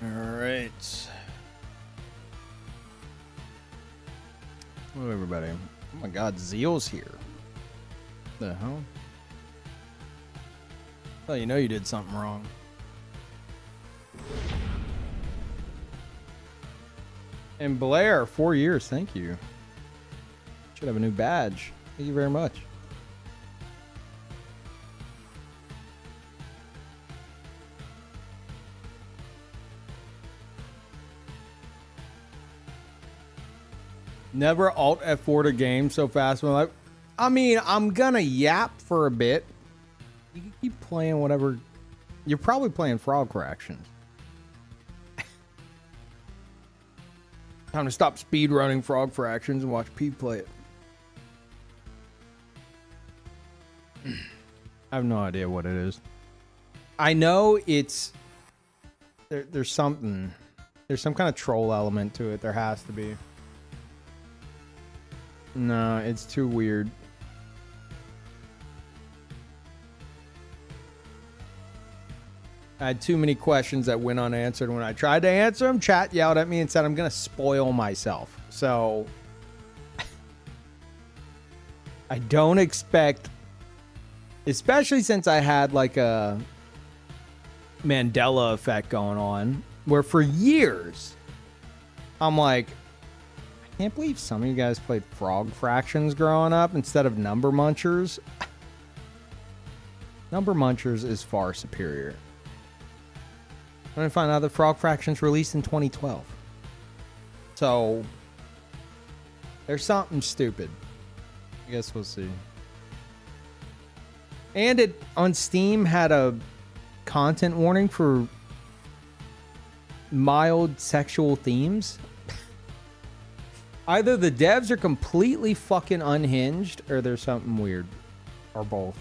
Alright. Hello, everybody. Oh my god, Zeal's here. The hell? Well, you know you did something wrong. And Blair, 4 years, thank you. Should have a new badge. Thank you very much. Never Alt F4 to game so fast in my life. I mean, I'm gonna yap for a bit. You can keep playing whatever. You're probably playing Frog Fractions. Time to stop speedrunning Frog Fractions and watch Peeve play it. I have no idea what it is. I know it's... There's something. There's some kind of troll element to it. There has to be. No, it's too weird. I had too many questions that went unanswered. When I tried to answer them, chat yelled at me and said I'm going to spoil myself. So I don't expect, especially since I had like a Mandela effect going on, where for years I'm like, I can't believe some of you guys played Frog Fractions growing up instead of Number Munchers. Number Munchers is far superior. I'm going to find out that Frog Fractions released in 2012. So, there's something stupid. I guess we'll see. And it, on Steam, had a content warning for mild sexual themes. Either the devs are completely fucking unhinged, or there's something weird. Or both.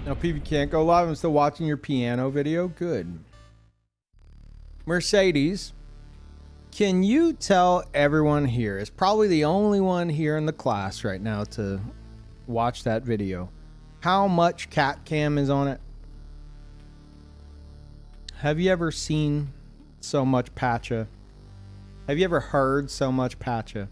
No, Peeve, you can't go live. I'm still watching your piano video. Good. Mercedes, can you tell everyone here, is probably the only one here in the class right now to watch that video, how much cat cam is on it? Have you ever seen so much Pacha? Have you ever heard so much Pacha?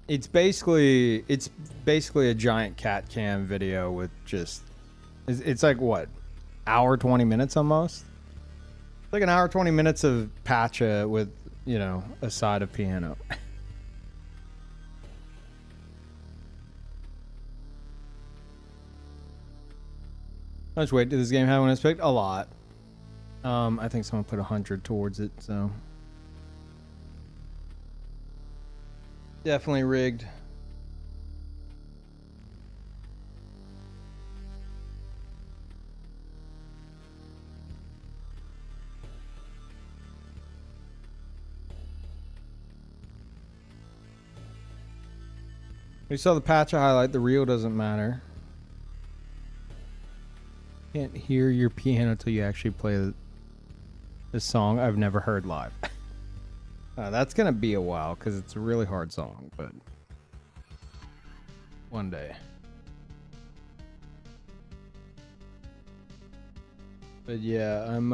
It's basically a giant cat cam video with just, it's like what, hour 20 minutes almost? It's like an hour 20 minutes of Pacha with, you know, a side of piano. How much weight did this game have when it's picked? A lot. I think someone put 100 towards it, so. Definitely rigged. We saw the Pacha highlight. The reel doesn't matter. Can't hear your piano till you actually play the song I've never heard live. That's gonna be a while because it's a really hard song, but one day. But yeah, I'm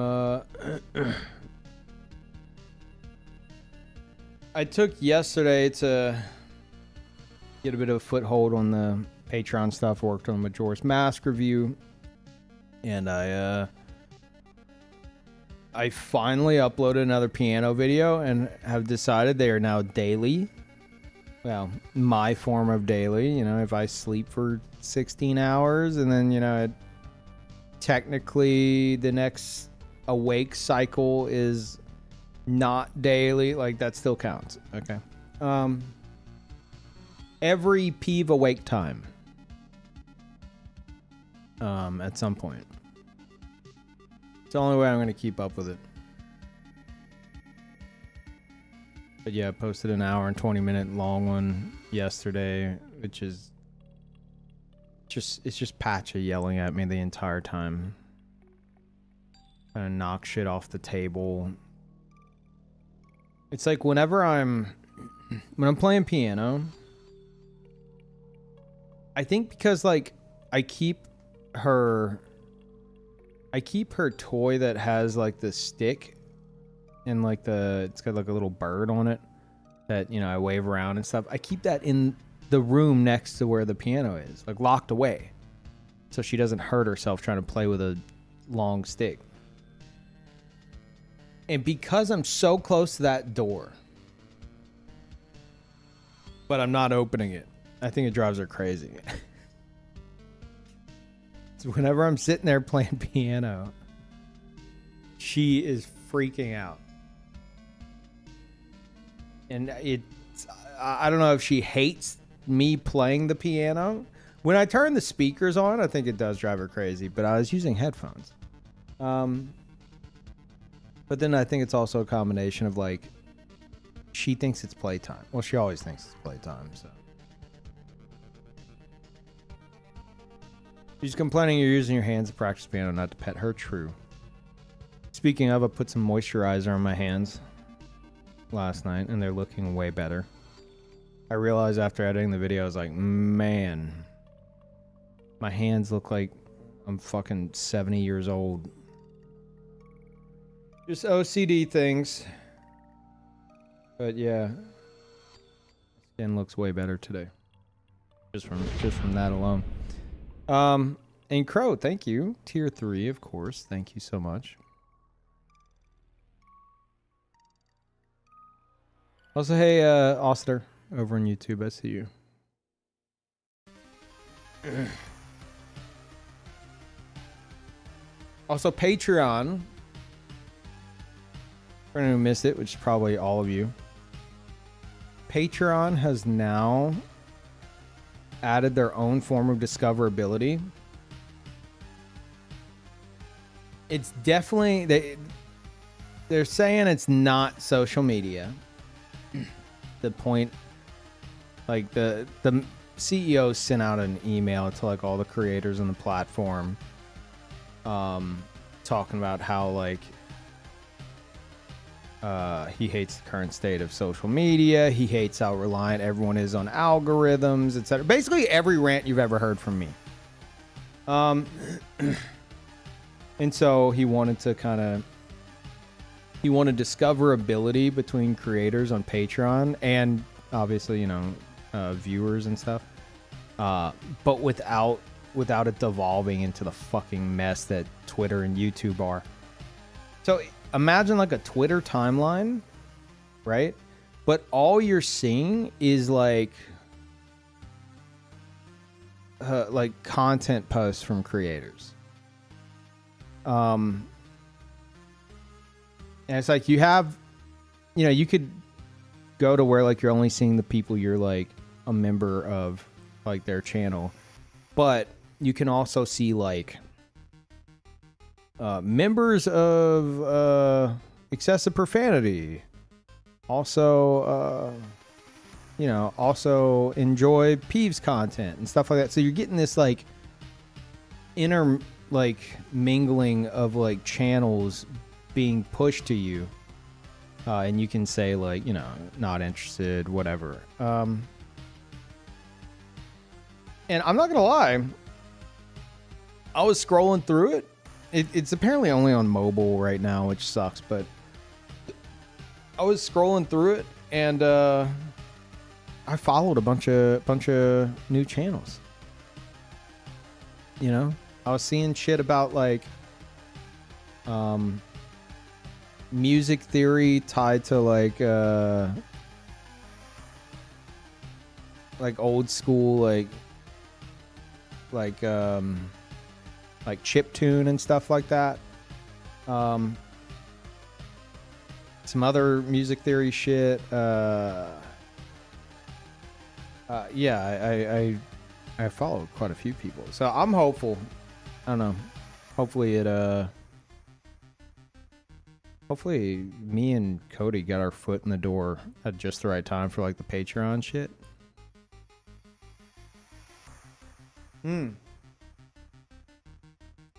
I took yesterday to get a bit of a foothold on the Patreon stuff. Worked on Majora's Mask review, and I finally uploaded another piano video and have decided they are now daily. Well, my form of daily. You know, if I sleep for 16 hours and then, you know, technically the next awake cycle is not daily, like that still counts. Okay. Every Peeve awake time. At some point. It's the only way I'm going to keep up with it. But yeah, I posted an hour and 20 minute long one yesterday. which is it's just Patcha yelling at me the entire time. Trying to knock shit off the table. It's like when I'm playing piano, I think because like I keep her toy that has like the stick and like it's got like a little bird on it that, you know, I wave around and stuff. I keep that in the room next to where the piano is, like locked away, so she doesn't hurt herself trying to play with a long stick. And because I'm so close to that door, but I'm not opening it, I think it drives her crazy. So whenever I'm sitting there playing piano, she is freaking out. And I don't know if she hates me playing the piano. When I turn the speakers on, I think it does drive her crazy, but I was using headphones. But then I think it's also a combination of like, she thinks it's playtime. Well, she always thinks it's playtime, so. She's complaining you're using your hands to practice piano, not to pet her. True. Speaking of, I put some moisturizer on my hands last night, and they're looking way better. I realized after editing the video, I was like, man, my hands look like I'm fucking 70 years old. Just OCD things. But yeah, skin looks way better today. Just from that alone. And Crow, thank you. Tier 3, of course. Thank you so much. Also, hey, Oster, over on YouTube, I see you. Also, Patreon. For anyone who missed it, which is probably all of you. Patreon has now added their own form of discoverability. It's definitely... They're saying it's not social media. The point... Like, the CEO sent out an email to, like, all the creators on the platform. Talking about how, like... he hates the current state of social media. He hates how reliant everyone is on algorithms, etc. Basically, every rant you've ever heard from me. And so he wanted discoverability between creators on Patreon and obviously, you know, viewers and stuff. But without it devolving into the fucking mess that Twitter and YouTube are. So imagine like a Twitter timeline, right? But all you're seeing is like content posts from creators. And it's like you have, you know, you could go to where like you're only seeing the people you're like a member of, like their channel, but you can also see like members of excessive profanity, also you know, also enjoy Peeves content and stuff like that. So you're getting this like inner like mingling of like channels being pushed to you, and you can say like, you know, not interested, whatever. And I'm not gonna lie, I was scrolling through it. It's apparently only on mobile right now, which sucks, but I was scrolling through it and I followed a bunch of new channels. You know, I was seeing shit about like music theory tied to like old school like chiptune and stuff like that. Some other music theory shit. Yeah, I follow quite a few people, so I'm hopeful. I don't know. Hopefully hopefully me and Cody got our foot in the door at just the right time for like the Patreon shit.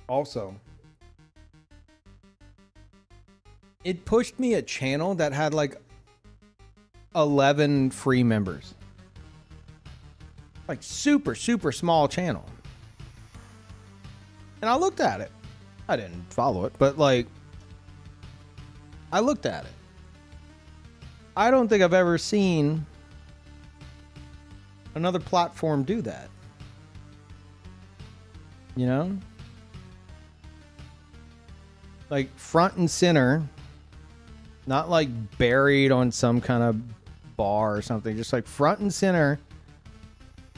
Also, it pushed me a channel that had like 11 free members. Like super, super small channel. And I looked at it. I didn't follow it, but like, I looked at it. I don't think I've ever seen another platform do that. You know? Like front and center, not like buried on some kind of bar or something, just like front and center.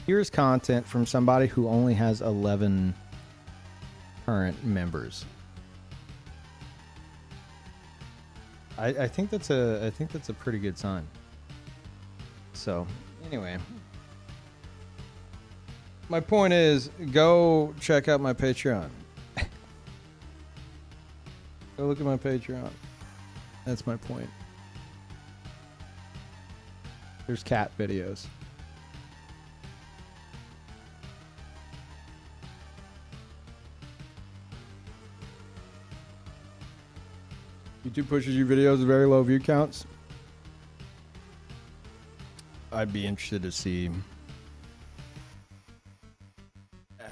Here's content from somebody who only has 11 current members. I think that's a pretty good sign. So anyway, my point is, go check out my Patreon. Go look at my Patreon. That's my point. There's cat videos. YouTube pushes you videos with very low view counts. I'd be interested to see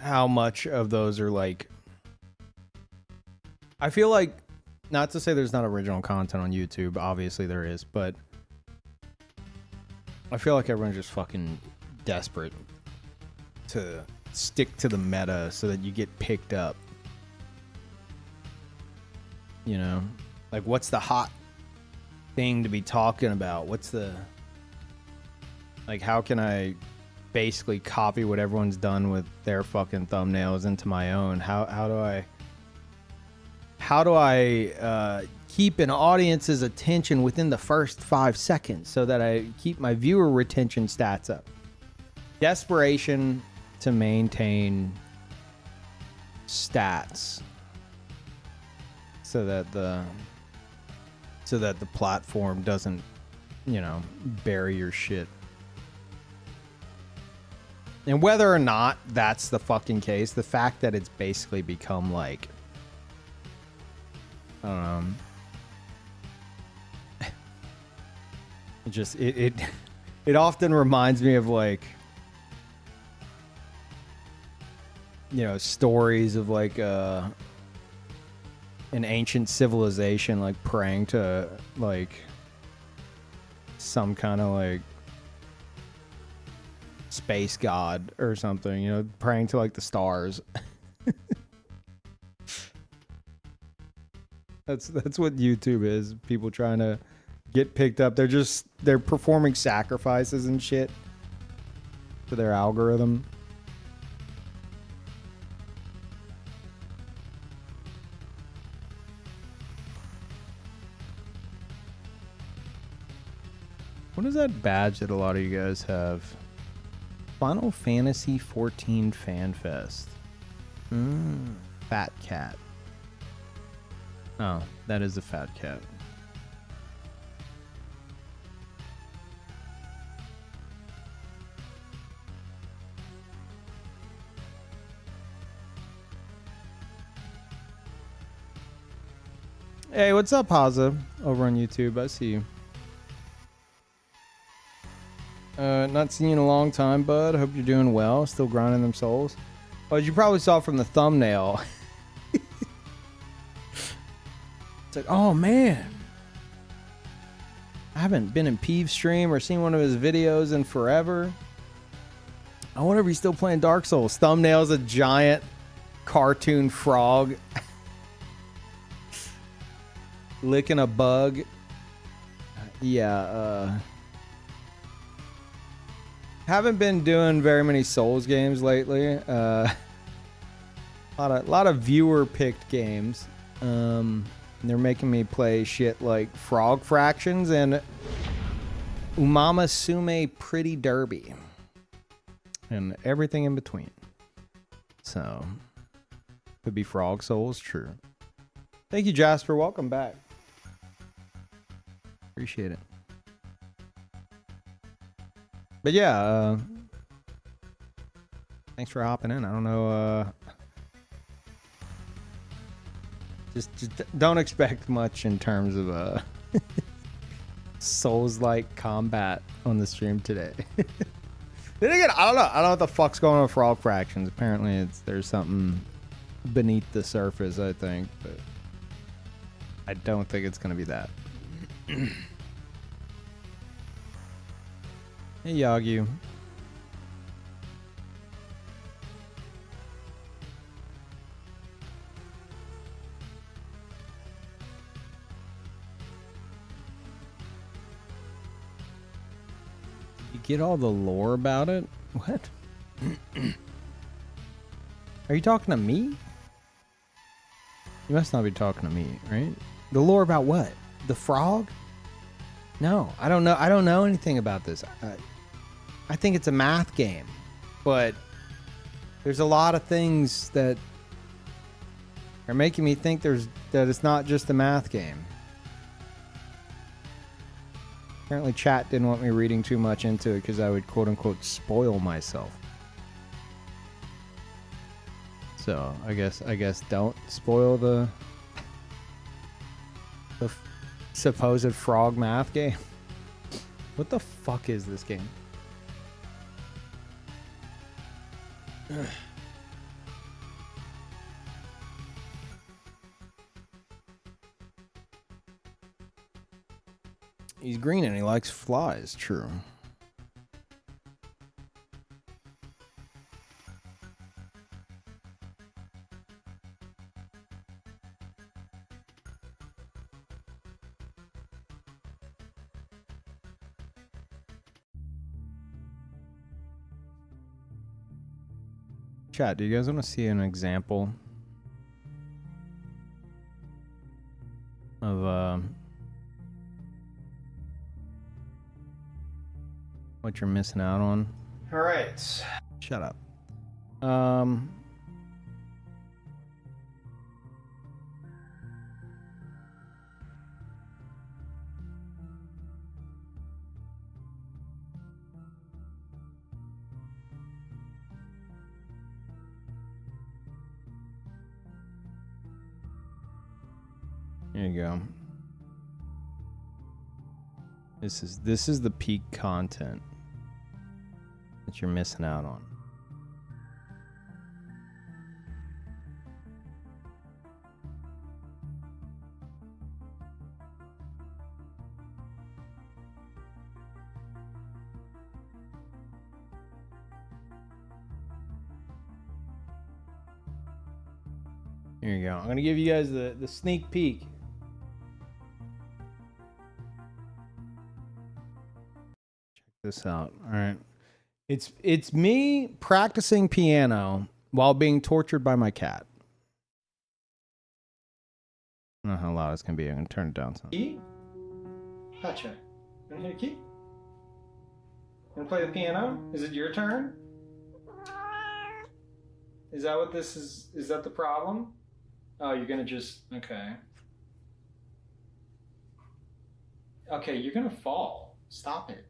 how much of those are like... I feel like, not to say there's not original content on YouTube, obviously there is, but I feel like everyone's just fucking desperate to stick to the meta so that you get picked up. You know? Like, what's the hot thing to be talking about? What's the... Like, how can I basically copy what everyone's done with their fucking thumbnails into my own? How do I keep an audience's attention within the first 5 seconds so that I keep my viewer retention stats up? Desperation to maintain stats so that the platform doesn't, you know, bury your shit. And whether or not that's the fucking case, the fact that it's basically become like, I don't know, it often reminds me of like, you know, stories of like an ancient civilization like praying to like some kind of like space god or something, you know, praying to like the stars. That's what YouTube is. People trying to get picked up. They're performing sacrifices and shit to their algorithm. What is that badge that a lot of you guys have? Final Fantasy 14 Fan Fest. Fat cat. Oh, that is a fat cat. Hey, what's up, Haza? Over on YouTube, I see you. Not seen you in a long time, bud. Hope you're doing well. Still grinding them souls. Well, as you probably saw from the thumbnail, it's like, oh man, I haven't been in Peeve stream or seen one of his videos in forever. I wonder if he's still playing Dark Souls. Thumbnail's a giant cartoon frog licking a bug. Yeah, haven't been doing very many Souls games lately. A lot of viewer picked games. They're making me play shit like Frog Fractions and Umama Sume Pretty Derby and everything in between. So could be Frog Souls, true. Thank you, Jasper. Welcome back. Appreciate it. But yeah, Thanks for hopping in. I don't know. Just don't expect much in terms of Souls-like combat on the stream today. Then again, I don't know. I don't know what the fuck's going on with Frog Fractions. Apparently, there's something beneath the surface, I think, but I don't think it's gonna be that. Hey, Yagyu. You get all the lore about it? What? Are you talking to me? You must not be talking to me, right? The lore about what? The frog? No, I don't know. I don't know anything about this. I think it's a math game, but there's a lot of things that are making me think that it's not just a math game. Apparently chat didn't want me reading too much into it because I would quote unquote spoil myself. So I guess don't spoil the supposed frog math game. What the fuck is this game? He's green and he likes flies. True. Chat, do you guys want to see an example of what you're missing out on? All right. Shut up. Here you go. This is the peak content that you're missing out on. Here you go. I'm gonna give you guys the sneak peek. This out. All right. It's me practicing piano while being tortured by my cat. I don't know how loud it's gonna be. I'm gonna turn it down some. Key? Gotcha. Wanna hit a key? Wanna play the piano? Is it your turn? Is that what this is? Is that the problem? Oh, you're gonna just okay. Okay, you're gonna fall. Stop it.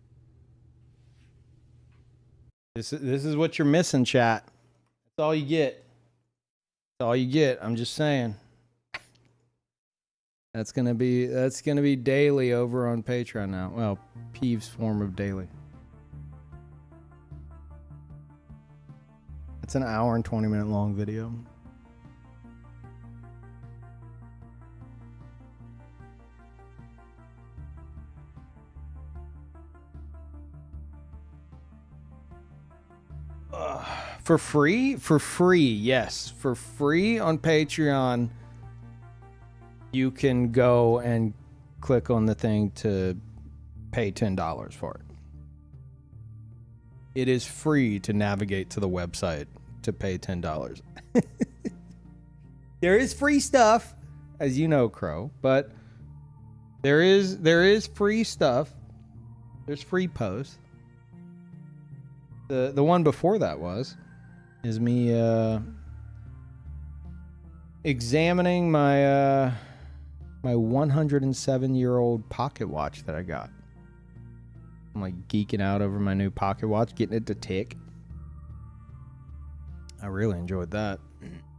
This is what you're missing, chat. That's all you get. That's all you get. I'm just saying. That's gonna be daily over on Patreon now. Well, Peeve's form of daily. It's an hour and 20-minute long video. For free? For free, yes. For free on Patreon, you can go and click on the thing to pay $10 for it. It is free to navigate to the website to pay $10. There is free stuff, as you know, Crow, but there is free stuff. There's free posts. The one before that is me examining my my 107-year-old pocket watch that I got. I'm like geeking out over my new pocket watch, getting it to tick. I really enjoyed that.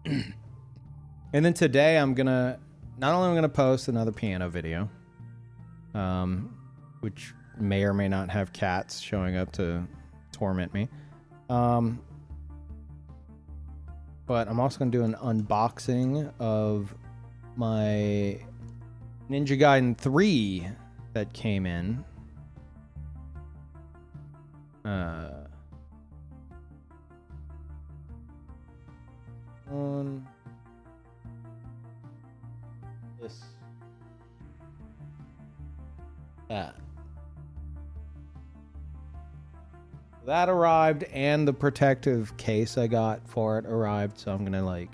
And then today I'm gonna not only am I gonna post another piano video, which may or may not have cats showing up to torment me. But I'm also gonna do an unboxing of my Ninja Gaiden 3 that came in. On this that arrived, and the protective case I got for it arrived, so I'm gonna like,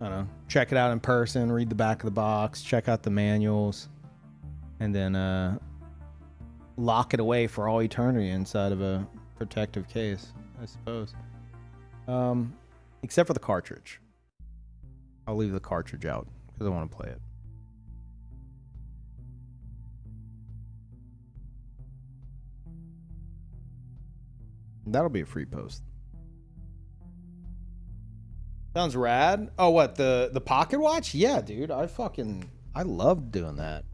I don't know, check it out in person, read the back of the box, check out the manuals, and then lock it away for all eternity inside of a protective case, I suppose. Except for the cartridge. I'll leave the cartridge out because I want to play it. That'll be a free post. Sounds rad. Oh, what, the pocket watch? Yeah, dude. I loved doing that.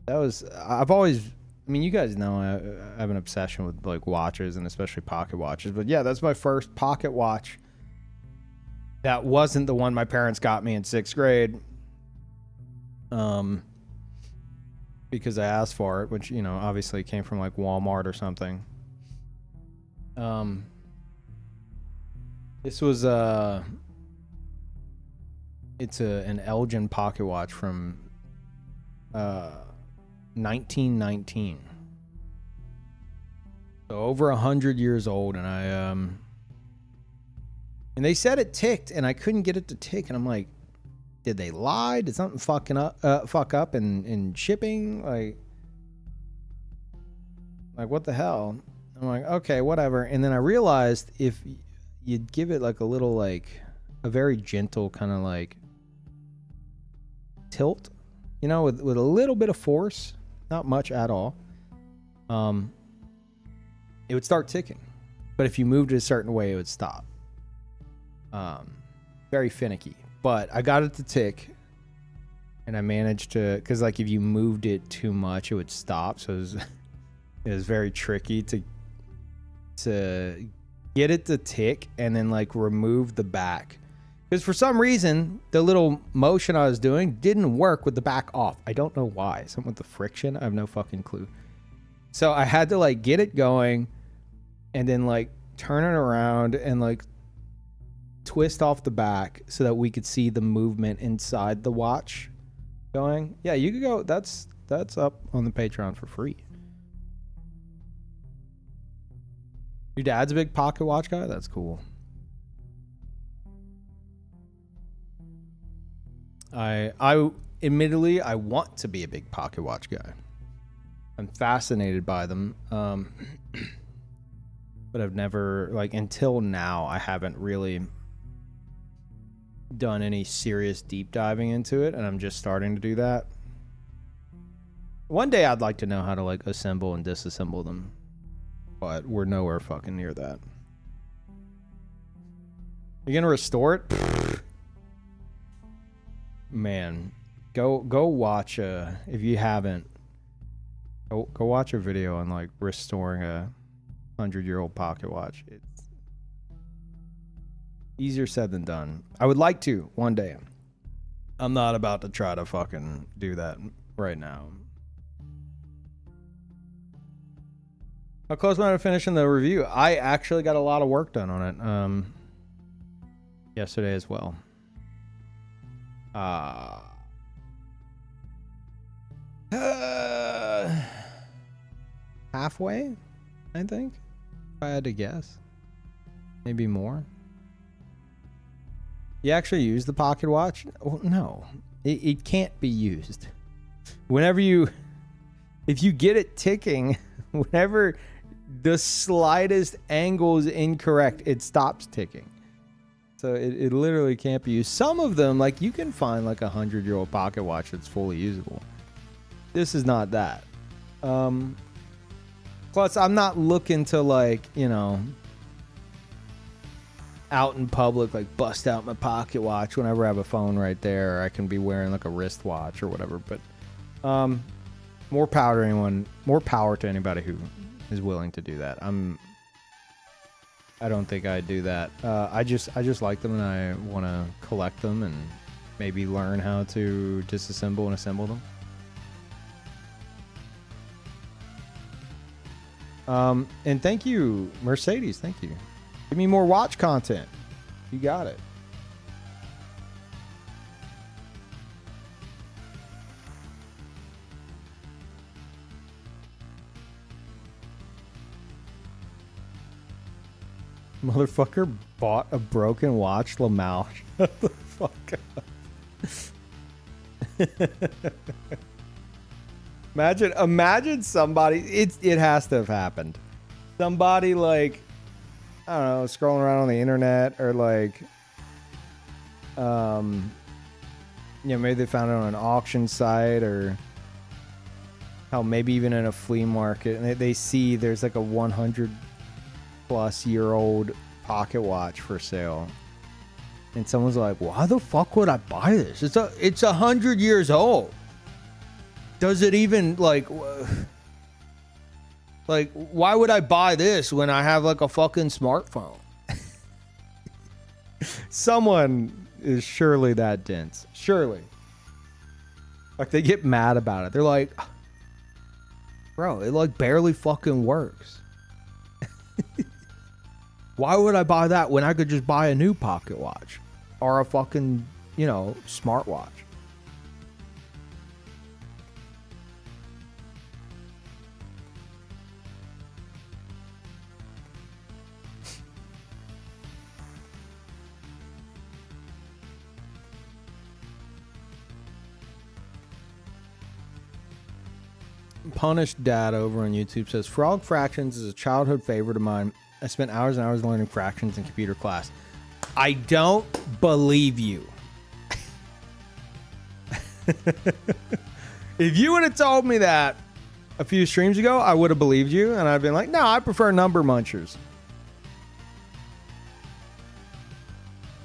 I've always, I mean, you guys know I have an obsession with like watches, and especially pocket watches. But yeah, that's my first pocket watch. That wasn't the one my parents got me in 6th grade. Because I asked for it, which, you know, obviously came from like Walmart or something. This was it's an Elgin pocket watch from 1919. So over 100 years old, and and they said it ticked, and I couldn't get it to tick, and I'm like, did they lie? Did something fuck up in shipping? Like what the hell? I'm like, okay, whatever. And then I realized if you'd give it like a little, like a very gentle kind of like tilt, you know, with a little bit of force, not much at all, it would start ticking. But if you moved it a certain way, it would stop. Very finicky. But I got it to tick, and I managed to, because like if you moved it too much, it would stop. So it was very tricky to get it to tick and then like remove the back, because for some reason the little motion I was doing didn't work with the back off. I don't know why. Something with the friction, I have no fucking clue. So I had to like get it going and then like turn it around and like twist off the back so that we could see the movement inside the watch going. Yeah, you could go, that's up on the Patreon for free. Your dad's a big pocket watch guy? That's cool. I admittedly, I want to be a big pocket watch guy. I'm fascinated by them. But I've never, like, until now, I haven't really done any serious deep diving into it, and I'm just starting to do that. One day I'd like to know how to like assemble and disassemble them, but we're nowhere fucking near that. You gonna restore it? Man, go watch if you haven't, go watch a video on like restoring a 100-year-old pocket watch. It's easier said than done. I would like to one day. I'm not about to try to fucking do that right now. How close am I to finishing the review? I actually got a lot of work done on it yesterday as well. Halfway, I think, if I had to guess. Maybe more. You actually use the pocket watch? Oh, no, it can't be used. Whenever if you get it ticking, whenever the slightest angle is incorrect, it stops ticking. So it literally can't be used. Some of them, like, you can find like a 100-year-old pocket watch that's fully usable. This is not that. Plus, I'm not looking to, like, you know, out in public, like bust out my pocket watch whenever I have a phone right there. Or I can be wearing like a wristwatch or whatever. But more power to anybody who is willing to do that. I don't think I'd do that. I just like them and I want to collect them and maybe learn how to disassemble and assemble them. And thank you, Mercedes. Thank you. Give me more watch content. You got it. Motherfucker bought a broken watch, Lamal. Shut the fuck up. Imagine somebody. It has to have happened. Somebody like, I don't know, scrolling around on the internet or like, maybe they found it on an auction site or hell, maybe even in a flea market, and they see there's like a 100-plus-year-old pocket watch for sale, and someone's like, "Why the fuck would I buy this? It's 100 years old. Does it even like why would I buy this when I have like a fucking smartphone?" Someone is surely that dense. Surely. Like they get mad about it. They're like, bro, it like barely fucking works. Why would I buy that when I could just buy a new pocket watch or a fucking, smartwatch? Punished Dad over on YouTube says, Frog Fractions is a childhood favorite of mine. I spent hours and hours learning fractions in computer class. I don't believe you. If you would have told me that a few streams ago, I would have believed you, and I'd been like, no, I prefer number munchers.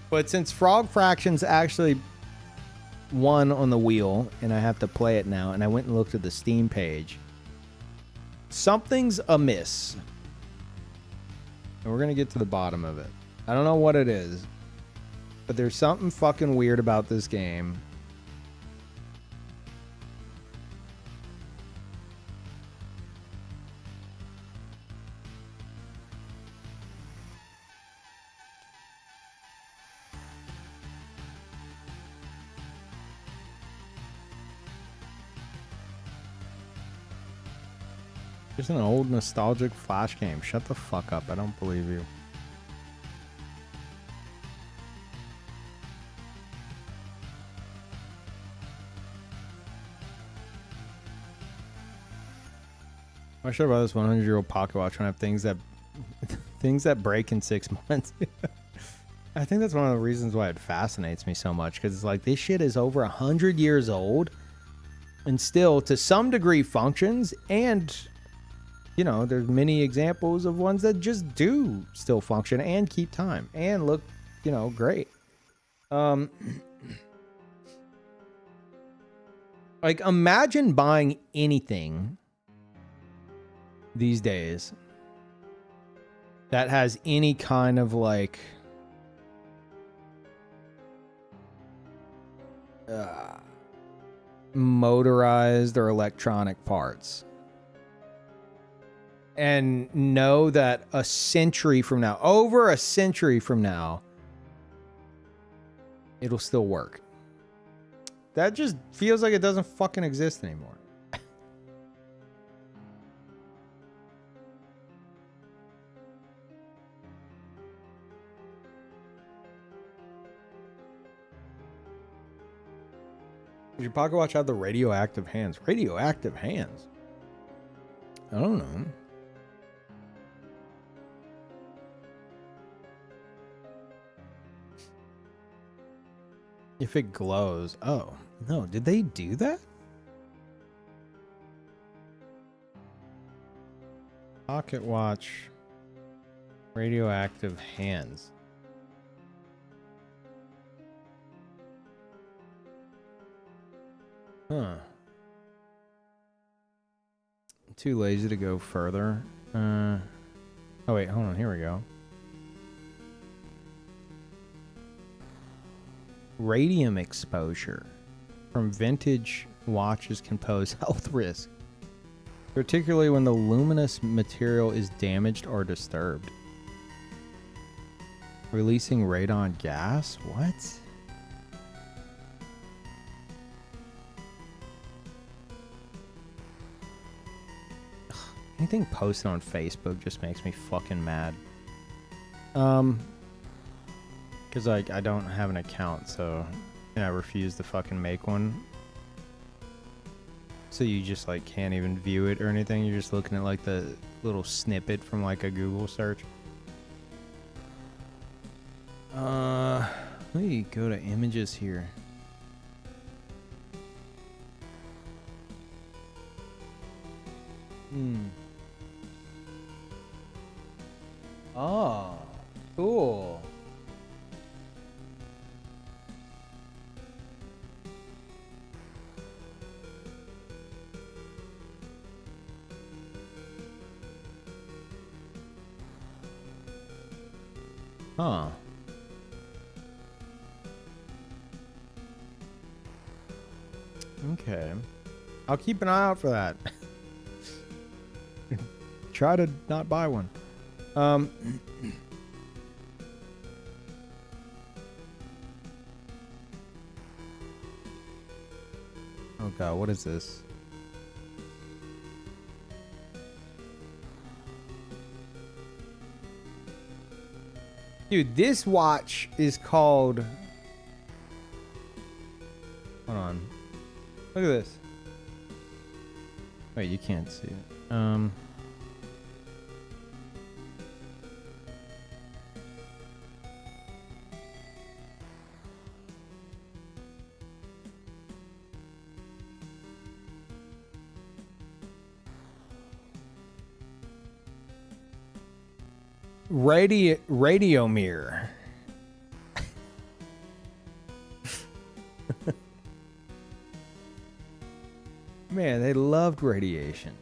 But since Frog Fractions actually won on the wheel, and I have to play it now, and I went and looked at the Steam page, something's amiss. And we're going to get to the bottom of it. I don't know what it is, but there's something fucking weird about this game. There's an old nostalgic Flash game. Shut the fuck up. I don't believe you. Why should I buy this 100-year-old pocket watch when I have things that break in 6 months? I think that's one of the reasons why it fascinates me so much, because it's like this shit is over 100 years old and still to some degree functions, and there's many examples of ones that just do still function and keep time and look, great. Like imagine buying anything these days that has any kind of like motorized or electronic parts, and know that over a century from now, it'll still work. That just feels like it doesn't fucking exist anymore. Does your pocket watch have the radioactive hands? Radioactive hands? I don't know. If it glows. Oh, no. Did they do that? Pocket watch. Radioactive hands. Huh. I'm too lazy to go further. Oh wait, hold on. Here we go. Radium exposure from vintage watches can pose health risk, particularly when the luminous material is damaged or disturbed. Releasing radon gas? What? Anything posted on Facebook just makes me fucking mad. Because like I don't have an account, so I refuse to fucking make one. So you just like can't even view it or anything. You're just looking at like the little snippet from like a Google search. Let me go to images here. Oh, cool. Huh. Okay. I'll keep an eye out for that. Try to not buy one. Oh god, what is this? Dude, this watch is called... Hold on. Look at this. Wait, you can't see it. Radio mirror. Man, they loved radiation.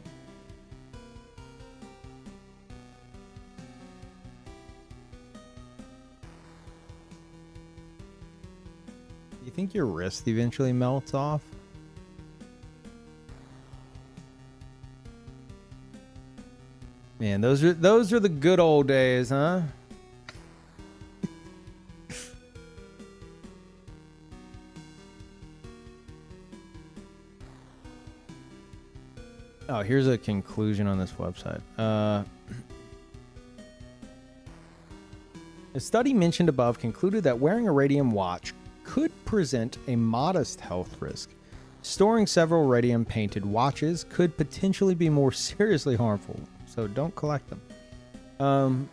You think your wrist eventually melts off? Man, those are the good old days, huh? Oh, here's a conclusion on this website. A study mentioned above concluded that wearing a radium watch could present a modest health risk. Storing several radium-painted watches could potentially be more seriously harmful, so don't collect them.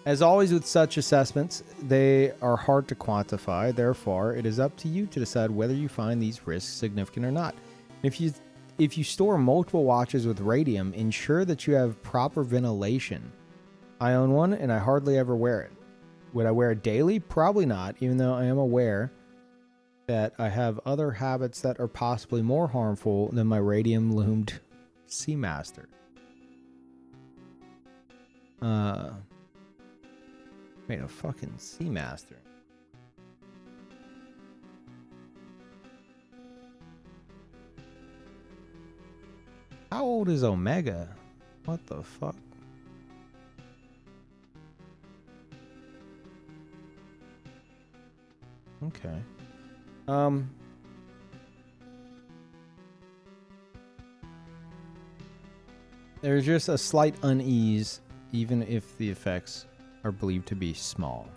As always with such assessments, they are hard to quantify. Therefore, it is up to you to decide whether you find these risks significant or not. If you store multiple watches with radium, ensure that you have proper ventilation. I own one, and I hardly ever wear it. Would I wear it daily? Probably not, even though I am aware that I have other habits that are possibly more harmful than my radium-loomed Seamaster. Wait, a fucking Seamaster. How old is Omega? What the fuck? Okay. There's just a slight unease, even if the effects are believed to be small.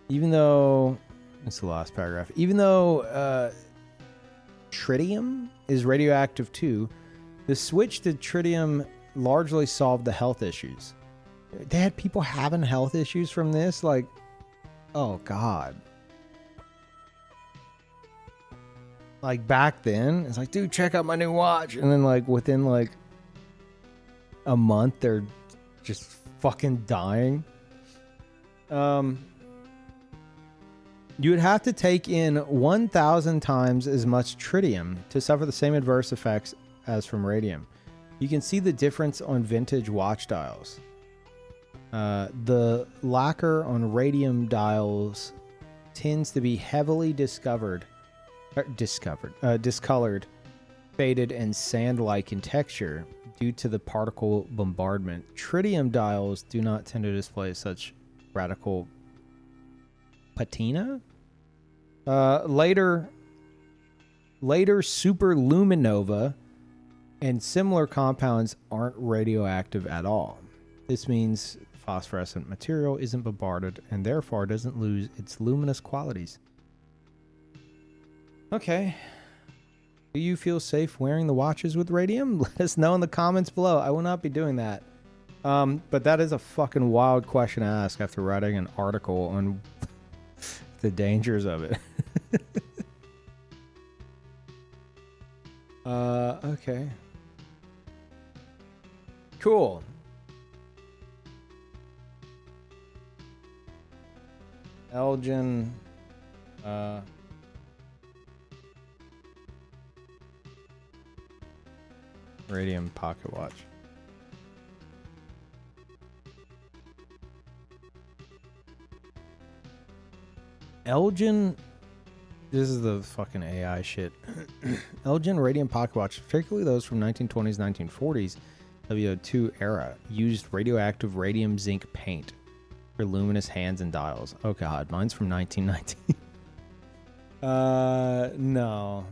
Even though, it's the last paragraph, even though tritium is radioactive too, the switch to tritium largely solved the health issues. They had people having health issues from this, like, oh god. Like back then, it's like, dude, check out my new watch. And then like within like a month, they're just fucking dying. You would have to take in 1,000 times as much tritium to suffer the same adverse effects as from radium. You can see the difference on vintage watch dials. The lacquer on radium dials tends to be heavily discolored, faded, and sand-like in texture due to the particle bombardment. Tritium dials do not tend to display such radical patina. Later superluminova and similar compounds aren't radioactive at all. This means phosphorescent material isn't bombarded and therefore doesn't lose its luminous qualities. Okay. Do you feel safe wearing the watches with radium? Let us know in the comments below. I will not be doing that. But that is a fucking wild question to ask after writing an article on the dangers of it. Okay. Cool. Elgin, radium pocket watch. Elgin, this is the fucking AI shit. Elgin radium pocket watch, particularly those from 1920s, 1940s, WO2 era, used radioactive radium zinc paint for luminous hands and dials. Oh god, mine's from 1919. No.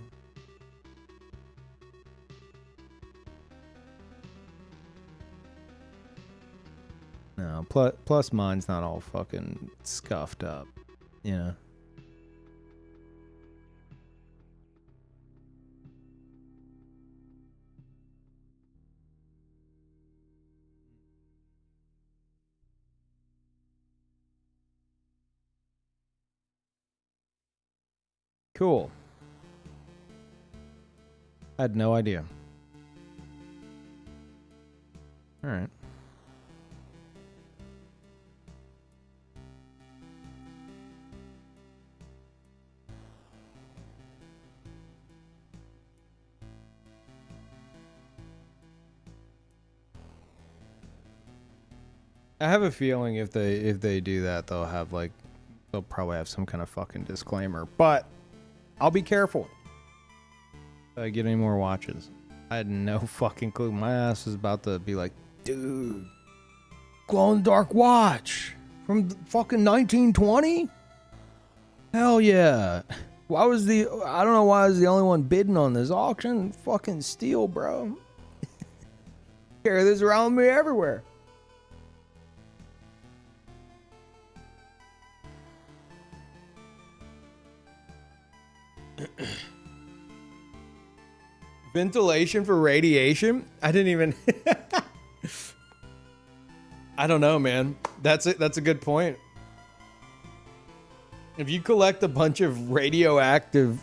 No, plus mine's not all fucking scuffed up, you know. Cool. I had no idea. All right. I have a feeling if they do that, they'll probably have some kind of fucking disclaimer. But I'll be careful if I get any more watches. I had no fucking clue. My ass was about to be like, dude, glow in the dark watch from fucking 1920? Hell yeah. I don't know why I was the only one bidding on this auction. Fucking steal, bro. Carry this around with me everywhere. Ventilation for radiation? I didn't even I don't know, man. That's a good point. If you collect a bunch of radioactive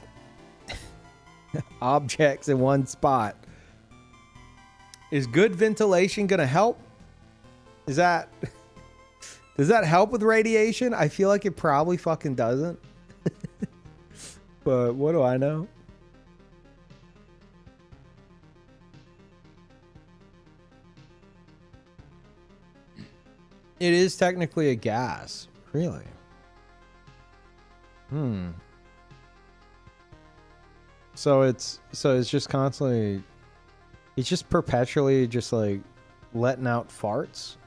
objects in one spot, is good ventilation gonna help? Does that help with radiation? I feel like it probably fucking doesn't. But what do I know? It is technically a gas. Really? So it's just constantly, it's just perpetually just like letting out farts.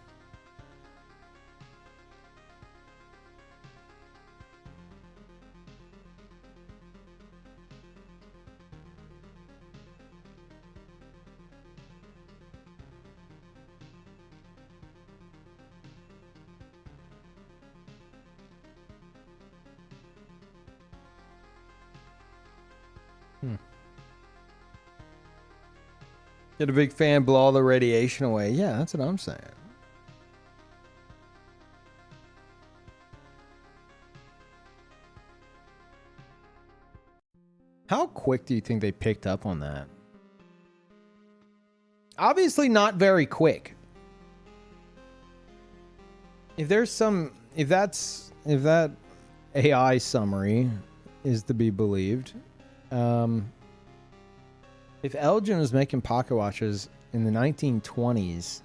Get a big fan, blow all the radiation away. Yeah, that's what I'm saying. How quick do you think they picked up on that? Obviously not very quick. If that AI summary is to be believed. If Elgin was making pocket watches in the 1920s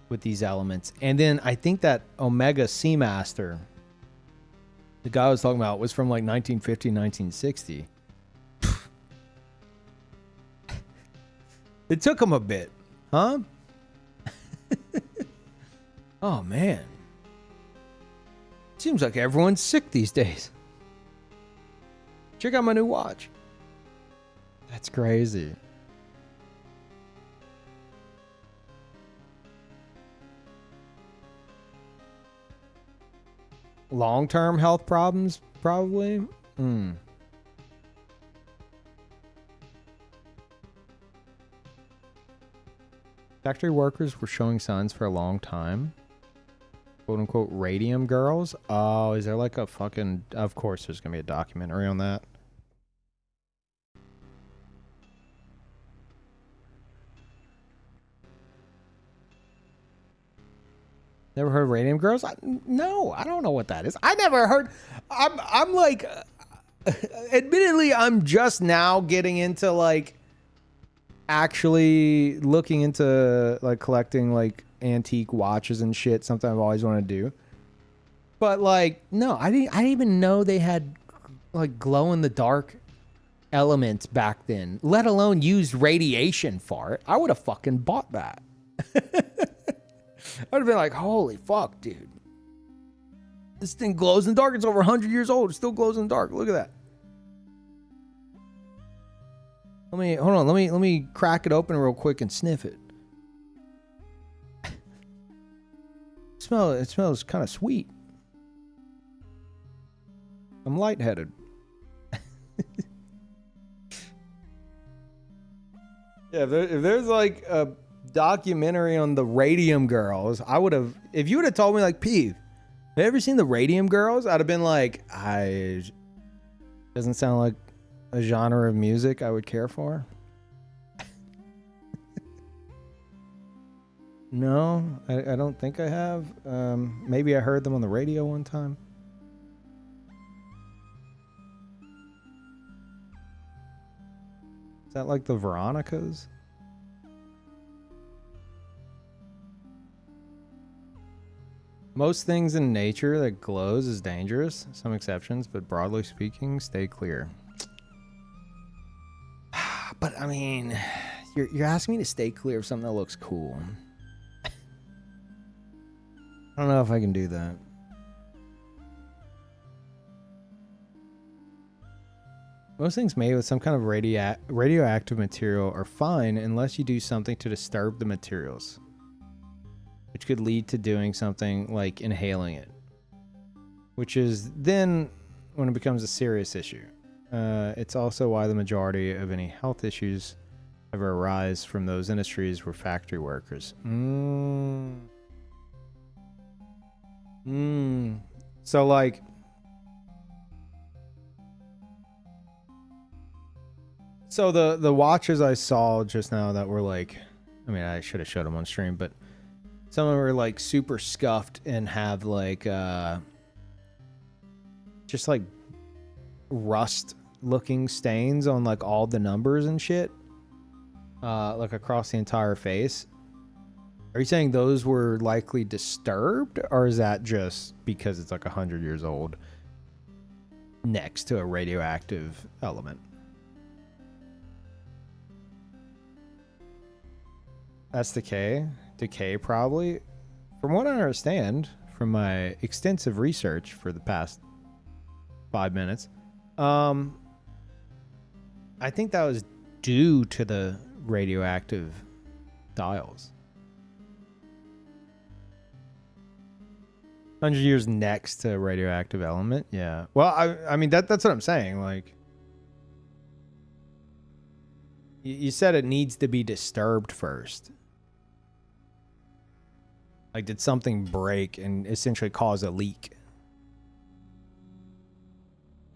with these elements, and then I think that Omega Seamaster, the guy I was talking about, was from like 1950, 1960. It took him a bit, huh? Oh, man. Seems like everyone's sick these days. Check out my new watch. That's crazy. Long-term health problems, probably. Factory workers were showing signs for a long time. Quote unquote radium girls. Oh, is there like a fucking... Of course there's gonna be a documentary on that. Never heard of radium girls? No, I don't know what that is. I never heard... I'm like... admittedly, I'm just now getting into like... actually looking into like collecting like antique watches and shit. Something I've always wanted to do. But like, no, I didn't even know they had like glow in the dark elements back then, let alone used radiation for it. I would have fucking bought that. I'd have been like, holy fuck, dude. This thing glows in the dark. It's over 100 years old. It still glows in the dark. Look at that. Hold on. Let me crack it open real quick and sniff it. It smells kind of sweet. I'm lightheaded. Yeah, if there's like a documentary on the Radium Girls, I would have. If you would have told me like, Peeve, have you ever seen the Radium Girls? I'd have been like, doesn't sound like a genre of music I would care for. No, I don't think I have. Maybe I heard them on the radio one time. Is that like the Veronicas? Most things in nature that glows is dangerous. Some exceptions, but broadly speaking, stay clear. But I mean, you're asking me to stay clear of something that looks cool. I don't know if I can do that. Most things made with some kind of radioactive material are fine unless you do something to disturb the materials, which could lead to doing something like inhaling it, which is then when it becomes a serious issue. It's also why the majority of any health issues ever arise from those industries were factory workers. So like, so the watches I saw just now that were like, I mean, I should have showed them on stream, but some of them were like super scuffed and have like just like rust looking stains on like all the numbers and shit, like across the entire face. Are you saying those were likely disturbed, or is that just because it's like 100 years old next to a radioactive element? That's decay probably. From what I understand from my extensive research for the past 5 minutes, I think that was due to the radioactive dials. 100 years next to a radioactive element, yeah. Well, I mean that's what I'm saying. Like, you said it needs to be disturbed first. Like, did something break and essentially cause a leak?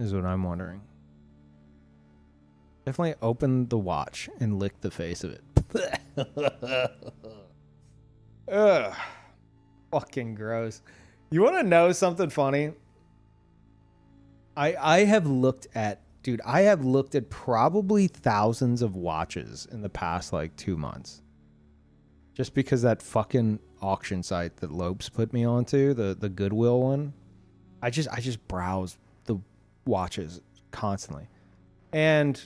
Is what I'm wondering. Definitely open the watch and lick the face of it. Ugh. Fucking gross. You want to know something funny? I have looked at, dude, I have looked at probably thousands of watches in the past like 2 months. Just because that fucking auction site that Lopes put me onto, the Goodwill one, I just browse the watches constantly. And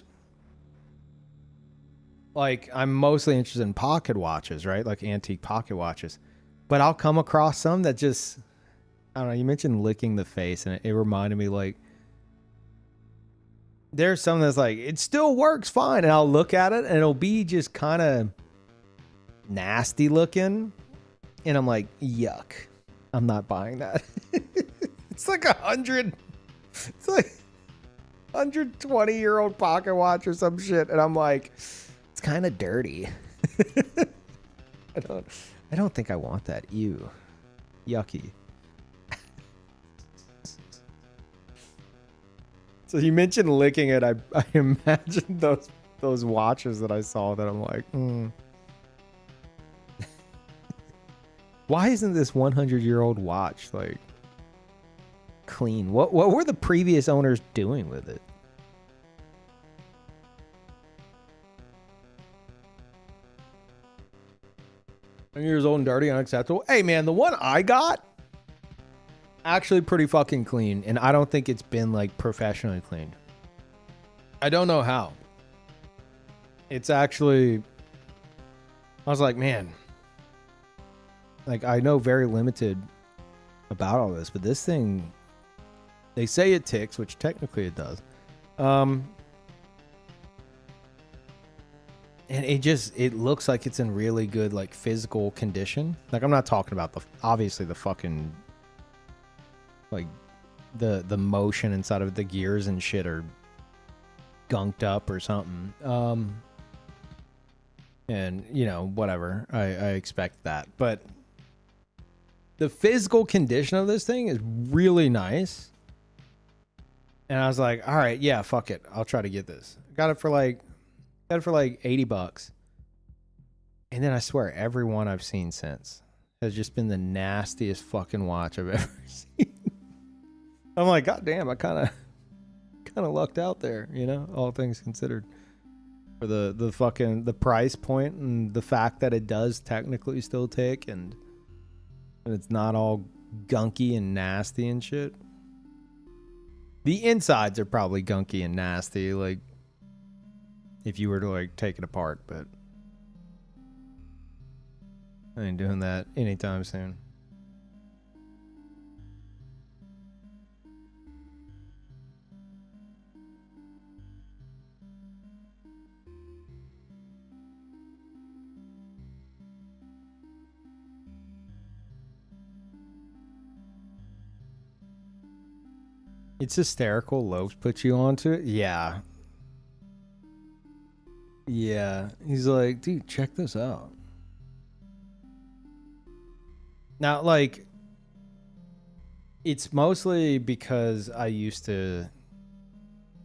like I'm mostly interested in pocket watches, right? Like antique pocket watches. But I'll come across some that just, I don't know, you mentioned licking the face and it reminded me like there's some that's like it still works fine, and I'll look at it and it'll be just kind of nasty looking, and I'm like, yuck, I'm not buying that. It's like 100, it's like 120-year-old pocket watch or some shit, and I'm like, it's kind of dirty. I don't think I want that. Ew, yucky. So you mentioned licking it. I imagined those watches that I saw that I'm like, why isn't this 100-year-old watch like clean? What were the previous owners doing with it? Years old and dirty, unacceptable. Hey man, the one I got actually pretty fucking clean, and I don't think it's been like professionally cleaned. I don't know how. It's actually, I was like, man, like I know very limited about all this, but this thing, they say it ticks, which technically it does. And it looks like it's in really good like physical condition. Like I'm not talking about obviously the fucking like the motion inside of the gears and shit are gunked up or something. And you know, whatever. I expect that. But the physical condition of this thing is really nice. And I was like, all right, yeah, fuck it. I'll try to get this. Got it for like $80. And then I swear every one I've seen since has just been the nastiest fucking watch I've ever seen. I'm like, God damn, I kind of lucked out there, you know, all things considered. For the fucking the price point and the fact that it does technically still tick and it's not all gunky and nasty and shit. The insides are probably gunky and nasty, like if you were to like take it apart, but I ain't doing that anytime soon. It's hysterical. Lopes put you onto it. Yeah. Yeah. He's like, dude, check this out. Now, like, it's mostly because I used to,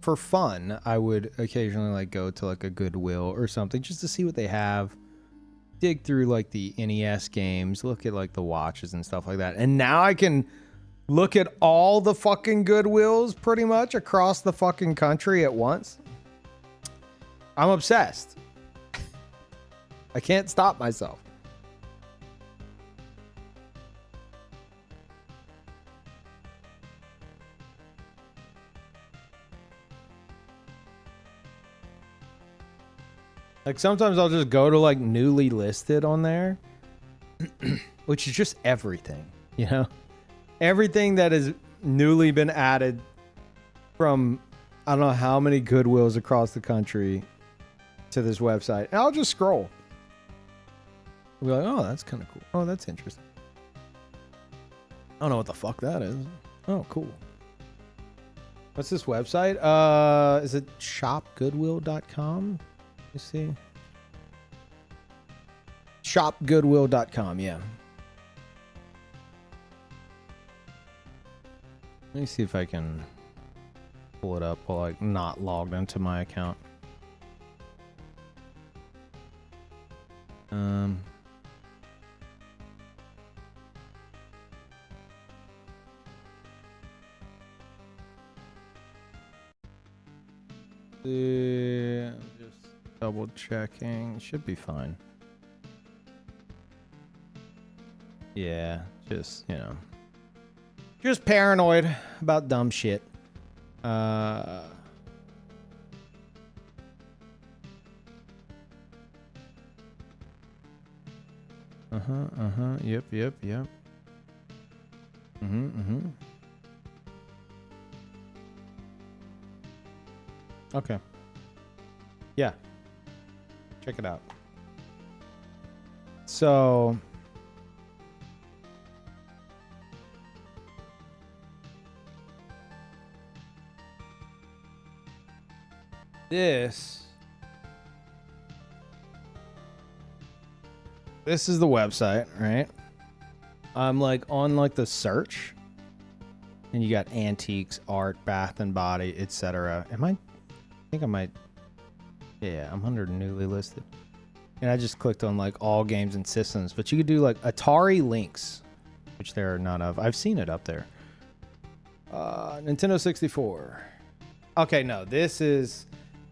for fun, I would occasionally like go to like a Goodwill or something just to see what they have. Dig through like the NES games, look at like the watches and stuff like that. And now I can look at all the fucking Goodwills pretty much across the fucking country at once. I'm obsessed. I can't stop myself. Like sometimes I'll just go to like newly listed on there, which is just everything, you know? Everything that has newly been added from I don't know how many Goodwills across the country to this website. And I'll just scroll. I'll be like, oh, that's kind of cool. Oh, that's interesting. I don't know what the fuck that is. Oh, cool. What's this website? Is it shopgoodwill.com? You see? Shopgoodwill.com, yeah. Let me see if I can pull it up while I'm not logged into my account. Just double checking. Should be fine. Yeah, just, you know. Just paranoid about dumb shit. Uh-huh. Yep. Okay. Yeah. Check it out. So this is the website, right? I'm like on like the search, and you got antiques, art, bath and body, etc. I think I might. Yeah, I'm under newly listed, and I just clicked on like all games and systems. But you could do like Atari Lynx, which there are none of. I've seen it up there. Nintendo 64. Okay, no, this is.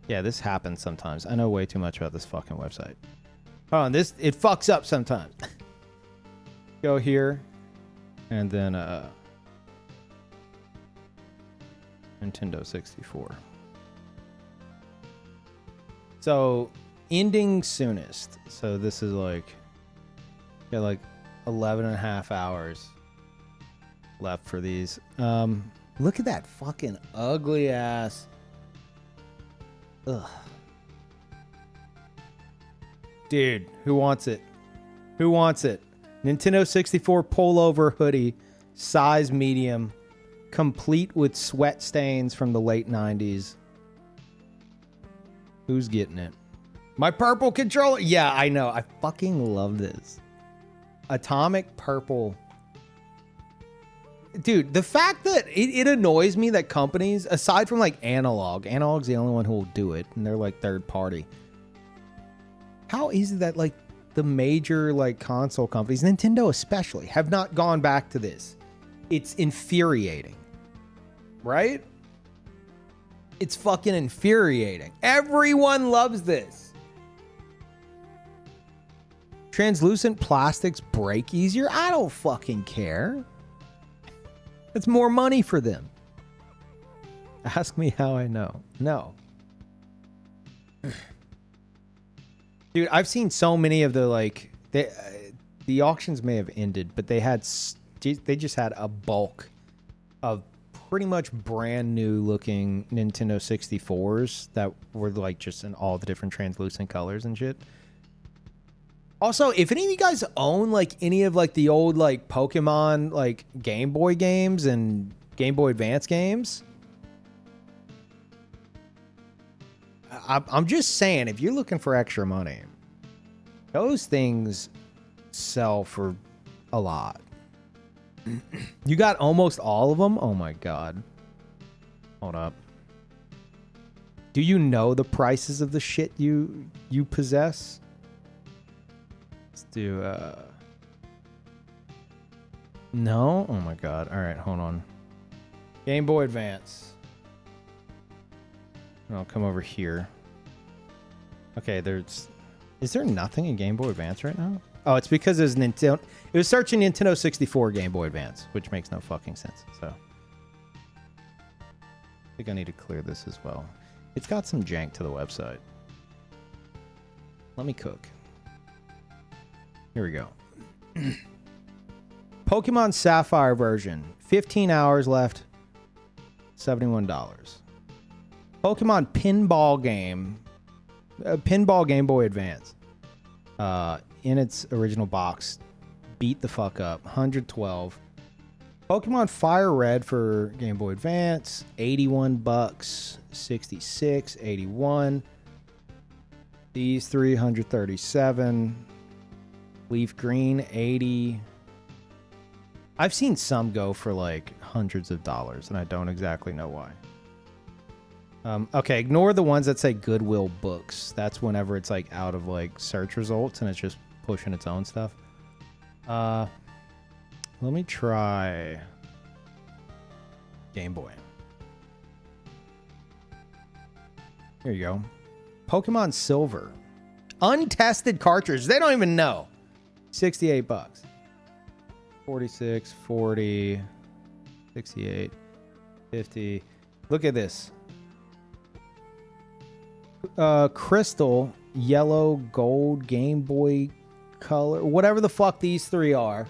Yeah, this happens sometimes. I know way too much about this fucking website. Hold on, it fucks up sometimes. Go here, and then Nintendo 64. So, ending soonest. So this is like, got like 11 and a half hours left for these. Look at that fucking ugly ass. Ugh. Dude, who wants it? Who wants it? Nintendo 64 pullover hoodie, size medium, complete with sweat stains from the late 90s. Who's getting it? My purple controller? Yeah, I know. I fucking love this. Atomic purple. Dude, the fact that it annoys me that companies, aside from like Analog's the only one who will do it, and they're like third party. How is it that like the major like console companies, Nintendo especially, have not gone back to this? It's infuriating. Right? It's fucking infuriating. Everyone loves this. Translucent plastics break easier? I don't fucking care. It's more money for them. Ask me how I know. No. Dude, I've seen so many of the like the auctions may have ended, but they just had a bulk of pretty much brand new looking Nintendo 64s that were like just in all the different translucent colors and shit. Also, if any of you guys own like any of like the old like Pokemon like Game Boy games and Game Boy Advance games, I'm just saying, if you're looking for extra money, those things sell for a lot. You got almost all of them? Oh my god. Hold up. Do you know the prices of the shit you possess? Let's do no? Oh my god. Alright, hold on. Game Boy Advance. I'll come over here. Okay, is there nothing in Game Boy Advance right now? Oh, it's because there's Nintendo. It was searching Nintendo 64 Game Boy Advance, which makes no fucking sense. So, I think I need to clear this as well. It's got some jank to the website. Let me cook. Here we go. Pokemon Sapphire version. 15 hours left. $71. Pokemon Pinball game. Pinball Game Boy Advance. In its original box. Beat the fuck up. 112. Pokemon Fire Red for Game Boy Advance. $81. 66. 81. These 337. Leaf Green 80. I've seen some go for like hundreds of dollars, and I don't exactly know why. Okay, ignore the ones that say Goodwill books. That's whenever it's like out of like search results and it's just pushing its own stuff. Let me try Game Boy. Here you go. Pokemon Silver. Untested cartridge. They don't even know. 68 bucks. 46, 40, 68, 50. Look at this. Crystal, yellow, gold, Game Boy Color, whatever the fuck these three are.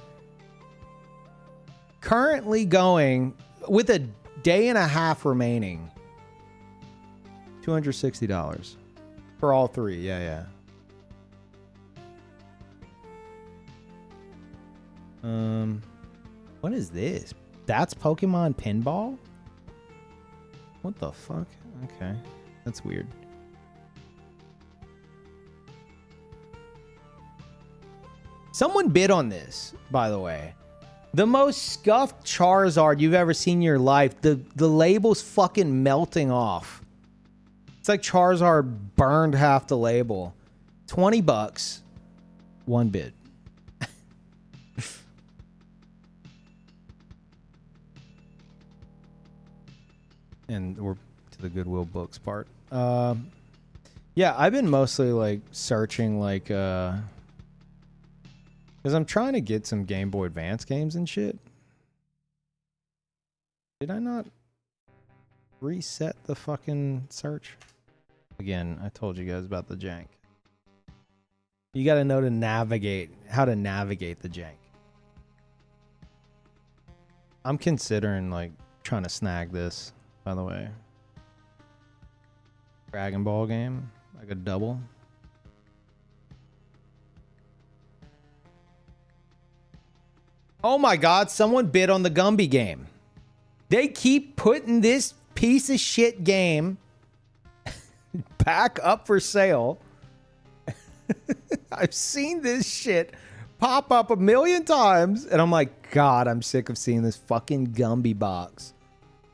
Currently going with a day and a half remaining. $260 for all three. Yeah. What is this? That's Pokemon Pinball? What the fuck? Okay. That's weird. Someone bid on this, by the way. The most scuffed Charizard you've ever seen in your life. The label's fucking melting off. It's like Charizard burned half the label. 20 bucks. One bid. And we're to the Goodwill books part. Yeah, I've been mostly like searching like because I'm trying to get some Game Boy Advance games and shit. Did I not reset the fucking search? Again, I told you guys about the jank. You got to know how to navigate the jank. I'm considering like trying to snag this, by the way. Dragon Ball game, like a double. Oh my God, someone bid on the Gumby game. They keep putting this piece of shit game back up for sale. I've seen this shit pop up a million times, and I'm like, God, I'm sick of seeing this fucking Gumby box.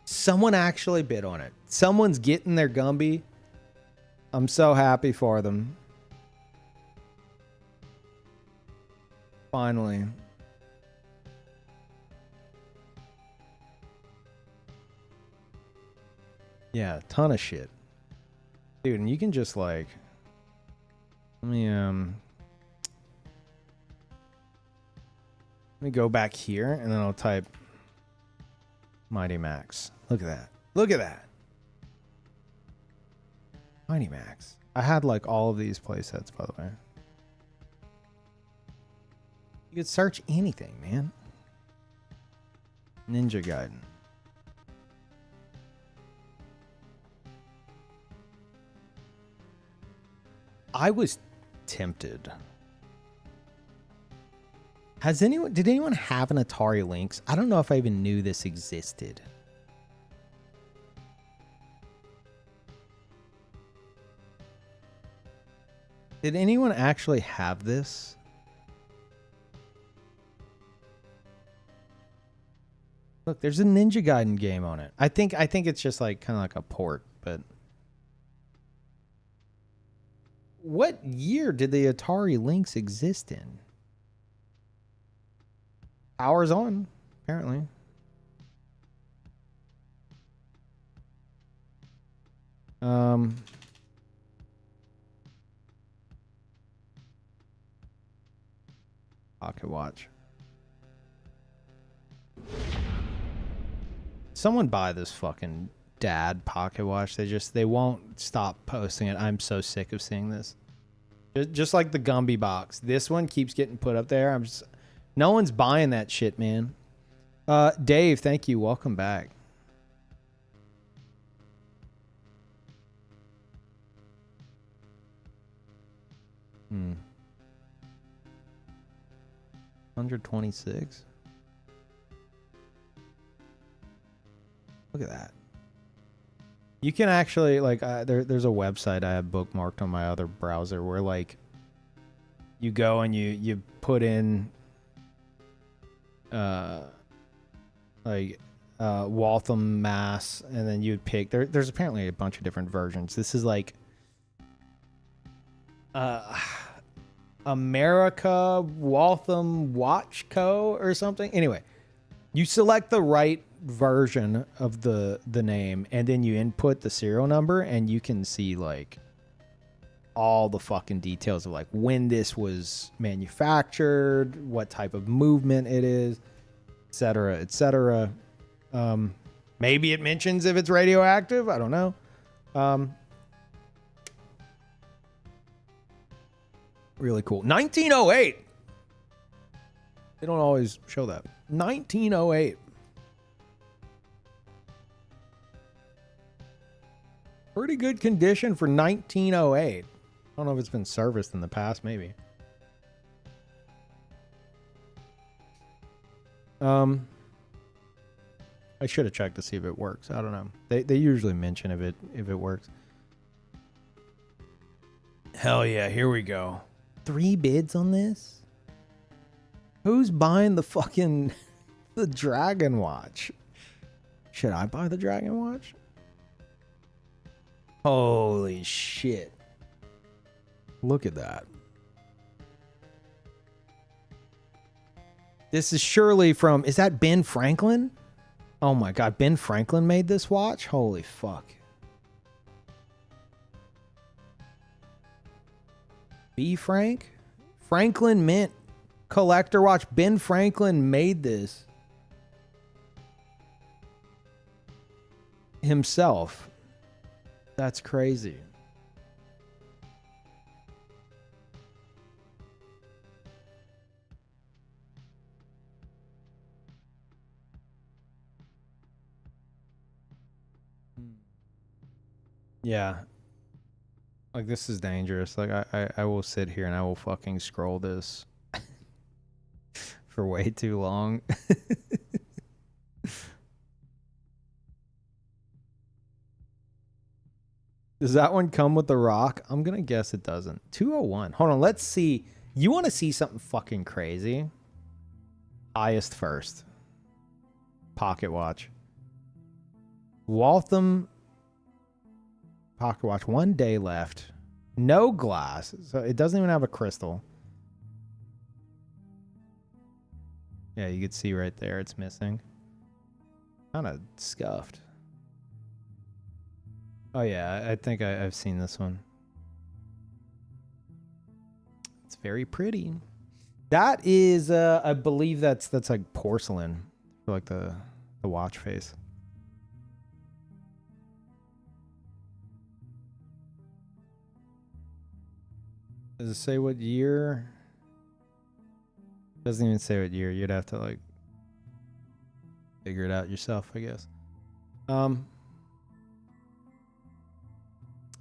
Someone actually bid on it. Someone's getting their Gumby. I'm so happy for them. Finally. Yeah, a ton of shit. Dude, and you can just like... Let me go back here, and then I'll type Mighty Max. Look at that. Look at that. Mighty Max. I had like all of these playsets, by the way. You could search anything, man. Ninja Gaiden. I was tempted. Did anyone have an Atari Lynx? I don't know if I even knew this existed. Did anyone actually have this? Look, there's a Ninja Gaiden game on it. I think it's just like kind of like a port, but what year did the Atari Lynx exist in? Hours on, apparently. Pocket watch. Someone buy this fucking dad pocket watch. They won't stop posting it. I'm so sick of seeing this. Just like the Gumby box. This one keeps getting put up there. No one's buying that shit, man. Dave, thank you. Welcome back. Hmm. 126. Look at that. You can actually like there's a website I have bookmarked on my other browser where like you go and you put in Waltham, Mass, and then you'd pick there's apparently a bunch of different versions. This is like America Waltham Watch Co. or something. Anyway, you select the right version of the name, and then you input the serial number, and you can see like all the fucking details of like when this was manufactured, what type of movement it is, etc., etc. Maybe it mentions if it's radioactive. I don't know. Really cool. 1908. They don't always show that. 1908. Pretty good condition for 1908. I don't know if it's been serviced in the past, maybe. I should have checked to see if it works. I don't know. They usually mention if it works. Hell yeah, here we go. 3 bids on this? Who's buying the fucking the Dragon Watch? Should I buy the Dragon Watch? Holy shit. Look at that. This is surely from, is that Ben Franklin? Oh my god, Ben Franklin made this watch? Holy fuck. B. Franklin Mint collector watch. Ben Franklin made this himself. That's crazy. Yeah. Like, this is dangerous. Like, I will sit here and I will fucking scroll this for way too long. Does that one come with the rock? I'm gonna guess it doesn't. 201. Hold on, let's see. You want to see something fucking crazy? Highest first. Pocket watch. Waltham pocket watch. 1 day left. No glass. So it doesn't even have a crystal. Yeah, you can see right there it's missing. Kind of scuffed. Oh yeah, I think I've seen this one. It's very pretty. That is, I believe that's like porcelain for like the watch face. Does it say what year? Doesn't even say what year. You'd have to like figure it out yourself, I guess.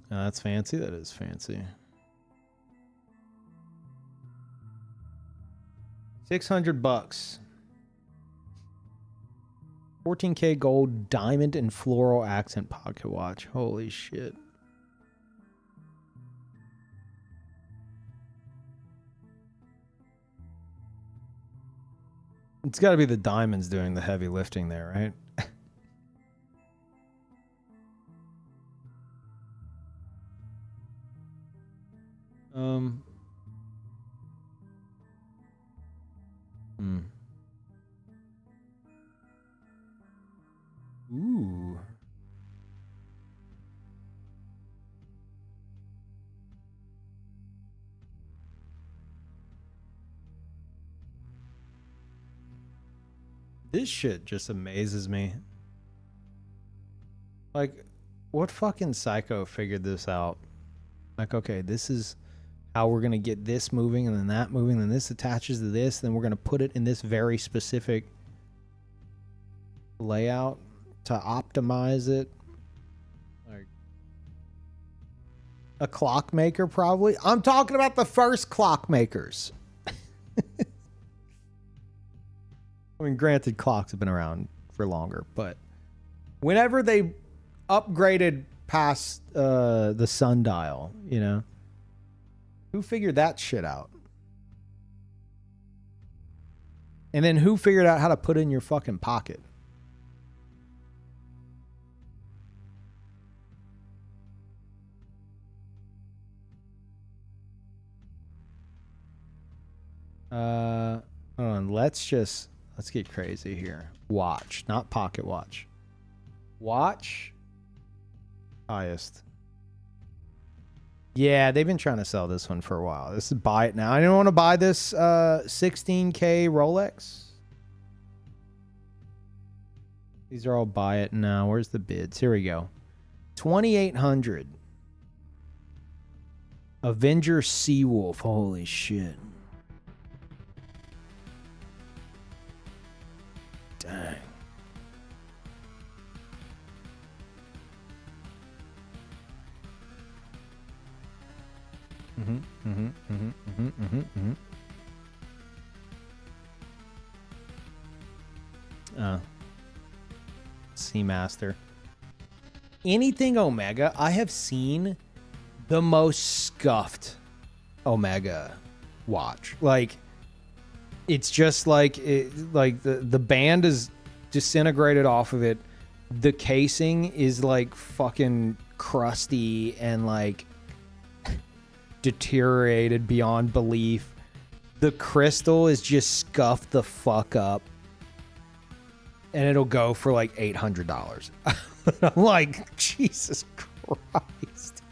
That's fancy. That is fancy. 600 bucks. 14K gold diamond and floral accent pocket watch. Holy shit. It's got to be the diamonds doing the heavy lifting there, right? Ooh. This shit just amazes me. Like, what fucking psycho figured this out? Like, okay, this is how we're going to get this moving and then that moving, and then this attaches to this, then we're going to put it in this very specific layout to optimize it. Like, a clockmaker, probably. I'm talking about the first clockmakers. I mean, granted, clocks have been around for longer, but whenever they upgraded past the sundial, you know, who figured that shit out? And then who figured out how to put it in your fucking pocket? Hold on, let's just Let's get crazy here. Watch, not pocket watch. Watch. Highest. Yeah, they've been trying to sell this one for a while. This is buy it now. I didn't want to buy this 16K Rolex. These are all buy it now. Where's the bids? Here we go. 2,800. Avenger Seawolf. Holy shit. Dang. Seamaster. Anything Omega, I have seen the most scuffed Omega watch. Like, it's just like the band is disintegrated off of it. The casing is like fucking crusty and like deteriorated beyond belief. The crystal is just scuffed the fuck up, and it'll go for like $800. I'm like, Jesus Christ.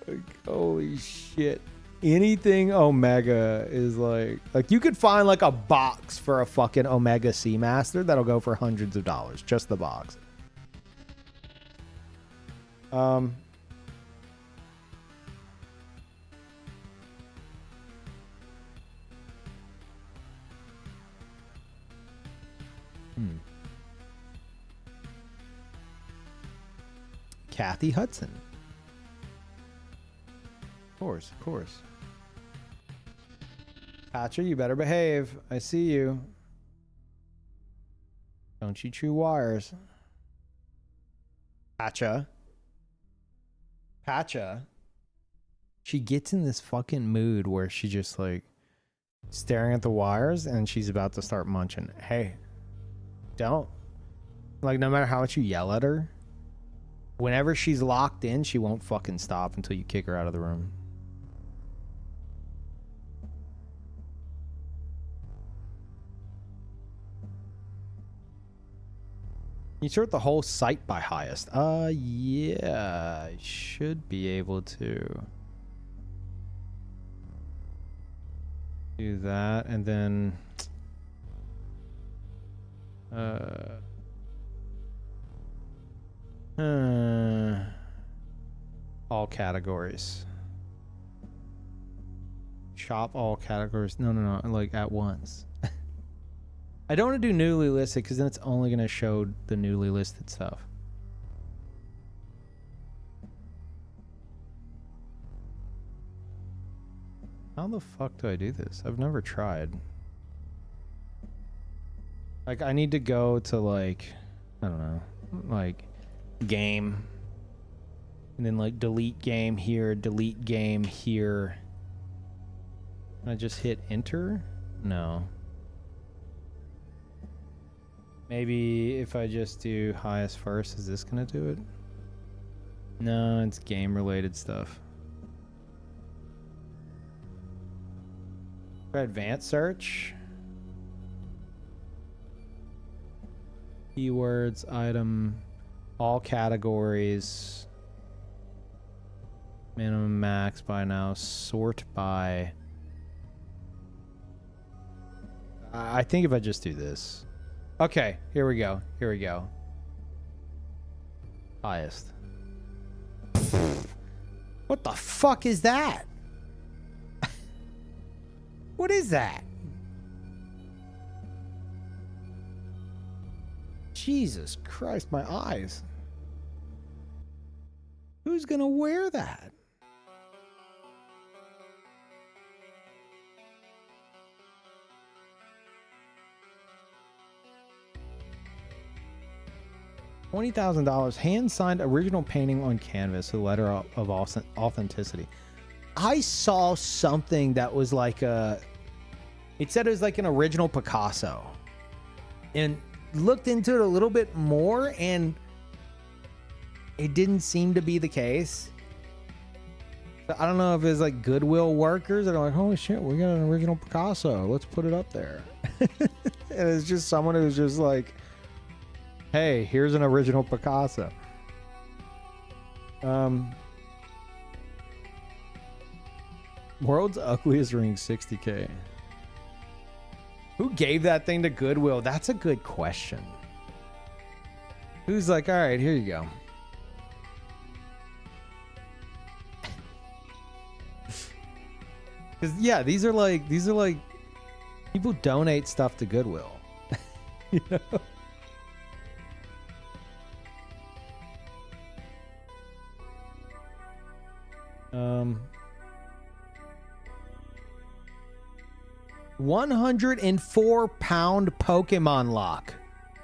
Like, holy shit. Anything Omega is like you could find like a box for a fucking Omega Seamaster that'll go for hundreds of dollars, just the box. Kathy Hudson. Of course. Patcher, you better behave. I see you. Don't you chew wires. Patcha. She gets in this fucking mood where she just like staring at the wires and she's about to start munching. Hey, don't. Like, no matter how much you yell at her, whenever she's locked in, she won't fucking stop until you kick her out of the room. You sort the whole site by highest. Yeah, I should be able to do that, and then all categories. Shop all categories. No, like at once. I don't want to do newly listed because then it's only going to show the newly listed stuff. How the fuck do I do this? I've never tried. Like, I need to go to, like, I don't know, like, game. And then, like, delete game here, delete game here. Can I just hit enter? No. Maybe if I just do highest first, is this gonna do it? No, it's game related stuff. Try advanced search. Keywords, item, all categories. Minimum, max, by now, sort by. I think if I just do this. Okay, here we go. Highest. What the fuck is that? What is that? Jesus Christ, my eyes. Who's gonna wear that? $20,000 hand-signed original painting on canvas, a letter of authenticity. I saw something that was like a... It said it was like an original Picasso. And looked into it a little bit more, and it didn't seem to be the case. So I don't know if it's like Goodwill workers that are like, holy shit, we got an original Picasso. Let's put it up there. And it's just someone who's just like, hey, here's an original Picasso. World's ugliest ring, 60K. Who gave that thing to Goodwill? That's a good question. Who's like, all right, here you go. Because yeah, these are like people donate stuff to Goodwill. You know? Um, 104-pound Pokemon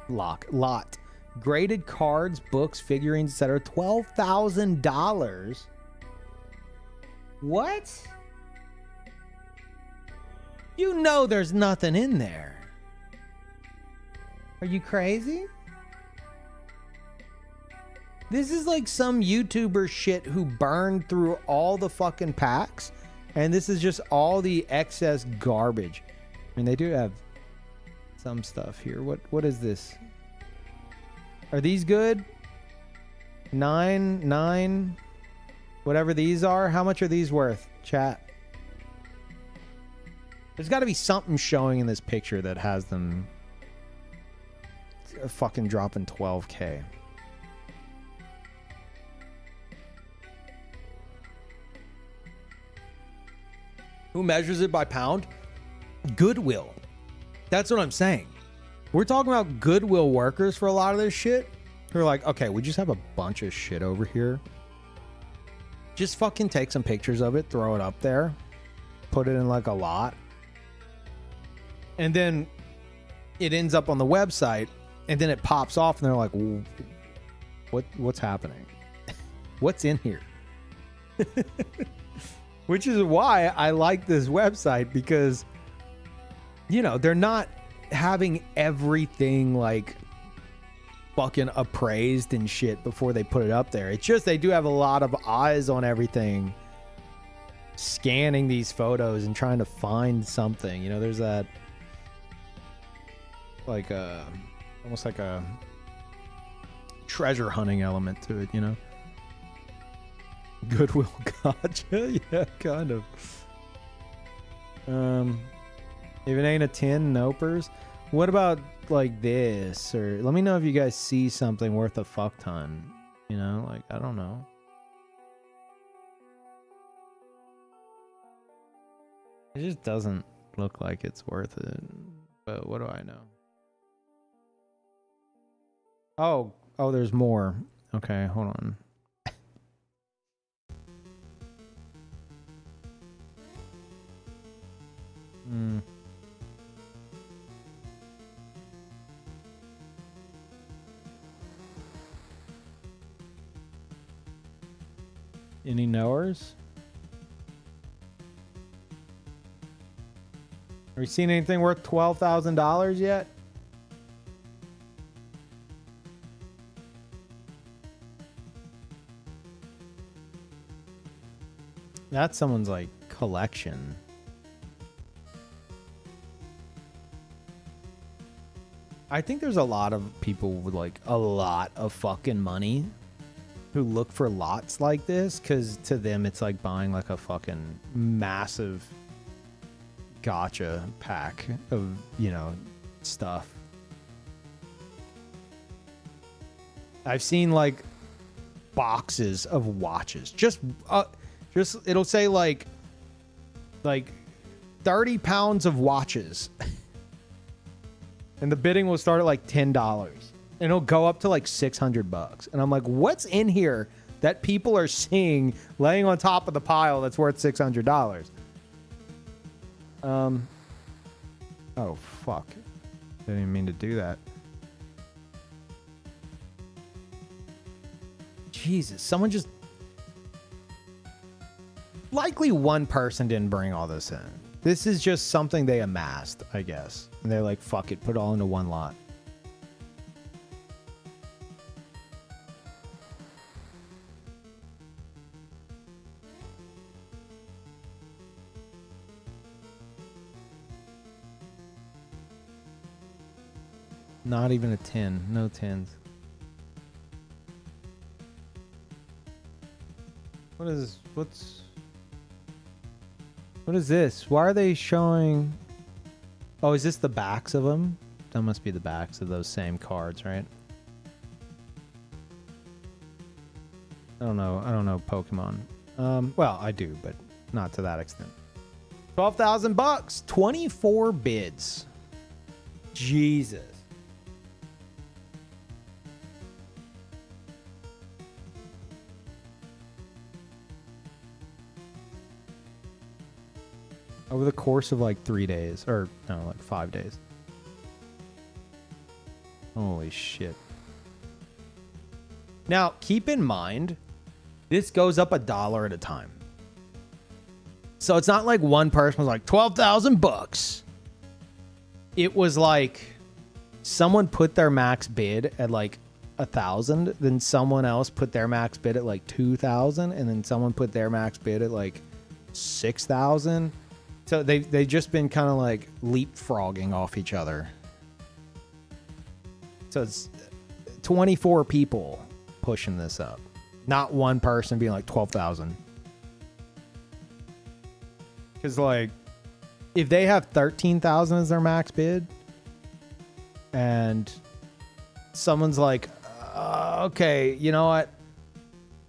lot. Graded cards, books, figurines, etc. $12,000. What? You know there's nothing in there. Are you crazy? This is like some YouTuber shit who burned through all the fucking packs, and this is just all the excess garbage. I mean, they do have some stuff here. What is this? Are these good? Nine, whatever these are. How much are these worth, chat? There's got to be something showing in this picture that has them fucking dropping 12K. Who measures it by pound? Goodwill. That's what I'm saying. We're talking about Goodwill workers for a lot of this shit. Who are like, okay, we just have a bunch of shit over here. Just fucking take some pictures of it, throw it up there, put it in like a lot. And then it ends up on the website, and then it pops off, and they're like, what's happening? What's in here? Which is why I like this website, because, you know, they're not having everything like fucking appraised and shit before they put it up there. It's just they do have a lot of eyes on everything, scanning these photos and trying to find something. You know, there's that like almost like a treasure hunting element to it, you know. Goodwill, gotcha. Yeah, kind of. If it ain't a 10, nopers. What about like this? Or let me know if you guys see something worth a fuck ton. You know, like, I don't know. It just doesn't look like it's worth it. But what do I know? Oh, there's more. Okay, hold on. Any knowers? Have you seen anything worth $12,000 yet? That's someone's like collection. I think there's a lot of people with like a lot of fucking money who look for lots like this, because to them it's like buying like a fucking massive gotcha pack of, you know, stuff. I've seen like boxes of watches. Just it'll say like 30 pounds of watches. And the bidding will start at like $10. And it'll go up to like $600. And I'm like, what's in here that people are seeing laying on top of the pile that's worth $600? Oh, fuck. Didn't even mean to do that. Jesus, someone just... Likely one person didn't bring all this in. This is just something they amassed, I guess. And they're like, fuck it, put it all into one lot. Not even a 10. No 10s. What is this? Why are they showing? Oh, is this the backs of them? That must be the backs of those same cards, right? I don't know Pokemon. Well, I do, but not to that extent. $12,000, 24 bids. Jesus. Over the course of like 3 days, or no, like 5 days. Holy shit. Now, keep in mind, this goes up $1 at a time. So it's not like one person was like $12,000. It was like someone put their max bid at like 1,000, then someone else put their max bid at like 2,000, and then someone put their max bid at like 6,000. So they've just been kind of like leapfrogging off each other. So it's 24 people pushing this up. Not one person being like 12,000. Because like, if they have 13,000 as their max bid, and someone's like, okay, you know what?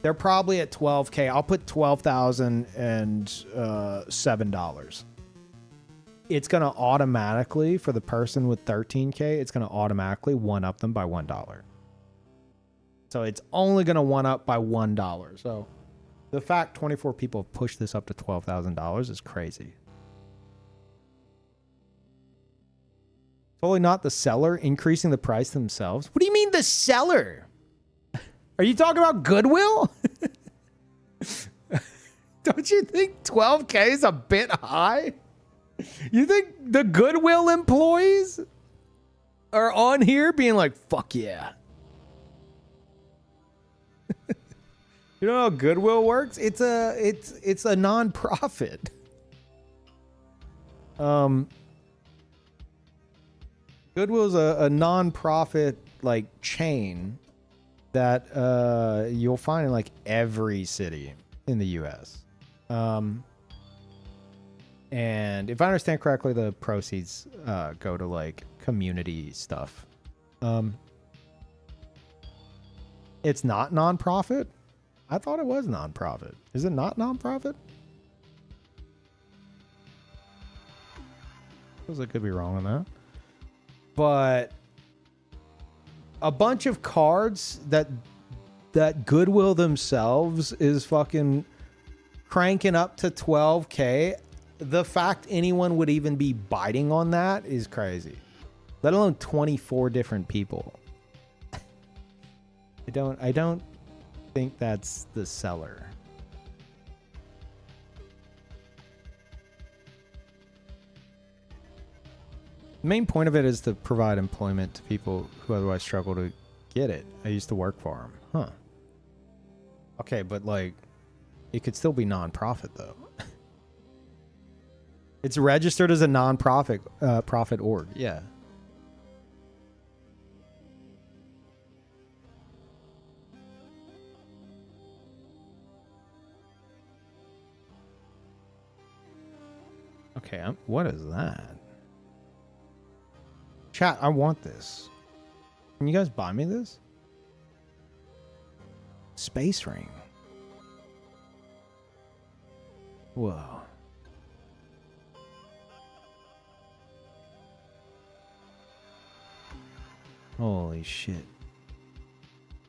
They're probably at 12K. I'll put $12,007. It's going to automatically, for the person with 13K, it's going to automatically one-up them by $1. So it's only going to one-up by $1. So the fact 24 people have pushed this up to $12,000 is crazy. Totally not the seller increasing the price themselves. What do you mean the seller? Are you talking about Goodwill? Don't you think 12K is a bit high? You think the Goodwill employees are on here being like, fuck yeah. You know how Goodwill works? It's a non-profit. Goodwill's a non-profit like chain that you'll find in like every city in the US. And if I understand correctly, the proceeds go to like community stuff. It's not non-profit? I thought it was non-profit. Is it not non-profit? Suppose I could be wrong on that. But a bunch of cards that Goodwill themselves is fucking cranking up to 12K. The fact anyone would even be biting on that is crazy. Let alone 24 different people. I don't think that's the seller. The main point of it is to provide employment to people who otherwise struggle to get it. I used to work for them. Huh. Okay, but like, it could still be non-profit though. It's registered as a non-profit profit org. Yeah. Okay, what is that? Chat, I want this. Can you guys buy me this? Space ring. Whoa. Holy shit.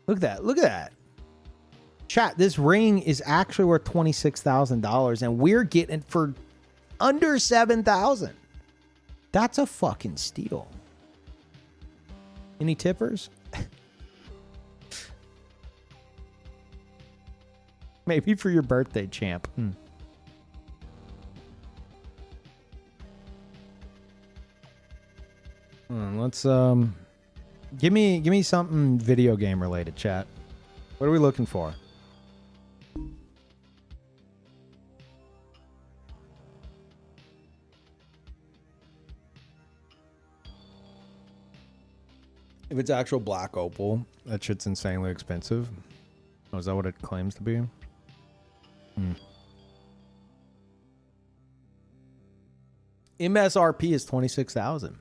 Look at that. Look at that. Chat, this ring is actually worth $26,000 and we're getting it for under $7,000. That's a fucking steal. Any tippers? Maybe for your birthday, champ. Let's give me something video game related, chat. What are we looking for? If it's actual black opal, that shit's insanely expensive. Oh, is that what it claims to be? MSRP is $26,000,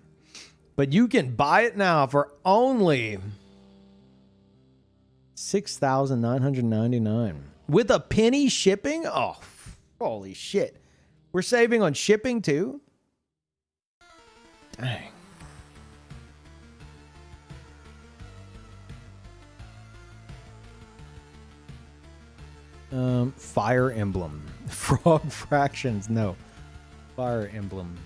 but you can buy it now for only $6,999 with a penny shipping. Oh, holy shit! We're saving on shipping too. Dang. Fire Emblem. Frog Fractions. No. Fire Emblem.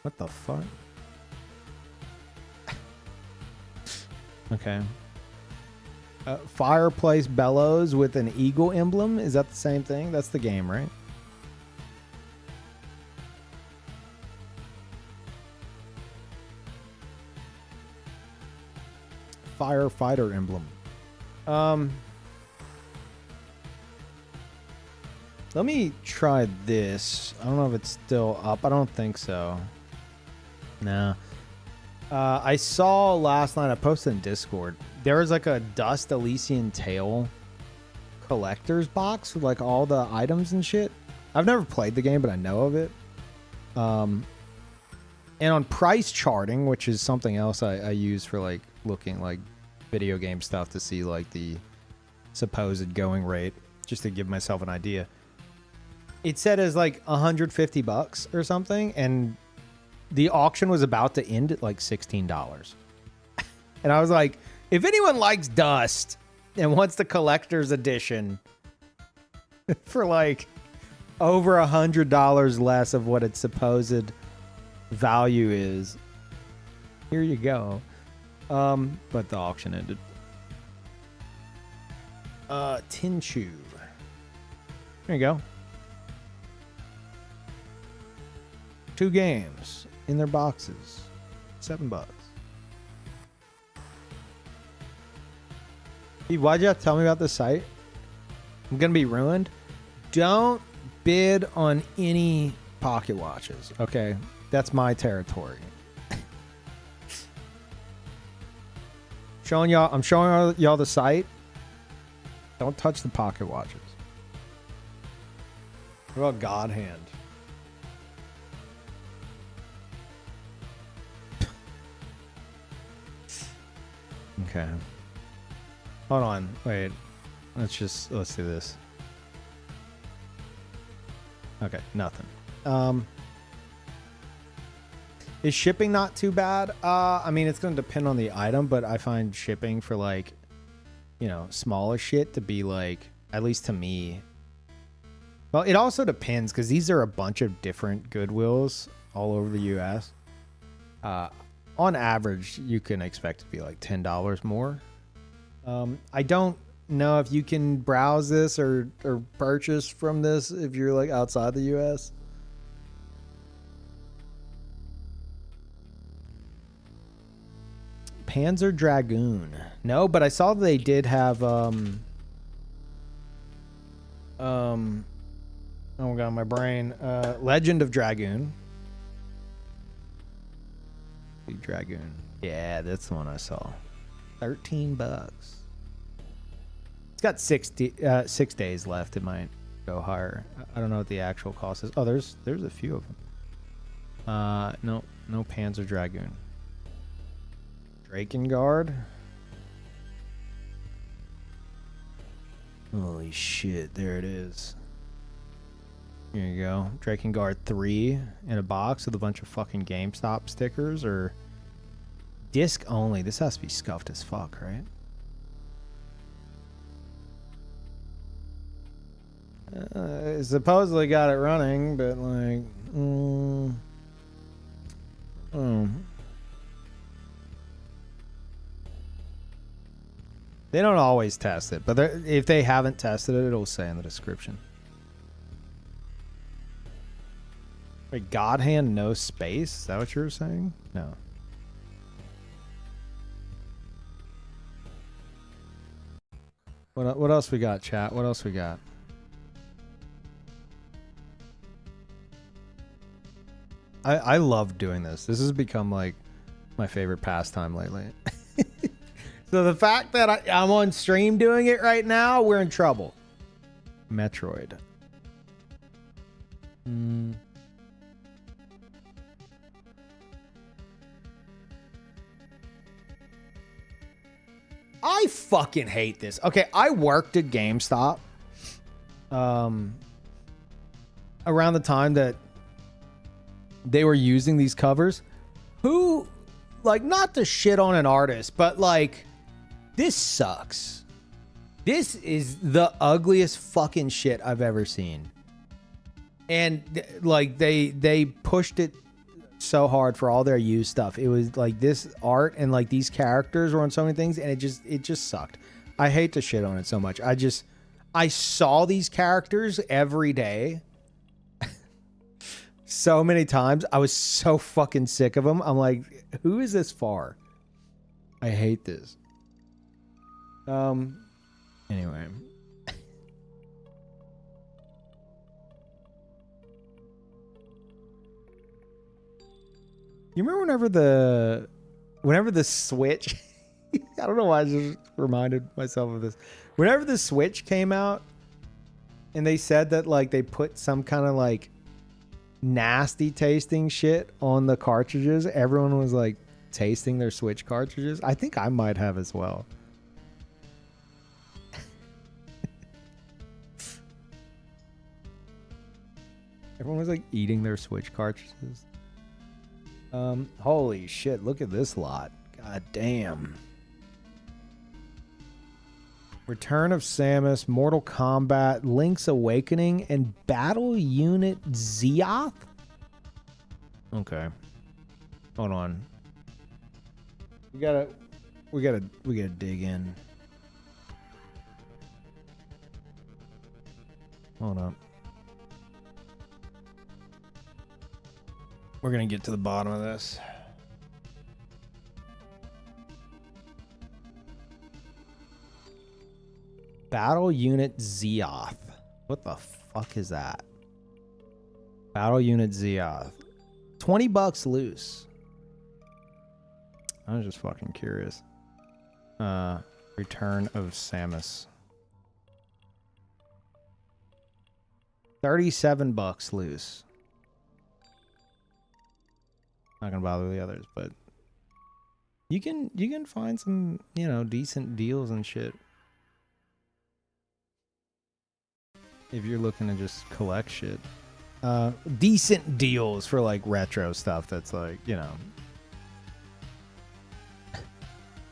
What the fuck? Okay. Fireplace bellows with an eagle emblem. Is that the same thing? That's the game, right? Firefighter emblem. Let me try this. I don't know if it's still up. I don't think so. No. I saw last night, I posted in Discord, there was like a Dust Elysian Tale collector's box with like all the items and shit. I've never played the game, but I know of it. And on price charting, which is something else I use for like looking like video game stuff to see like the supposed going rate, just to give myself an idea. It said as like $150 or something, and the auction was about to end at like $16. And I was like, if anyone likes Dust and wants the collector's edition for like over $100 less of what its supposed value is, here you go. But the auction ended. Tinchu. There you go. 2 games in their boxes. $7. Hey, why'd you have to tell me about this site? I'm gonna be ruined. Don't bid on any pocket watches, okay? That's my territory. I'm showing y'all the site. Don't touch the pocket watches. What about God Hand? Okay. Hold on. Wait. Let's do this. Okay, nothing. Is shipping not too bad? I mean, it's going to depend on the item, but I find shipping for like, you know, smaller shit to be like, at least to me. Well, it also depends because these are a bunch of different Goodwills all over the US. On average, you can expect to be like $10 more. I don't know if you can browse this or purchase from this if you're like outside the US. Panzer Dragoon. No, but I saw they did have oh god, my brain. Legend of Dragoon. Big Dragoon. Yeah, that's the one I saw. $13. It's got 6 days left. It might go higher. I don't know what the actual cost is. Oh, there's a few of them. No Panzer Dragoon. Drakengard. Holy shit, there it is. Here you go. Drakengard 3 in a box with a bunch of fucking GameStop stickers, or disc only. This has to be scuffed as fuck, right? Supposedly got it running, but like, they don't always test it, but if they haven't tested it, it'll say in the description. Wait, God Hand, no space? Is that what you were saying? No. What else we got, chat? What else we got? I love doing this. This has become like my favorite pastime lately. So the fact that I'm on stream doing it right now, we're in trouble. Metroid. I fucking hate this. Okay, I worked at GameStop around the time that they were using these covers. Who, like, not to shit on an artist, but like, this sucks. This is the ugliest fucking shit I've ever seen. And like they pushed it so hard for all their used stuff. It was like this art and like these characters were on so many things, and it just sucked. I hate to shit on it so much. I saw these characters every day so many times. I was so fucking sick of them. I'm like, who is this for? I hate this. Anyway. You remember whenever the Switch I don't know why I just reminded myself of this. Whenever the Switch came out and they said that like they put some kind of like nasty tasting shit on the cartridges, everyone was like tasting their Switch cartridges. I think I might have as well. Everyone was like eating their Switch cartridges. Holy shit, look at this lot. God damn. Return of Samus, Mortal Kombat, Link's Awakening, and Battle Unit Zeoth? Okay. Hold on. We gotta dig in. Hold up. We're gonna get to the bottom of this. Battle Unit Zeoth. What the fuck is that? Battle Unit Zeoth. $20 loose. I was just fucking curious. Return of Samus. $37 loose. Not gonna bother the others, but you can find some, you know, decent deals and shit if you're looking to just collect shit. Decent deals for like retro stuff that's like, you know,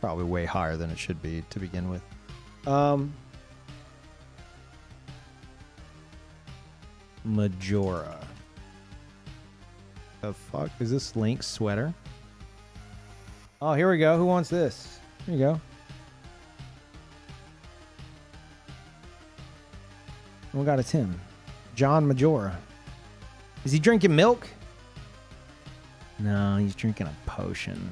probably way higher than it should be to begin with. Majora. The fuck is this? Link's sweater? Oh, here we go. Who wants this? Here you go. We got a Tim. John Majora. Is he drinking milk? No, he's drinking a potion.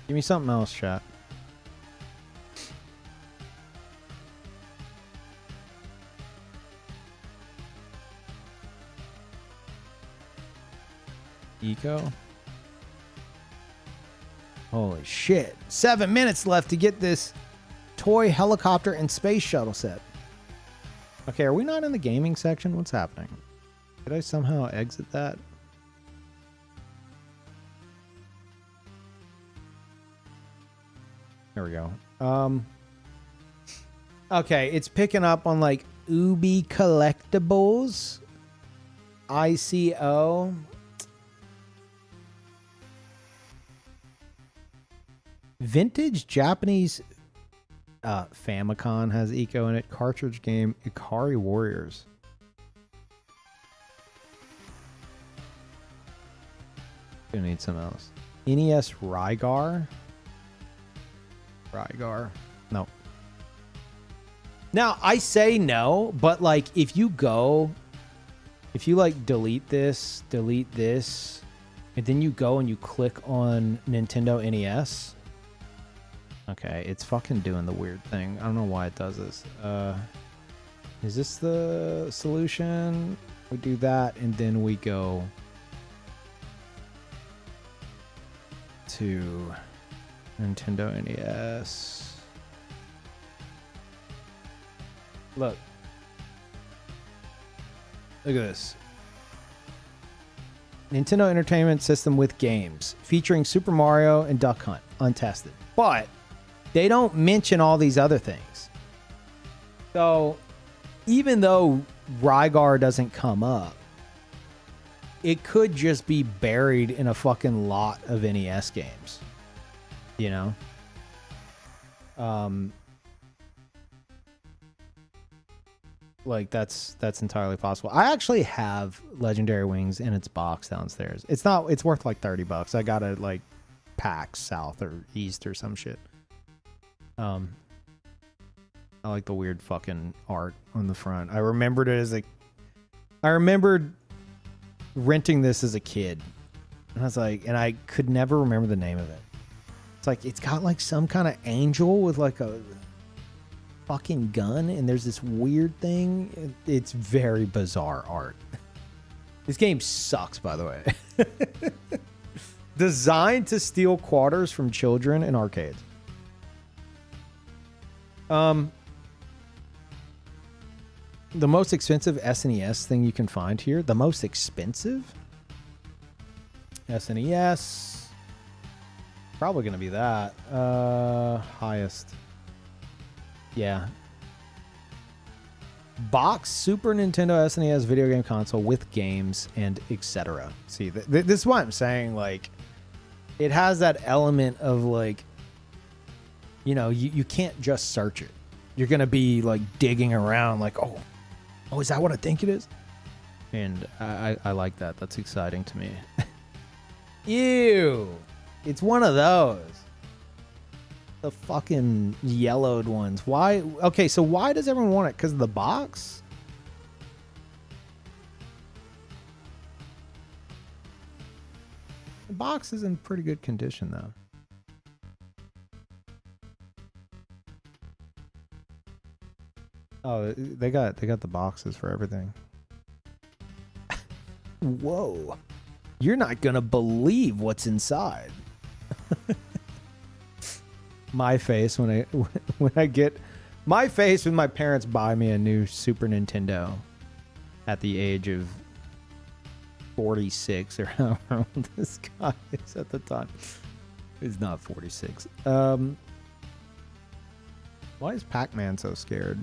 Give me something else, chat. Eco. Holy shit. 7 minutes left to get this toy helicopter and space shuttle set. Okay, are we not in the gaming section? What's happening? Did I somehow exit that? There we go. Okay, it's picking up on like Ubi Collectibles. ICO. Vintage Japanese Famicom has Eco in it. Cartridge game Ikari Warriors. Gonna need some else. NES Rygar. No. Now I say no, but like if you like delete this, and then you go and you click on Nintendo NES, Okay, it's fucking doing the weird thing. I don't know why it does this. Is this the solution? We do that, and then we go to Nintendo NES. Look. Look at this. Nintendo Entertainment System with games featuring Super Mario and Duck Hunt, untested. But they don't mention all these other things. So even though Rygar doesn't come up, it could just be buried in a fucking lot of NES games. You know? Like that's entirely possible. I actually have Legendary Wings in its box downstairs. It's worth like $30. I got it like PAX South or East or some shit. I like the weird fucking art on the front. I remembered renting this as a kid. And I was like, and I could never remember the name of it. It's like it's got like some kind of angel with like a fucking gun, and there's this weird thing. It's very bizarre art. This game sucks, by the way. Designed to steal quarters from children in arcades. The most expensive SNES thing you can find here. The most expensive SNES. Probably gonna be that. Highest. Yeah. Box Super Nintendo SNES video game console with games and etc. See, this is what I'm saying. Like, it has that element of like, you know, you can't just search it. You're gonna be like digging around, like, oh, is that what I think it is? And I like that. That's exciting to me. Ew, it's one of those. The fucking yellowed ones. Why? Okay, so why does everyone want it? Because of the box? The box is in pretty good condition, though. Oh, they got the boxes for everything. Whoa. You're not gonna believe what's inside. My face when I get my face when my parents buy me a new Super Nintendo at the age of 46 or however old this guy is at the time. He's not 46. Why is Pac-Man so scared?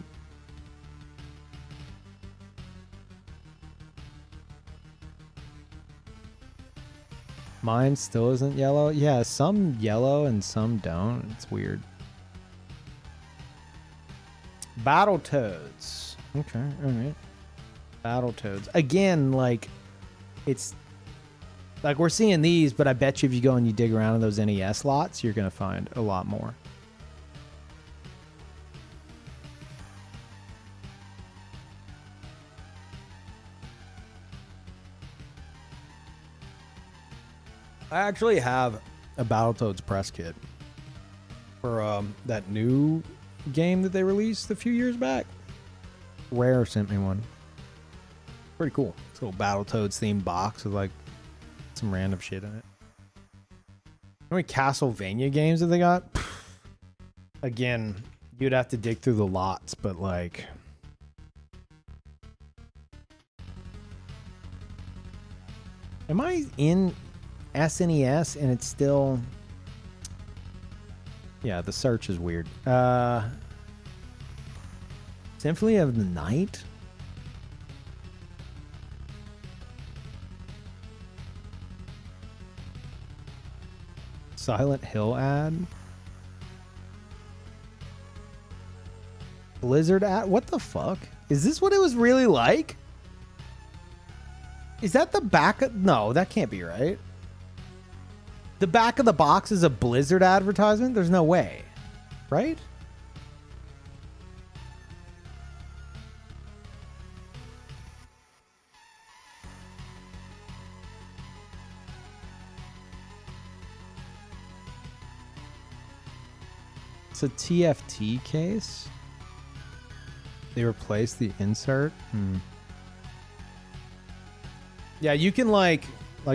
Mine still isn't yellow. Yeah, some yellow and some don't. It's weird. Battletoads. Okay, all right. Battletoads. Again, like, it's like we're seeing these, but I bet you if you go and you dig around in those NES lots, you're going to find a lot more. I actually have a Battletoads press kit for that new game that they released a few years back. Rare sent me one. Pretty cool. It's a little Battletoads themed box with like some random shit in it. How many Castlevania games have they got? Again, you'd have to dig through the lots, but like... Am I in SNES and it's still... Yeah, the search is weird. Symphony of the Night? Silent Hill ad? Blizzard ad? What the fuck? Is this what it was really like? Is that the back of... No, that can't be right. The back of the box is a Blizzard advertisement? There's no way. Right? It's a TFT case. They replaced the insert. Yeah, you can like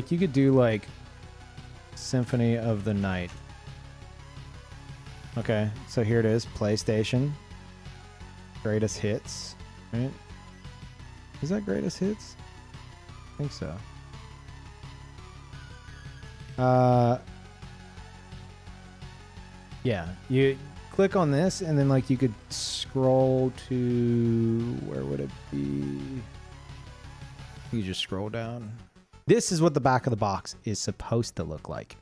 you could do like Symphony of the Night. Okay, so here it is, PlayStation. Greatest hits, right? Is that greatest hits? I think so. Yeah, you click on this and then like you could scroll to, where would it be? You just scroll down. This is what the back of the box is supposed to look like.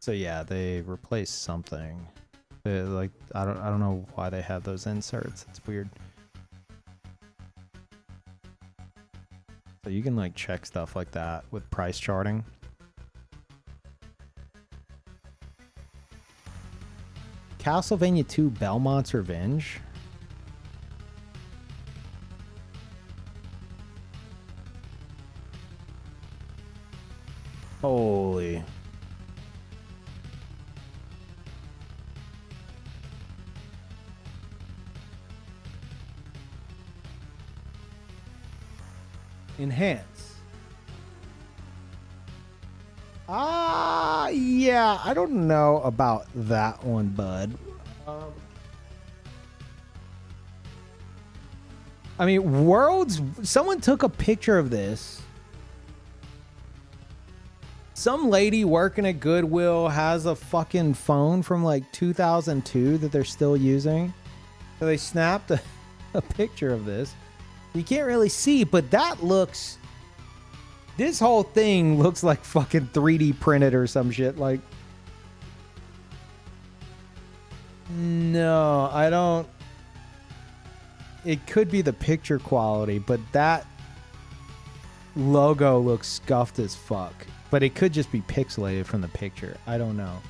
So yeah, they replaced something. Like I don't know why they have those inserts. It's weird. So you can like check stuff like that with price charting. Castlevania 2 Belmont's Revenge. Holy. Enhance. Yeah, I don't know about that one, bud. I mean, Worlds, someone took a picture of this. Some lady working at Goodwill has a fucking phone from like 2002 that they're still using. So they snapped a picture of this. You can't really see, but that looks... This whole thing looks like fucking 3D printed or some shit. Like... No, I don't... It could be the picture quality, but that logo looks scuffed as fuck. But it could just be pixelated from the picture. I don't know.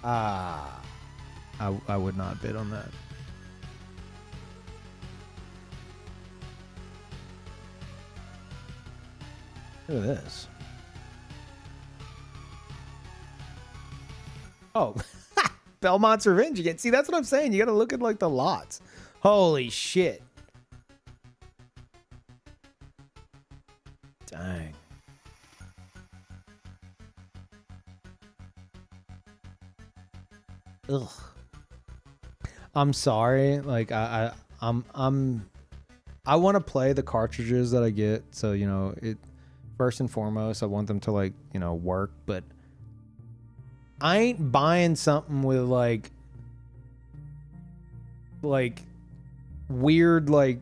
I would not bid on that. Look at this. Oh, Belmont's Revenge again. See, that's what I'm saying. You got to look at like the lots. Holy shit. Dang. Ugh. I'm sorry. Like I want to play the cartridges that I get. So, you know, it first and foremost, I want them to like, you know, work, but I ain't buying something with like weird, like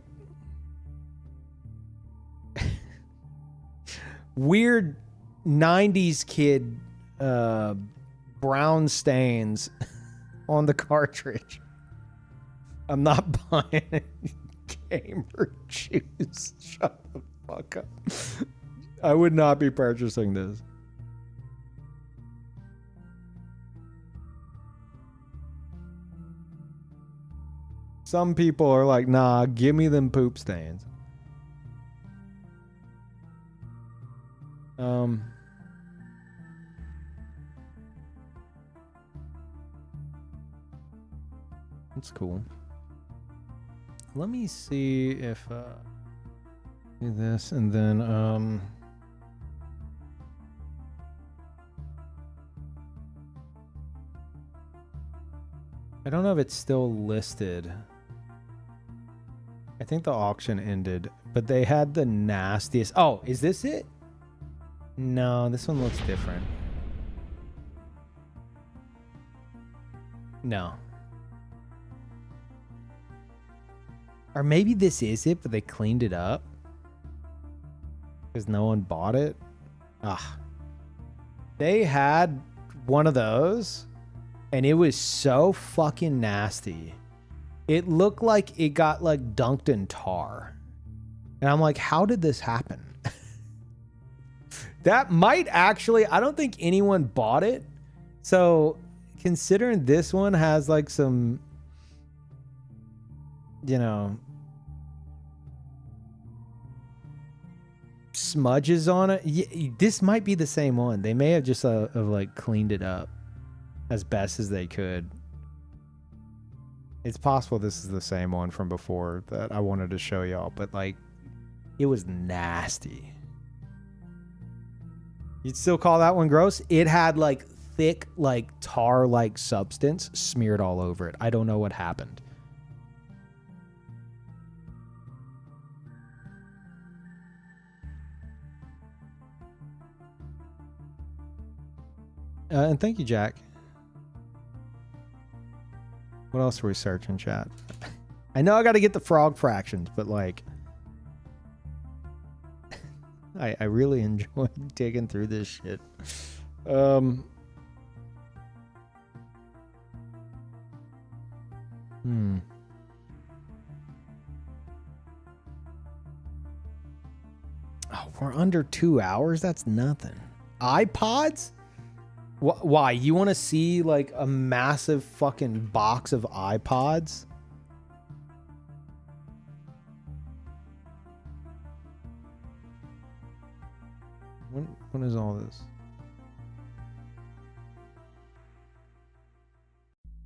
weird 90s kid brown stains on the cartridge. I'm not buying any gamer juice. Shut the fuck up. I would not be purchasing this. Some people are like, nah, give me them poop stains. That's cool. Let me see if do this and then I don't know if it's still listed. I think the auction ended, but they had the nastiest. Oh, is this it? No, this one looks different. No. Or maybe this is it, but they cleaned it up because no one bought it. Ah, they had one of those and it was so fucking nasty. It looked like it got like dunked in tar. And I'm like, how did this happen? That might actually, I don't think anyone bought it. So considering this one has like some, you know, smudges on it. Yeah, this might be the same one. They may have just have like cleaned it up. as best as they could. It's possible this is the same one from before that I wanted to show y'all, but like, it was nasty. You'd still call that one gross? It had like thick, like tar-like substance smeared all over it. I don't know what happened. And thank you, Jack. What else are we searching, chat? I know I got to get the frog fractions, but like, I really enjoy digging through this shit. Oh, we're under 2 hours? That's nothing. iPods? Why? You want to see like a massive fucking box of iPods? When is all this?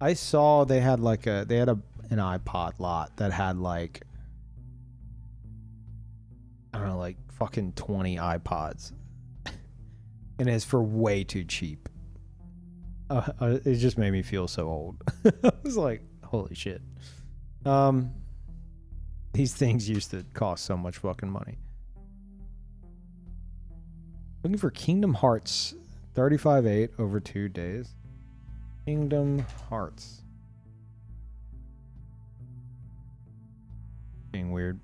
I saw they had like an iPod lot that had like, I don't know, like fucking 20 iPods. And it's for way too cheap. It just made me feel so old. I was like, holy shit. These things used to cost so much fucking money. Looking for Kingdom Hearts 35.8 over 2 days. Kingdom Hearts. Being weird.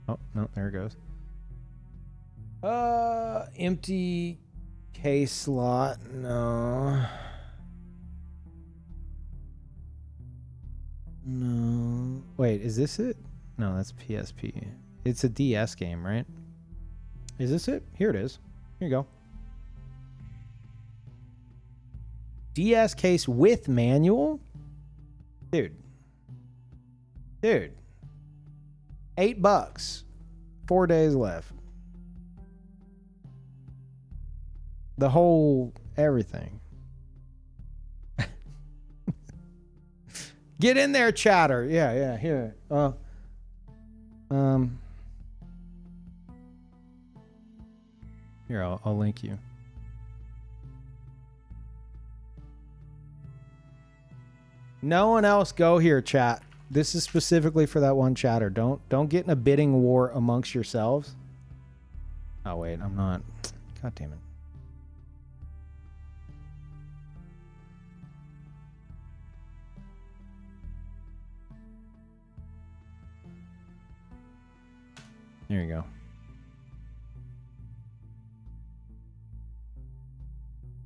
Oh, no, there it goes. Empty case slot. No. No. Wait, is this it? No, that's PSP. It's a DS game, right? Is this it? Here it is. Here you go. DS case with manual? Dude. $8. 4 days left. The whole everything. Get in there, chatter. Yeah, here. Here, I'll link you. No one else go here, chat. This is specifically for that one chatter. Don't get in a bidding war amongst yourselves. Oh wait, I'm not. God damn it. There you go.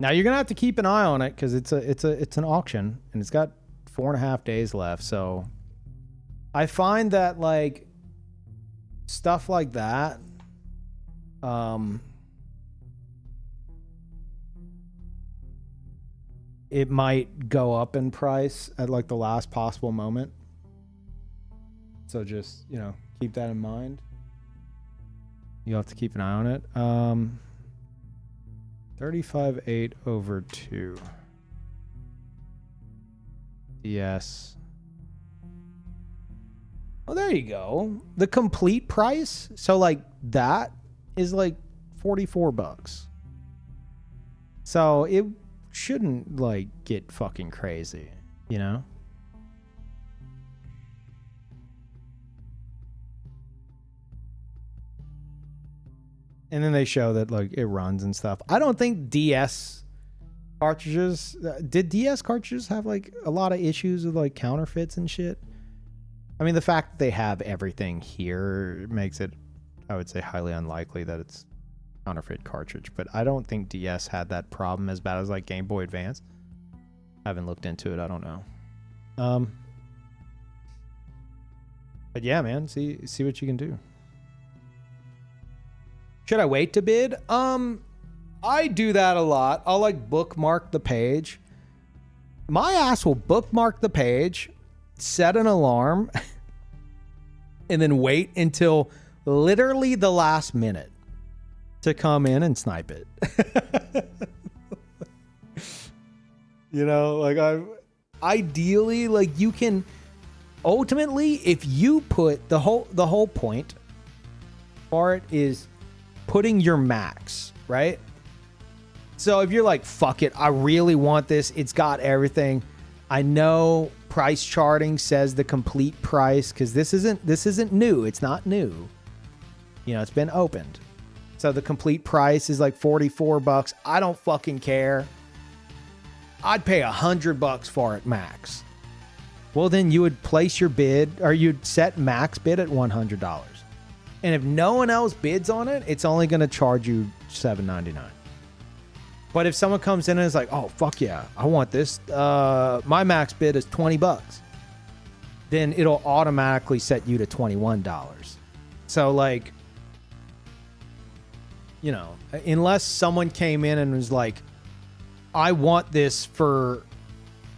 Now you're gonna have to keep an eye on it because it's an auction and it's got 4.5 days left. So I find that like stuff like that, it might go up in price at like the last possible moment. So just, you know, keep that in mind. You'll have to keep an eye on it. 35.8 over 2. DS. Oh, there you go. The complete price. So like that is like $44. So it shouldn't like get fucking crazy, you know? And then they show that like it runs and stuff. I don't think DS cartridges, did DS cartridges have like a lot of issues with like counterfeits and shit? I mean, the fact that they have everything here makes it, I would say, highly unlikely that it's counterfeit cartridge. But I don't think DS had that problem as bad as like Game Boy Advance. I haven't looked into it. I don't know. But yeah, man, see what you can do. Should I wait to bid? I do that a lot. I'll like bookmark the page. My ass will bookmark the page, set an alarm, and then wait until literally the last minute to come in and snipe it. You know, like ideally, like you can ultimately, if you put the whole point for it is putting your max, right? So if you're like, fuck it, I really want this, it's got everything. I know price charting says the complete price because this isn't new. It's not new. You know, it's been opened. So the complete price is like $44. I don't fucking care. I'd pay $100 for it max. Well, then you would place your bid, or you'd set max bid at $100. And if no one else bids on it, it's only going to charge you $7.99. But if someone comes in and is like, oh, fuck yeah, I want this. My max bid is $20. Then it'll automatically set you to $21. So, like, you know, unless someone came in and was like, I want this for,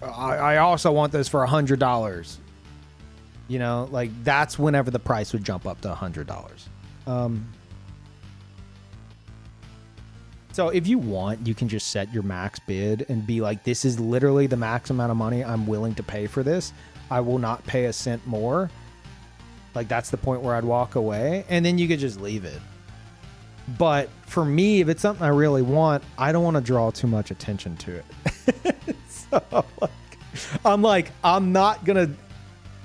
I also want this for $100. You know, like that's whenever the price would jump up to $100. So if you want, you can just set your max bid and be like, this is literally the max amount of money I'm willing to pay for this. I will not pay a cent more. Like that's the point where I'd walk away, and then you could just leave it. But for me, if it's something I really want, I don't want to draw too much attention to it. So I'm not going to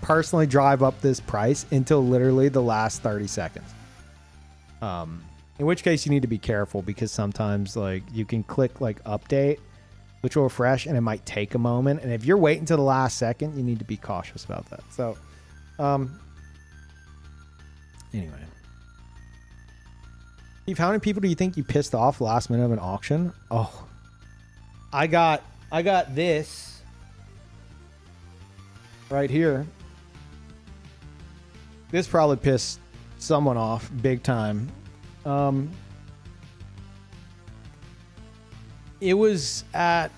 personally drive up this price until literally the last 30 seconds. In which case you need to be careful because sometimes like you can click like update, which will refresh, and it might take a moment. And if you're waiting until the last second, you need to be cautious about that. So, anyway. Steve, how many people do you think you pissed off last minute of an auction? Oh, I got this right here. This probably pissed someone off big time. It was at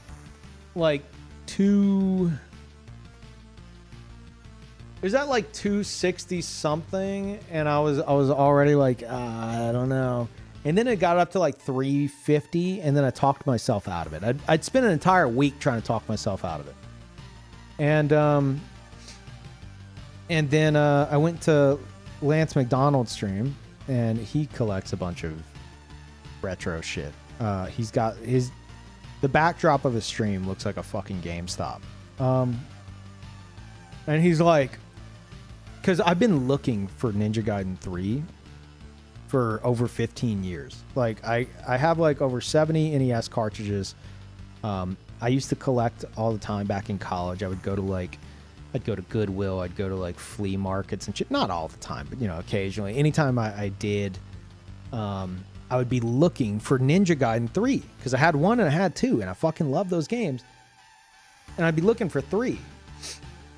like 260 something, and I was already like, I don't know. And then it got up to like 350, and then I talked myself out of it. I'd spent an entire week trying to talk myself out of it. And then I went to Lance McDonald's stream, and he collects a bunch of retro shit. He's got the backdrop of his stream looks like a fucking GameStop. And he's like, because I've been looking for Ninja Gaiden 3 for over 15 years. Like I have like over 70 NES cartridges. I used to collect all the time back in college. I'd go to Goodwill. I'd go to like flea markets and shit. Not all the time, but you know, occasionally. Anytime I did, I would be looking for Ninja Gaiden 3 because I had 1 and I had 2, and I fucking love those games. And I'd be looking for 3.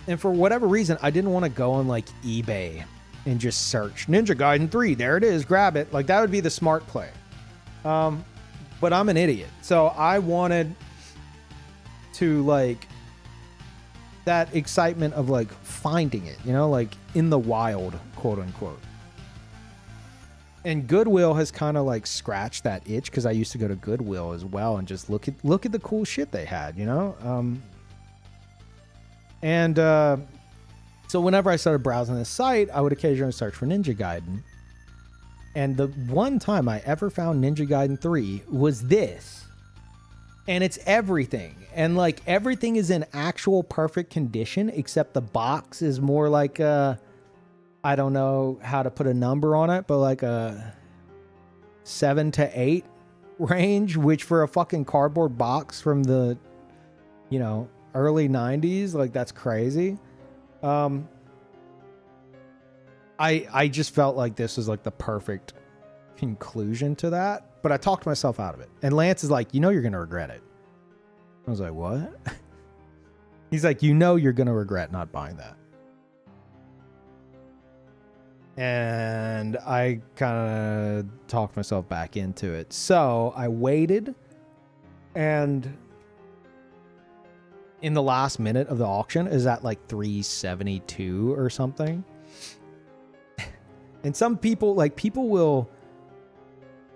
And for whatever reason, I didn't want to go on like eBay and just search Ninja Gaiden 3. There it is. Grab it. Like that would be the smart play. But I'm an idiot. So I wanted to like that excitement of like finding it, you know, like in the wild, quote unquote. And Goodwill has kind of like scratched that itch because I used to go to Goodwill as well and just look at the cool shit they had, you know. So whenever I started browsing this site, I would occasionally search for Ninja Gaiden. And the one time I ever found Ninja Gaiden 3 was this. And it's everything. And like everything is in actual perfect condition, except the box is more like I don't know how to put a number on it, but like a 7 to 8 range, which for a fucking cardboard box from the, you know, early 90s, like that's crazy. I just felt like this was like the perfect conclusion to that, but I talked myself out of it. And Lance is like, you know, you're going to regret it. I was like, what? He's like, you know, you're going to regret not buying that. And I kind of talked myself back into it. So I waited, and in the last minute of the auction is at like 372 or something. And some people, like, people will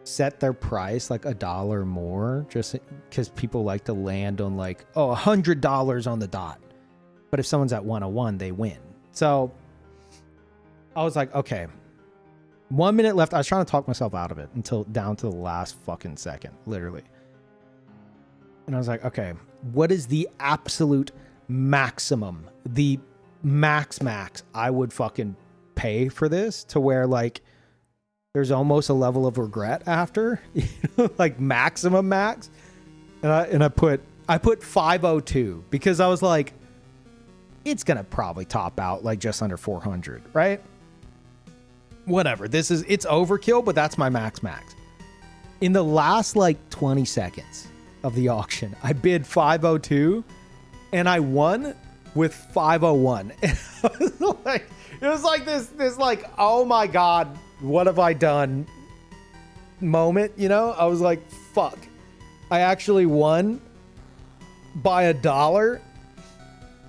set their price like $1 more just because people like to land on like, oh, $100 on the dot. But if someone's at 101, they win. So I was like, okay, 1 minute left. I was trying to talk myself out of it until down to the last fucking second, literally. And I was like, okay, what is the absolute maximum, the max I would fucking pay for this to where like there's almost a level of regret after, you know, like maximum max. And I put 502 because I was like, it's going to probably top out like just under 400, right? Whatever. It's overkill, but that's my max. In the last like 20 seconds of the auction, I bid 502 and I won with 501. And it was like this like, oh my God, what have I done moment, you know? I was like, fuck. I actually won by $1.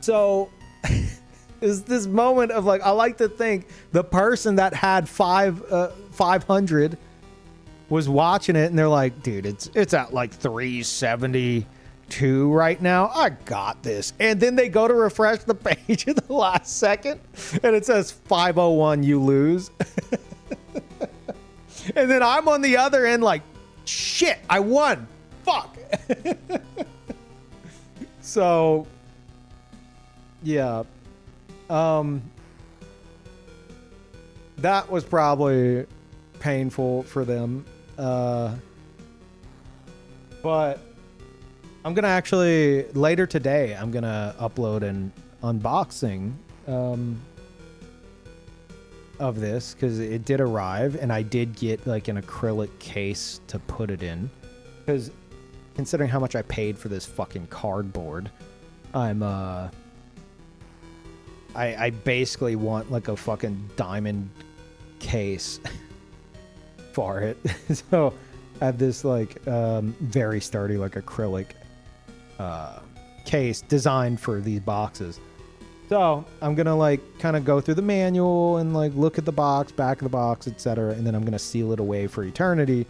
So is this moment of like, I like to think the person that had 500 was watching it and they're like, dude, it's at like 372 right now. I got this. And then they go to refresh the page in the last second and it says 501, you lose. And then I'm on the other end like, shit, I won. Fuck. So yeah. That was probably painful for them. But I'm going to actually later today, I'm going to upload an unboxing, of this because it did arrive and I did get like an acrylic case to put it in because considering how much I paid for this fucking cardboard, I basically want like a fucking diamond case for it. So I have this like very sturdy like acrylic case designed for these boxes. So I'm gonna like kind of go through the manual and like look at the box, back of the box, etc. And then I'm gonna seal it away for eternity,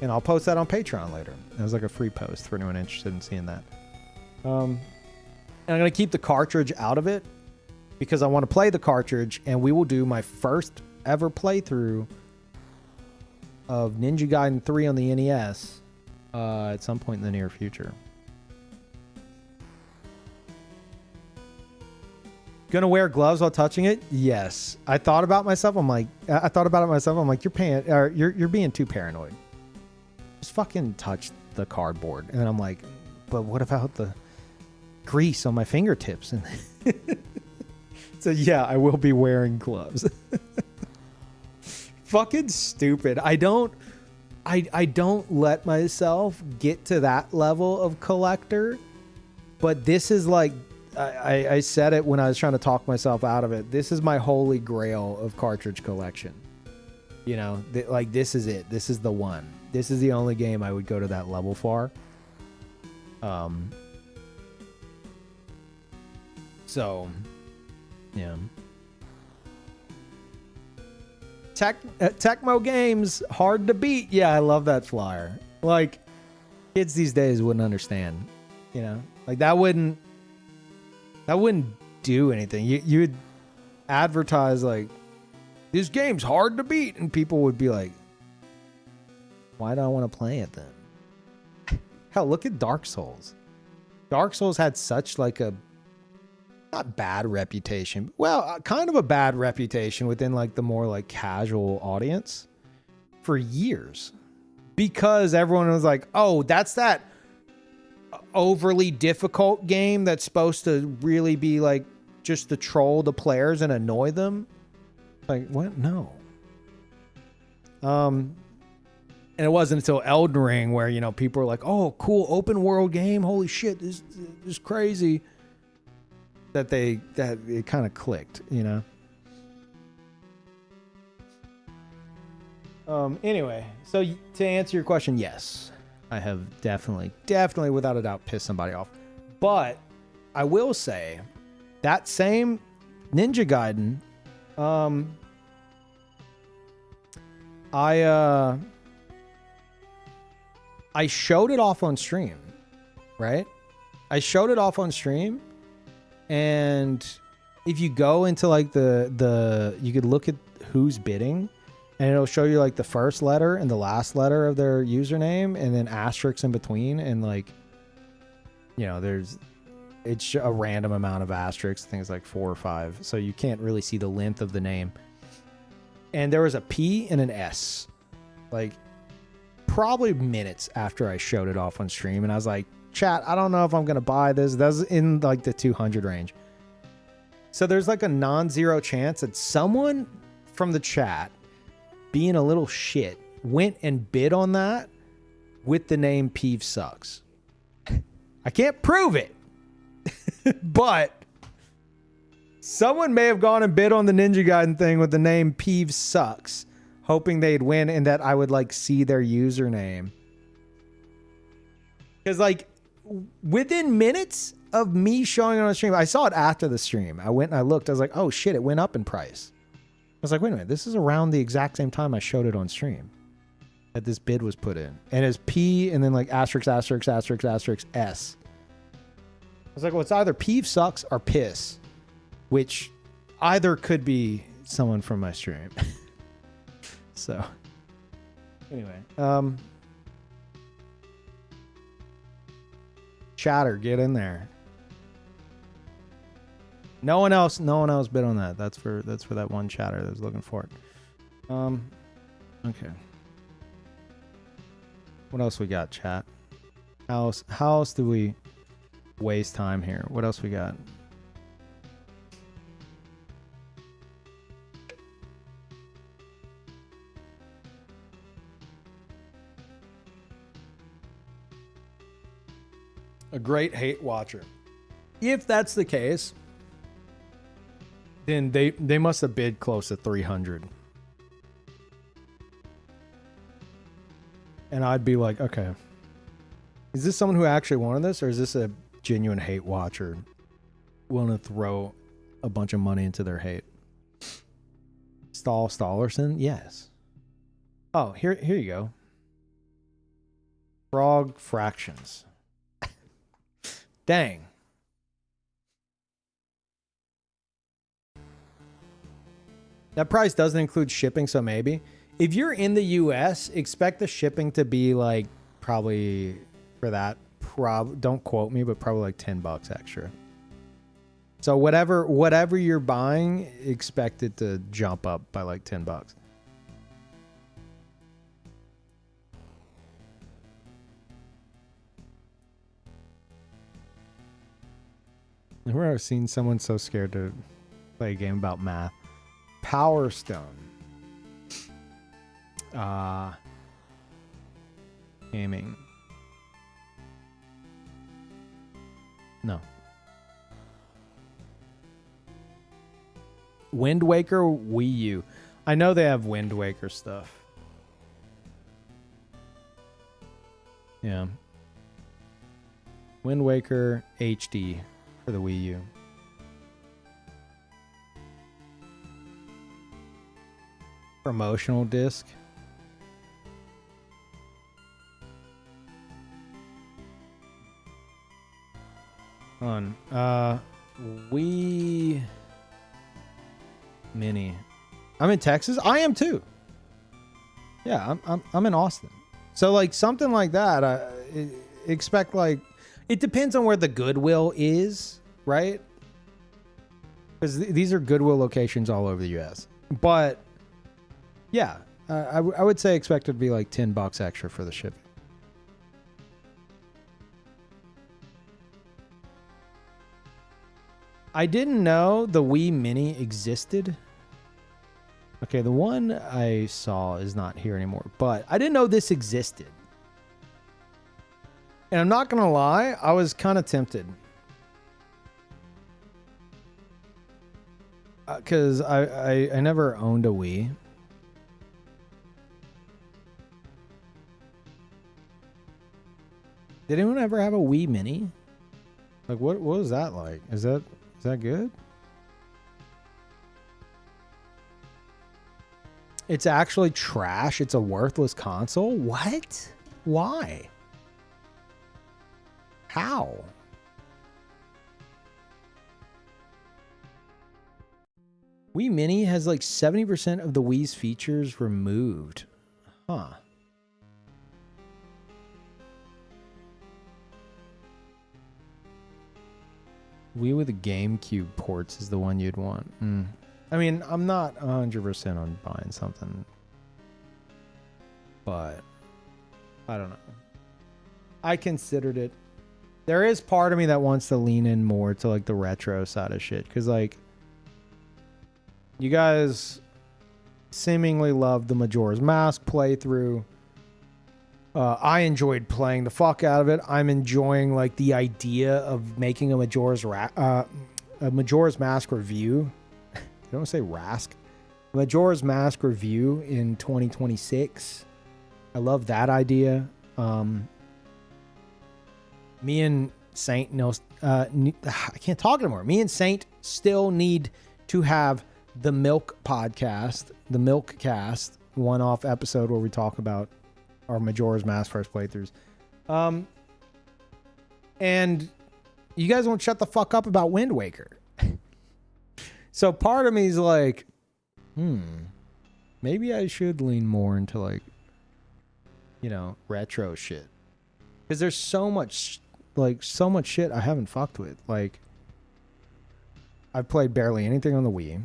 and I'll post that on Patreon later. It was like a free post for anyone interested in seeing that. And I'm gonna keep the cartridge out of it because I want to play the cartridge, and we will do my first ever playthrough of Ninja Gaiden 3 on the NES at some point in the near future. Gonna wear gloves while touching it? Yes. I thought about myself. I'm like, you're being too paranoid. Just fucking touch the cardboard. And then I'm like, but what about the grease on my fingertips? And so yeah, I will be wearing gloves. Fucking stupid. I don't let myself get to that level of collector, but this is like, I said it when I was trying to talk myself out of it. This is my holy grail of cartridge collection. You know, like this is it. This is the one. This is the only game I would go to that level for. So, yeah. Tecmo Games, hard to beat. Yeah, I love that flyer. Like, kids these days wouldn't understand. You know, like that wouldn't do anything. You would advertise like, this game's hard to beat, and people would be like, why do I want to play it then? Hell, look at Dark Souls. Dark Souls had such like a not bad reputation, well, kind of a bad reputation within like the more like casual audience for years, because everyone was like, oh, that's that overly difficult game that's supposed to really be like just to troll the players and annoy them. Like, what? No. And it wasn't until Elden Ring where, you know, people were like, oh, cool open world game, holy shit, this is crazy, that it kind of clicked, you know. Anyway, so to answer your question, yes, I have definitely without a doubt pissed somebody off. But I will say that same Ninja Gaiden, I showed it off on stream, right? I showed it off on stream, and if you go into like you could look at who's bidding, and it'll show you like the first letter and the last letter of their username, and then asterisks in between, and like, you know, it's a random amount of asterisks, things like 4 or 5, so you can't really see the length of the name. And there was a P and an S, like probably minutes after I showed it off on stream, and I was like, chat, I don't know if I'm gonna buy this. That's in like the 200 range. So there's like a non-zero chance that someone from the chat, being a little shit, went and bid on that with the name Peeve Sucks. I can't prove it, but someone may have gone and bid on the Ninja Gaiden thing with the name Peeve Sucks, hoping they'd win and that I would like see their username. Because like within minutes of me showing it on the stream, I saw it after the stream. I went and I looked. I was like, oh shit, it went up in price. I was like, wait a minute, this is around the exact same time I showed it on stream that this bid was put in. And it's P and then like asterisk, asterisk, asterisk, asterisk, S. I was like, well, it's either Peeve Sucks or Piss, which either could be someone from my stream. So anyway, chatter, get in there. No one else bid on that. That's for that one chatter that was looking for it. Okay. What else we got, chat? How else do we waste time here? What else we got? A great hate watcher. If that's the case, then they must have bid close to 300. And I'd be like, okay, is this someone who actually wanted this, or is this a genuine hate watcher willing to throw a bunch of money into their hate? Stallerson? Yes. Oh, here you go. Frog fractions. Dang. That price doesn't include shipping, so maybe. If you're in the US, expect the shipping to be like probably for that, don't quote me, but probably like $10 extra. So whatever you're buying, expect it to jump up by like $10. I've never seen someone so scared to play a game about math. Power Stone. Gaming. No. Wind Waker Wii U. I know they have Wind Waker stuff. Yeah. Wind Waker HD for the Wii U. Promotional disc. On Wii Mini. I'm in Texas. I am too. Yeah, I'm in Austin. So like something like that. I expect like it depends on where the Goodwill is, right? Because these are Goodwill locations all over the U.S. But yeah, I would say expect it to be like $10 extra for the shipping. I didn't know the Wii Mini existed. Okay, the one I saw is not here anymore, but I didn't know this existed. And I'm not going to lie, I was kind of tempted. Because I never owned a Wii. Did anyone ever have a Wii Mini? Like, what was that like? Is that good? It's actually trash. It's a worthless console. What? Why? How? Wii Mini has like 70% of the Wii's features removed. Huh. Wii with the GameCube ports is the one you'd want. I mean, I'm not 100% on buying something, but I don't know. I considered it. There is part of me that wants to lean in more to like the retro side of shit, because like you guys seemingly loved the Majora's Mask playthrough. I enjoyed playing the fuck out of it. I'm enjoying like the idea of making a Majora's Mask review. I don't say Rask. Majora's Mask review in 2026. I love that idea. Me and Saint I can't talk anymore. Me and Saint still need to have the Milk podcast, the Milk Cast, one-off episode where we talk about our Majora's Mask first playthroughs. And you guys won't shut the fuck up about Wind Waker. So part of me is like, maybe I should lean more into like, you know, retro shit. Because there's so much shit I haven't fucked with. Like, I've played barely anything on the Wii.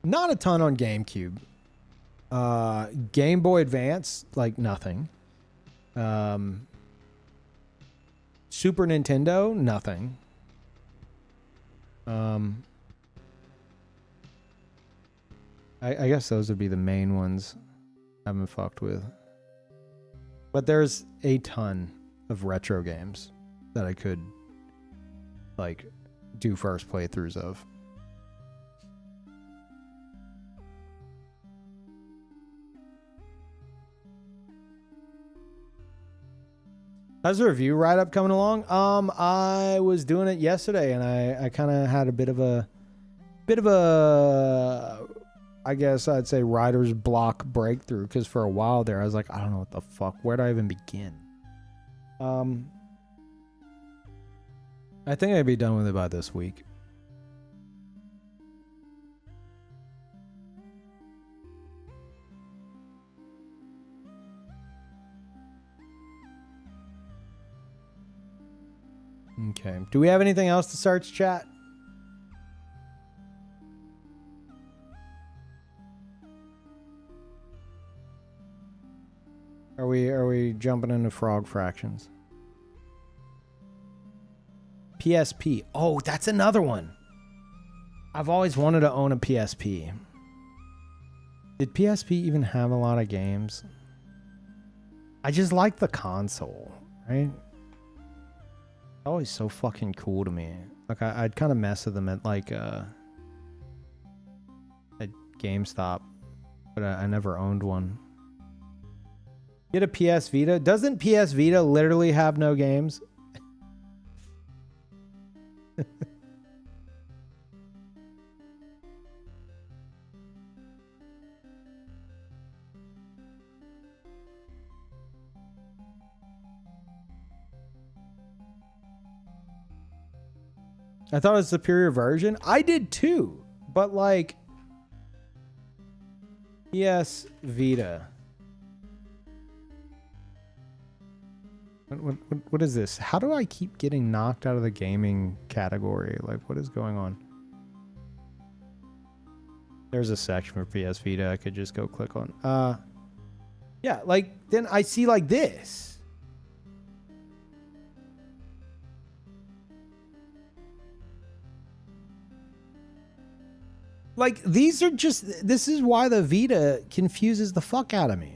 Not a ton on GameCube. Game Boy Advance, like nothing. Super Nintendo, nothing. I guess those would be the main ones I haven't fucked with. But there's a ton of retro games that I could like do first playthroughs of. How's the review write-up coming along? I was doing it yesterday, and I kind of had a bit of a, I guess I'd say writer's block breakthrough, because for a while there, I was like, I don't know what the fuck. Where do I even begin? I think I'd be done with it by this week. Okay. Do we have anything else to search, chat? Are we jumping into frog fractions? PSP. Oh, that's another one. I've always wanted to own a PSP. Did PSP even have a lot of games? I just like the console, right? Always so fucking cool to me. Like I'd kind of mess with them at like at GameStop, but I never owned one. Get a PS Vita. Doesn't PS Vita literally have no games? I thought it was a superior version. I did too, but like, PS Vita. What is this? How do I keep getting knocked out of the gaming category? Like, what is going on? There's a section for PS Vita I could just go click on. Yeah, like, then I see like this. Like, these are just, this is why the Vita confuses the fuck out of me.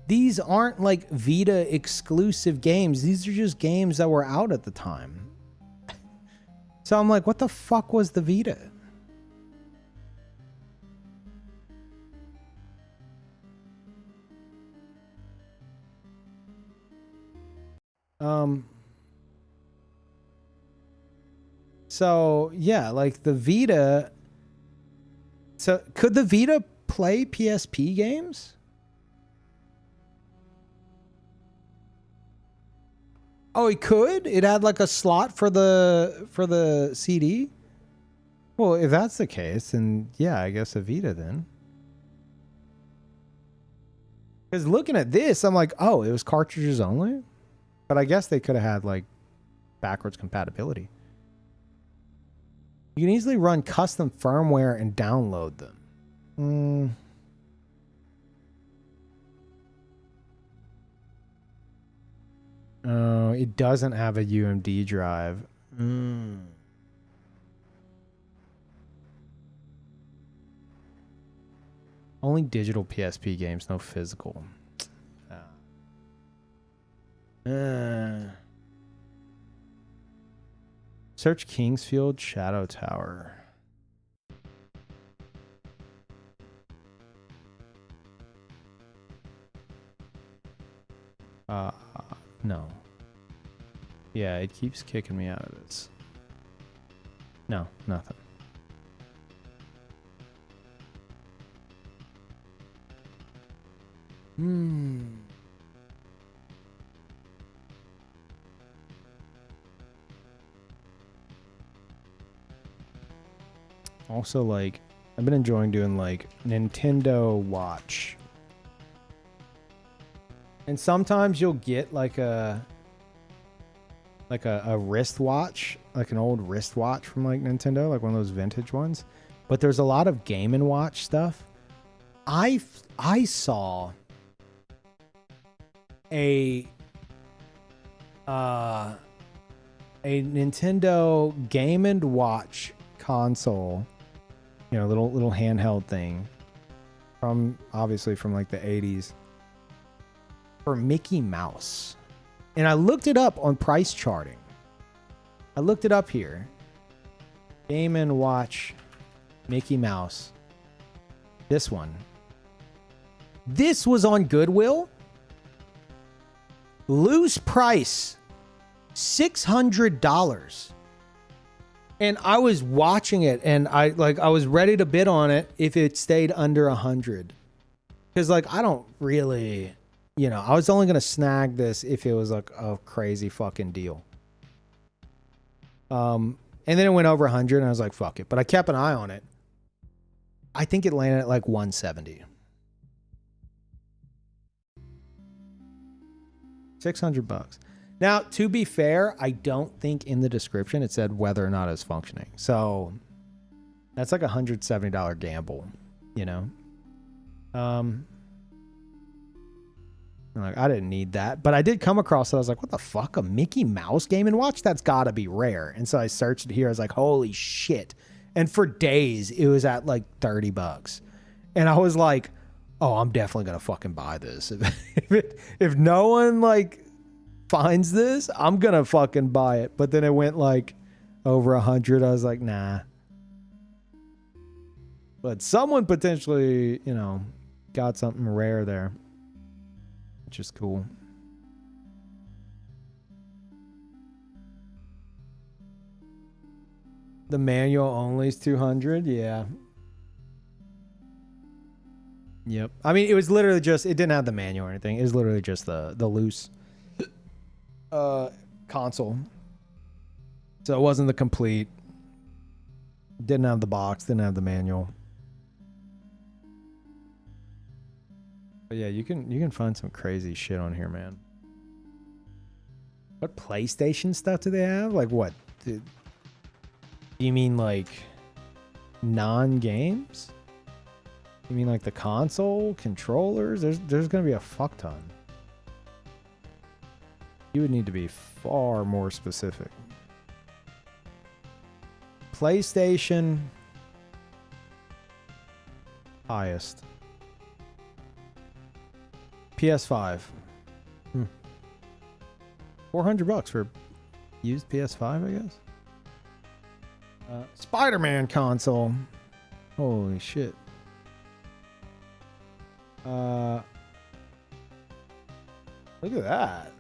These aren't like Vita exclusive games. These are just games that were out at the time. So I'm like, what the fuck was the Vita? So yeah, like the Vita. So could the Vita play PSP games? Oh, it could? It had like a slot for the CD? Well, if that's the case, then yeah, I guess a Vita then. Because looking at this, I'm like, oh, it was cartridges only? But I guess they could have had like backwards compatibility. You can easily run custom firmware and download them. Oh, it doesn't have a UMD drive. Only digital PSP games, no physical. Search Kingsfield Shadow Tower. No. Yeah, it keeps kicking me out of this. No, nothing. Also, like, I've been enjoying doing like Nintendo Watch. And sometimes you'll get like a wristwatch, like an old wristwatch from like Nintendo, like one of those vintage ones. But there's a lot of Game & Watch stuff. I saw a Nintendo Game & Watch console, you know, little handheld thing from obviously from like the 80s for Mickey Mouse. And I looked it up on price charting. I looked it up here. Game & Watch Mickey Mouse. This one. This was on Goodwill. Loose price $600. And I was watching it and I was ready to bid on it if it stayed under 100. Cuz like I don't really, you know, I was only going to snag this if it was like a crazy fucking deal. And then it went over 100 and I was like fuck it, but I kept an eye on it. I think it landed at like 170. $600. Now, to be fair, I don't think in the description it said whether or not it's functioning. So that's like $170 gamble, you know? Like I didn't need that, but I did come across it. I was like, what the fuck? A Mickey Mouse Game & Watch? That's gotta be rare. And so I searched it here. I was like, holy shit. And for days, it was at like $30. And I was like, oh, I'm definitely gonna fucking buy this. If no one like finds this, I'm gonna fucking buy it. But then it went like over 100. I was like, nah. But someone potentially, you know, got something rare there, which is cool. The manual only is 200. Yeah. Yep. I mean, it was literally just, it didn't have the manual or anything. It was literally just the loose console. So it wasn't the complete. Didn't have the box, didn't have the manual. But yeah, you can find some crazy shit on here, man. What PlayStation stuff do they have? Like what? Do you mean like non-games? You mean like the console, controllers? There's gonna be a fuck ton. You would need to be far more specific. PlayStation highest. PS5. $400 for used PS5, I guess. Spider-Man console. Holy shit. Look at that.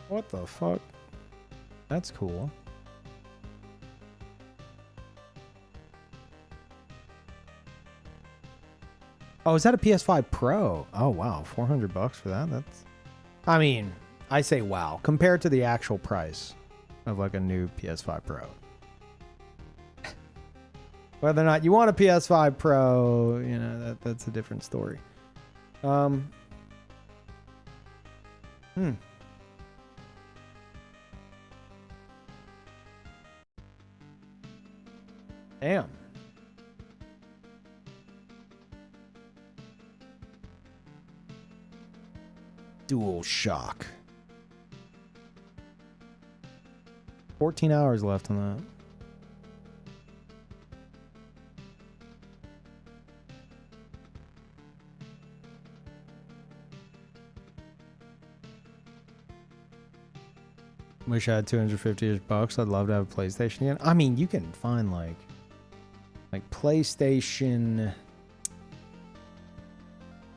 What the fuck? That's cool. Oh, is that a PS5 Pro? Oh wow, $400 for that. That's. I mean, I say wow compared to the actual price of like a new PS5 Pro. Whether or not you want a PS5 Pro, you know, that's a different story. Damn. Dual shock. 14 hours left on that. Wish I had $250. I'd love to have a PlayStation again. I mean, you can find like PlayStation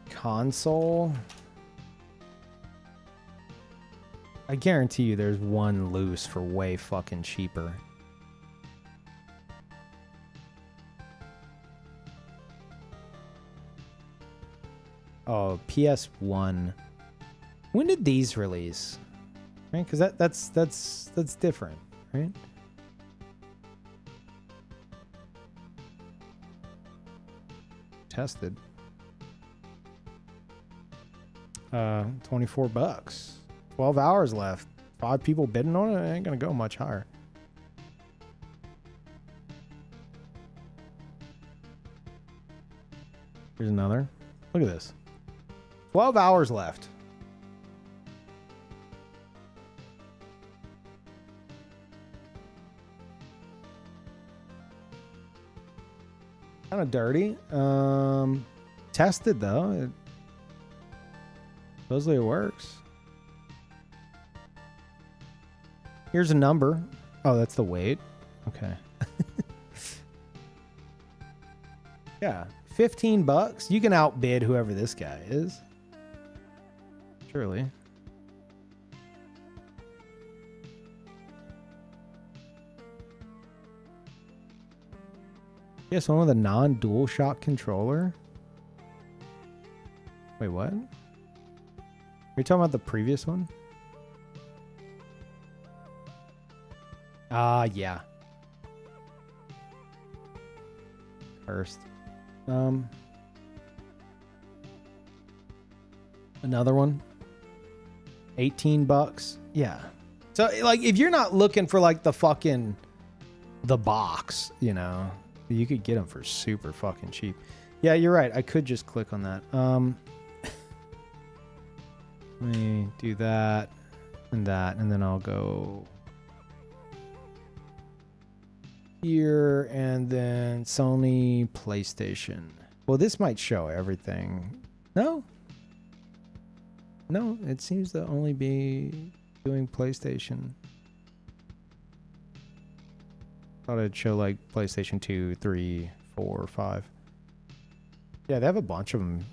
console. I guarantee you there's one loose for way fucking cheaper. Oh, PS1. When did these release? Right? Because that's different, right? Tested. $24. 12 hours left. 5 people bidding on it. It ain't gonna go much higher. Here's another. Look at this. 12 hours left. Kind of dirty. Tested though. Supposedly it works. Here's a number. Oh, that's the weight. Okay. Yeah, $15. You can outbid whoever this guy is. Surely. Yes, one with a non-dual shock controller. Wait, what? Are you talking about the previous one? Yeah. Cursed. Another one. $18. Yeah. So, like, if you're not looking for, like, the box, you know, you could get them for super fucking cheap. Yeah, you're right. I could just click on that. Let me do that, and then I'll go here, and then Sony PlayStation. Well, this might show everything. No, it seems to only be doing PlayStation. Thought it'd show like PlayStation 2, 3, 4, 5. Yeah, they have a bunch of them.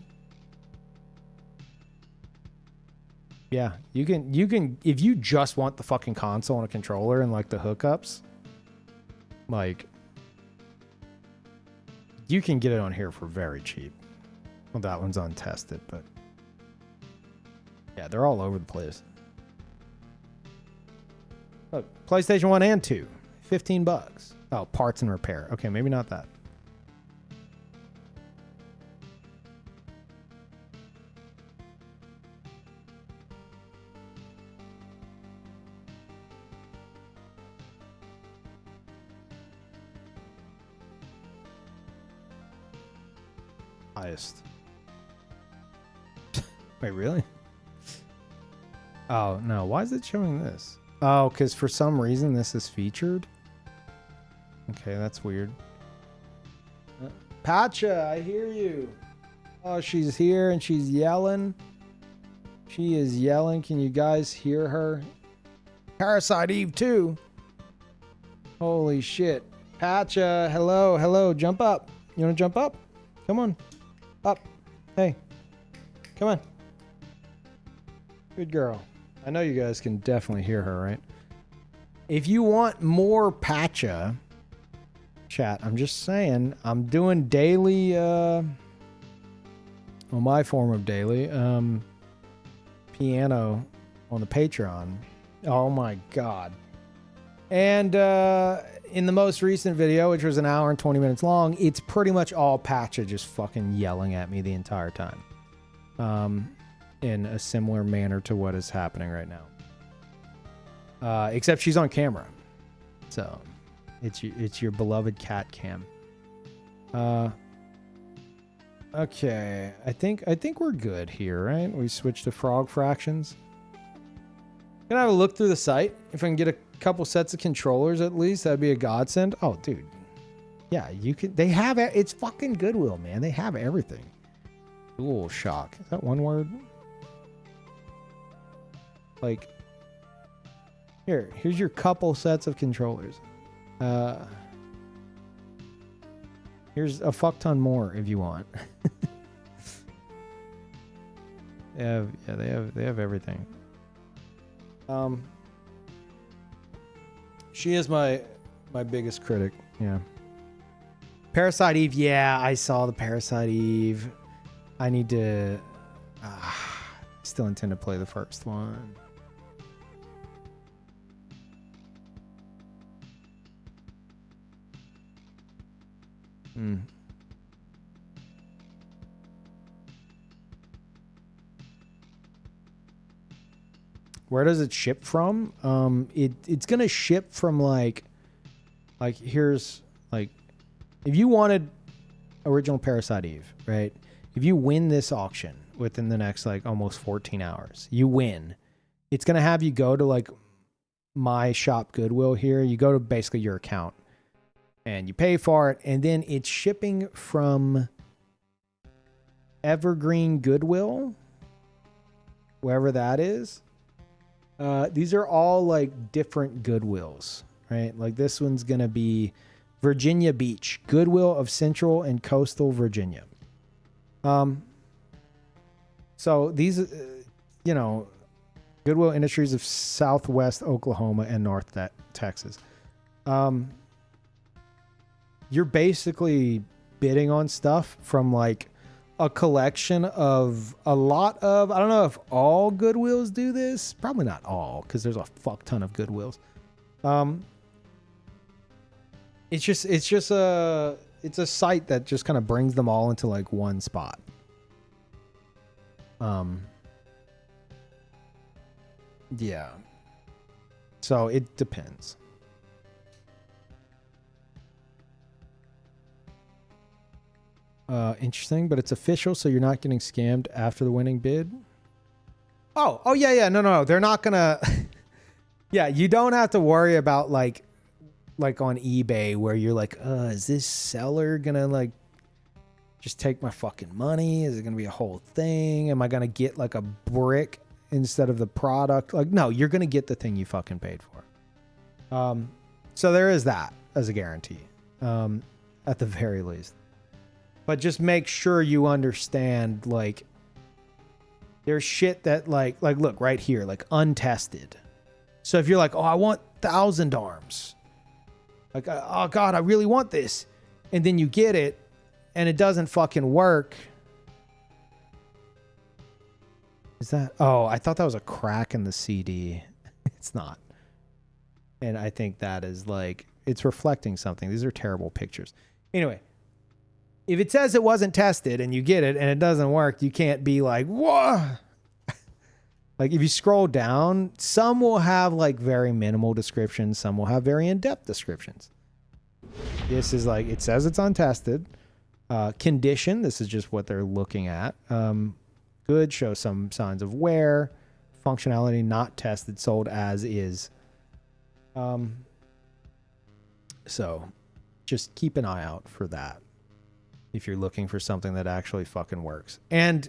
Yeah, you can if you just want the fucking console and a controller and like the hookups, like you can get it on here for very cheap. Well, that one's untested, but yeah, they're all over the place. Look, PlayStation 1 and 2, $15. Oh, parts and repair. Okay, maybe not that. Highest. Wait, really? Oh, no. Why is it showing this? Oh, because for some reason this is featured. Okay, that's weird. Pacha, I hear you. Oh, she's here and she's yelling. She is yelling. Can you guys hear her? Parasite Eve too. Holy shit. Pacha, hello. Jump up. You want to jump up? Come on. Up. Hey. Come on. Good girl. I know you guys can definitely hear her, right? If you want more Pacha, chat, I'm just saying, I'm doing daily, well, my form of daily, piano on the Patreon. Oh my God. And in the most recent video, which was an hour and 20 minutes long, it's pretty much all Patcha just fucking yelling at me the entire time. In a similar manner to what is happening right now. Except she's on camera. So it's your beloved cat cam. Okay, I think we're good here, right? We switched to frog fractions. Can I have a look through the site? If I can get a couple sets of controllers at least, that'd be a godsend. Oh, dude. Yeah, you can. They have it. It's fucking Goodwill, man. They have everything. Dual shock. Is that one word? Like, here's your couple sets of controllers. Here's a fuck ton more if you want. They have everything. She is my biggest critic. Yeah. Parasite Eve. Yeah, I saw the Parasite Eve. I need to. Still intend to play the first one. Where does it ship from? It's gonna ship from like here's like, if you wanted original Parasite Eve, right? If you win this auction within the next like almost 14 hours, you win. It's gonna have you go to like my shop Goodwill here. You go to basically your account and you pay for it, and then it's shipping from Evergreen Goodwill, wherever that is. These are all like different Goodwills, right? Like this one's gonna be Virginia Beach, Goodwill of Central and Coastal Virginia. So these, Goodwill Industries of Southwest Oklahoma and North Texas. You're basically bidding on stuff from like a collection of a lot of, I don't know if all Goodwills do this, probably not all, because there's a fuck ton of Goodwills. It's a site that just kind of brings them all into like one spot. Yeah. So it depends. Interesting, but it's official, so you're not getting scammed after the winning bid. Oh yeah. No. They're not gonna. Yeah, you don't have to worry about like on eBay where you're like, is this seller gonna like just take my fucking money? Is it gonna be a whole thing? Am I gonna get like a brick instead of the product? Like, no, you're gonna get the thing you fucking paid for. So there is that as a guarantee, at the very least. But just make sure you understand, like, there's shit that, like, look, right here, like, untested. So if you're like, oh, I want 1,000 arms. Like, oh, God, I really want this. And then you get it, and it doesn't fucking work. Is that... Oh, I thought that was a crack in the CD. It's not. And I think that is, like, it's reflecting something. These are terrible pictures. Anyway... If it says it wasn't tested and you get it and it doesn't work, you can't be like, whoa. Like if you scroll down, some will have like very minimal descriptions. Some will have very in-depth descriptions. This is like, it says it's untested. Condition, this is just what they're looking at. Good, show some signs of wear. Functionality, not tested, sold as is. So just keep an eye out for that if you're looking for something that actually fucking works. And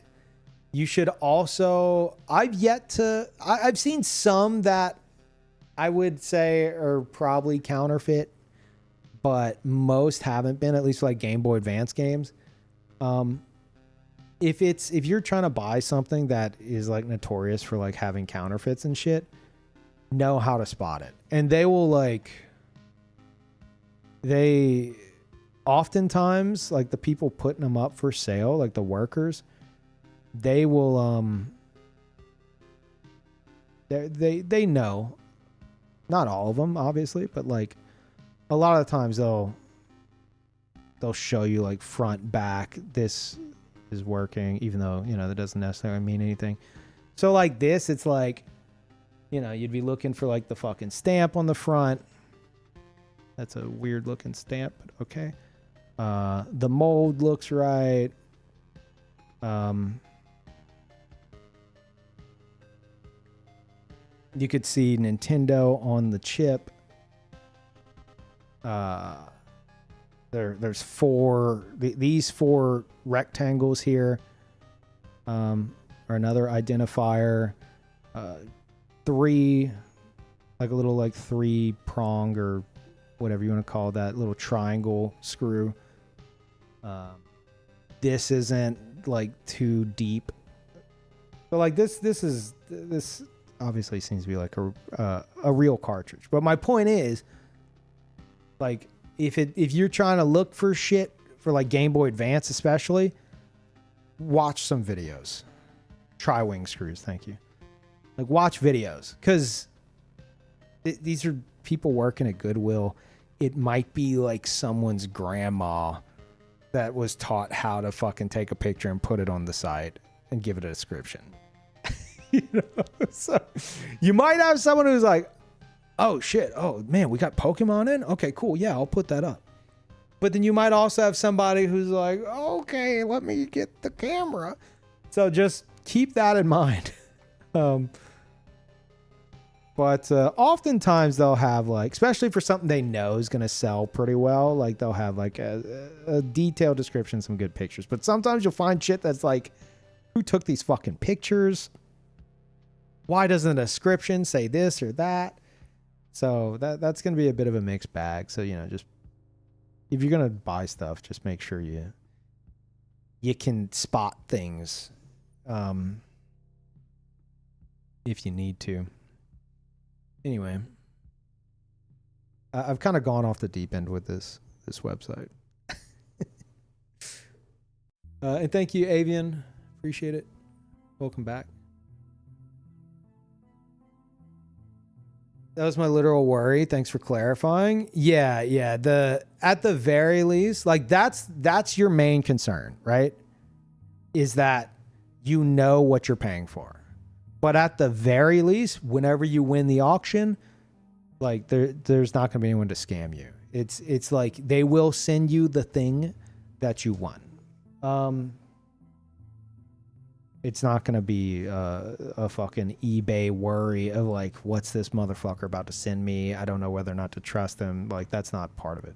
you should also, I've seen some that I would say are probably counterfeit, but most haven't been, at least like Game Boy Advance games. If you're trying to buy something that is like notorious for like having counterfeits and shit, know how to spot it. And they will oftentimes, like the people putting them up for sale, like the workers, they will They know. Not all of them, obviously, but like a lot of the times they'll show you like front, back, this is working, even though, you know, that doesn't necessarily mean anything. So like this, it's like, you know, you'd be looking for like the fucking stamp on the front. That's a weird looking stamp, but okay. The mold looks right. You could see Nintendo on the chip. There's these four rectangles here are another identifier. Three, like a little like 3-prong or whatever you want to call that little triangle screw. This isn't like too deep. So like this obviously seems to be like a real cartridge. But my point is, like, if you're trying to look for shit for like Game Boy Advance especially, watch some videos. Tri-wing screws, thank you. Like, watch videos, because these are people working at Goodwill. It might be like someone's grandma that was taught how to fucking take a picture and put it on the site and give it a description. You know? So you might have someone who's like, oh shit, oh man, we got Pokemon in? Okay, cool, yeah, I'll put that up. But then you might also have somebody who's like, okay, let me get the camera. So just keep that in mind. But oftentimes they'll have like, especially for something they know is going to sell pretty well, like they'll have like a detailed description, some good pictures. But sometimes you'll find shit that's like, who took these fucking pictures? Why doesn't a description say this or that? So that's going to be a bit of a mixed bag. So, you know, just if you're going to buy stuff, just make sure you can spot things if you need to. Anyway, I've kind of gone off the deep end with this website. And thank you, Avian. Appreciate it. Welcome back. That was my literal worry. Thanks for clarifying. Yeah. At the very least, like that's your main concern, right? Is that you know what you're paying for. But at the very least, whenever you win the auction, like there's not going to be anyone to scam you. It's like they will send you the thing that you won. It's not going to be a fucking eBay worry of like, what's this motherfucker about to send me? I don't know whether or not to trust him. Like, that's not part of it.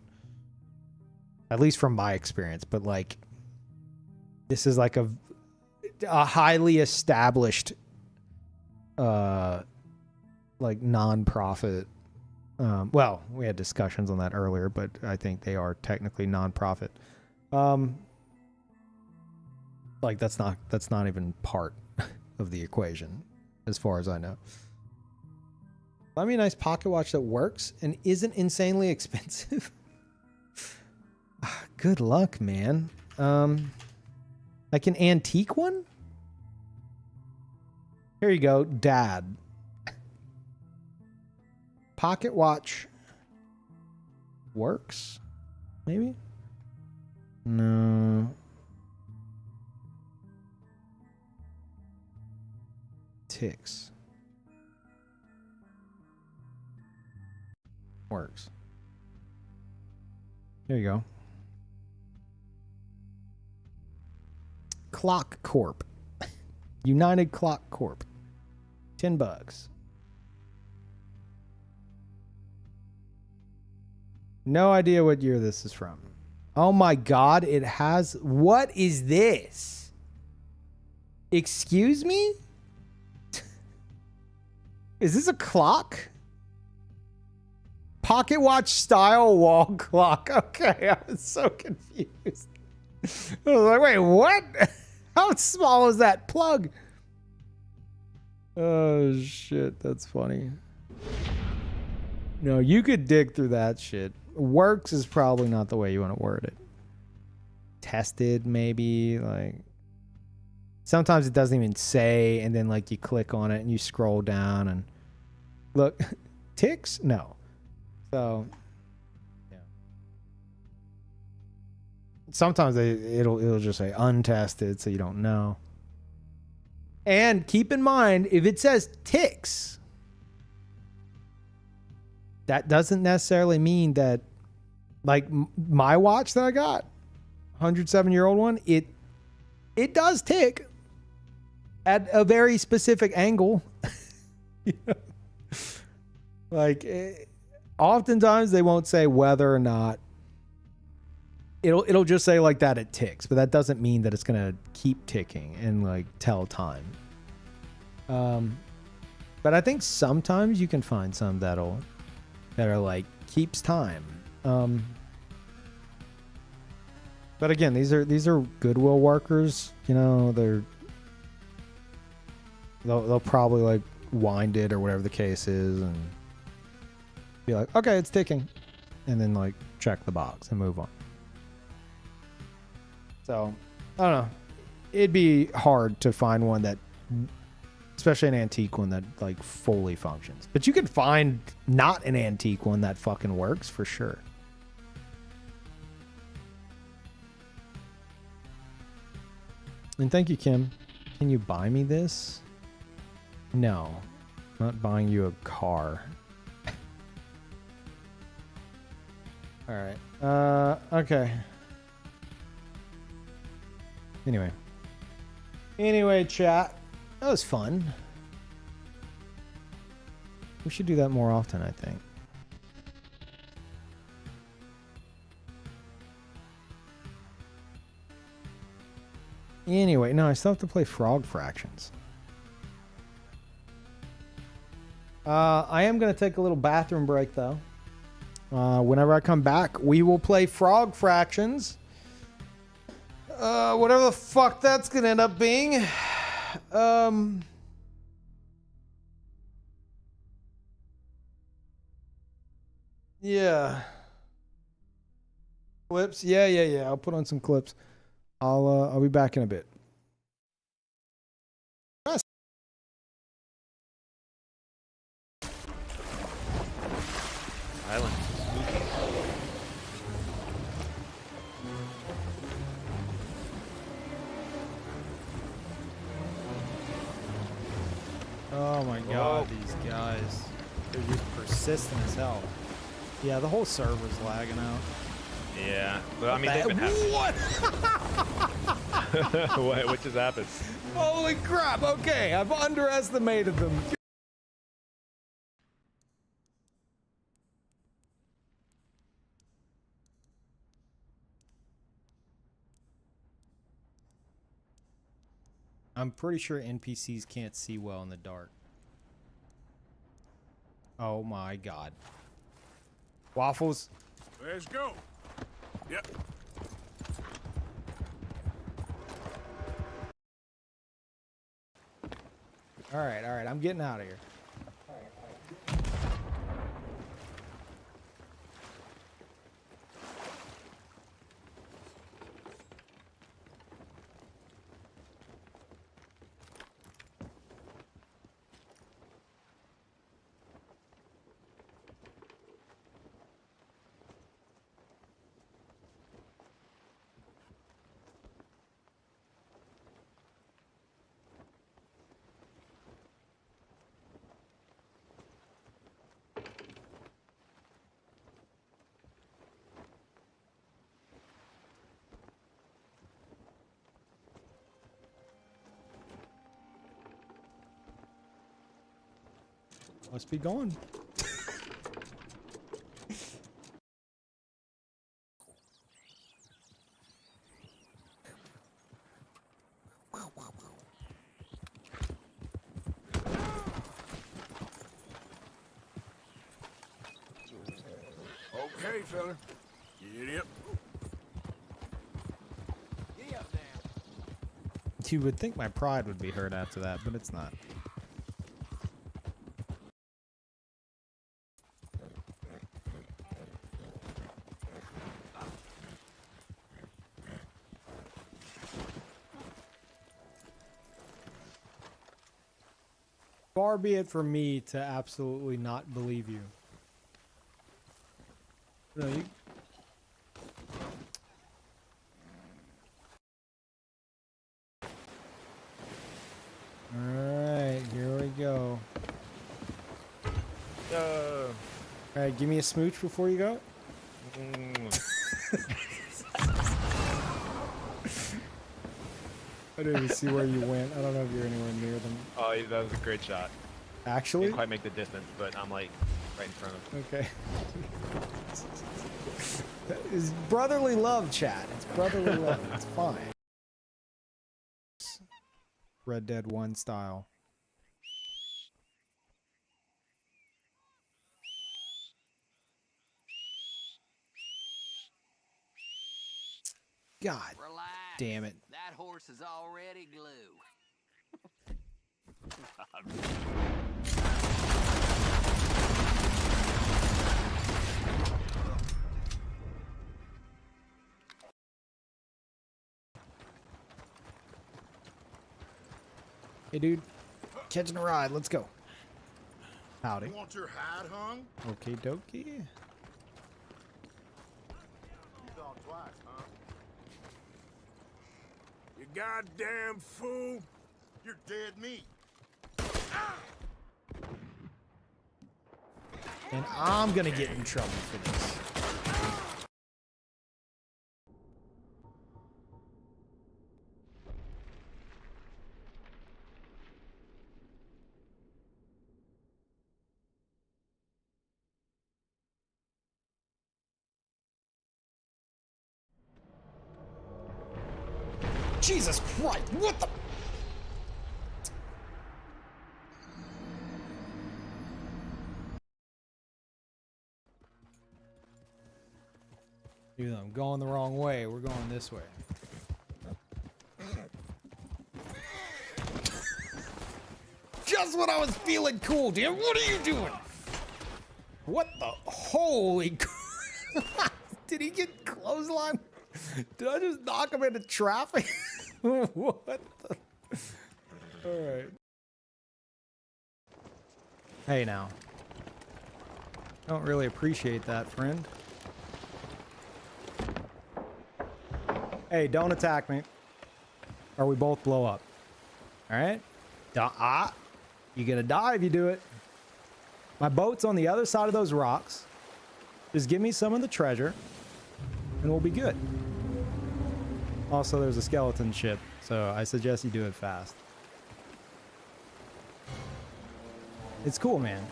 At least from my experience. But like, this is like a highly established like non-profit. Well, we had discussions on that earlier, but I think they are technically non-profit. Like that's not even part of the equation, as far as I know. Buy me a nice pocket watch that works and isn't insanely expensive. Good luck, man. Like an antique one? Here you go, Dad. Pocket watch works? Maybe? No. Ticks. Works. There you go. Clock Corp. United Clock Corp. $10. No idea what year this is from. Oh my God, it has... What is this? Excuse me? Is this a clock? Pocket watch style wall clock. Okay, I was so confused. I was like, wait, what? How small is that plug? Oh, shit. That's funny. No, you could dig through that shit. Works is probably not the way you want to word it. Tested, maybe. Like, sometimes it doesn't even say, and then like you click on it and you scroll down and look, ticks? No. So yeah. Sometimes it'll just say untested, so you don't know. And keep in mind, if it says ticks, that doesn't necessarily mean that, like my watch that I got, 107-year-old one, it does tick at a very specific angle. You know? Like oftentimes they won't say whether or not. It'll just say like that it ticks, but that doesn't mean that it's gonna keep ticking and like tell time. But I think sometimes you can find some that are like keeps time. But again, these are Goodwill workers. You know, they'll probably like wind it or whatever the case is and be like, okay, it's ticking, and then like check the box and move on. So I don't know. It'd be hard to find one that, especially an antique one that like fully functions. But you can find not an antique one that fucking works for sure. And thank you, Kim. Can you buy me this? No. I'm not buying you a car. All right. Okay. Anyway, chat. That was fun. We should do that more often, I think. Anyway, no, I still have to play Frog Fractions. I am going to take a little bathroom break, though. Whenever I come back, we will play Frog Fractions. Whatever the fuck that's going to end up being. Yeah. Clips? Yeah. I'll put on some clips. I'll be back in a bit. Island. Oh my god, these guys. They're just persistent as hell. Yeah, the whole server's lagging out. Yeah, but I mean, they've been having... What? What just happened? Holy crap, okay, I've underestimated them. I'm pretty sure NPCs can't see well in the dark. Oh my god. Waffles. Let's go. Yep. All right, I'm getting out of here. Must be gone. Okay, fella. Get up. Get up now. You would think my pride would be hurt after that, but it's not. Far be it from me to absolutely not believe you. No, you... Alright, here we go. Alright, give me a smooch before you go. I didn't even see where you went. I don't know if you're anywhere near them. Oh, that was a great shot. Actually? Didn't quite make the distance, but I'm like right in front of him. Okay. It's brotherly love, chat. It's brotherly love. It's fine. Red Dead 1 style. God Relax. damn it. That horse is already glue. Hey, dude. Catching a ride. Let's go. Howdy. You want your hide hung? Okay, dokie. You gone twice, huh? You goddamn fool! You're dead meat. And I'm gonna get in trouble for this. Jesus Christ, what the? Dude, I'm going the wrong way. We're going this way. Just when I was feeling cool, dude. What are you doing? What the? Holy crap. Did he get clothesline? Did I just knock him into traffic? What the? Alright. Hey now. Don't really appreciate that, friend. Hey, don't attack me. Or we both blow up. Alright? You're gonna die if you do it. My boat's on the other side of those rocks. Just give me some of the treasure, and we'll be good. Also, there's a skeleton ship, so I suggest you do it fast. It's cool, man.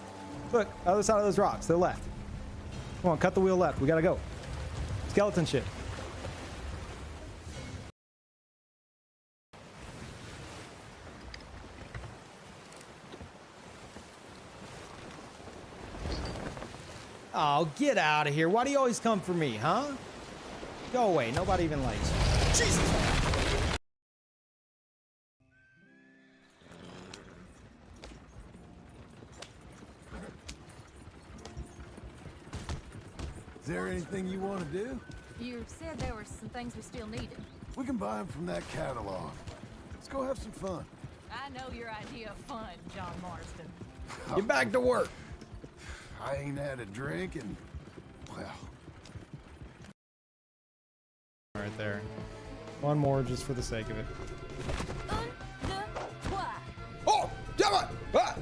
Look, other side of those rocks, to the left. Come on, cut the wheel left. We gotta go. Skeleton ship. Oh, get out of here. Why do you always come for me, huh? Go away. Nobody even likes you. Jesus! Is there anything you want to do? You said there were some things we still needed. We can buy them from that catalog. Let's go have some fun. I know your idea of fun, John Marston. Get back to work. I ain't had a drink and, well... Right there. One more just for the sake of it. Oh! Damn it! Ah!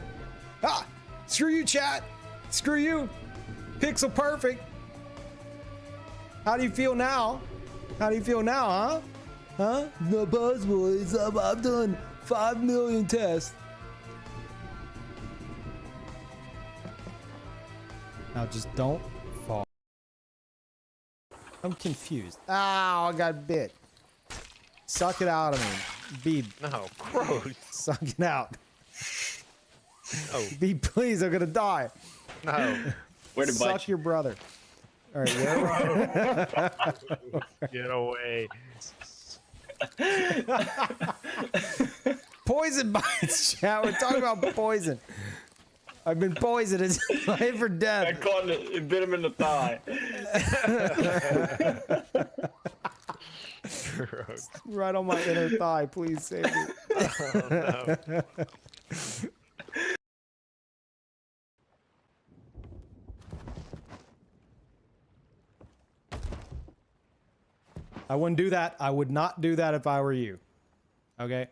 Ah! Screw you, chat! Screw you! Pixel perfect! How do you feel now? How do you feel now, huh? Huh? The buzz boys. I've done 5 million tests. Now just don't fall. I'm confused. Ow, I got bit. Suck it out of me. Beeb. No, gross. Suck it out. Oh, Beeb, please, I'm gonna die. no. Where to Suck bite? your brother. All right, where? Get away. Poison bites, chat. We're talking about poison. I've been poisoned. It's life or I death. caught it, bit him in the thigh. Gross. Right on my inner thigh. Please save me. Oh, no. I wouldn't do that. I would not do that if I were you. Okay?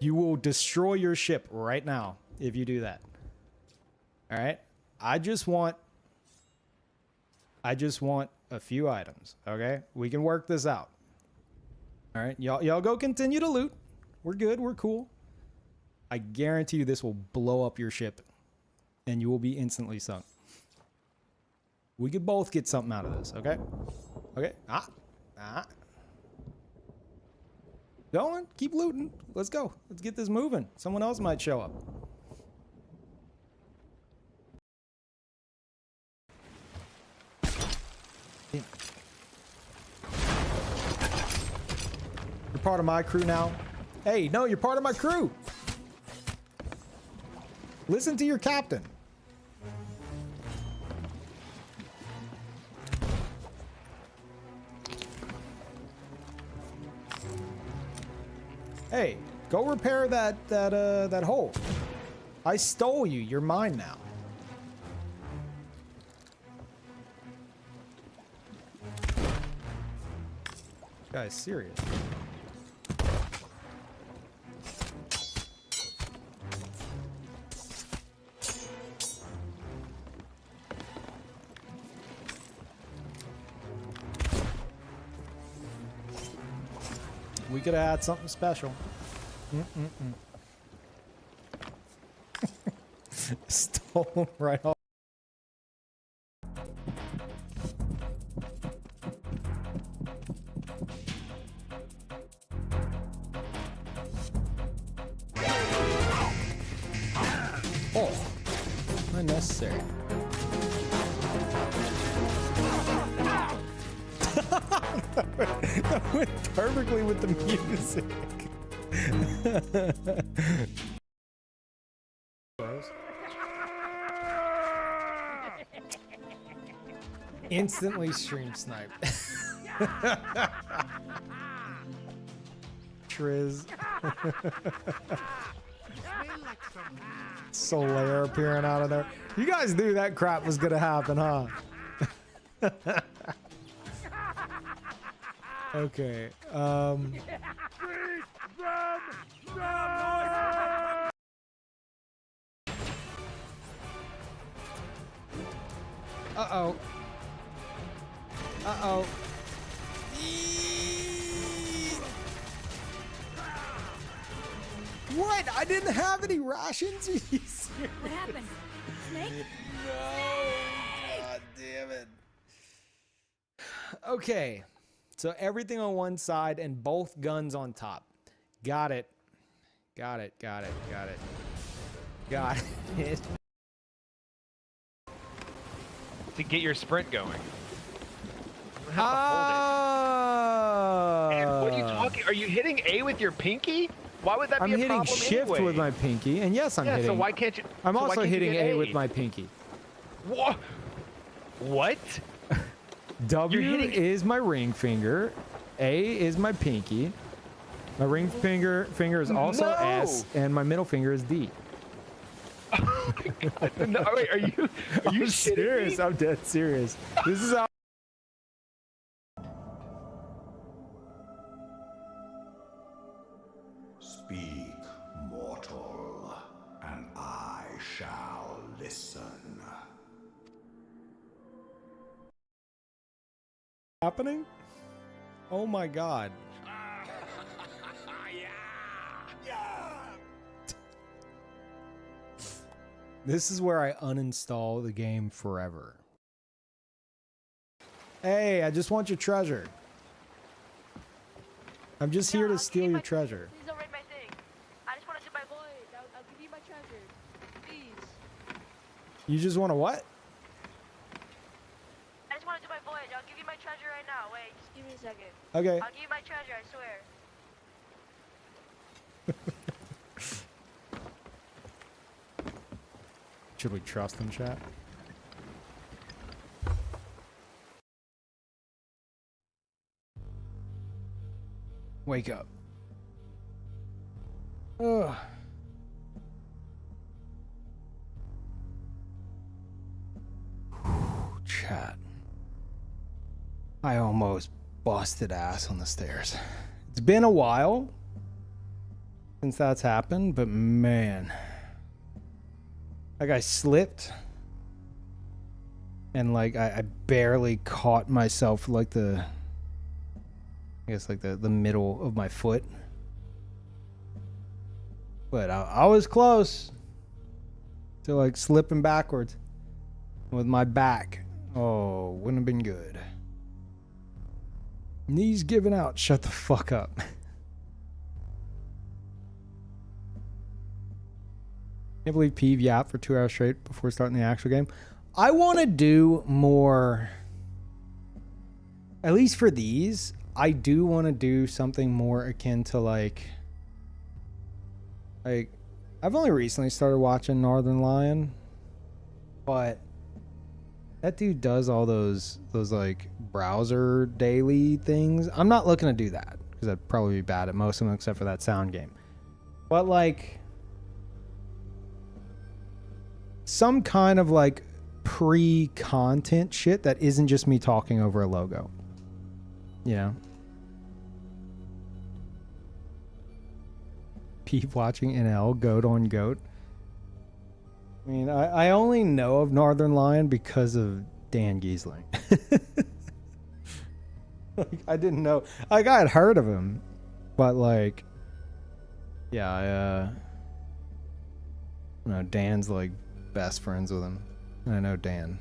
You will destroy your ship right now if you do that. All right? I just want a few items, okay? We can work this out. All right? Y'all go continue to loot. We're good. We're cool. I guarantee you this will blow up your ship and you will be instantly sunk. We could both get something out of this, okay? Okay. Go on. Keep looting. Let's go. Let's get this moving. Someone else might show up. You're part of my crew now. Hey, no, you're part of my crew. Listen to your captain. Hey, go repair that hole. I stole you. You're mine now. This guy's serious. We could have had something special. Stole him right off. Oh, unnecessary. That went perfectly with the music. Instantly stream snipe. Triz. Solaire appearing out of there. You guys knew that crap was gonna happen, huh? Okay. Uh-oh. Uh-oh. What? I didn't have any rations? Are you serious? What happened? Snake? No. God damn it. Okay. So everything on one side and both guns on top. Got it. Got it. Got it. Got it. Got it. To get your sprint going. You have to hold it. And what are you talking? Are you hitting A with your pinky? Why would that be a problem I'm hitting shift anyway? with my pinky, and yes, I'm hitting. So why can't you? I'm so why also can't you hitting get A with my pinky. What? What? W You're hitting- is my ring finger. A is my pinky. My ring finger is also No! S, and my middle finger is D. Oh my God. No, wait, are you I'm shitting serious. me? I'm dead serious. This is how. Speak, mortal, and I shall listen. Happening? Oh my God. This is where I uninstall the game forever. Hey, I just want your treasure. I'm just here to steal your treasure. Please don't raid my thing. I just want to do my voyage. I'll give you my treasure. Please. You just want to what? I just want to do my voyage. I'll give you my treasure right now. Wait, just give me a second. Okay. I'll give you my treasure, I swear. Should we trust him, chat? Wake up. Ugh. Chat. I almost busted ass on the stairs. It's been a while since that's happened, but man, like I slipped and like I barely caught myself like the middle of my foot, but I was close to like slipping backwards with my back. Oh, wouldn't have been good. Knees giving out. Shut the fuck up. Can't believe Peeve yapped for 2 hours straight before starting the actual game. I want to do more, at least for these, I do want to do something more akin to like I've only recently started watching Northern Lion, but that dude does all those like browser daily things. I'm not looking to do that because I'd probably be bad at most of them except for that sound game. But like some kind of like pre-content shit that isn't just me talking over a logo. You know? Peeve watching NL, goat on goat. I mean, I only know of Northern Lion because of Dan Giesling. Like, I didn't know. Like, I had heard of him. But, like, yeah, you know, Dan's, like, best friends with him. And I know Dan.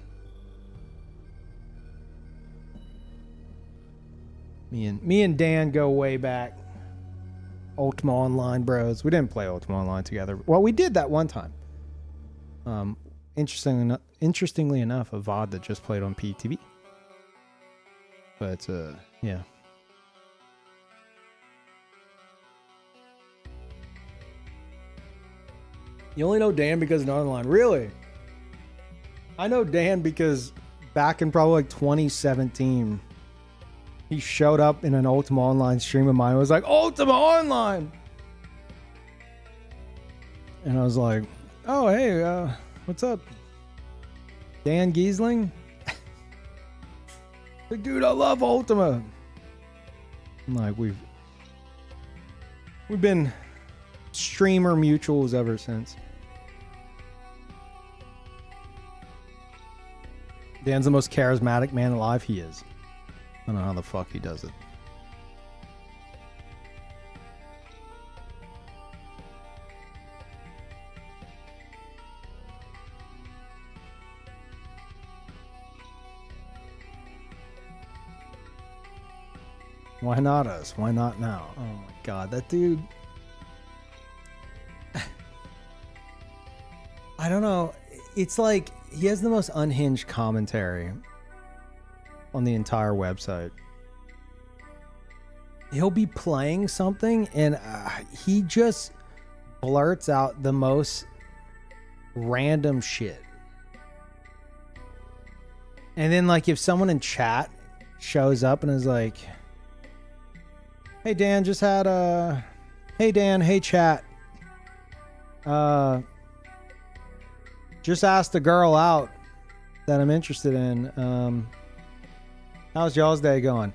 Me and Dan go way back. Ultima Online bros. We didn't play Ultima Online together. Well, we did that one time. Interestingly enough, a VOD that just played on PTV. But yeah. You only know Dan because of Northern Line. Really? I know Dan because back in probably like 2017, he showed up in an Ultima Online stream of mine. It was like, Ultima Online! And I was like, oh, hey, what's up? Dan Giesling? Like, dude, I love Ultima. I'm like, we've been streamer mutuals ever since. Dan's the most charismatic man alive. He is. I don't know how the fuck he does it. Why not us? Why not now? Oh my god, that dude. I don't know. It's like he has the most unhinged commentary on the entire website. He'll be playing something and he just blurts out the most random shit. And then like if someone in chat shows up and is like, hey Dan, just had hey Dan, hey chat, just asked a girl out that I'm interested in. How's y'all's day going?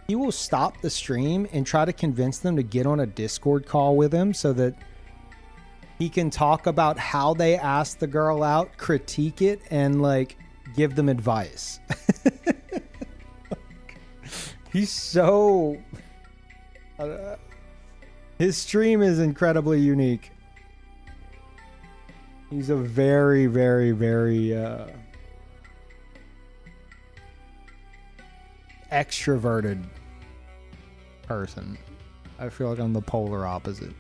He will stop the stream and try to convince them to get on a Discord call with him so that he can talk about how they asked the girl out, critique it, and like give them advice. He's so... his stream is incredibly unique. He's a very, very, very extroverted person. I feel like I'm the polar opposite.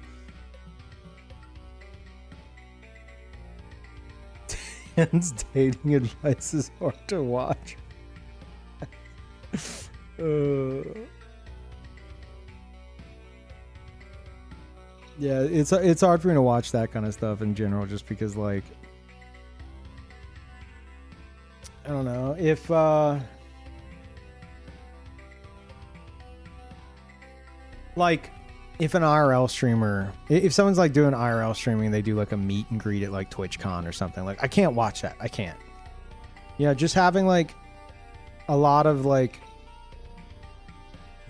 Dan's dating advice is hard to watch. Yeah, it's hard for me to watch that kind of stuff in general, just because, like, I don't know if like if an IRL streamer, if someone's like doing IRL streaming, they do like a meet and greet at like TwitchCon or something. Like, I can't watch that. I can't. Yeah, just having like a lot of like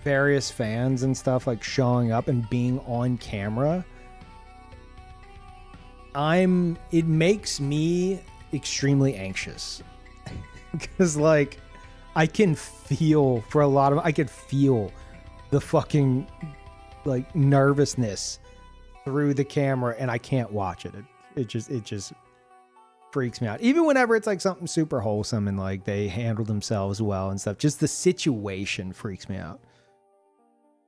various fans and stuff like showing up and being on camera, it makes me extremely anxious. Because like I can feel the fucking like nervousness through the camera, and I can't watch it. It just freaks me out. Even whenever it's like something super wholesome and like they handle themselves well and stuff, just the situation freaks me out.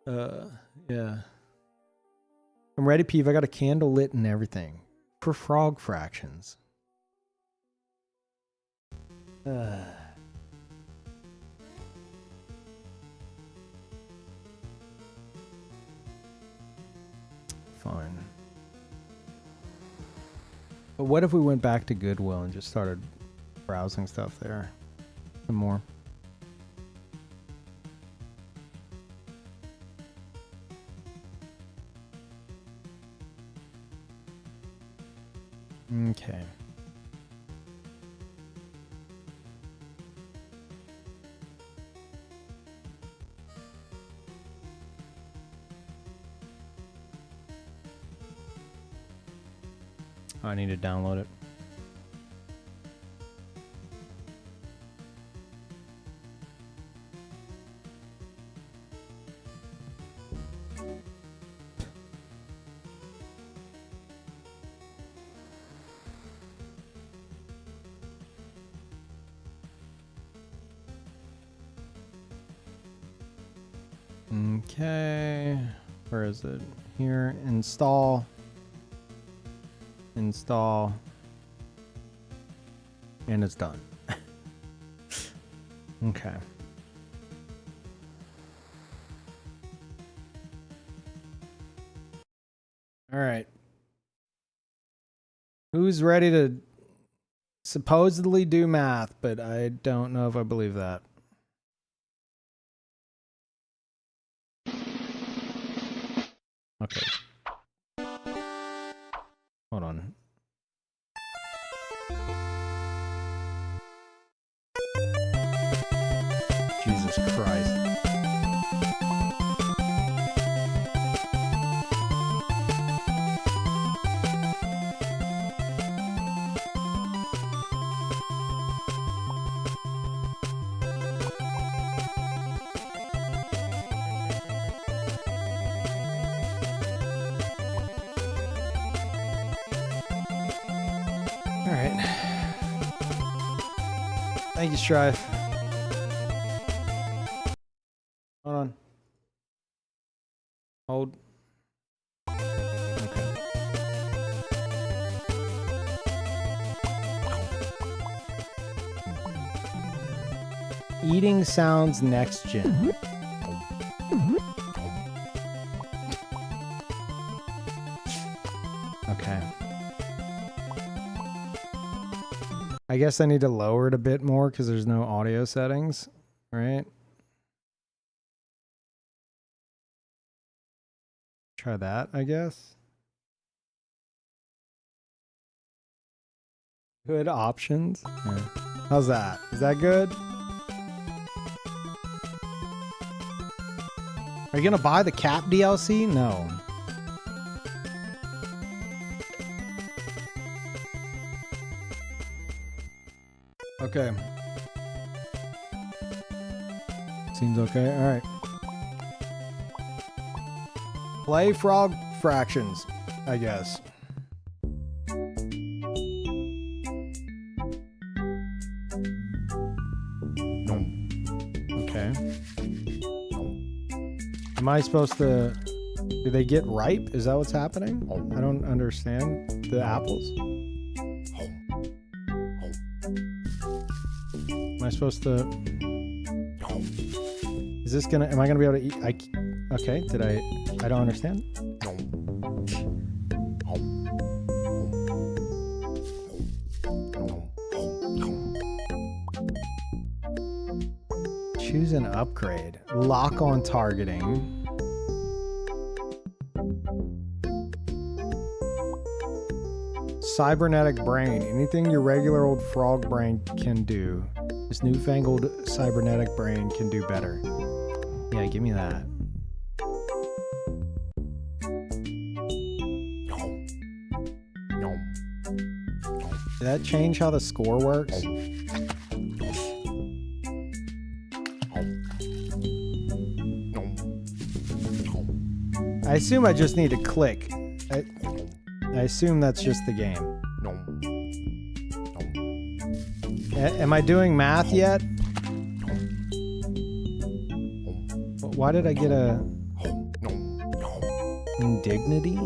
Yeah. I'm ready, Peeve. I got a candle lit and everything for frog fractions. Fine. But what if we went back to Goodwill and just started browsing stuff there some more? Okay. I need to download it. Okay, where is it? Here, install, and it's done. Okay. All right. Who's ready to supposedly do math, but I don't know if I believe that. Okay. Hold on. Jesus Christ. Thank you, Strive. Hold on. Hold. Okay. Eating sounds next gen. Okay. I guess I need to lower it a bit more because there's no audio settings, right? Try that, I guess. Good options. Yeah. How's that? Is that good? Are you gonna buy the Cap DLC? No. Okay. Seems okay. All right. Play frog fractions, I guess. Okay. Am I supposed to... Do they get ripe? Is that what's happening? I don't understand the apples. Am I supposed to... Is this gonna... Am I gonna be able to eat... Okay, did I don't understand. Choose an upgrade. Lock on targeting. Cybernetic brain. Anything your regular old frog brain can do, this newfangled cybernetic brain can do better. Yeah, give me that. Did that change how the score works? I assume I just need to click. I assume that's just the game. Am I doing math yet? Why did I get a indignity?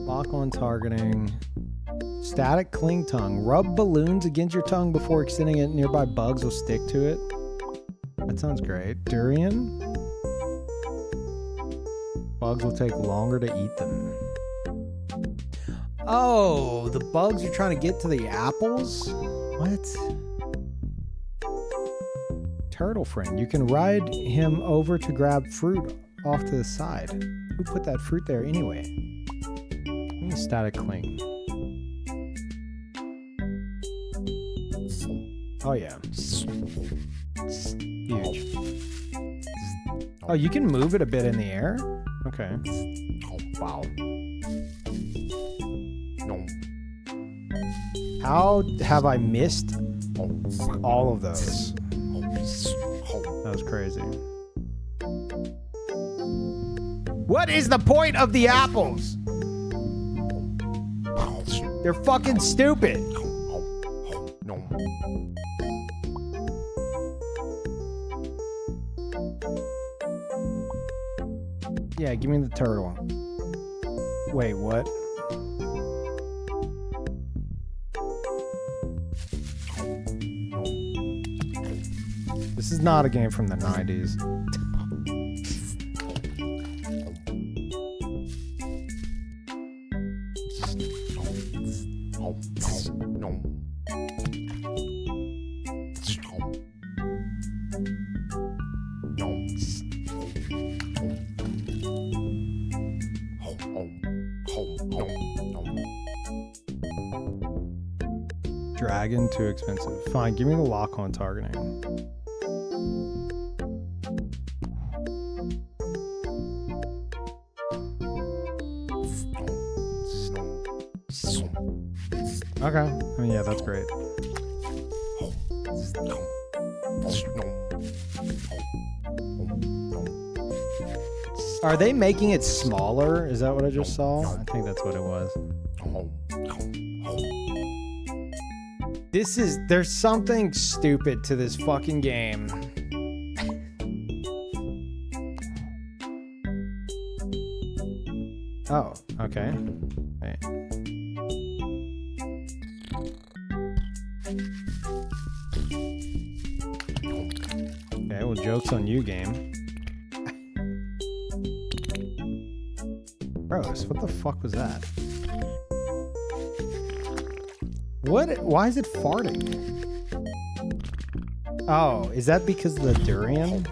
Lock on targeting. Static cling tongue. Rub balloons against your tongue before extending it. Nearby bugs will stick to it. That sounds great. Durian. Bugs will take longer to eat them. Oh, the bugs are trying to get to the apples? What? Turtle friend. You can ride him over to grab fruit off to the side. Who put that fruit there anyway? Static cling. Oh yeah. Huge. Oh, you can move it a bit in the air? Okay. Wow. How have I missed all of those? That was crazy. What is the point of the apples? They're fucking stupid. Yeah, give me the turtle. Wait, what? This is not a game from the 90s. Dragon, too expensive. Fine, give me the lock on targeting. Okay. I mean, yeah, that's great. Are they making it smaller? Is that what I just saw? I think that's what it was. There's something stupid to this fucking game. Oh, okay. Wait. Okay, well, joke's on you, game. Gross, what the fuck was that? What? Why is it farting? Oh, is that because of the durian?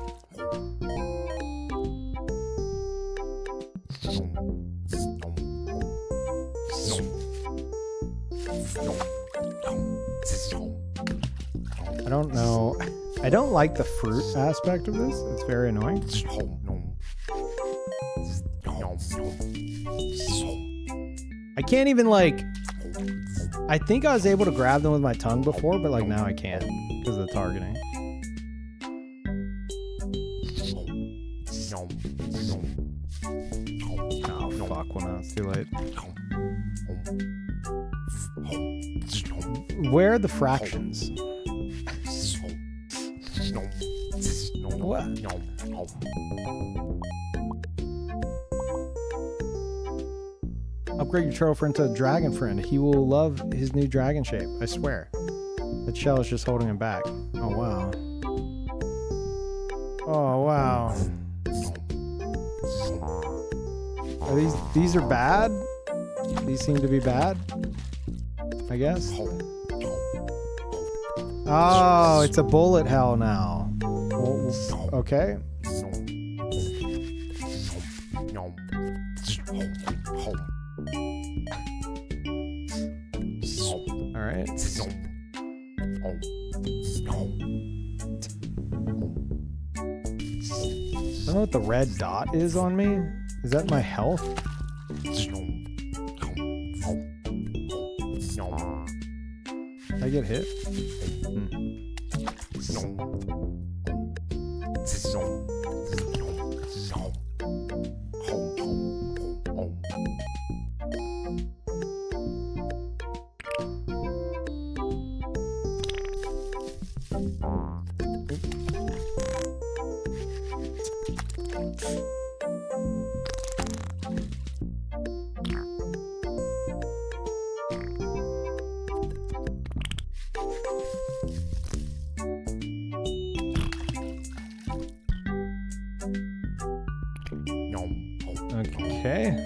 I don't know. I don't like the fruit aspect of this. It's very annoying. I can't even like... I think I was able to grab them with my tongue before, but like now I can't because of the targeting. Oh fuck, well now it's too late. Where are the fractions? What? Upgrade your turtle friend to a dragon friend. He will love his new dragon shape, I swear. That shell is just holding him back. Oh wow. Oh wow. Are these are bad? These seem to be bad, I guess. Oh, it's a bullet hell now. Oh, okay. All right. know what the red dot is on me? Is that my health? Did I get hit? Okay.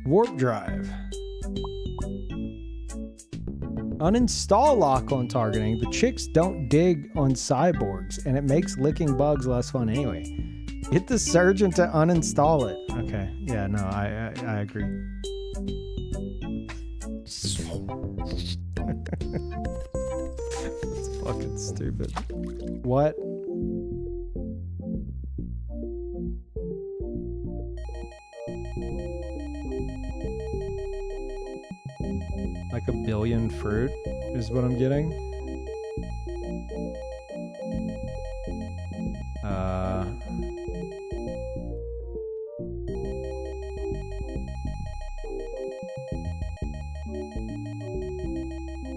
Warp drive. Uninstall lock on targeting. The chicks don't dig on cyborgs, and it makes licking bugs less fun anyway. Get the surgeon to uninstall it. Okay. Yeah, no, I agree. That's fucking stupid. What? Like a billion fruit is what I'm getting.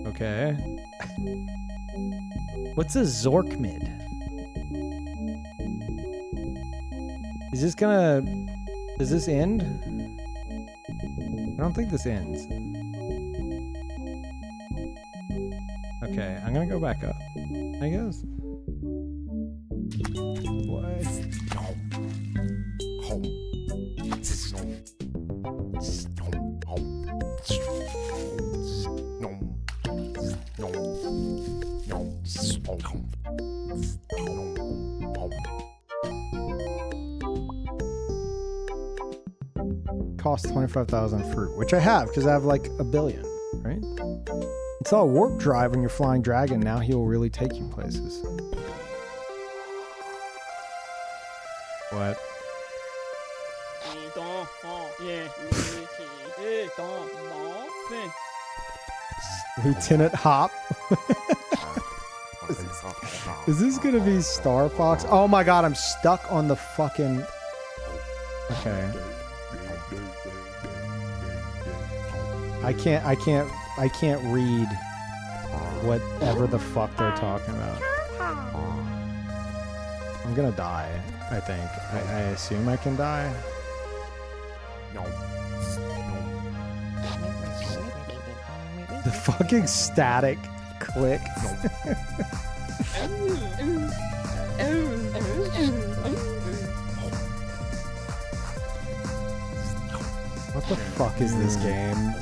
Okay. What's a Zorkmid? Is this gonna... Does this end? I don't think this ends. Okay, I'm gonna go back up, I guess. What? Cost 25,000 fruit, which I have because I have like a billion, right? It's all warp drive when you're flying dragon. Now he'll really take you places. What? Lieutenant Hop. Is this gonna be Star Fox? Oh my god, I'm stuck on the fucking... Okay. I can't read whatever the fuck they're talking about. I'm gonna die, I think. I assume I can die. No. The fucking static click. What the fuck is this game?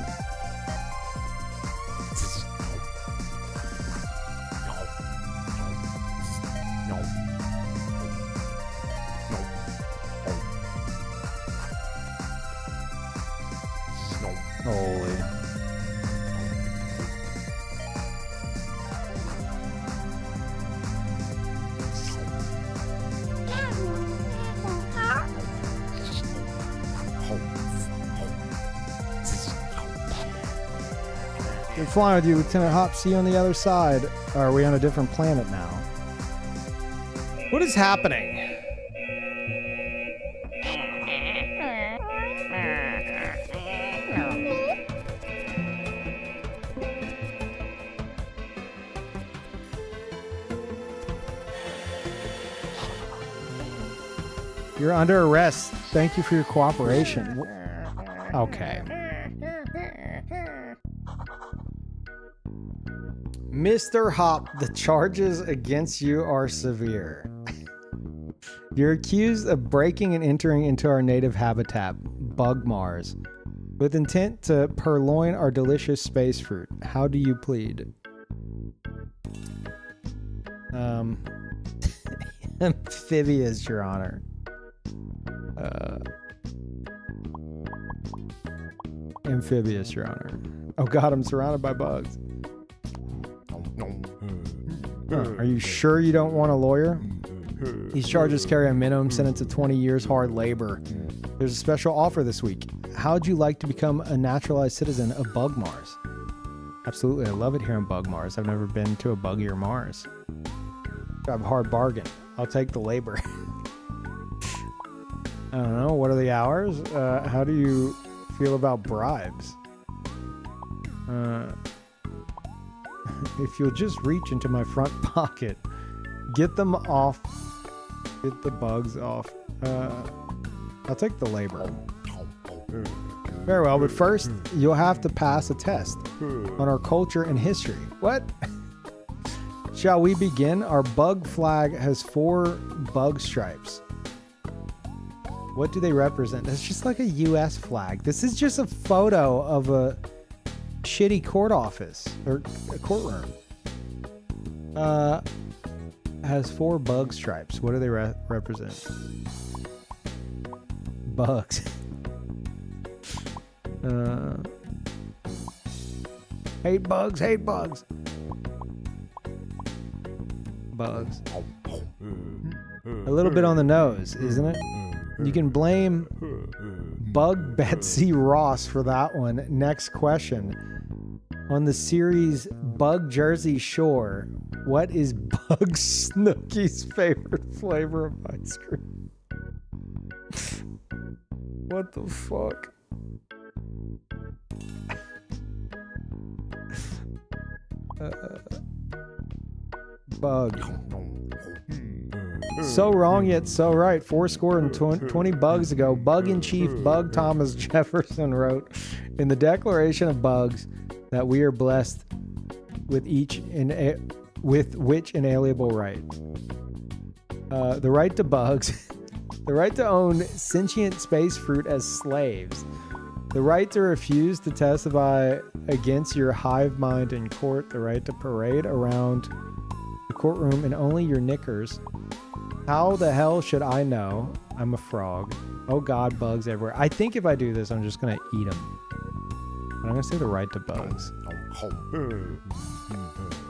Holy. Good flying with you, Lieutenant Hop. See you on the other side. Or are we on a different planet now? What is happening? You're under arrest. Thank you for your cooperation. Okay. Mr. Hop, the charges against you are severe. You're accused of breaking and entering into our native habitat, Bug Mars, with intent to purloin our delicious space fruit. How do you plead? Amphibious, Your Honor. Amphibious, Your Honor. Oh god, I'm surrounded by bugs. Are you sure you don't want a lawyer? These charges carry a minimum sentence of 20 years hard labor. There's a special offer this week. How'd you like to become a naturalized citizen of Bug Mars? Absolutely, I love it here in Bug Mars. I've never been to a buggier Mars. I have a hard bargain. I'll take the labor. I don't know. What are the hours? How do you feel about bribes? If you'll just reach into my front pocket, get them off, get the bugs off. I'll take the labor. Very well, but first you'll have to pass a test on our culture and history. What? Shall we begin? Our bug flag has 4 bug stripes. What do they represent? It's just like a U.S. flag. This is just a photo of a shitty court office or a courtroom. Has 4 bug stripes. What do they represent? Bugs. Hate bugs, hate bugs. Bugs. A little bit on the nose, isn't it? You can blame Bug Betsy Ross for that one. Next question. On the series Bug Jersey Shore, what is Bug Snooky's favorite flavor of ice cream? What the fuck? Bug. So wrong yet so right. 420 bugs ago, Bug-in-Chief Bug Thomas Jefferson wrote in the Declaration of Bugs that we are blessed with with which inalienable right? The right to bugs, the right to own sentient space fruit as slaves, the right to refuse to testify against your hive mind in court, the right to parade around the courtroom in only your knickers. How the hell should I know? I'm a frog. Oh God, bugs everywhere. I think if I do this, I'm just gonna eat them. But I'm gonna say the right to bugs.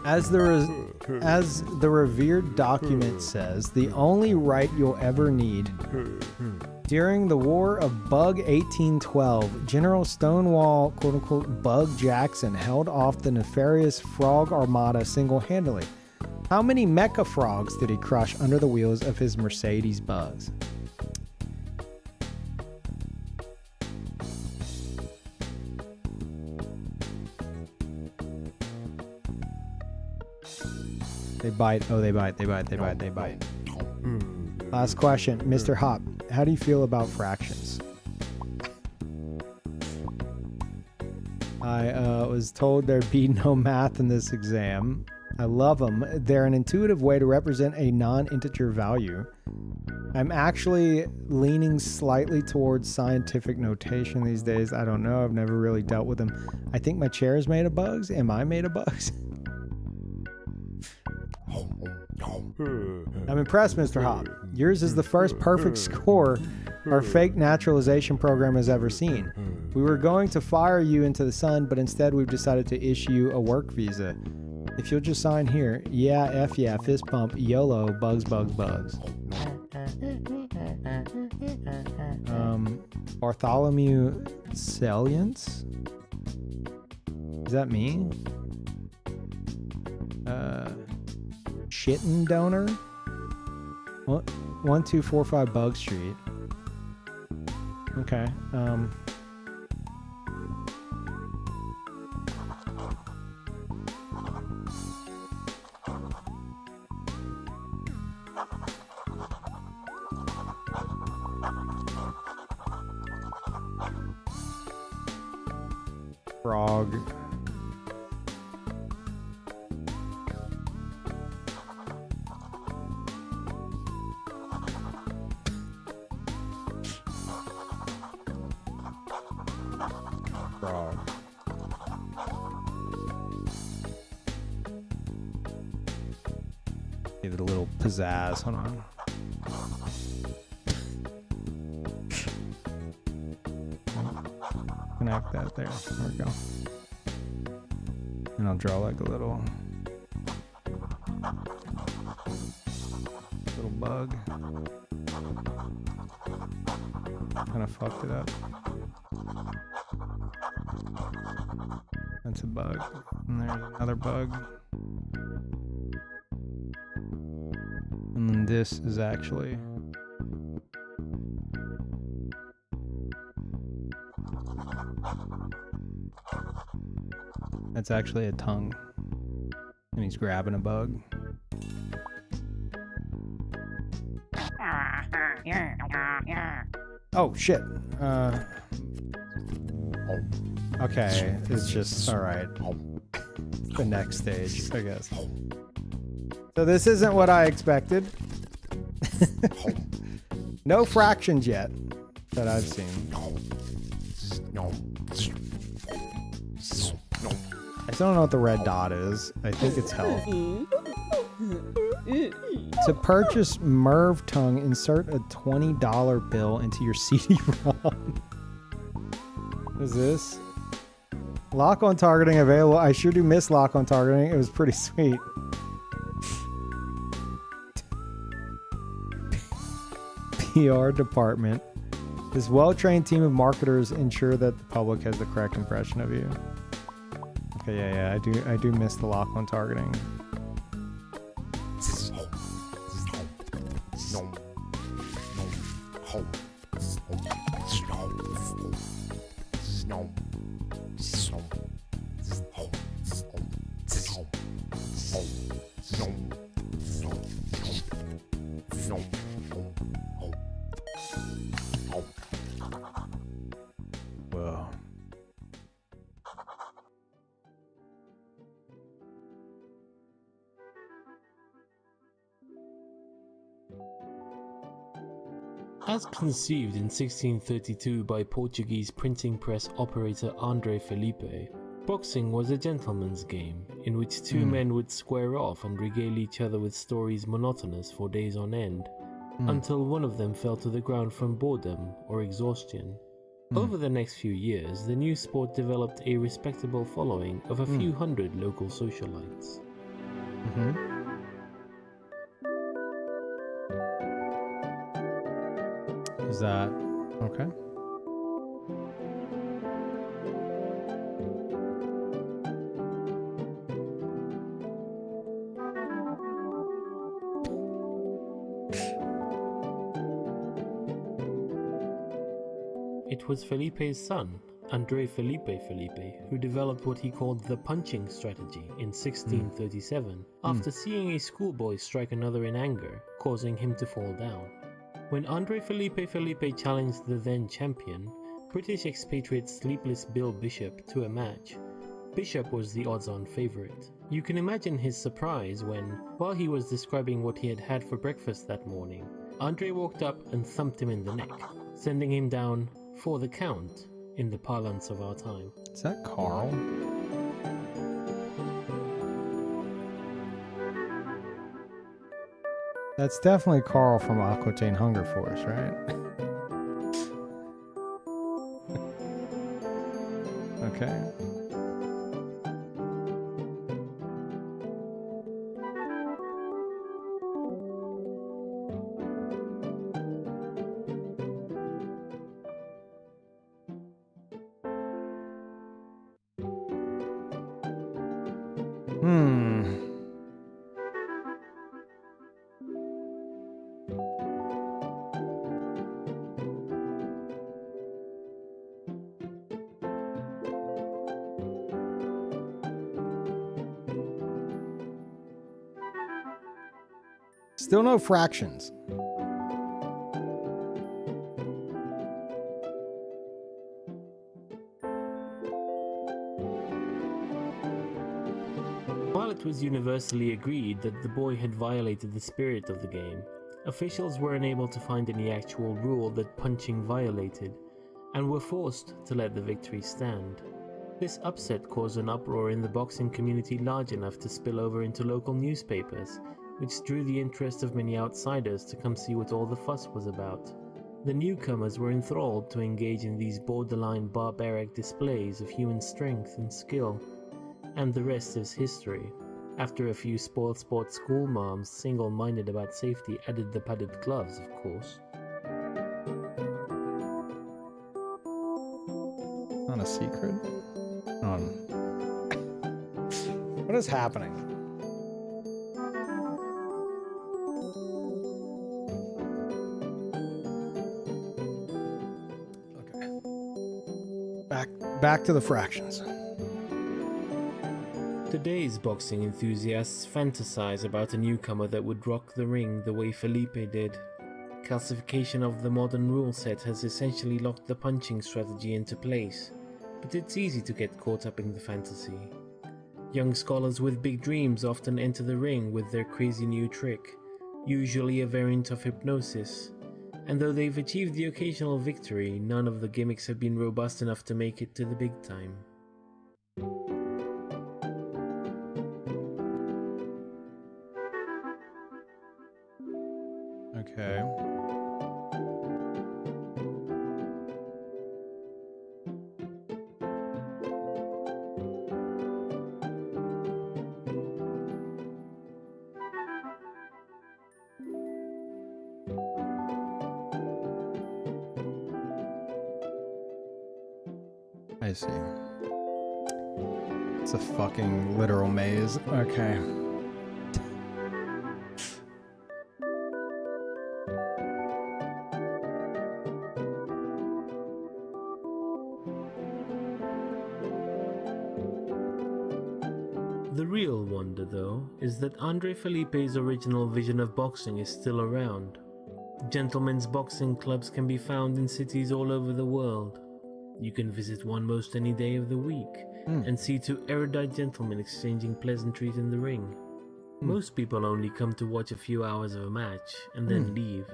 As the revered document says, the only right you'll ever need. During the War of Bug 1812, General Stonewall, quote-unquote, Bug Jackson held off the nefarious Frog Armada single-handedly. How many mecha frogs did he crush under the wheels of his Mercedes bugs? They bite. Oh, they bite. They bite. They bite. They bite. Last question. Mr. Hop, how do you feel about fractions? I was told there'd be no math in this exam. I love them. They're an intuitive way to represent a non-integer value. I'm actually leaning slightly towards scientific notation these days. I don't know. I've never really dealt with them. I think my chair is made of bugs. Am I made of bugs? I'm impressed, Mr. Hop. Yours is the first perfect score our fake naturalization program has ever seen. We were going to fire you into the sun, but instead we've decided to issue you a work visa. If you'll just sign here. Yeah, F yeah, fist pump, YOLO, bugs, bugs, bugs. Bartholomew Salience? Is that me? Shitten donor? 1245 Bug Street. Okay. Frog. Frog. Give it a little pizzazz. Hold on. Connect that there. There we go. And I'll draw like a little bug. Kind of fucked it up. That's a bug. And there's another bug. And then this is actually... That's actually a tongue. And he's grabbing a bug. Oh, shit. Okay, it's just... Alright. The next stage, I guess. So this isn't what I expected. No fractions yet that I've seen. I still don't know what the red dot is. I think it's health. To purchase Merv Tongue, insert a $20 bill into your CD-ROM. What is this? Lock-on targeting available. I sure do miss lock-on targeting. It was pretty sweet. PR department. This well-trained team of marketers ensure that the public has the correct impression of you. Okay, yeah, I do miss the lock-on targeting. Whoa. As conceived in 1632 by Portuguese printing press operator André Felipe, boxing was a gentleman's game in which two men would square off and regale each other with stories monotonous for days on end, until one of them fell to the ground from boredom or exhaustion. Over the next few years, the new sport developed a respectable following of a few hundred local socialites. Is that okay? It was Felipe's son, André Felipe, who developed what he called the punching strategy in 1637 after seeing a schoolboy strike another in anger, causing him to fall down. When André Felipe challenged the then champion, British expatriate Sleepless Bill Bishop, to a match, Bishop was the odds-on favourite. You can imagine his surprise when, while he was describing what he had had for breakfast that morning, André walked up and thumped him in the neck, sending him down for the count in the parlance of our time. Is that Carl? That's definitely Carl from Aquitaine Hunger Force, right? Okay. Still no fractions. While it was universally agreed that the boy had violated the spirit of the game, officials were unable to find any actual rule that punching violated, and were forced to let the victory stand. This upset caused an uproar in the boxing community large enough to spill over into local newspapers, which drew the interest of many outsiders to come see what all the fuss was about. The newcomers were enthralled to engage in these borderline barbaric displays of human strength and skill, and the rest is history. After a few spoiled sport school moms, single-minded about safety, added the padded gloves, of course. Not a secret. What is happening? Okay. Back to the fractions. Today's boxing enthusiasts fantasize about a newcomer that would rock the ring the way Felipe did. Calcification of the modern rule set has essentially locked the punching strategy into place, but it's easy to get caught up in the fantasy. Young scholars with big dreams often enter the ring with their crazy new trick, usually a variant of hypnosis, and though they've achieved the occasional victory, none of the gimmicks have been robust enough to make it to the big time. Okay. I see. It's a fucking literal maze. Okay. The real wonder, though, is that Andre Felipe's original vision of boxing is still around. Gentlemen's boxing clubs can be found in cities all over the world. You can visit one most any day of the week and see two erudite gentlemen exchanging pleasantries in the ring. Most people only come to watch a few hours of a match and then leave,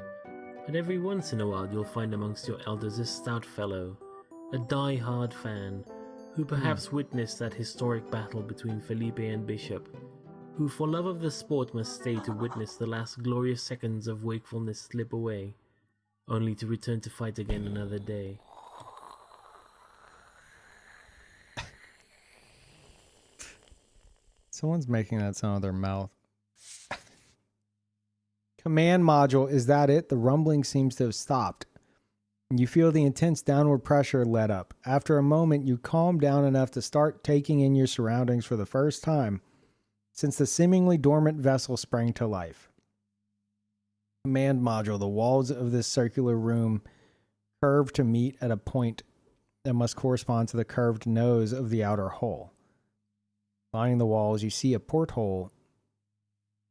but every once in a while you'll find amongst your elders a stout fellow, a die-hard fan, who perhaps witnessed that historic battle between Felipe and Bishop, who for love of the sport must stay to witness the last glorious seconds of wakefulness slip away, only to return to fight again another day. Someone's making that sound with their mouth. Command module, is that it? The rumbling seems to have stopped. You feel the intense downward pressure let up. After a moment, you calm down enough to start taking in your surroundings for the first time since the seemingly dormant vessel sprang to life. Command module, the walls of this circular room curve to meet at a point that must correspond to the curved nose of the outer hull. Lining the walls, you see a porthole,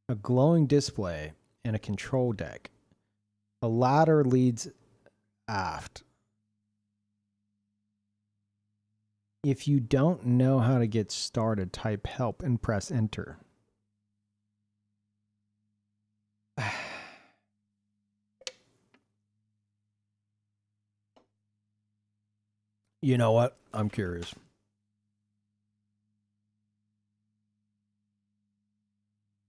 a glowing display, and a control deck. A ladder leads aft. If you don't know how to get started, type help and press enter. You know what? I'm curious.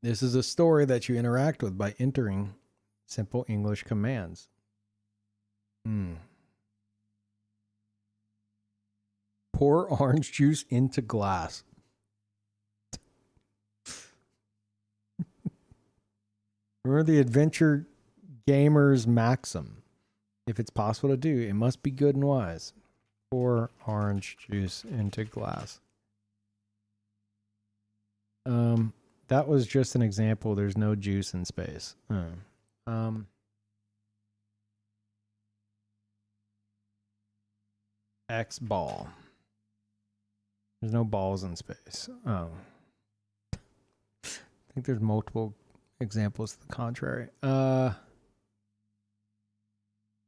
This is a story that you interact with by entering simple English commands. Pour orange juice into glass. Remember the adventure gamer's maxim. If it's possible to do, it must be good and wise. Pour orange juice into glass. That was just an example. There's no juice in space. X ball. There's no balls in space. Oh. I think there's multiple examples to the contrary.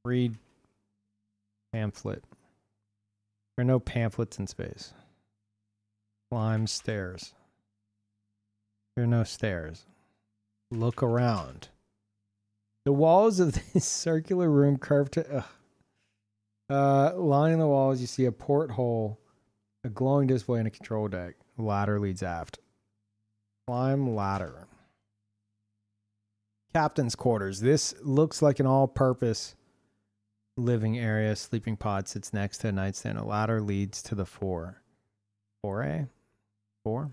Read pamphlet. There are no pamphlets in space. Climb stairs. There are no stairs. Look around. The walls of this circular room curve to... lining the walls, you see a porthole, a glowing display, and a control deck. Ladder leads aft. Climb ladder. Captain's quarters. This looks like an all-purpose living area. Sleeping pod sits next to a nightstand. A ladder leads to the fore. Foray? Four?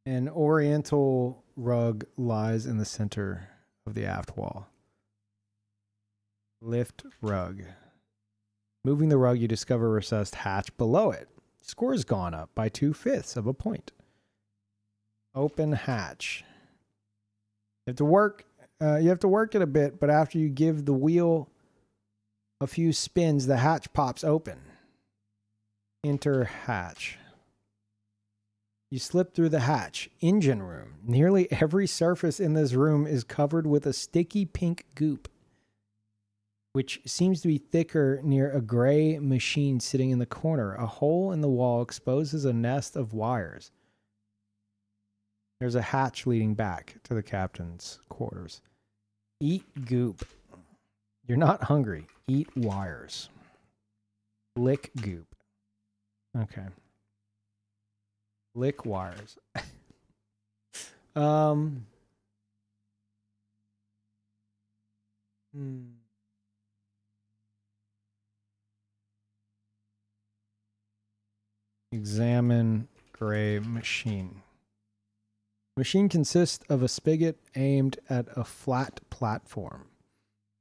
An oriental rug lies in the center of the aft wall. Lift rug. Moving the rug, you discover a recessed hatch below it. Score has gone up by 2/5 of a point. Open hatch. You have to work. You have to work it a bit, but after you give the wheel a few spins, the hatch pops open. Enter hatch. You slip through the hatch. Engine room. Nearly every surface in this room is covered with a sticky pink goop, which seems to be thicker near a gray machine sitting in the corner. A hole in the wall exposes a nest of wires. There's a hatch leading back to the captain's quarters. Eat goop. You're not hungry. Eat wires. Lick goop. Okay. Lick wires. Examine gray machine. Machine consists of a spigot aimed at a flat platform.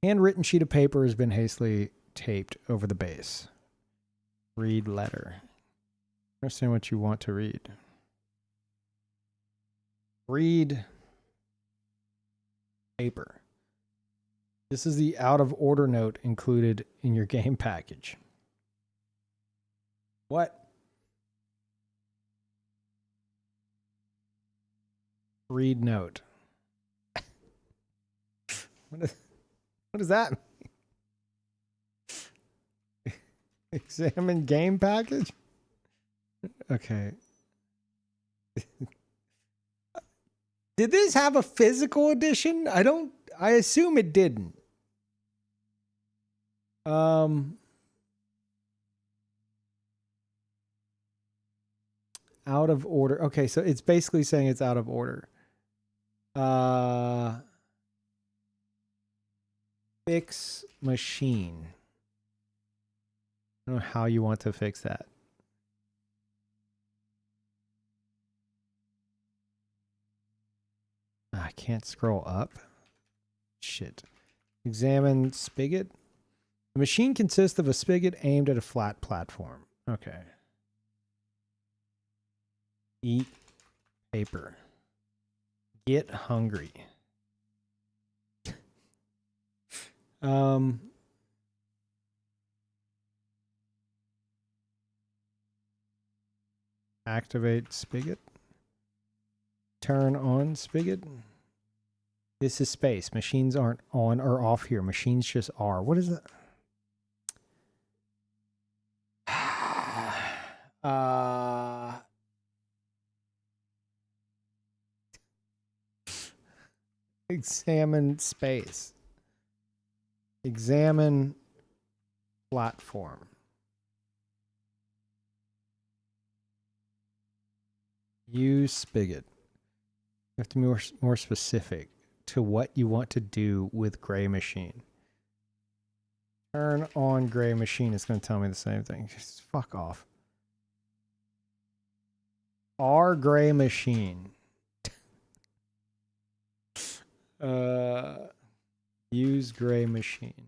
Handwritten sheet of paper has been hastily taped over the base. Read letter. Understand what you want to read. Read paper. This is the out of order note included in your game package. What? Read note. What does that mean? Examine game package? Okay. Did this have a physical edition? I assume it didn't. Out of order. Okay, so it's basically saying it's out of order. Fix machine. I don't know how you want to fix that. I can't scroll up. Shit. Examine spigot. The machine consists of a spigot aimed at a flat platform. Okay. Eat paper. Get hungry. Activate spigot. Turn on spigot. This is space. Machines aren't on or off here. Machines just are. What is that? Examine space. Examine platform. Use spigot. You have to be more specific to what you want to do with gray machine. Turn on gray machine. It's going to tell me the same thing. Just fuck off. R gray machine. Use gray machine.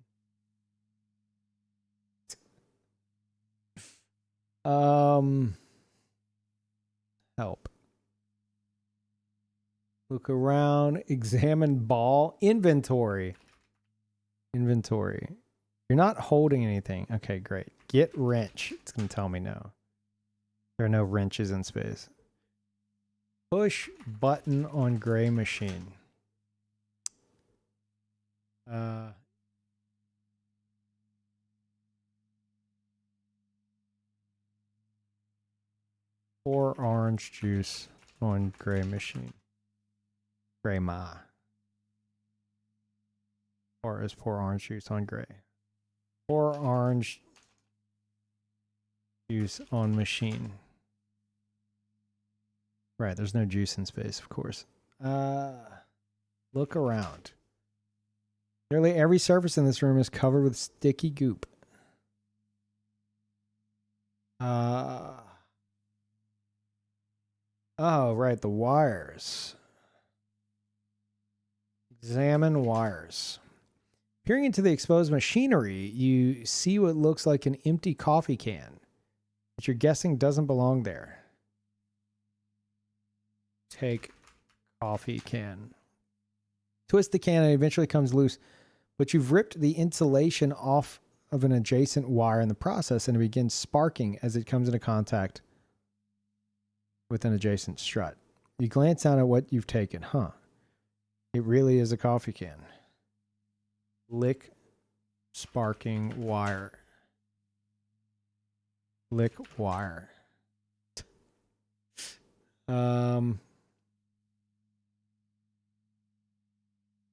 Help. Look around. Examine ball. Inventory. Inventory. You're not holding anything. Okay, great. Get wrench. It's going to tell me no. There are no wrenches in space. Push button on gray machine. Pour orange juice on gray machine. Gray ma. Or is pour orange juice on gray? Pour orange juice on machine. Right, there's no juice in space, of course. Look around. Nearly every surface in this room is covered with sticky goop. Oh, right, the wires. Examine wires. Peering into the exposed machinery, you see what looks like an empty coffee can, which you're guessing doesn't belong there. Take coffee can. Twist the can and it eventually comes loose, but you've ripped the insulation off of an adjacent wire in the process and it begins sparking as it comes into contact with an adjacent strut. You glance down at what you've taken. Huh. It really is a coffee can. Lick sparking wire. Lick wire.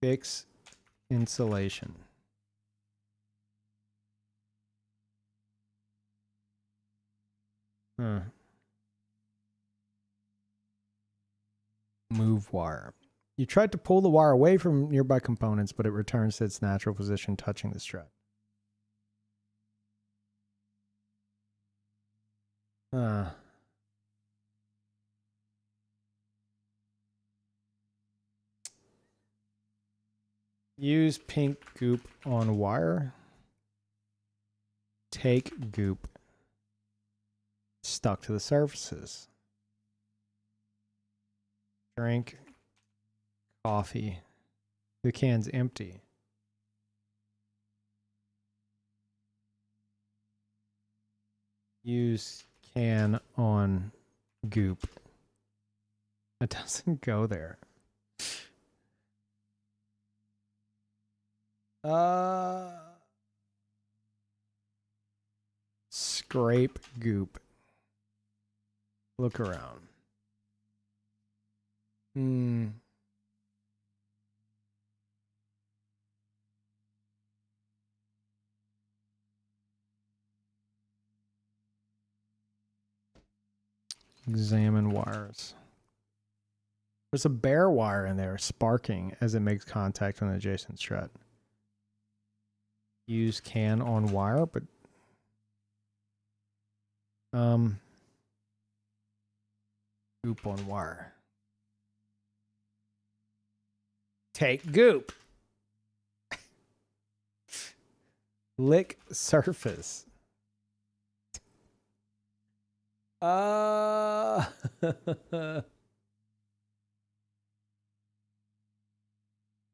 Fix insulation. Huh. Move wire. You tried to pull the wire away from nearby components, but it returns to its natural position, touching the strut. Use pink goop on wire. Take goop. Stuck to the surfaces. Drink coffee. The can's empty. Use can on goop. It doesn't go there. Scrape goop. Look around. Examine wires. There's a bare wire in there sparking as it makes contact with an adjacent strut. Use can on wire, but goop on wire. Take goop. Lick surface.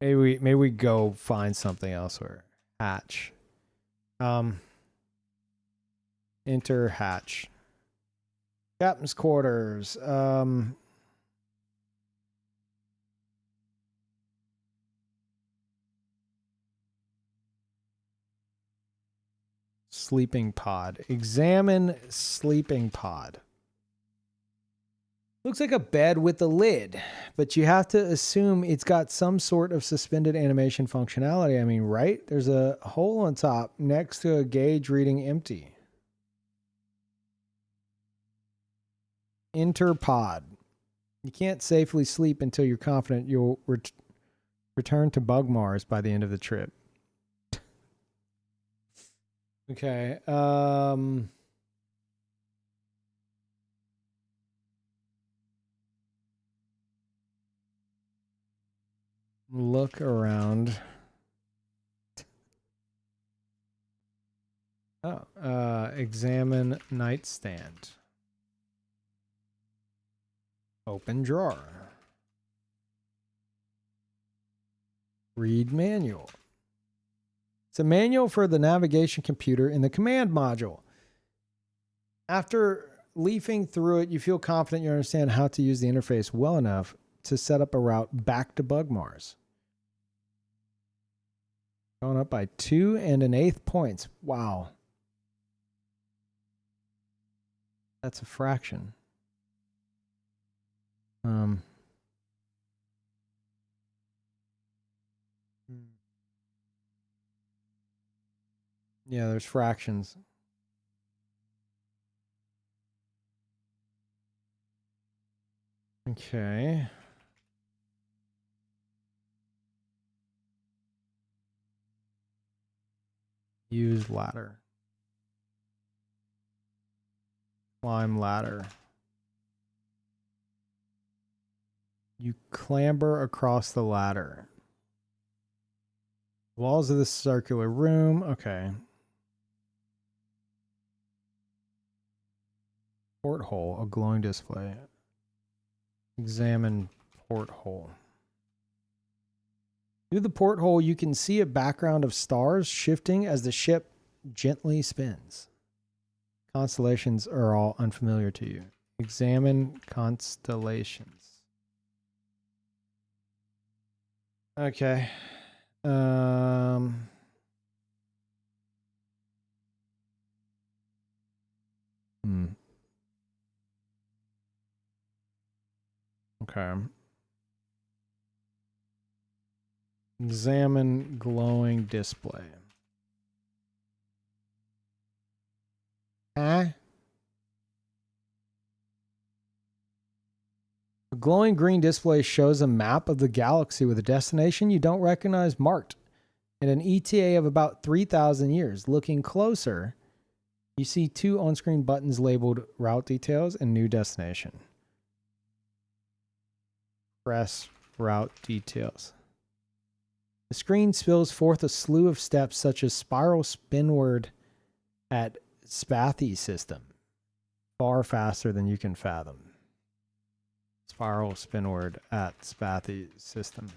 Maybe we go find something elsewhere. Hatch. Enter hatch. Captain's quarters. Sleeping pod. Examine sleeping pod. Looks like a bed with a lid, but you have to assume it's got some sort of suspended animation functionality. I mean, right? There's a hole on top next to a gauge reading empty. Enter pod. You can't safely sleep until you're confident you'll return to Bug Mars by the end of the trip. Okay. Look around. Oh, examine nightstand. Open drawer. Read manual. It's a manual for the navigation computer in the command module. After leafing through it, you feel confident you understand how to use the interface well enough to set up a route back to Bug Mars. Going up by 2 1/8 points. Wow. That's a fraction. Yeah, there's fractions. Okay. Use ladder. Climb ladder. You clamber across the ladder. Walls of the circular room. Okay. Porthole, a glowing display. Examine porthole. Through the porthole, you can see a background of stars shifting as the ship gently spins. Constellations are all unfamiliar to you. Examine constellations. Okay. Okay. Examine glowing display. Huh? A glowing green display shows a map of the galaxy with a destination you don't recognize marked and an ETA of about 3,000 years. Looking closer, you see two on-screen buttons labeled route details and new destination. Press route details. The screen spills forth a slew of steps such as spiral spinward at Spathy system. Far faster than you can fathom. Spiral spinward at Spathy system.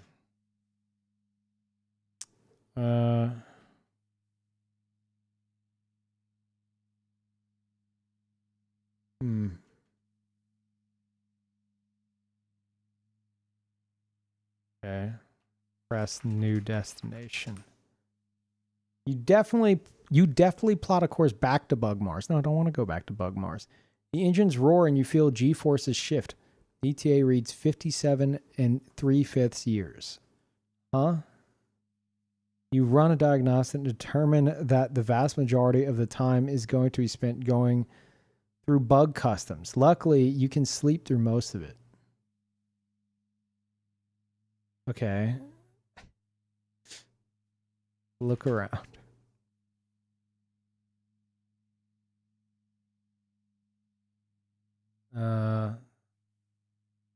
Okay. Press new destination. You definitely plot a course back to Bug Mars. No, I don't want to go back to Bug Mars. The engines roar and you feel G-forces shift. ETA reads 57 3/5 years. Huh? You run a diagnostic and determine that the vast majority of the time is going to be spent going through bug customs. Luckily, you can sleep through most of it. Okay. Look around.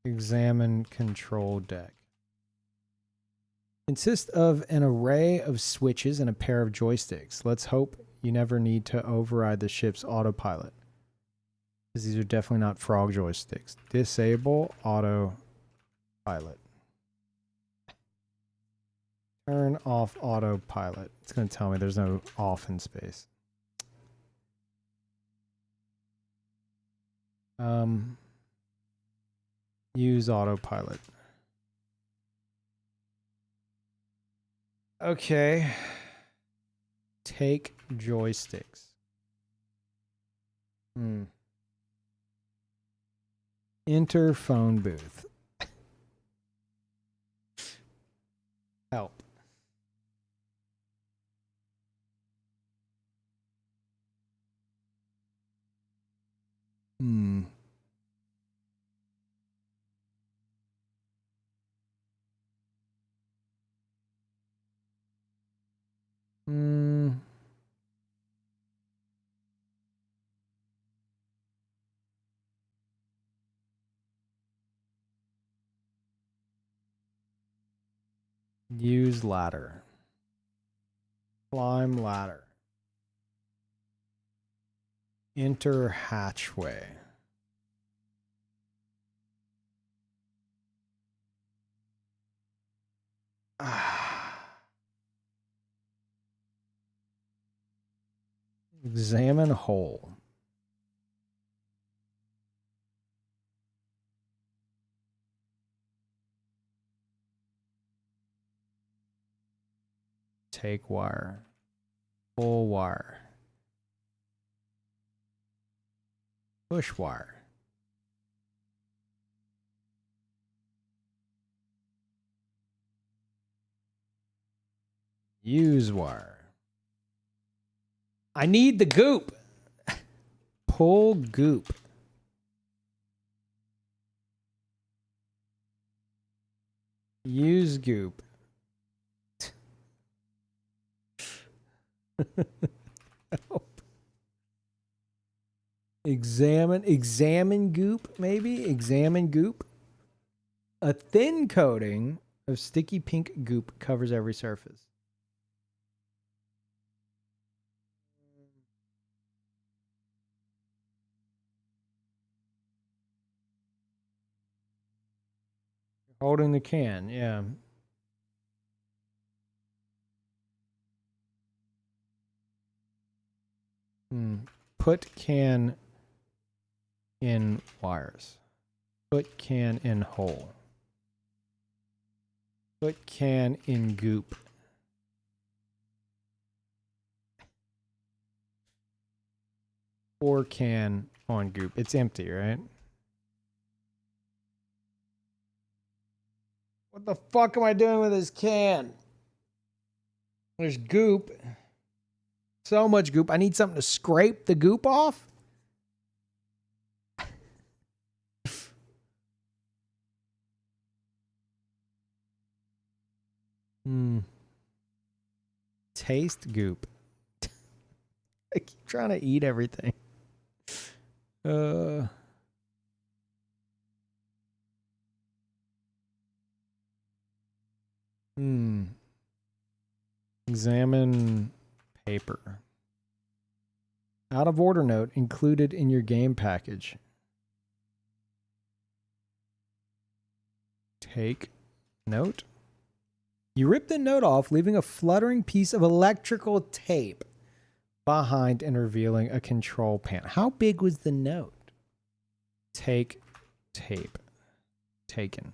Examine control deck. Consists of an array of switches and a pair of joysticks. Let's hope you never need to override the ship's autopilot. Because these are definitely not frog joysticks. Disable autopilot. Turn off autopilot. It's going to tell me there's no off in space. Use autopilot. Okay. Take joysticks. Enter phone booth. Help. Use ladder. Climb ladder. Enter hatchway. Examine hole. Take wire. Pull wire. Push wire. Use wire. I need the goop. Pull goop. Use goop. Help. Examine goop, maybe? Examine goop. A thin coating of sticky pink goop covers every surface. Holding the can, yeah. Put can in wires. Put can in hole. Put can in goop. Pour can on goop. It's empty, right? What the fuck am I doing with this can? There's goop. So much goop. I need something to scrape the goop off. Taste goop. I keep trying to eat everything. Examine paper. Out of order note included in your game package. Take note. You rip the note off, leaving a fluttering piece of electrical tape behind and revealing a control panel. How big was the note? Take tape. Taken.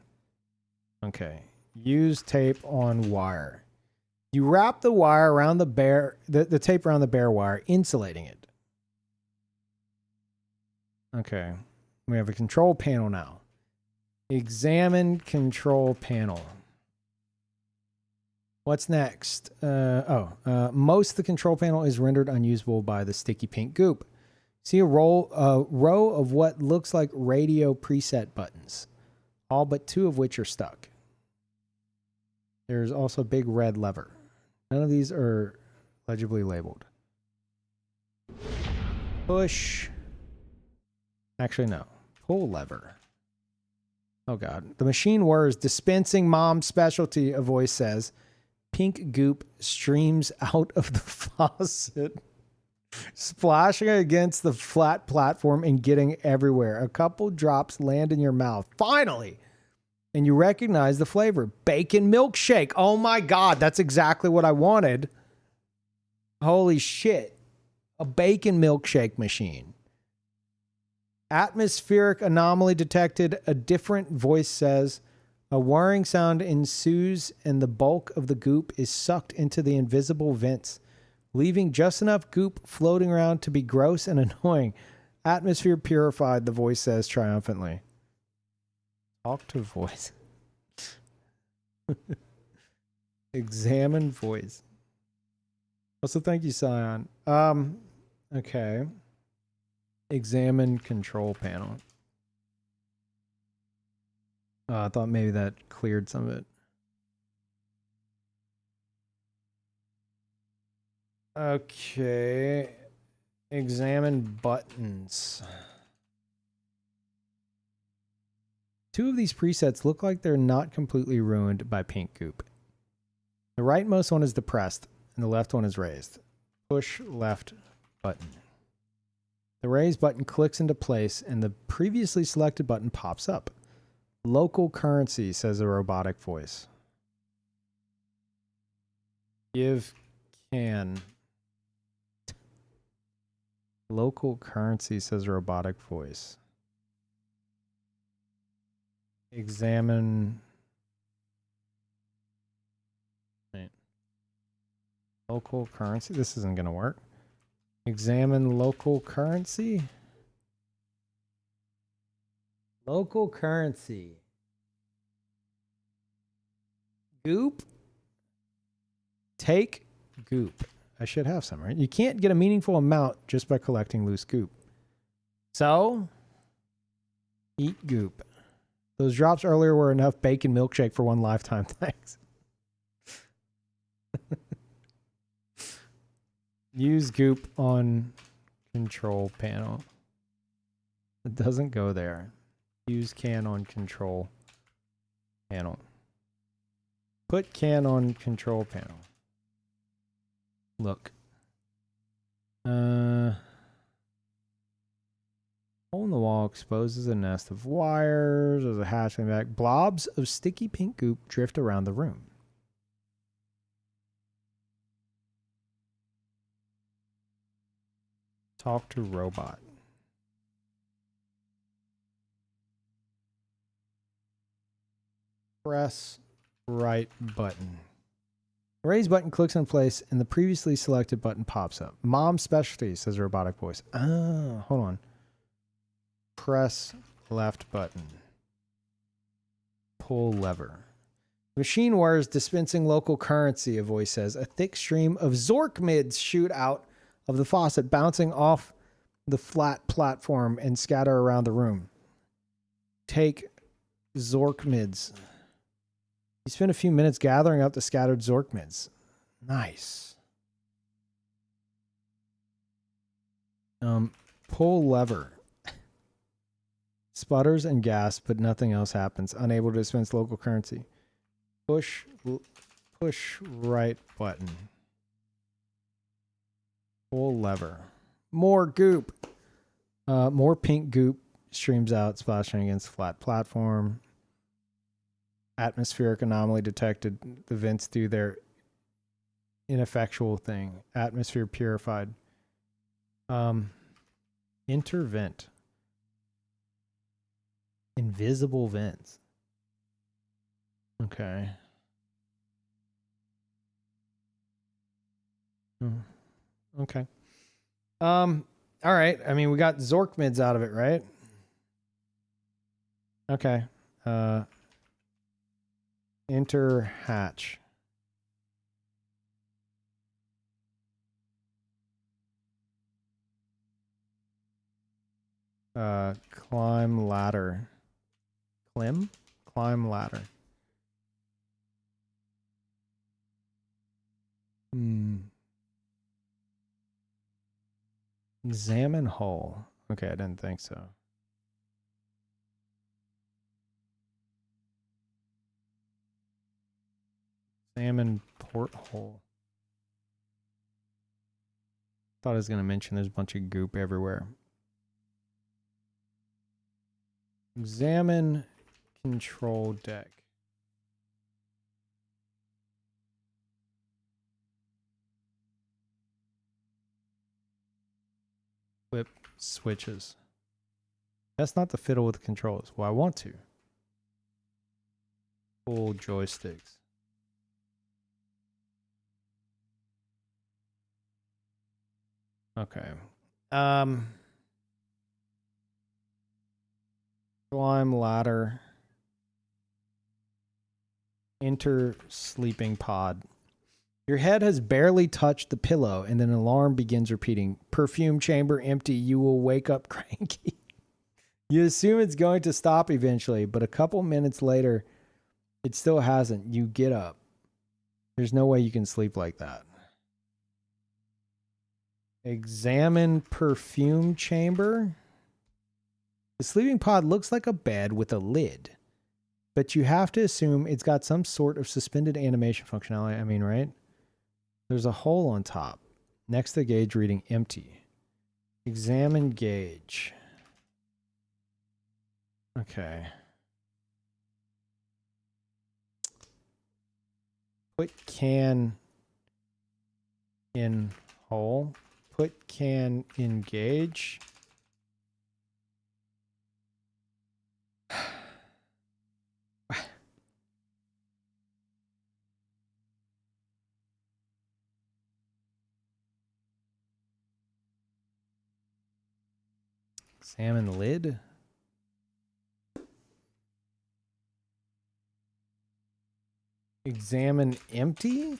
Okay. Use tape on wire. You wrap the wire around the tape around the bare wire, insulating it. Okay. We have a control panel now. Examine control panel. What's next? Most of the control panel is rendered unusable by the sticky pink goop. See a row of what looks like radio preset buttons, all but 2 of which are stuck. There's also a big red lever. None of these are legibly labeled. Push. Actually, no. Pull lever. Oh, God. The machine whirs, dispensing mom's specialty, a voice says. Pink goop streams out of the faucet, splashing against the flat platform and getting everywhere. A couple drops land in your mouth. Finally! And you recognize the flavor. Bacon milkshake. Oh my God, that's exactly what I wanted. Holy shit. A bacon milkshake machine. Atmospheric anomaly detected. A different voice says. A whirring sound ensues and the bulk of the goop is sucked into the invisible vents, leaving just enough goop floating around to be gross and annoying. Atmosphere purified, the voice says triumphantly. Talk to voice. Examine voice. Also, thank you, Scion. Okay. Examine control panel. I thought maybe that cleared some of it. Okay. Examine buttons. 2 of these presets look like they're not completely ruined by pink goop. The rightmost one is depressed, and the left one is raised. Push left button. The raised button clicks into place, and the previously selected button pops up. Local currency, says a robotic voice. Give can. Local currency, says a robotic voice. Examine. Wait. Local currency? This isn't going to work. Examine local currency? Local currency. Goop? Take goop. I should have some, right? You can't get a meaningful amount just by collecting loose goop. So, eat goop. Those drops earlier were enough bacon milkshake for one lifetime. Thanks. Use goop on control panel. It doesn't go there. Use can on control panel. Put can on control panel. Look. Hole in the wall exposes a nest of wires. There's a hatchling back. Blobs of sticky pink goop drift around the room. Talk to robot. Press right button. The raise button clicks in place and the previously selected button pops up. Mom specialty, says a robotic voice. Ah, hold on. Press left button. Pull lever. Machine wires dispensing local currency, a voice says. A thick stream of Zork mids shoot out of the faucet, bouncing off the flat platform and scatter around the room. Take Zork mids. You spend a few minutes gathering up the scattered Zork mids. Nice. Pull lever. Sputters and gas, but nothing else happens. Unable to dispense local currency. Push right button. Pull lever. More goop. More pink goop streams out, splashing against flat platform. Atmospheric anomaly detected. The vents do their ineffectual thing. Atmosphere purified. Intervent. Invisible vents. Okay. Okay. All right. I mean, we got Zork mids out of it, right? Okay. Enter hatch. Climb ladder. Climb ladder. Examine hole. Okay, I didn't think so. Examine porthole. Thought I was going to mention there's a bunch of goop everywhere. Examine control deck. Flip switches. That's not the fiddle with the controls. Well, I want to. Pull joysticks. Okay. Climb ladder. Enter sleeping pod. Your head has barely touched the pillow and an alarm begins repeating. Perfume chamber empty. You will wake up cranky. You assume it's going to stop eventually, but a couple minutes later, it still hasn't. You get up. There's no way you can sleep like that. Examine perfume chamber. The sleeping pod looks like a bed with a lid, but you have to assume it's got some sort of suspended animation functionality. I mean, right? There's a hole on top. Next to gauge reading empty. Examine gauge. Okay. Put can in hole. Put can in gauge. Examine lid. Examine empty.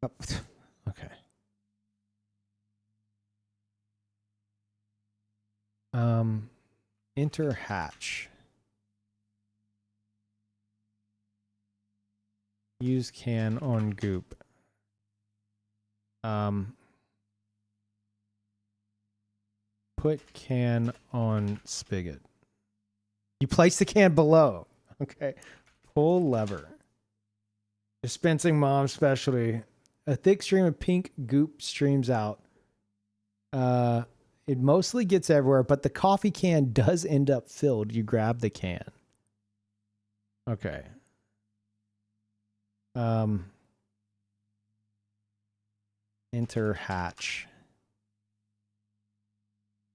Oh, okay. Enter hatch. Use can on goop. Put can on spigot. You place the can below. Okay. Pull lever. Dispensing mom's specialty. A thick stream of pink goop streams out. It mostly gets everywhere, but the coffee can does end up filled. You grab the can. Okay. Enter hatch.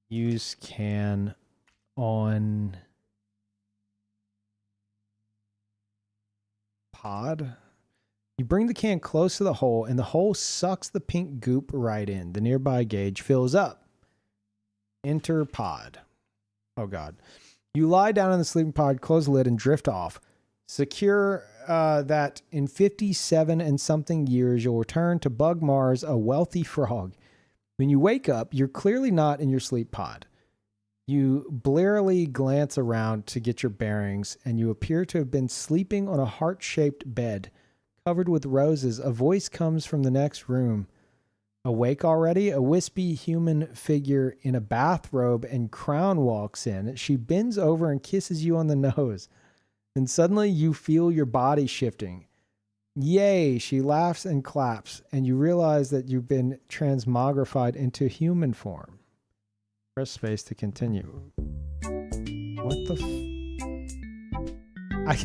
Use can on pod. You bring the can close to the hole, and the hole sucks the pink goop right in. The nearby gauge fills up. Enter pod. Oh, God. You lie down in the sleeping pod, close the lid, and drift off. Secure that in 57 and something years, you'll return to Bug Mars, a wealthy frog. When you wake up, you're clearly not in your sleep pod. You blearily glance around to get your bearings, and you appear to have been sleeping on a heart-shaped bed covered with roses. A voice comes from the next room. Awake already? A wispy human figure in a bathrobe and crown walks in. She bends over and kisses you on the nose. And suddenly you feel your body shifting. Yay, she laughs and claps, and you realize that you've been transmogrified into human form. Press space to continue. What the I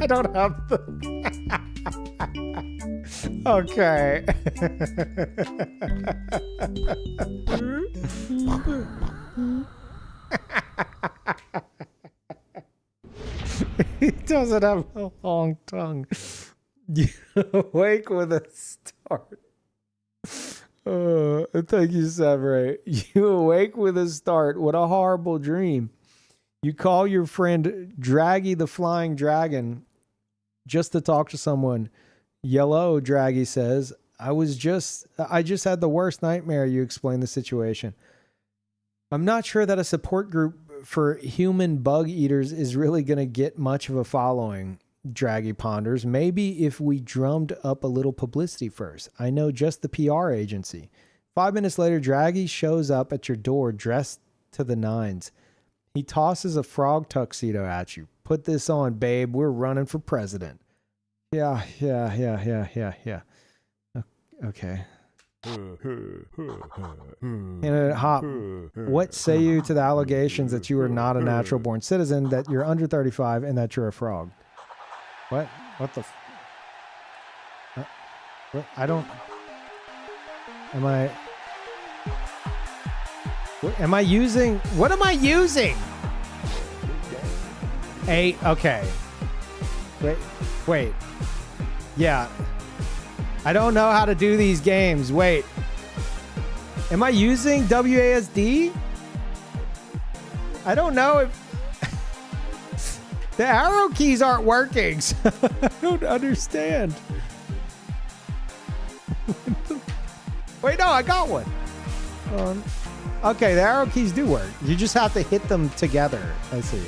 don't have the... Okay. He doesn't have a long tongue. You awake with a start. Thank you, Severay. You awake with a start. What a horrible dream. You call your friend Draggy the Flying Dragon just to talk to someone. Yellow, Draggy says. I just had the worst nightmare. You explain the situation. I'm not sure that a support group for human bug eaters is really going to get much of a following, Draggy ponders. Maybe if we drummed up a little publicity first. I know just the PR agency. 5 minutes later, Draggy shows up at your door dressed to the nines. He tosses a frog tuxedo at you. Put this on, babe. We're running for president. Yeah. Okay. And Hop, what say you to the allegations that you are not a natural born citizen, that you're under 35, and that you're a frog? What? What the? What? I don't. Am I? What am I using? What am I using? Okay. Wait. Yeah. I don't know how to do these games. Wait. Am I using WASD? I don't know if... The arrow keys aren't working, so I don't understand. Wait, no, I got one. Okay, the arrow keys do work. You just have to hit them together. I see.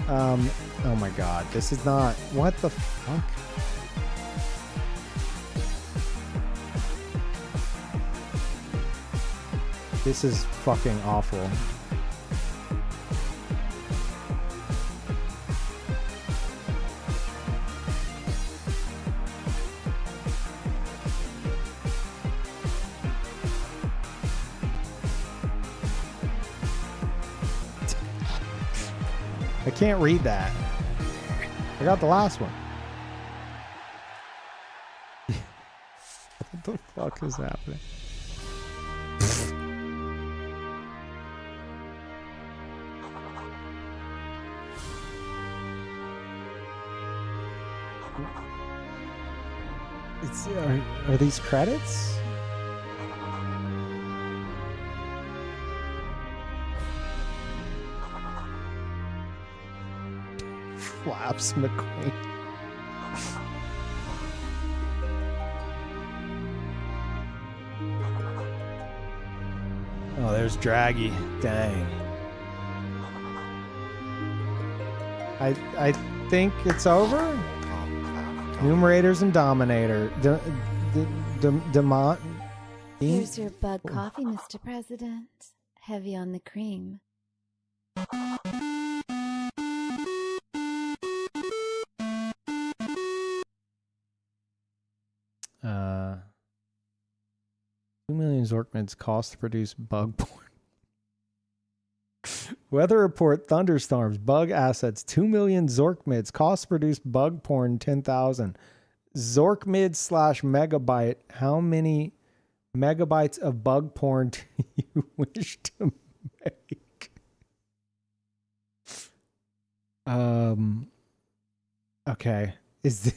Oh my God, this is not... What the fuck? This is fucking awful. I can't read that. I got the last one. What the fuck is happening? Are these credits? Flaps McQueen. Oh, there's Draggy. Dang. I think it's over. Numerators and Dominator. Here's your bug coffee, Mr. President. Heavy on the cream. 2 million Zorkmids cost to produce bug porn. Weather report, thunderstorms, bug assets, 2 million Zorkmids cost to produce bug porn, 10,000. Zorkmid / megabyte, how many megabytes of bug porn do you wish to make? Okay. Is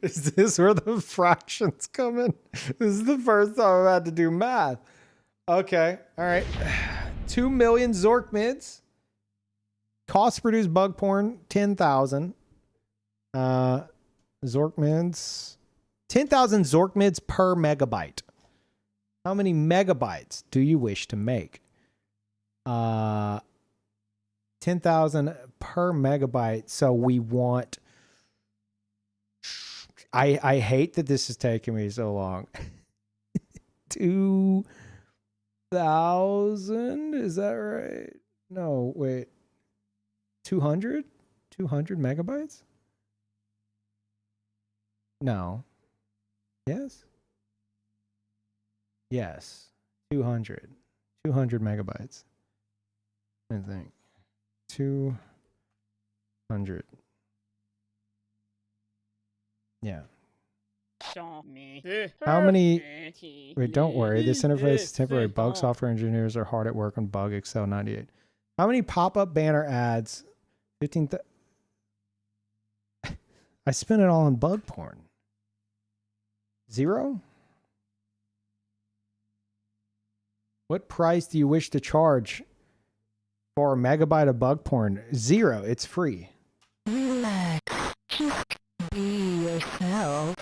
this where the fractions come in? This is the first time I've had to do math. Okay. All right. 2 million Zorkmids. Cost to produce bug porn, 10,000. Zorkmids. 10,000 Zorkmids per megabyte. How many megabytes do you wish to make? 10,000 per megabyte. So we want... I hate that this is taking me so long. 2,000? Is that right? No, wait. 200? 200 megabytes? No. Yes? Yes. 200. 200 megabytes. I think. 200. Yeah. How many... Wait, don't worry. This interface is temporary. Bug software engineers are hard at work on Bug Excel 98. How many pop-up banner ads? 15... I spent it all on bug porn. 0? What price do you wish to charge for a megabyte of bug porn? 0. It's free. Relax. Just be yourself.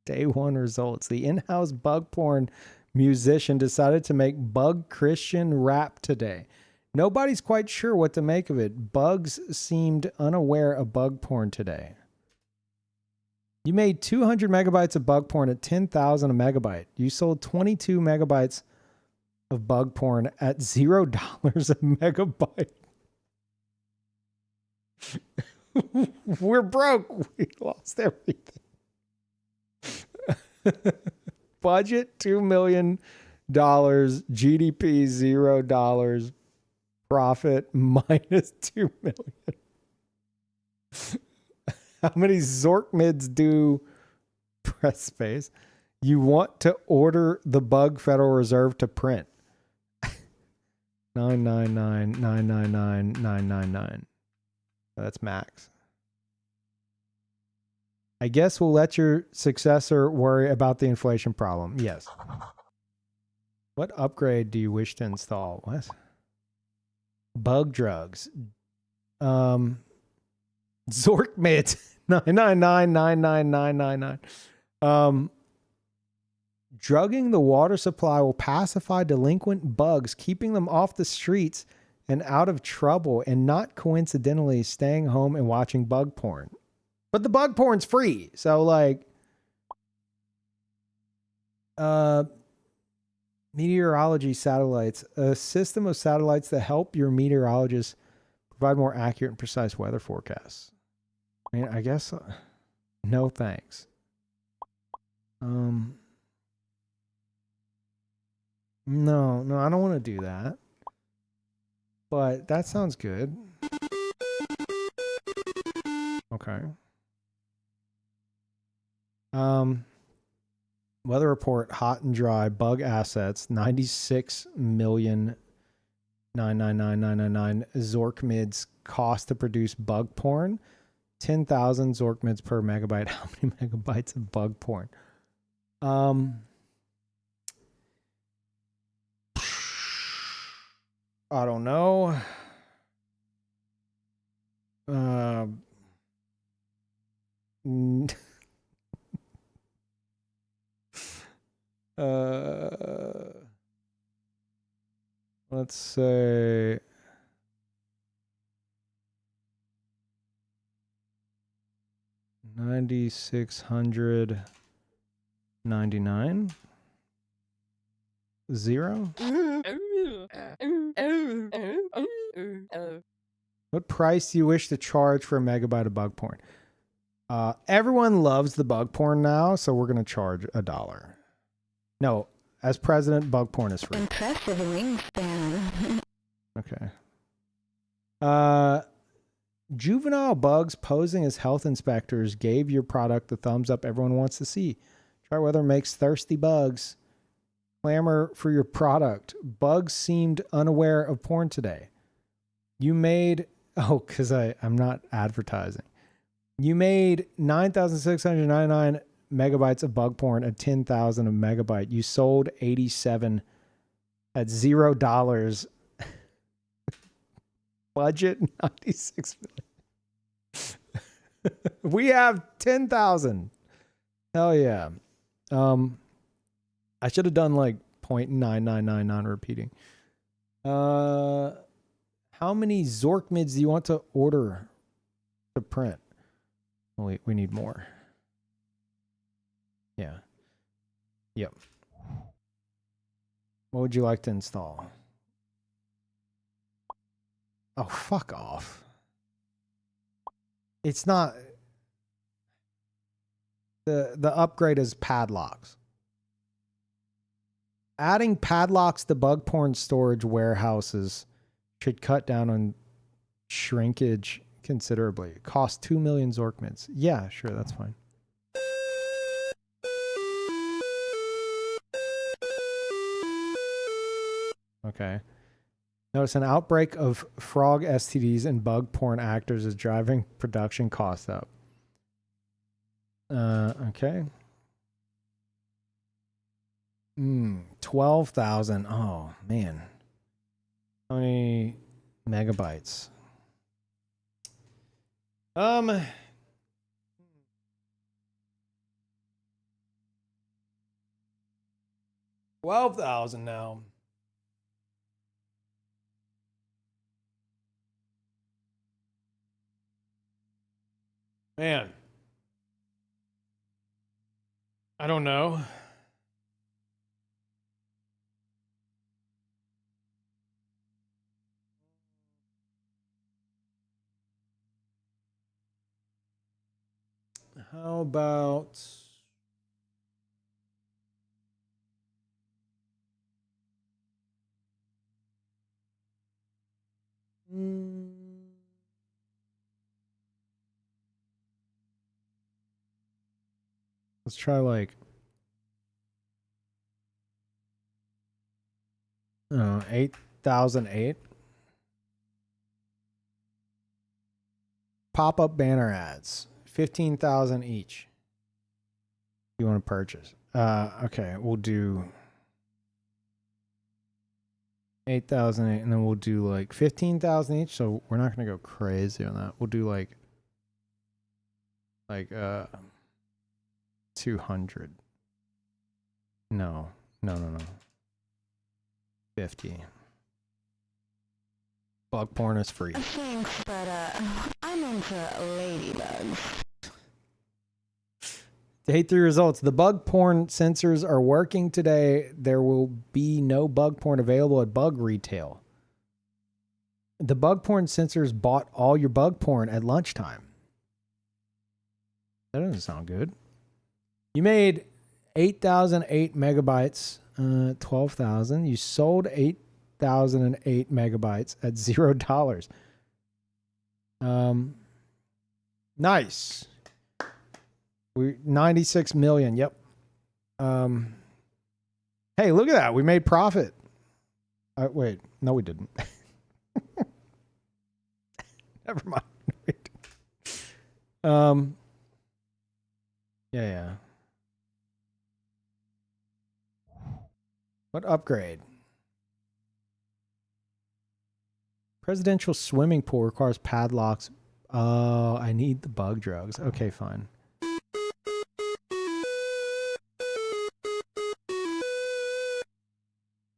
Day 1 results. The in-house bug porn musician decided to make bug Christian rap today. Nobody's quite sure what to make of it. Bugs seemed unaware of bug porn today. You made 200 megabytes of bug porn at 10,000 a megabyte. You sold 22 megabytes of bug porn at $0 a megabyte. We're broke. We lost everything. Budget $2 million. GDP $0. Profit minus 2 million. How many Zorkmids do press space you want to order the Bug Federal Reserve to print? 999,999,999. That's max. I guess we'll let your successor worry about the inflation problem. Yes. What upgrade do you wish to install? What? Bug drugs. Zorkmids. 999,999,999. Drugging the water supply will pacify delinquent bugs, keeping them off the streets and out of trouble, and not coincidentally staying home and watching bug porn. But the bug porn's free. So like meteorology satellites, a system of satellites that help your meteorologists provide more accurate and precise weather forecasts. I mean, I guess no thanks. No, I don't want to do that. But that sounds good. Okay. Weather report, hot and dry, bug assets, 96,999,999 Zorkmids cost to produce bug porn, 10,000 Zorkmids per megabyte. How many megabytes of bug porn? I don't know. Let's say 9,699. 0. What price do you wish to charge for a megabyte of bug porn? Everyone loves the bug porn now, so we're gonna charge $1. No, as president, bug porn is free. Impressive wingspan. Okay. Juvenile bugs posing as health inspectors gave your product the thumbs up everyone wants to see. Try weather makes thirsty bugs clamor for your product. Bugs seemed unaware of porn today. You made, because I'm not advertising. You made 9,699 megabytes of bug porn at 10,000 a megabyte. You sold 87 at $0. Budget 96 million. We have 10,000. Hell yeah. I should have done like 0.999 non-repeating. How many Zork mids do you want to order to print? We need more. Yeah. Yep. What would you like to install? Oh, fuck off. It's not... The upgrade is padlocks. Adding padlocks to bug porn storage warehouses should cut down on shrinkage considerably. It costs 2 million Zork mids. Yeah, sure, that's fine. Okay. Notice an outbreak of frog STDs and bug porn actors is driving production costs up. Okay. 12,000. Oh, man. How many megabytes? 12,000 now. Man. I don't know. How about... Let's try like 8,008. Pop-up banner ads, 15,000 each. You want to purchase? Okay, we'll do 8,008, and then we'll do like 15,000 each. So we're not gonna go crazy on that. We'll do like 200. No. 50. Bug porn is free. Thanks, but I'm into ladybugs. Day 3 results. The bug porn sensors are working today. There will be no bug porn available at bug retail. The bug porn sensors bought all your bug porn at lunchtime. That doesn't sound good. You made 8,008 megabytes, 12,000. You sold 8,008 megabytes at $0. Nice. We 96 million. Yep. Hey, look at that. We made profit. Wait, no, we didn't. Never mind. Yeah. What upgrade? Presidential swimming pool requires padlocks. Oh, I need the bug drugs. Okay, fine.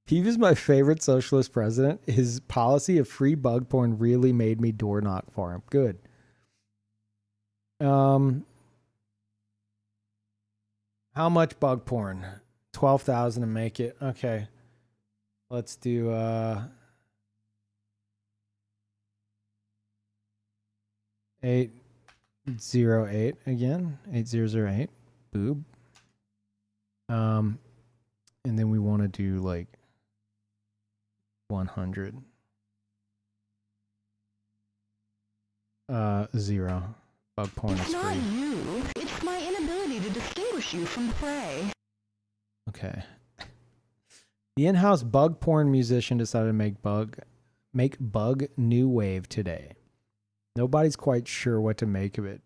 Peeve is my favorite socialist president. His policy of free bug porn really made me door knock for him. Good. How much bug porn? 12,000 to make it. Okay. Let's do 8 08 again. 8008. Boob. And then we want to do like 100. 0. Bug porn is It's not free. you. It's my inability to distinguish you from the prey. Okay. The in-house bug porn musician decided to make bug new wave today. Nobody's quite sure what to make of it.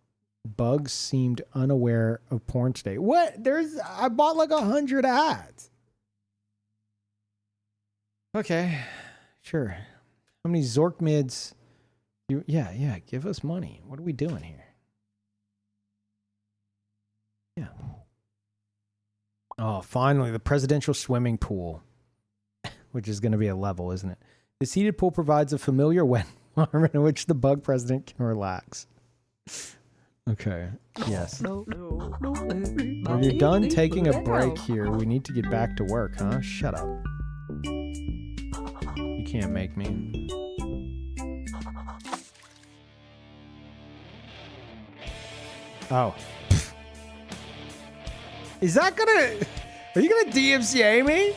Bugs seemed unaware of porn today. What? I bought like 100 ads. Okay, sure. How many Zork mids? Yeah, give us money. What are we doing here? Yeah. Oh, finally, the presidential swimming pool, which is going to be a level, isn't it? The seated pool provides a familiar wet environment in which the bug president can relax. Okay. Yes. When you're done taking a break here, we need to get back to work, huh? Shut up. You can't make me. Oh. Is that gonna... Are you gonna DMCA me?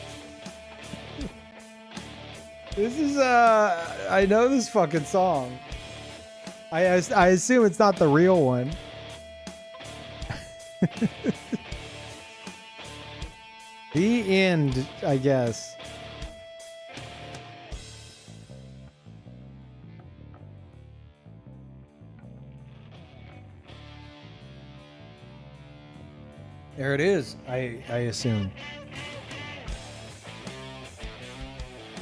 This is, I know this fucking song. I assume it's not the real one. The end, I guess. There it is, I assume.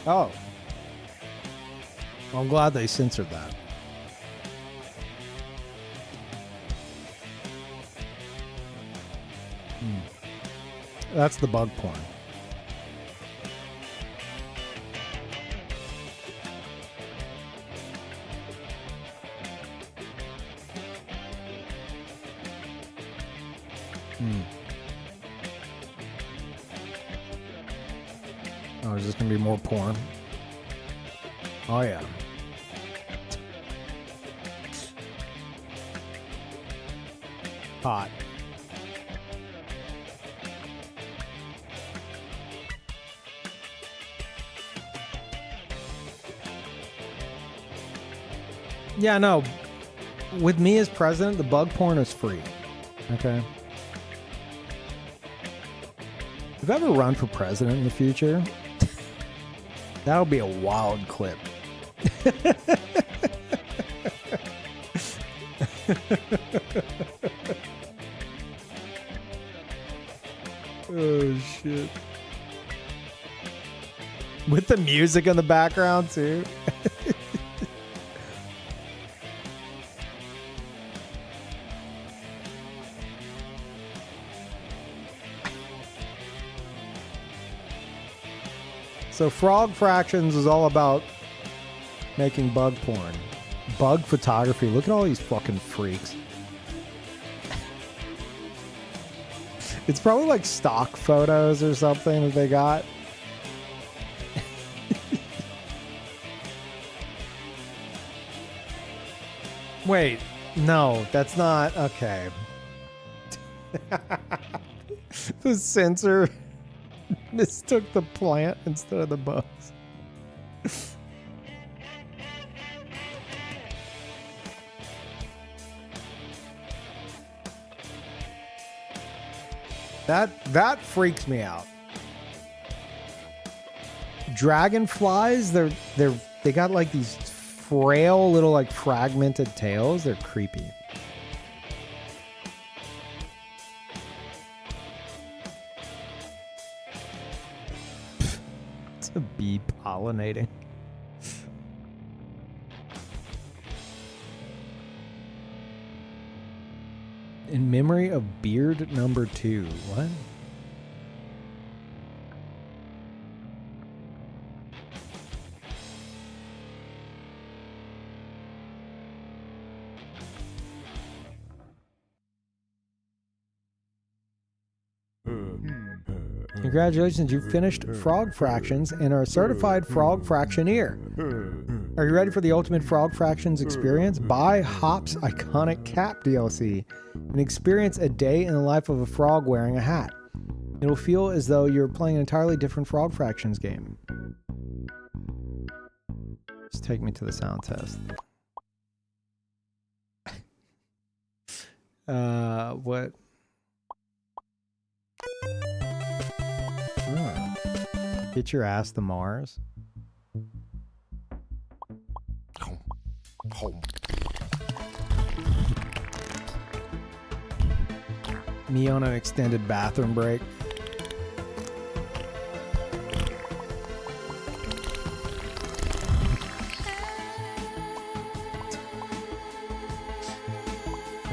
Oh. Well, I'm glad they censored that. That's the bug porn. Oh, is this gonna be more porn? Oh yeah. Hot. Yeah, no. With me as president, the bug porn is free. Okay. If I ever run for president in the future, that'll be a wild clip. Oh shit. With the music in the background too. So Frog Fractions is all about making bug porn. Bug photography. Look at all these fucking freaks. It's probably like stock photos or something that they got. Wait, no, that's not okay. The sensor mistook the plant instead of the bugs. That freaks me out. Dragonflies, they got like these frail little like fragmented tails. They're creepy. It's a bee pollinating. In memory of Beard number 2. What? Congratulations, you finished Frog Fractions and are a certified Frog Fractioneer. Are you ready for the ultimate Frog Fractions experience? Buy Hop's Iconic Cap DLC and experience a day in the life of a frog wearing a hat. It'll feel as though you're playing an entirely different Frog Fractions game. Just take me to the sound test. What? Oh. Get your ass to Mars. Me on an extended bathroom break.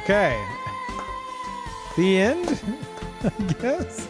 Okay. The end, I guess.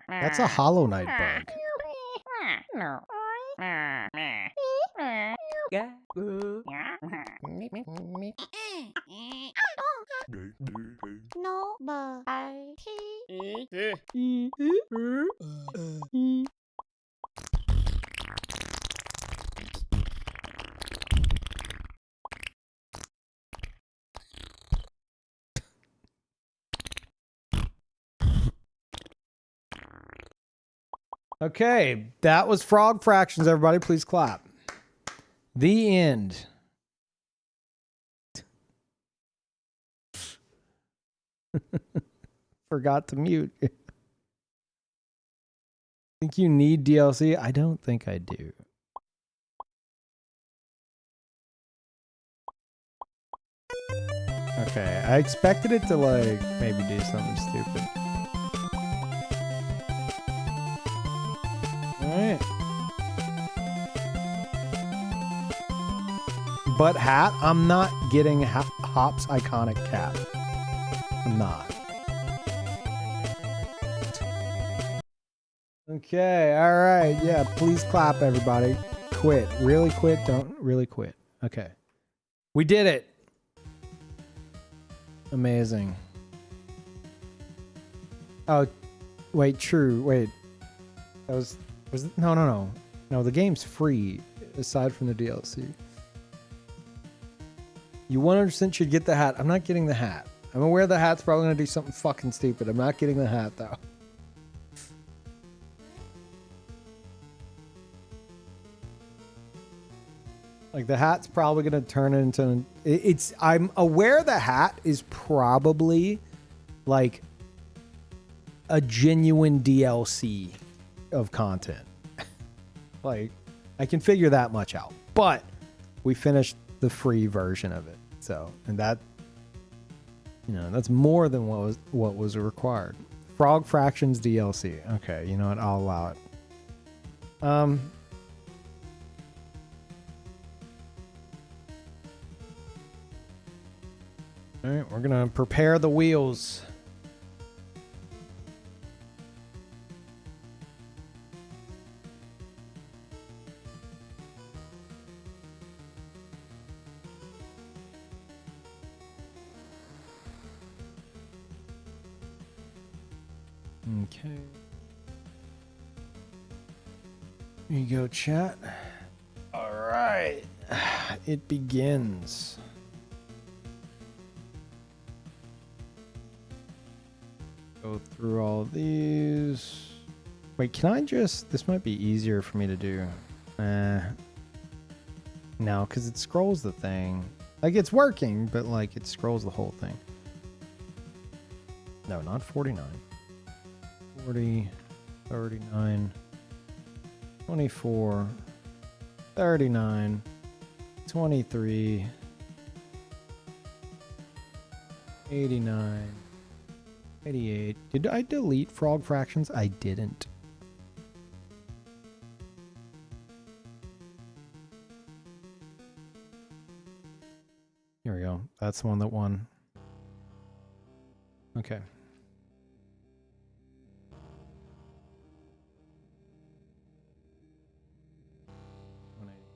That's a Hollow Knight bug. No, but I Okay, that was Frog Fractions, everybody. Please clap. The end. Forgot to mute. Think you need DLC? I don't think I do. Okay, I expected it to like maybe do something stupid. Alright. But hat, I'm not getting Hop's Iconic Cap. I'm not. Okay, alright. Yeah, please clap, everybody. Quit. Really quit? Don't really quit. Okay. We did it. Amazing. Oh, wait, true. Wait. That was it? No. No, the game's free, aside from the DLC. You 100% should get the hat. I'm not getting the hat. I'm aware the hat's probably going to do something fucking stupid. I'm not getting the hat, though. Like, the hat's probably going to turn into... I'm aware the hat is probably, like, a genuine DLC of content. Like, I can figure that much out. But we finished the free version of it. So, and that, you know, that's more than what was required. Frog Fractions DLC. Okay, you know what? I'll allow it. All right, we're gonna prepare the wheels. Okay. Here you go, chat. All right. It begins. Go through all of these. Wait, can I just... This might be easier for me to do. No, because it scrolls the thing. Like, it's working, but, like, it scrolls the whole thing. No, not 49. 40, 39, 24, 39, 23, 89, 88. Did I delete frog fractions? I didn't. Here we go. That's the one that won. Okay.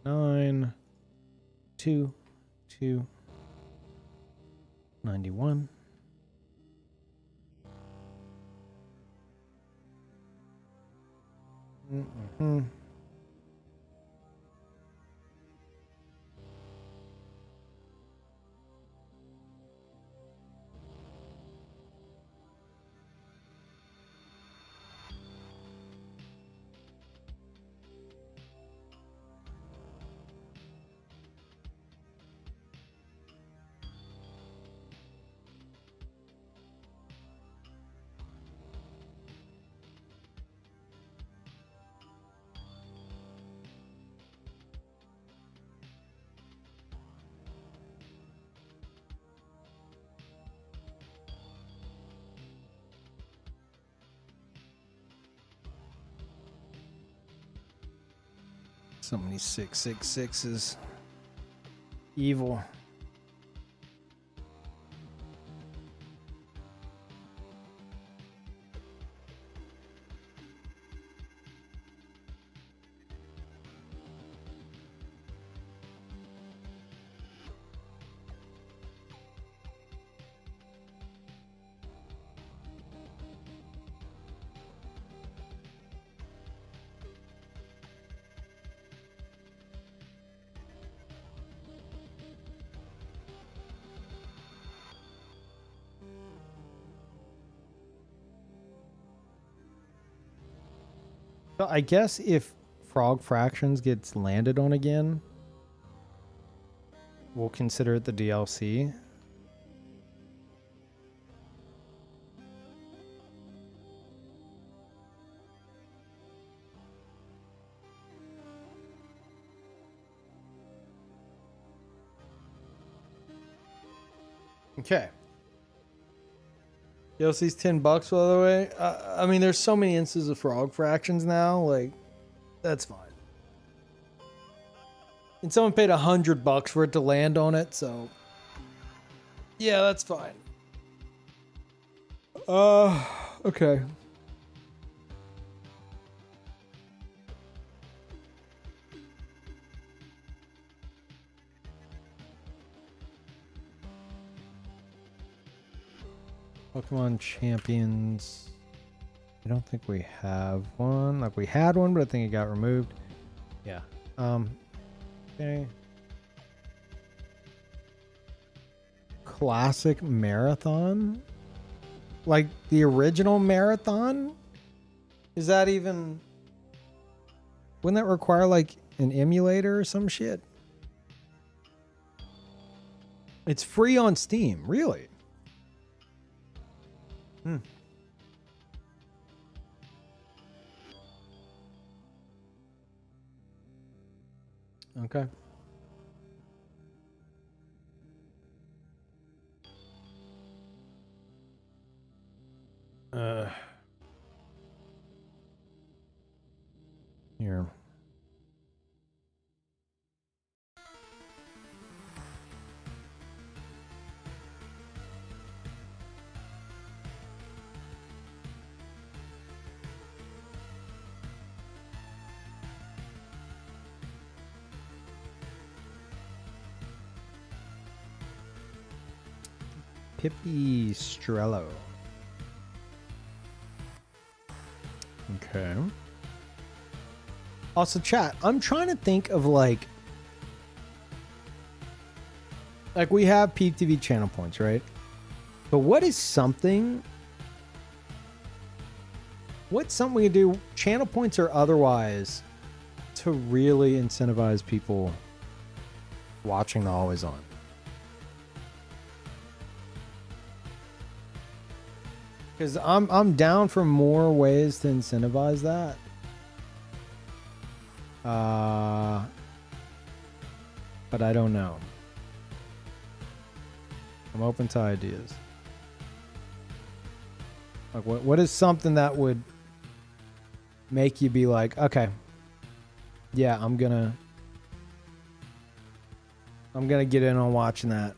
Nine, 2, 2, 91. Mm-hmm. So many 666s. Evil. So I guess if Frog Fractions gets landed on again, we'll consider it the DLC. Okay. DLC's $10, by the way. I mean, there's so many instances of Frog Fractions now. Like, that's fine. And someone paid $100 for it to land on it, so yeah, that's fine. Okay. Pokemon Champions. I don't think we have one. Like, we had one, but I think it got removed. Yeah. Okay. Classic Marathon? Like the original Marathon? Is that even... Wouldn't that require like an emulator or some shit? It's free on Steam, really? Hmm. Okay. Here. Pipistrello. Okay. Also, chat, I'm trying to think of like we have Peeve TV channel points, right? But what's something we can do, channel points or otherwise, to really incentivize people watching the Always On? Because I'm down for more ways to incentivize that. But I don't know. I'm open to ideas. Like what is something that would make you be like, okay, yeah, I'm gonna get in on watching that.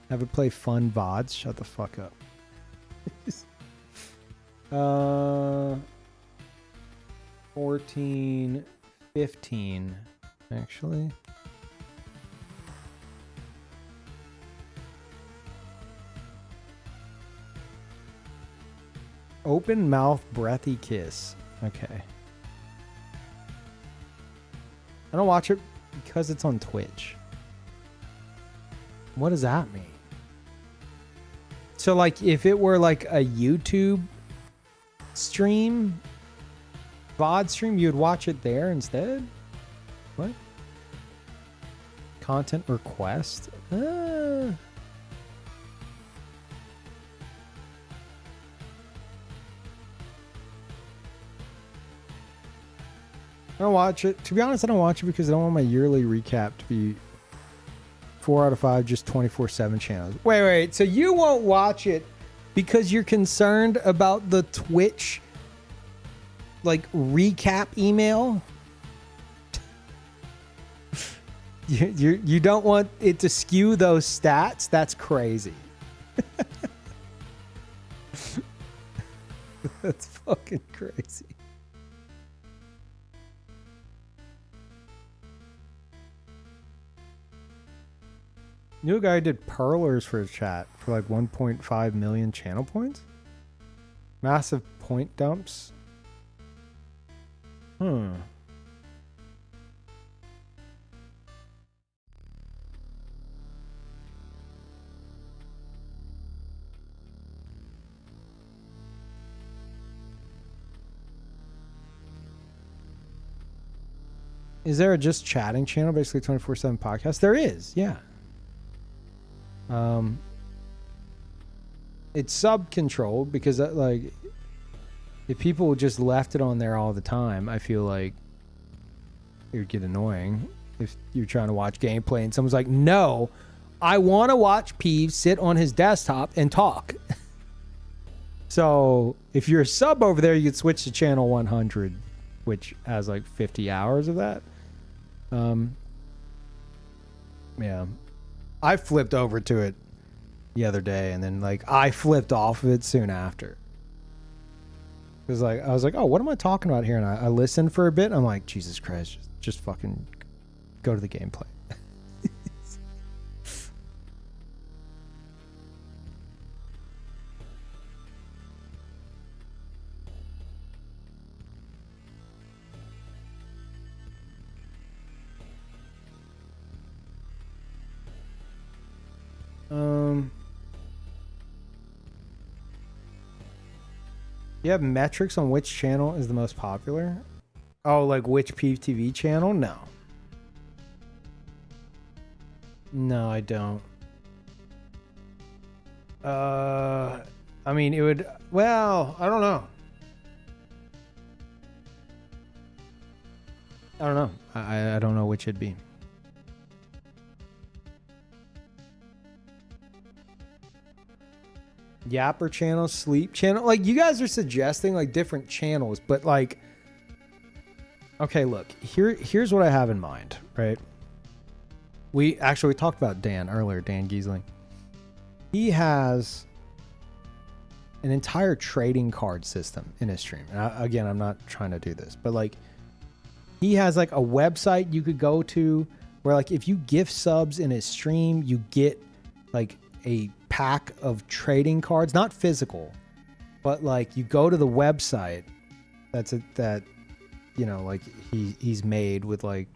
Have it play fun VODs? Shut the fuck up. 14, 15, actually. Open mouth breathy kiss. Okay. I don't watch it because it's on Twitch. What does that mean? So like if it were like a YouTube stream, VOD stream, you'd watch it there instead? What? Content request? I don't watch it. To be honest, I don't watch it because I don't want my yearly recap to be 4 out of 5, just 24/7 channels. Wait. So you won't watch it because you're concerned about the Twitch like recap email? You don't want it to skew those stats? That's crazy. That's fucking crazy. New guy did perlers for his chat for like 1.5 million channel points. Massive point dumps. Is there a just chatting channel, basically 24/7 podcast? There is, yeah. It's sub controlled because like if people just left it on there all the time, I feel like it would get annoying if you're trying to watch gameplay and someone's like, no, I want to watch Peeve sit on his desktop and talk. So if you're a sub over there, you could switch to channel 100, which has like 50 hours of that. Yeah. I flipped over to it the other day, and then like I flipped off of it soon after. Because like I was like, oh, what am I talking about here? And I listened for a bit. And I'm like, Jesus Christ, just fucking go to the gameplay. You have metrics on which channel is the most popular? Oh, like which Peeve TV channel? No. No, I don't. I mean, it would... Well, I don't know. I don't know. I don't know which it'd be. Yapper channel, sleep channel. Like, you guys are suggesting like different channels, but like, okay, look, here's what I have in mind, right? We talked about Dan earlier, Dan Giesling. He has an entire trading card system in his stream. And again, I'm not trying to do this, but like, he has like a website you could go to where like if you gift subs in his stream, you get like a pack of trading cards, not physical, but like you go to the website that you know, like he's made with like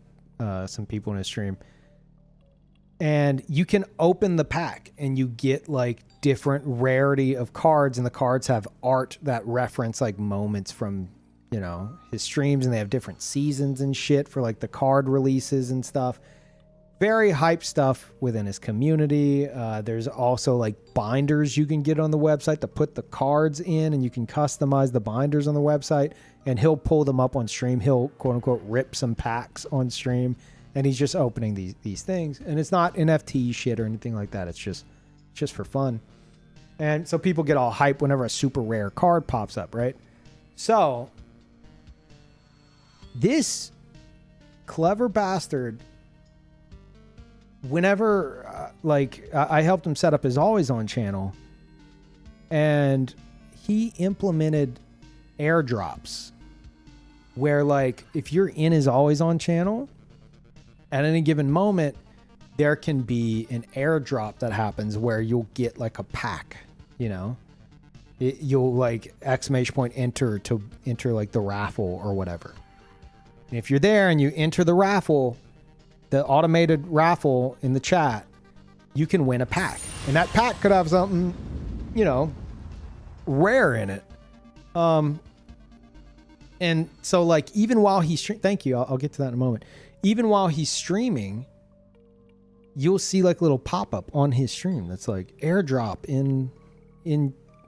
some people in his stream, and you can open the pack and you get like different rarity of cards, and the cards have art that reference like moments from, you know, his streams, and they have different seasons and shit for like the card releases and stuff. very hype stuff within his community. There's also like binders you can get on the website to put the cards in, and you can customize the binders on the website, and he'll pull them up on stream. He'll quote unquote rip some packs on stream, and he's just opening these things. And it's not NFT shit or anything like that. It's just for fun. And so people get all hype whenever a super rare card pops up, right? So this clever bastard, whenever I helped him set up his always on channel, and he implemented airdrops where, like, if you're in his always on channel at any given moment, there can be an airdrop that happens where you'll get like a pack, you know, you'll like exclamation point enter to enter like the raffle or whatever. And if you're there and you enter the raffle, the automated raffle in the chat, you can win a pack. And that pack could have something, you know, rare in it. And so like, even while he's thank you, I'll get to that in a moment. Even while he's streaming, you'll see like little pop-up on his stream that's like airdrop in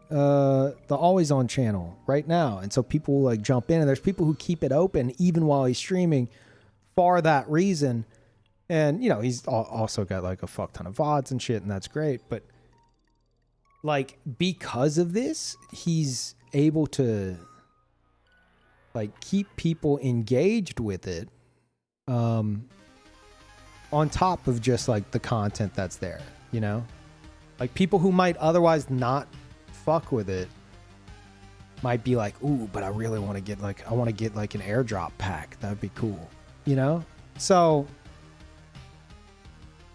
the always on channel right now. And so people will like jump in, and there's people who keep it open even while he's streaming for that reason. And, you know, he's also got like a fuck ton of VODs and shit, and that's great. But like, because of this, he's able to like keep people engaged with it, on top of just like the content that's there, you know, like people who might otherwise not fuck with it might be like, ooh, but I really want to get like, I want to get like an airdrop pack. That'd be cool, you know? So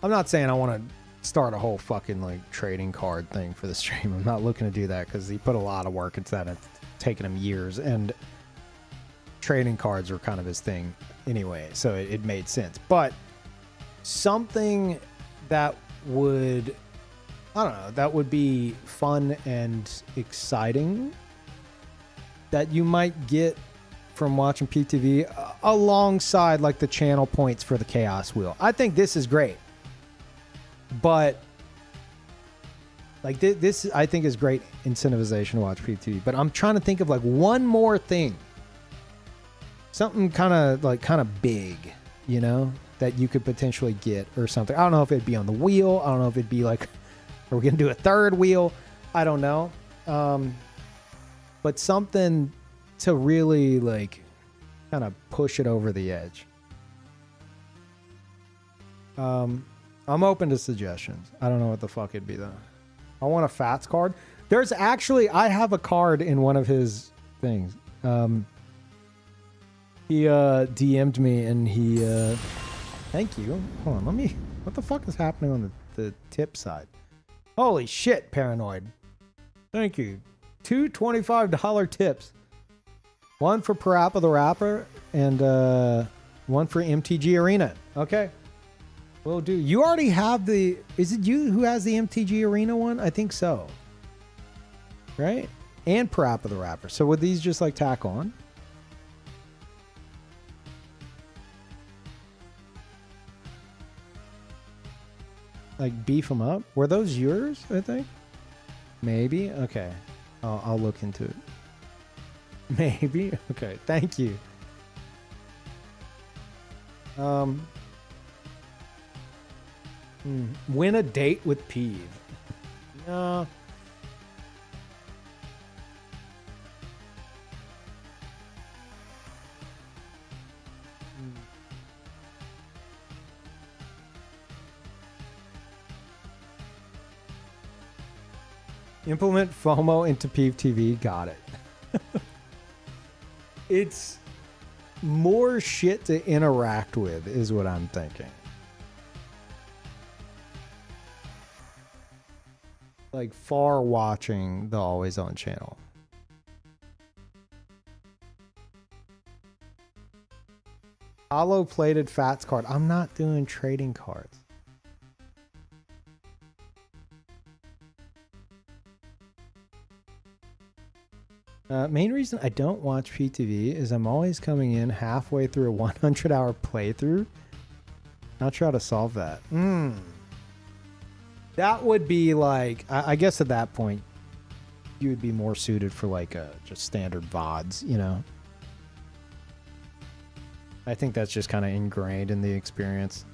I'm not saying I want to start a whole fucking like trading card thing for the stream. I'm not looking to do that because he put a lot of work into that. It's taken him years, and trading cards were kind of his thing anyway, so it made sense. But something that would, I don't know, that would be fun and exciting that you might get from watching PTV alongside like the channel points for the Chaos Wheel. I think this is great. But like this I think is great incentivization to watch PTV. But I'm trying to think of like one more thing. Something kind of big, you know, that you could potentially get or something. I don't know if it'd be on the wheel. I don't know if it'd be like, are we going to do a third wheel? I don't know. But something to really like kind of push it over the edge. I'm open to suggestions. I don't know what the fuck it'd be though. I want a Fats card. There's actually, I have a card in one of his things. He DM'd me and he thank you. Hold on, let me, what the fuck is happening on the tip side? Holy shit, Paranoid. Thank you. 2 $25 tips. One for Parappa the Rapper and one for MTG Arena. Okay. Will do. You already have the, is it you who has the MTG Arena one? I think so. Right? And Parappa the Rapper. So would these just like tack on? Like beef them up? Were those yours, I think? Maybe? Okay. I'll look into it. Maybe? Okay. Thank you. Win a date with Peeve. No. Implement FOMO into Peeve TV. Got it. It's more shit to interact with is what I'm thinking. Like far watching the Always On channel. Hollow plated Fats card. I'm not doing trading cards. Main reason I don't watch PTV is I'm always coming in halfway through a 100-hour playthrough Not sure how to solve that. That would be like, I guess at that point, you would be more suited for like just standard VODs, you know? I think that's just kind of ingrained in the experience.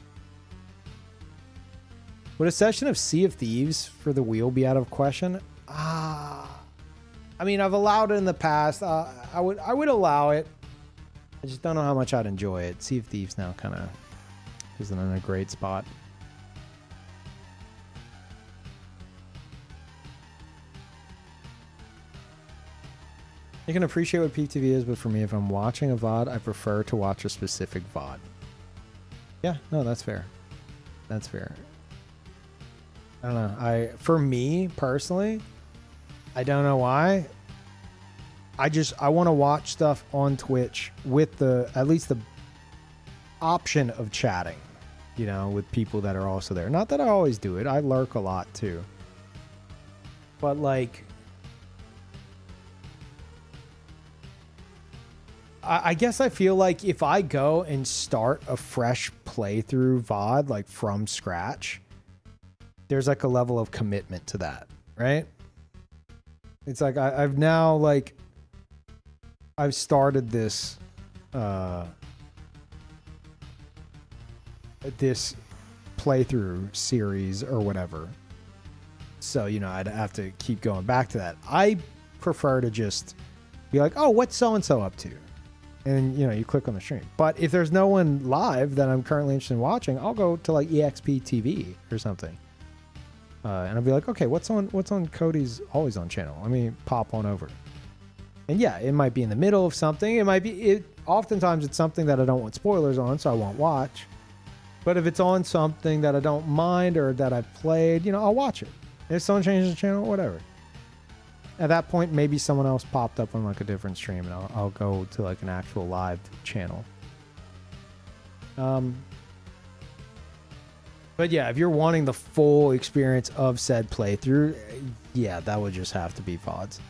Would a session of Sea of Thieves for the wheel be out of question? I mean, I've allowed it in the past. I would allow it. I just don't know how much I'd enjoy it. Sea of Thieves now kind of isn't in a great spot. You can appreciate what Peeve TV is, but for me, if I'm watching a VOD, I prefer to watch a specific VOD. Yeah, no, that's fair. That's fair. I don't know. For me personally, I don't know why. I want to watch stuff on Twitch with at least the option of chatting, you know, with people that are also there. Not that I always do it. I lurk a lot too. But like, I guess I feel like if I go and start a fresh playthrough VOD, like from scratch, there's like a level of commitment to that, right? It's like I've now like I've started this this playthrough series or whatever. So, you know, I'd have to keep going back to that. I prefer to just be like, oh, what's so-and-so up to? And, you know, you click on the stream. But if there's no one live that I'm currently interested in watching, I'll go to like EXP TV or something. And I'll be like, okay, what's on Cody's Always On channel? Let me pop on over. And yeah, it might be in the middle of something. It might be, oftentimes it's something that I don't want spoilers on, so I won't watch. But if it's on something that I don't mind or that I've played, you know, I'll watch it. If someone changes the channel, whatever. At that point, maybe someone else popped up on like a different stream, and I'll go to like an actual live channel. But yeah, if you're wanting the full experience of said playthrough, yeah, that would just have to be VODs.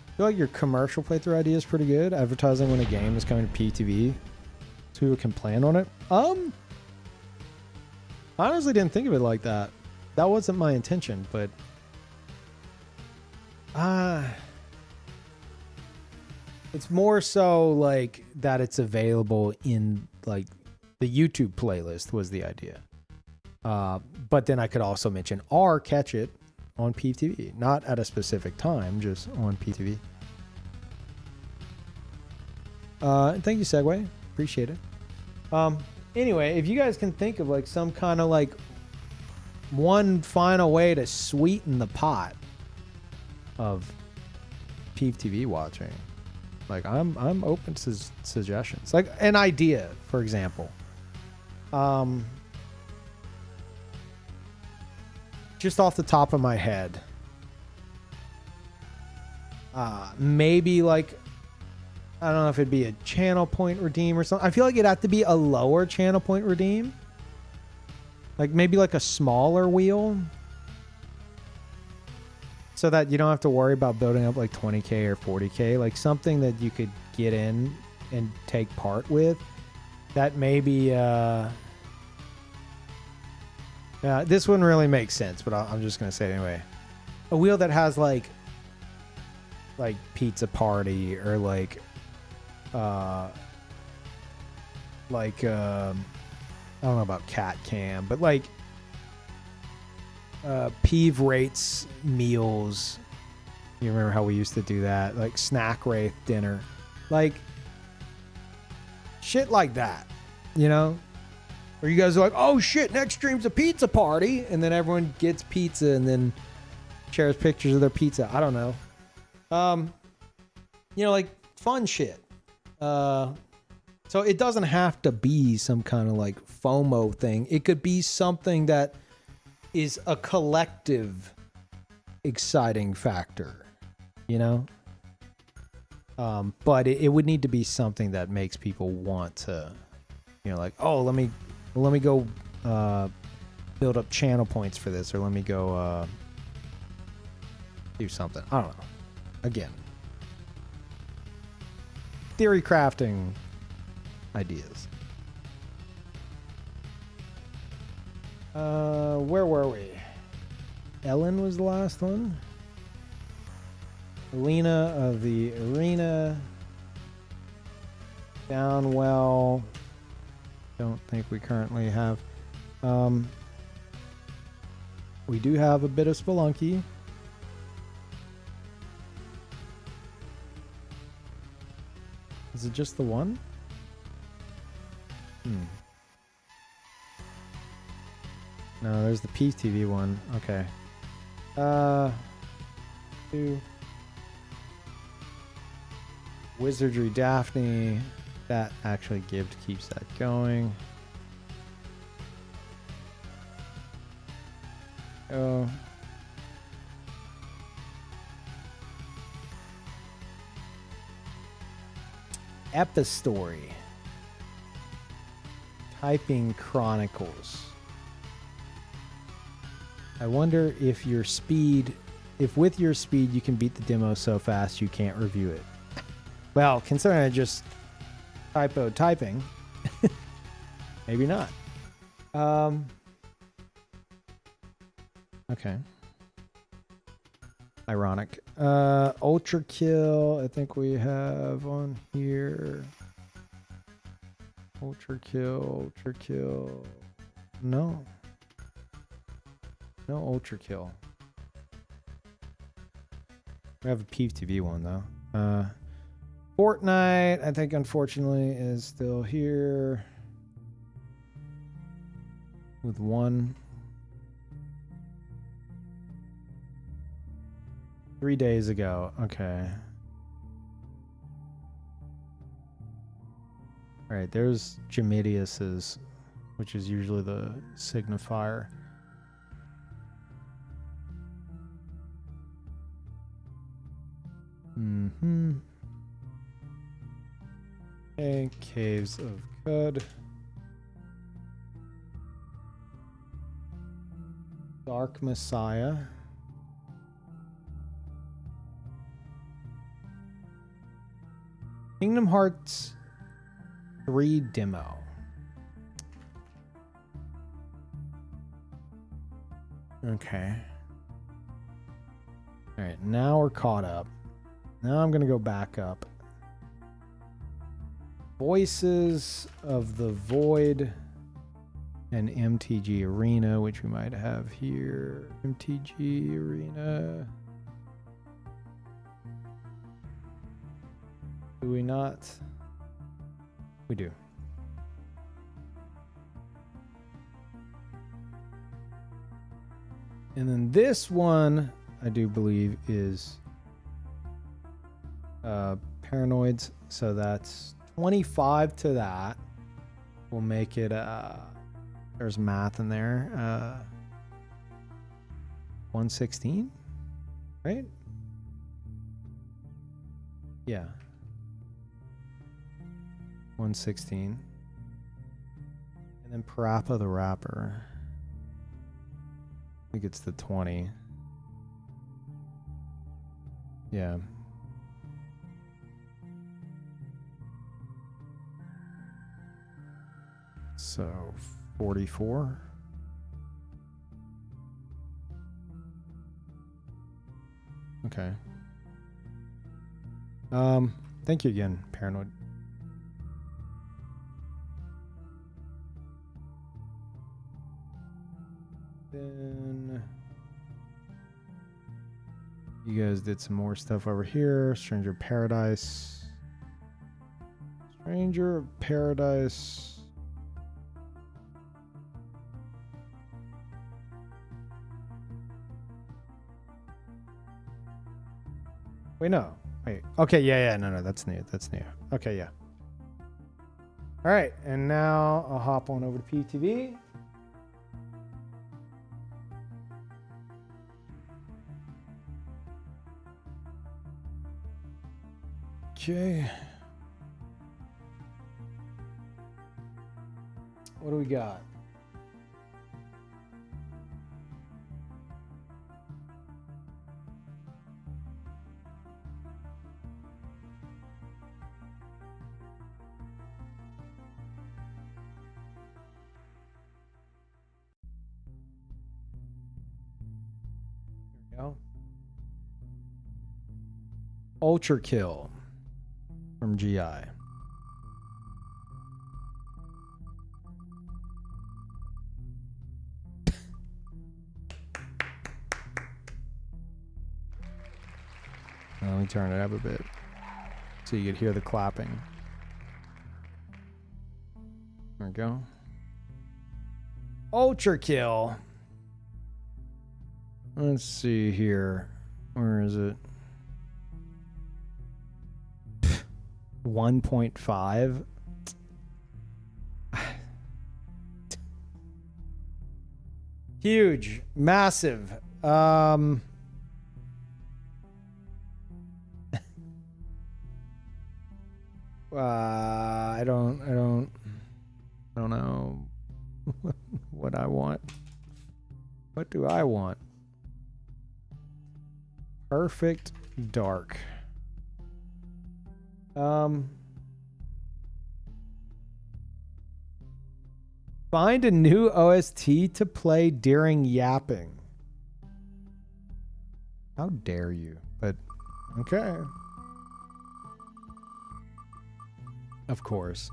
I feel like your commercial playthrough idea is pretty good. Advertising when a game is coming to PTV so people can plan on it. I honestly didn't think of it like that. That wasn't my intention, but it's more so like that it's available in like the YouTube playlist was the idea. But then I could also mention or catch it on PTV, not at a specific time, just on PTV. Thank you, Segway. Appreciate it. Anyway, if you guys can think of like some kind of like one final way to sweeten the pot of Peeve TV watching, like I'm open to suggestions. Like an idea, for example. Just off the top of my head, maybe like, I don't know if it'd be a channel point redeem or something. I feel like it'd have to be a lower channel point redeem. Like maybe like a smaller wheel, so that you don't have to worry about building up like 20k or 40k. Like something that you could get in and take part with. That maybe this wouldn't really make sense, but I'm just gonna say it anyway. A wheel that has like pizza party or like I don't know about cat cam, but like Peeve rates meals. You remember how we used to do that? Like snack wraith dinner, like shit like that, you know? Or you guys are like, oh shit, next stream's a pizza party, and then everyone gets pizza and then shares pictures of their pizza. I don't know. You know, like fun shit. So it doesn't have to be some kind of like FOMO thing. It could be something that is a collective exciting factor, you know? But it would need to be something that makes people want to, you know, like, oh, let me go build up channel points for this, or let me go do something. I don't know. Again, theory crafting ideas. Where were we? Ellen was the last one. Alina of the Arena. Downwell. Don't think we currently have. We do have a bit of Spelunky. Is it just the one? No, there's the Peeve TV one. Okay. 2. Wizardry Daphne. That actually gift keeps that going. Oh. Epistory. Typing Chronicles. I wonder if your speed, if with your speed you can beat the demo so fast you can't review it. Well, considering I just typing, maybe not. Okay. Ironic. Ultra Kill, I think we have on here. Ultra Kill. No. No Ultra Kill. We have a Peeve TV one though. Fortnite, I think unfortunately is still here. With 1. 3 days ago. Okay. All right, there's Jamidius's, which is usually the signifier. Okay, Caves of Cud. Dark Messiah. Kingdom Hearts 3 demo. Okay. All right, now we're caught up. Now I'm going to go back up. Voices of the Void and MTG Arena, which we might have here. MTG Arena. Do we not? We do. And then this one, I do believe, is Paranoids. So that's 25 to that. We'll make it, there's math in there. 116, right? Yeah. 116. And then Parappa the Rapper. I think it's the 20. Yeah. So 44. Okay. Thank you again, Paranoid. Then you guys did some more stuff over here. Stranger of Paradise. Stranger of Paradise. Wait, no. Wait. Okay, yeah, no, that's new. That's new. Okay, yeah. All right, and now I'll hop on over to PTV. Okay. What do we got? Ultra Kill from GI. Let me turn it up a bit so you could hear the clapping. There we go. Ultra Kill. Let's see here. Where is it? 1.5. Huge, massive. I don't know what I want. What do I want? Perfect dark. Find a new OST to play during yapping. How dare you? But okay. Of course.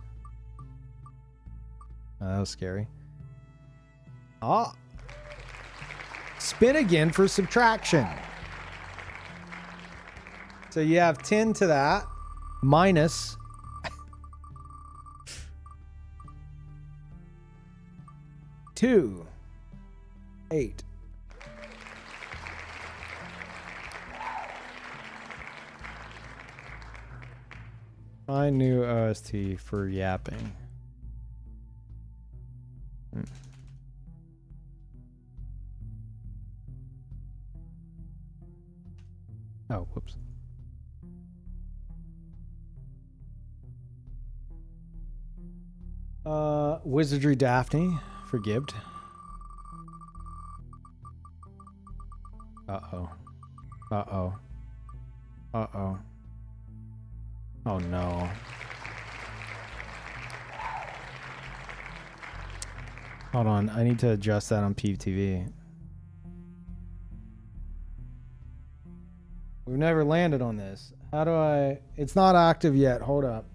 That was scary. Ah. Spin again for subtraction. So you have 10 to that. Minus. Two. 8. Find new OST for yapping. Oh, whoops. Wizardry Daphne for Gibbed. Uh-oh. Uh-oh. Uh-oh. Oh no. Hold on, I need to adjust that on Peeve TV. We've never landed on this. How do I... It's not active yet. Hold up.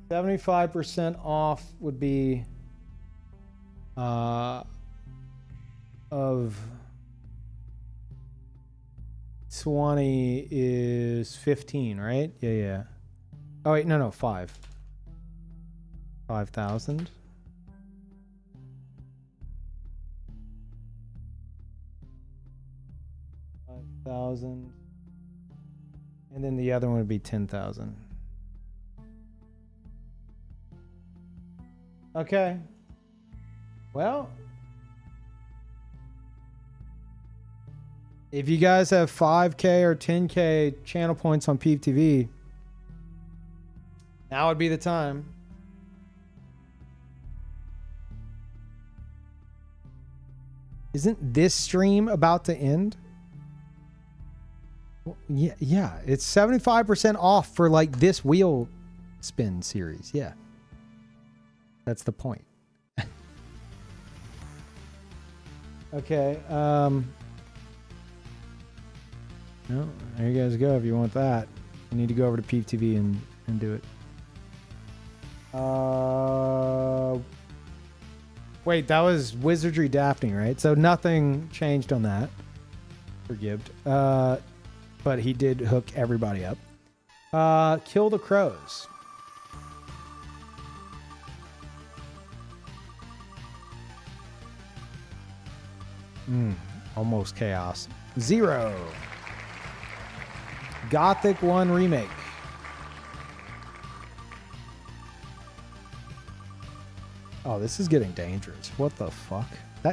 75% off would be... of 20 is 15, right? Yeah. Oh wait, no, 5. 5,000. 5,000. And then the other one would be 10,000. Okay. Well, if you guys have 5K or 10K channel points on Peeve TV, now would be the time. Isn't this stream about to end? Well, yeah, it's 75% off for like this wheel spin series. Yeah. That's the point. Okay, no, there you guys go if you want that. You need to go over to Peeve TV and do it. Wait, that was Wizardry Daphne, right? So nothing changed on that for Gibbed. But he did hook everybody up. Kill the Crows. Almost chaos. 0. Gothic 1 remake. Oh, this is getting dangerous. What the fuck?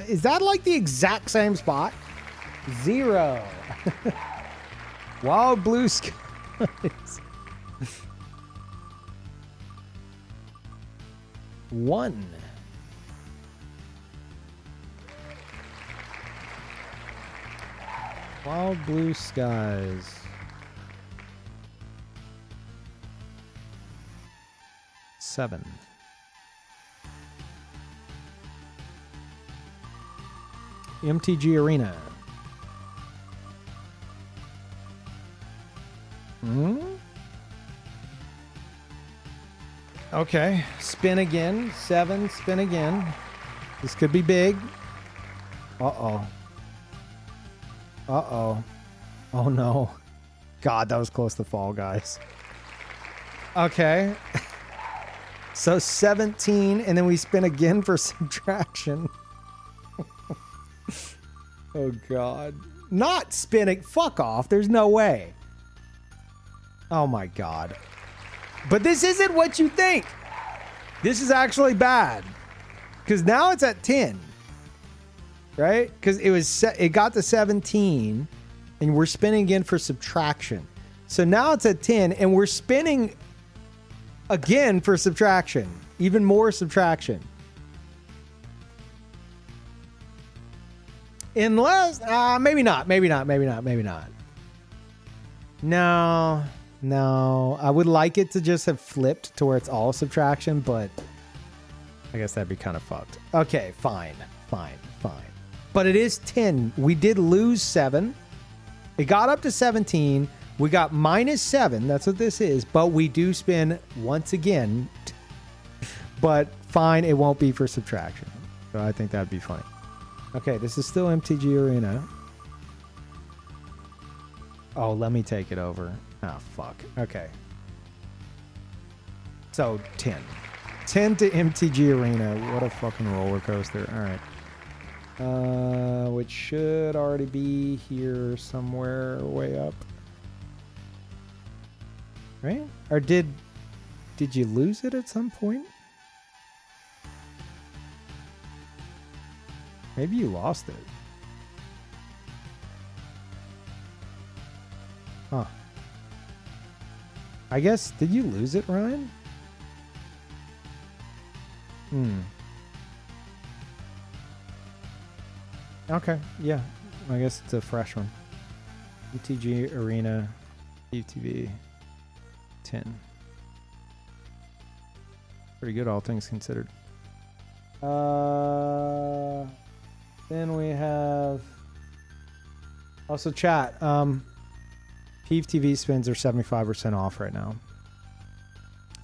Is that like the exact same spot? 0. Wild Blue Skies. 1. Wild Blue Skies. 7. MTG Arena. Okay. Spin again. 7. Spin again. This could be big. Uh-oh. Uh-oh. Oh, no. God, that was close to fall, guys. Okay. So 17, and then we spin again for subtraction. Oh, God. Not spinning. Fuck off. There's no way. Oh, my God. But this isn't what you think. This is actually bad. Because now it's at 10. Right? Because it got to 17, and we're spinning again for subtraction. So now it's at 10, and we're spinning again for subtraction. Even more subtraction. Unless, maybe not. No. I would like it to just have flipped to where it's all subtraction, but I guess that'd be kind of fucked. Okay, fine. But it is 10. We did lose 7. It got up to 17. We got -7. That's what this is. But we do spin once again. But fine, it won't be for subtraction. So I think that'd be funny. Okay, this is still MTG Arena. Oh, let me take it over. Oh, fuck. Okay. So, 10. 10 to MTG Arena. What a fucking roller coaster. All right. Which should already be here somewhere way up. Right? Or did you lose it at some point? Maybe you lost it. Huh. I guess, did you lose it, Ryan? Okay, yeah. I guess it's a fresh one. UTG Arena, UTV, 10. Pretty good, all things considered. Then we have also chat. Peeve TV spins are 75% off right now.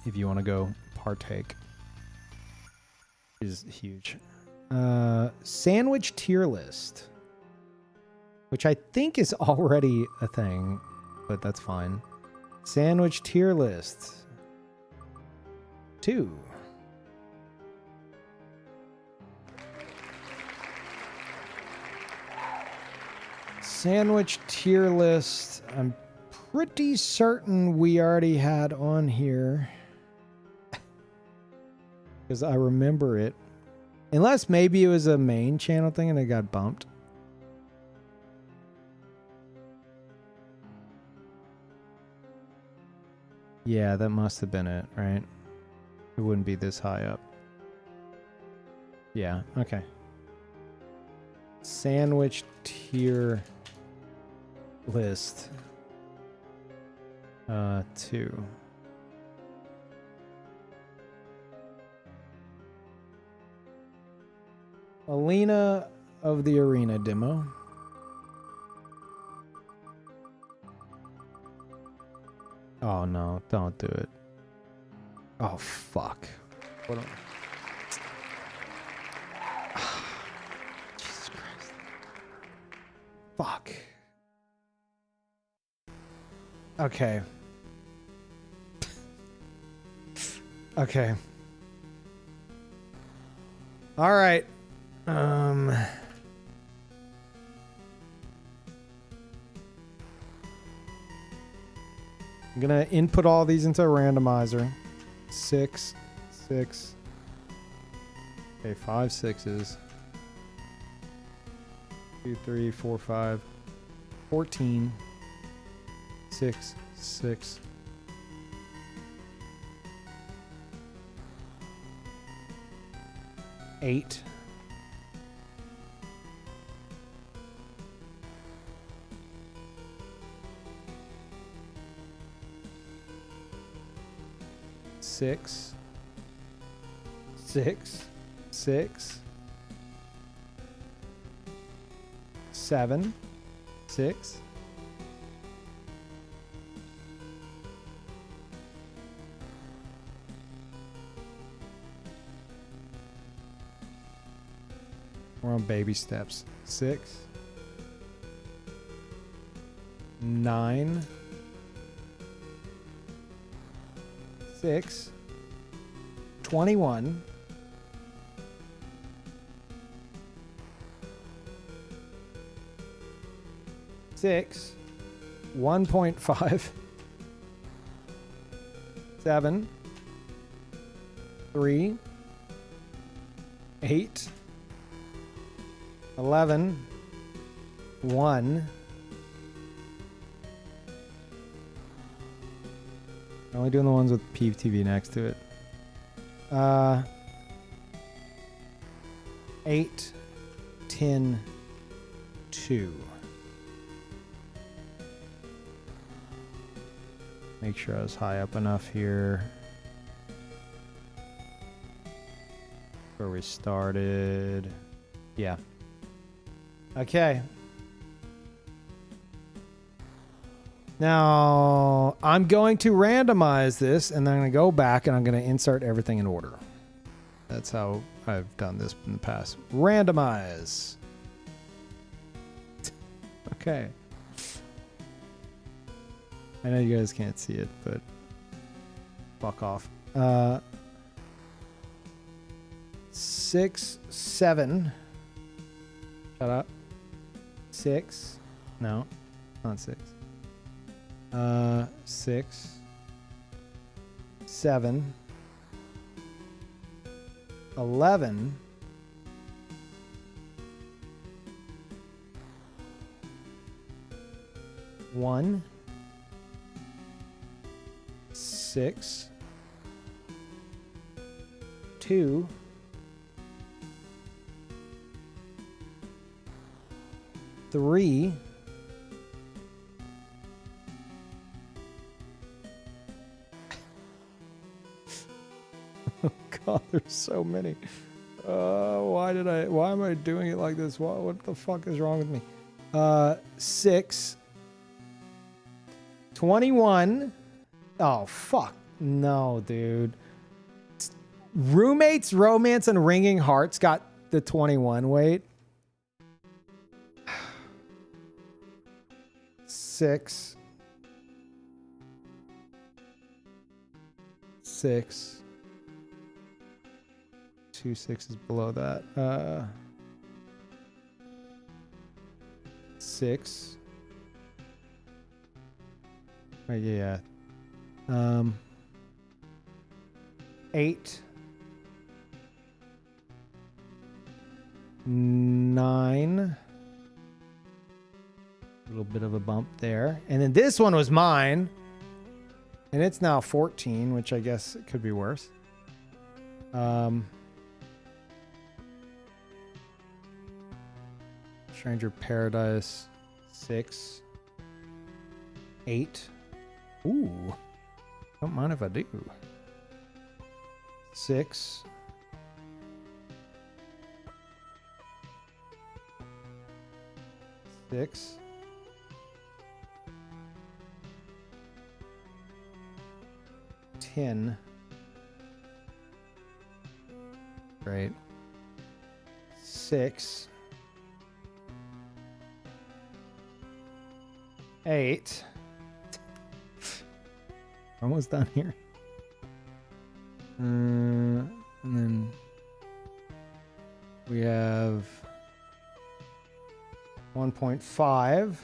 If you want to go partake, is huge. Sandwich tier list, which I think is already a thing, but that's fine. Sandwich tier list 2. Sandwich tier list. I'm pretty certain we already had on here because I remember it. Unless maybe it was a main channel thing and it got bumped. Yeah, that must have been it, right? It wouldn't be this high up. Yeah, okay. Sandwich tier list 2. Alina of the Arena demo. Oh no, don't do it. Oh fuck. What am... Jesus Christ. Fuck. Okay. Okay. All right. I'm gonna input all these into a randomizer. 6, 6. Okay, 5 6s. 2, 3, 4, 5. 14. 6, 6. 8. 6, 6, 6, 7, 6, We're on baby steps. 6, 9, 6, 21, 6, 1.5, 7, 3, 8, 11, 1. I'm only doing the ones with Peeve TV next to it. 8, 10, 2. Make sure I was high up enough here. Where we started. Yeah. Okay. Now, I'm going to randomize this, and then I'm going to go back, and I'm going to insert everything in order. That's how I've done this in the past. Randomize. Okay. I know you guys can't see it, but fuck off. 6, 7. Shut up. 6. No, not 6. 6, 7, 11, 1, 6, 2, 3, 'God, there's so many. Why am I doing it like this? What the fuck is wrong with me? 6, 21. Oh, fuck. No, dude. Roommates, Romance, and Ringing Hearts got the 21 weight. 6, 6. 2 6s below that. 6. Oh, yeah. 8. 9. A little bit of a bump there. And then this one was mine. And it's now 14, which I guess it could be worse. Stranger Paradise, 6, 8. Ooh, don't mind if I do. 6, 6, 10. Great. 6, 8. Almost done here. And then we have 1.5.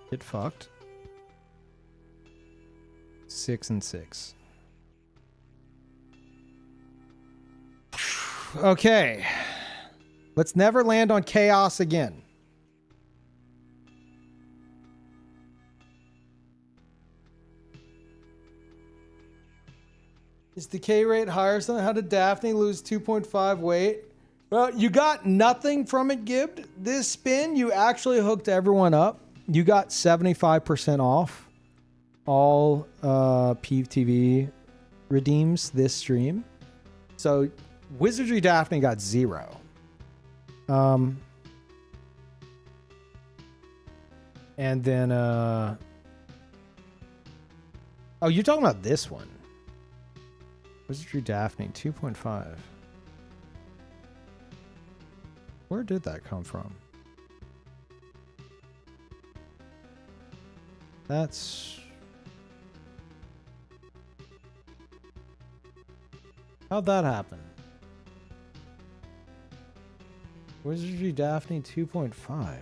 Get fucked. 6 and 6. Okay. Let's never land on chaos again. Is decay rate higher? So how did Daphne lose 2.5 weight? Well, you got nothing from it, Gibbed. This spin, you actually hooked everyone up. You got 75% off all Peeve TV redeems this stream. So Wizardry Daphne got 0. And then oh, you're talking about this one. Wizardry Daphne 2.5. Where did that come from? That's... How'd that happen? Wizardry Daphne 2.5.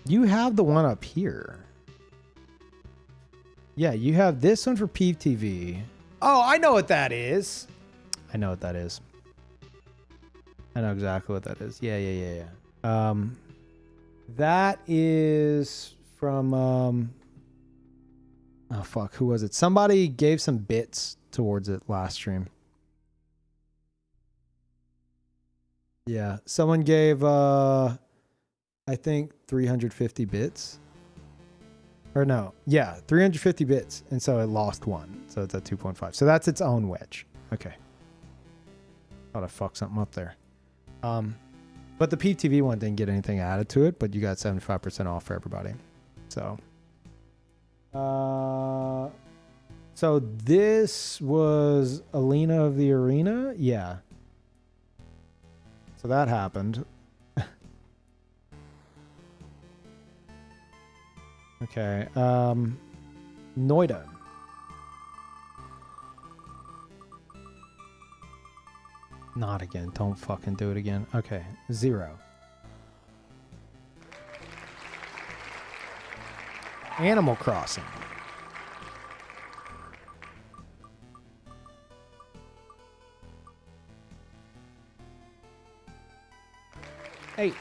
You have the one up here. Yeah, you have this one for Peeve TV. Oh, I know what that is. I know what that is. I know exactly what that is. Yeah. That is from oh fuck, who was it? Somebody gave some bits towards it last stream. Yeah, someone gave I think 350 bits. Or no, yeah, 350 bits, and so it lost one, so it's at 2.5. So that's its own wedge. Okay. Thought I fucked something up there. But the Peeve TV one didn't get anything added to it, but you got 75% off for everybody. So, so this was Alina of the Arena, yeah. So that happened. Okay, Noida. Not again. Don't fucking do it again. Okay, 0. Animal Crossing. Eight.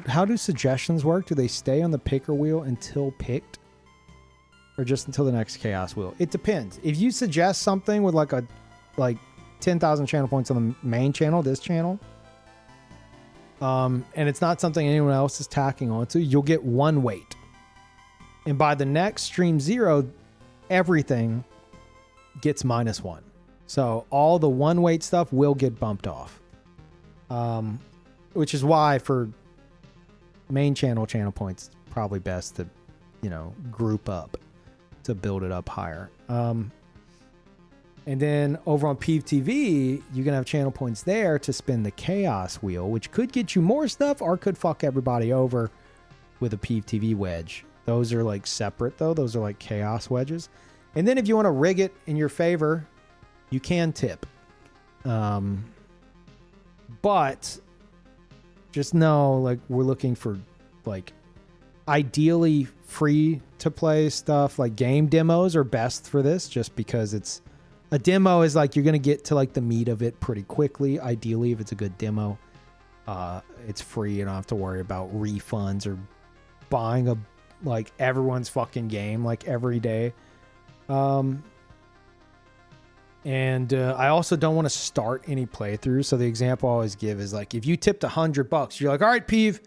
How do suggestions work? Do they stay on the picker wheel until picked? Or just until the next chaos wheel? It depends. If you suggest something with like 10,000 channel points on the main channel, this channel, and it's not something anyone else is tacking onto, you'll get 1 weight. And by the next stream 0, everything gets -1. So all the 1 weight stuff will get bumped off. Which is why for main channel points, it's probably best to, group up to build it up higher. And then over on Peeve TV, you're going to have channel points there to spin the chaos wheel, which could get you more stuff or could fuck everybody over with a Peeve TV wedge. Those are like separate though. Those are like chaos wedges. And then if you want to rig it in your favor, you can tip. But just know, like, we're looking for, like, ideally free to play stuff. Like, game demos are best for this just because it's a demo is like you're going to get to like the meat of it pretty quickly. Ideally, if it's a good demo, it's free. You don't have to worry about refunds or buying everyone's fucking game like every day. And I also don't want to start any playthrough. So the example I always give is like, if you tipped $100, you're like, all right, Peeve,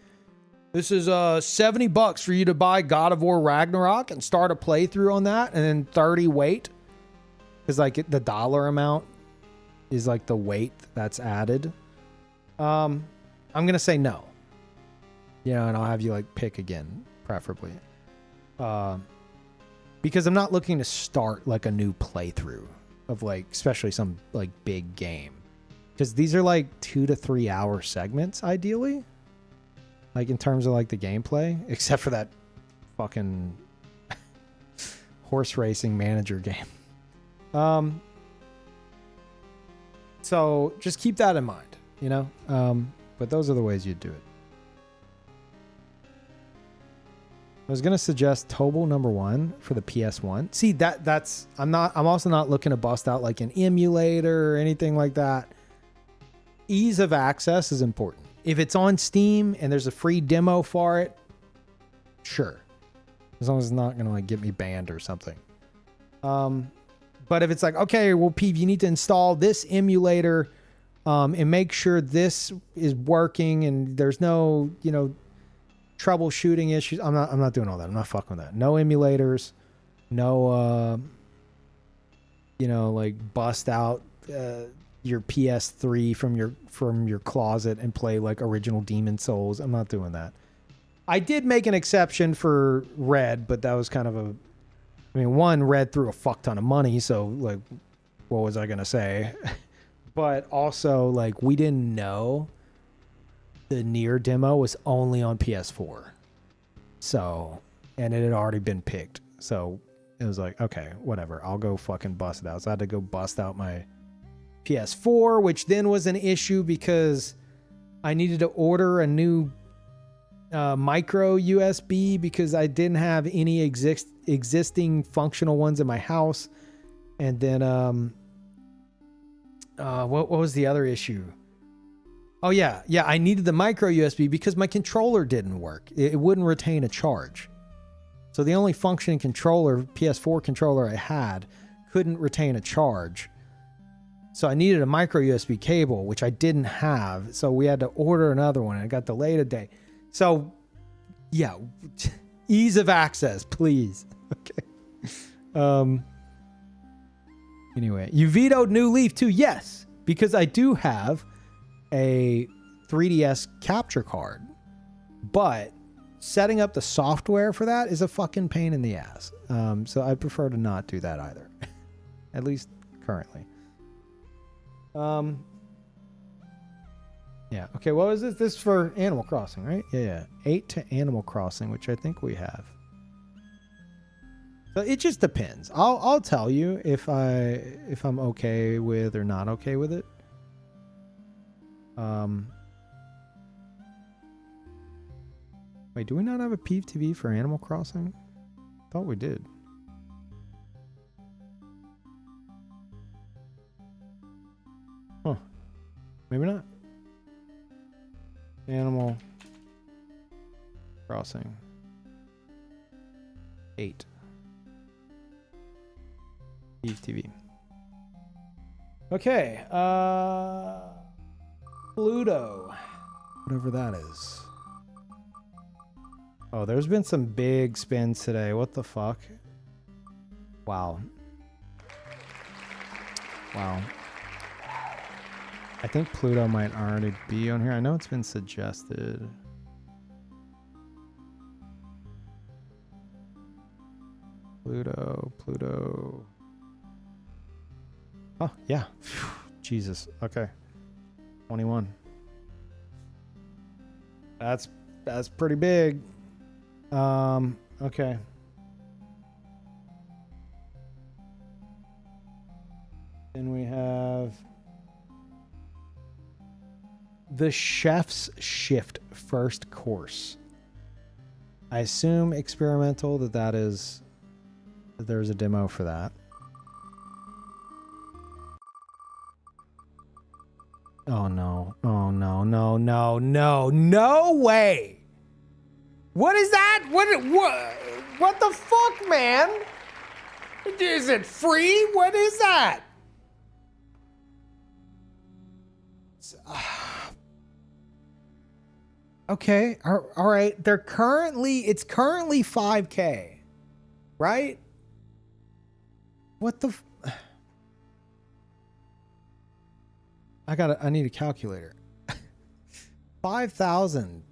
this is $70 for you to buy God of War Ragnarok and start a playthrough on that, and then 30 weight, because like the dollar amount is like the weight that's added. I'm gonna say no. And I'll have you like pick again, preferably, because I'm not looking to start like a new playthrough of like, especially some like big game, because these are like 2 to 3 hour segments ideally, like in terms of like the gameplay, except for that fucking horse racing manager game. So just keep that in mind, but those are the ways you'd do it. I was gonna suggest Tobal #1 for the PS1. See, I'm also not looking to bust out like an emulator or anything like that. Ease of access is important. If it's on Steam and there's a free demo for it, sure. As long as it's not gonna like get me banned or something. But if it's like, okay, well, Peeve, you need to install this emulator and make sure this is working and there's no, troubleshooting issues. I'm not doing all that. I'm not fucking with that. No emulators, no like bust out your PS3 from your closet and play like original Demon Souls. I'm not doing that. I did make an exception for Red, but that was kind of one, Red threw a fuck ton of money, so like, what was I gonna say? But also, like, we didn't know the Nier demo was only on PS4. So, and it had already been picked. So it was like, okay, whatever. I'll go fucking bust it out. So I had to go bust out my PS4, which then was an issue because I needed to order a new micro USB because I didn't have any existing functional ones in my house. And then what was the other issue? Oh yeah, I needed the micro USB because my controller didn't work. It wouldn't retain a charge. So the only functioning controller, PS4 controller I had, couldn't retain a charge. So I needed a micro USB cable, which I didn't have. So we had to order another one and it got delayed a day. So, yeah, ease of access, please. Okay. Anyway, you vetoed New Leaf too. Yes, because I do have a 3DS capture card, but setting up the software for that is a fucking pain in the ass. So I prefer to not do that either, at least currently. Yeah. Okay. What was this? This is for Animal Crossing, right? Yeah. 8 to Animal Crossing, which I think we have. So it just depends. I'll tell you if I'm okay with or not okay with it. Wait, do we not have a Peeve TV for Animal Crossing? Thought we did. Huh. Maybe not. Animal Crossing 8. Peeve TV. Okay. Pluto. Whatever that is. Oh, there's been some big spins today. What the fuck? Wow. Wow. I think Pluto might already be on here. I know it's been suggested. Pluto. Oh, yeah. Phew, Jesus. Okay. 21. That's pretty big. Okay. Then we have the Chef's Shift first course. I assume experimental that there's a demo for that. Oh no. Oh no, no way. What is that? What the fuck, man? Is it free? What is that? Okay, all right. It's currently 5K, right? What the? I need a calculator. 5,000.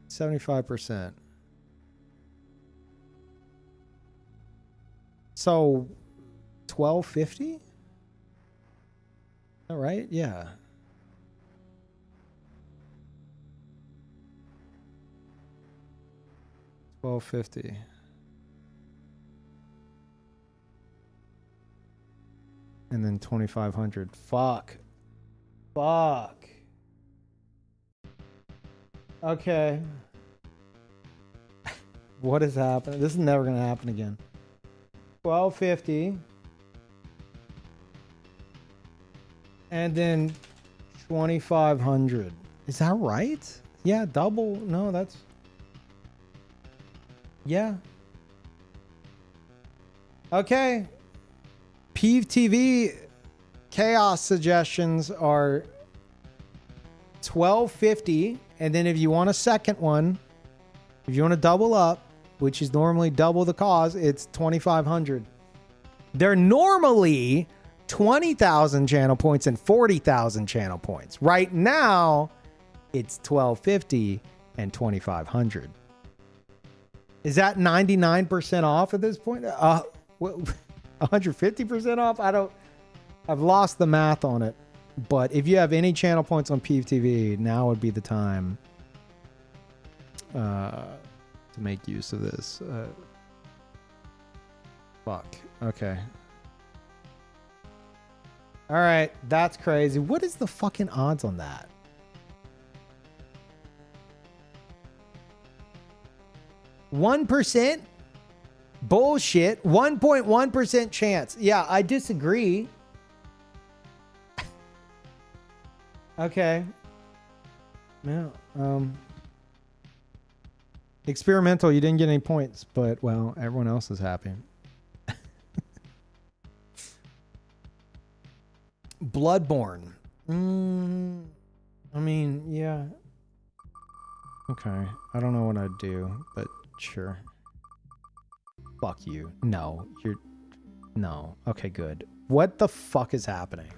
75%. So 1250? All right, yeah. $12.50. And then 2,500. Fuck. Okay. What is happening? This is never gonna happen again. 1250. And then 2,500. Is that right? Yeah, double. No, that's. Yeah. Okay. Peeve TV chaos suggestions are 1250, and then if you want a second one, if you want to double up, which is normally double the cost, it's 2,500. They're normally 20,000 channel points and 40,000 channel points. Right now, it's 1250 and 2500. Is that 99% off at this point? 150% off? I've lost the math on it. But if you have any channel points on Peeve TV, now would be the time to make use of this. Fuck. Okay. All right. That's crazy. What is the fucking odds on that? %? Bullshit. 1.1% chance. Yeah, I disagree. Okay. Yeah. Experimental, you didn't get any points, but well, everyone else is happy. Bloodborne. I mean, yeah. Okay. I don't know what I'd do, but sure. Fuck you. No, you're... No. Okay, good. What the fuck is happening?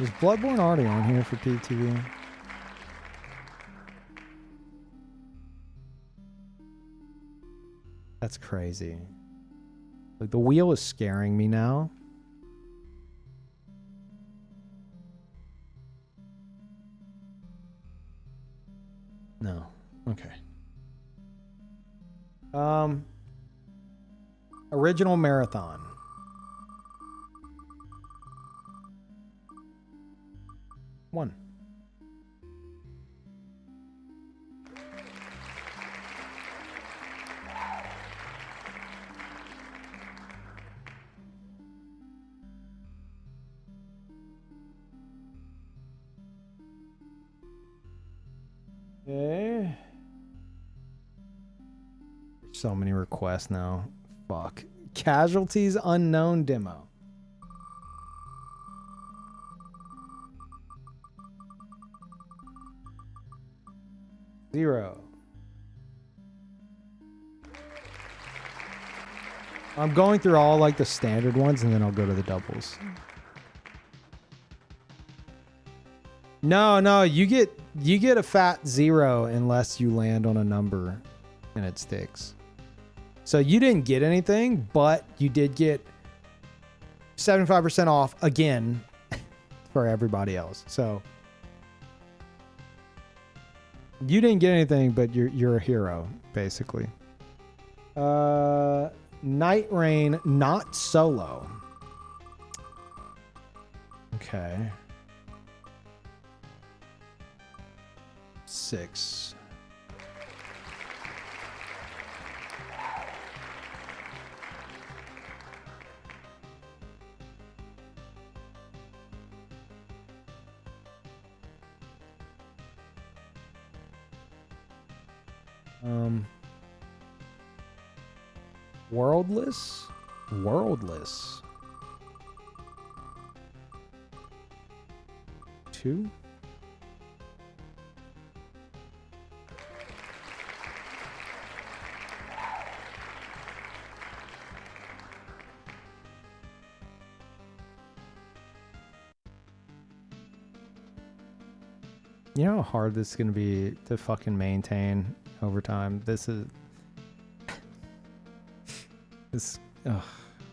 Is Bloodborne already on here for PTV? That's crazy. Like, the wheel is scaring me now. No. Okay. Original marathon. One. Okay. So many requests now. Fuck. Casualties unknown demo. Zero. I'm going through all like the standard ones and then I'll go to the doubles. No, you get a fat 0 unless you land on a number and it sticks. So you didn't get anything, but you did get 75% off again for everybody else. So you didn't get anything, but you're a hero, basically. Night Rain, not solo. Okay. 6. Worldless? Worldless. 2? You know how hard this is going to be to fucking maintain over time? This is...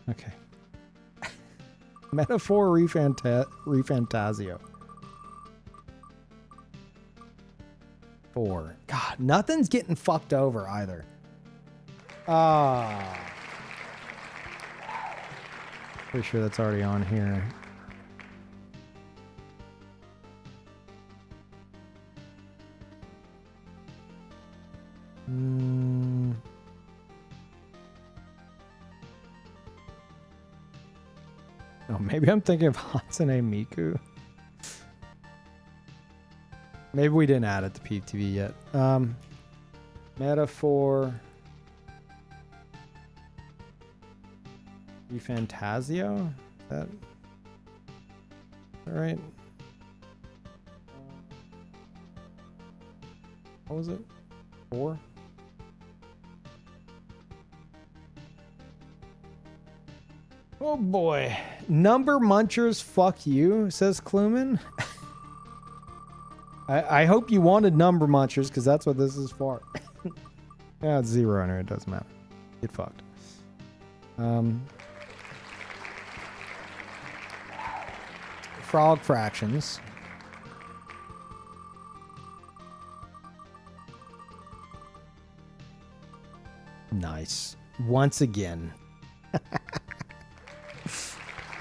okay. Metaphor Refantasio. 4. God, nothing's getting fucked over either. Pretty sure that's already on here. Oh, maybe I'm thinking of Hatsune Miku. Maybe we didn't add it to PTV yet. Metaphor. Refantasio? Is that right? What was it? 4? Oh boy. Number munchers, fuck you, says Kluman. I hope you wanted number munchers, because that's what this is for. Yeah, it's 0 in it. It doesn't matter. Get fucked. Frog fractions. Nice. Once again.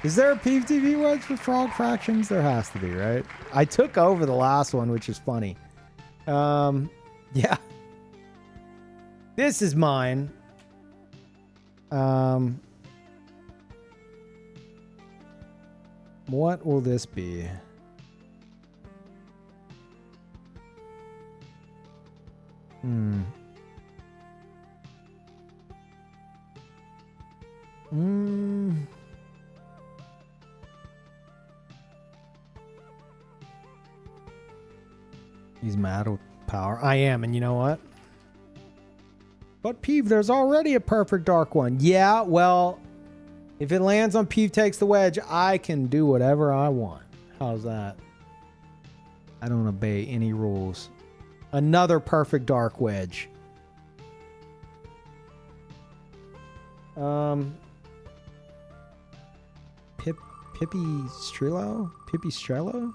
Is there a Peeve TV wedge for frog fractions? There has to be, right? I took over the last one, which is funny. Yeah. This is mine. What will this be? He's mad with power. I am, and you know what? But Peeve, there's already a perfect dark one. Yeah, well, if it lands on Peeve takes the wedge, I can do whatever I want. How's that? I don't obey any rules. Another perfect dark wedge. Pipistrello? Pipistrello?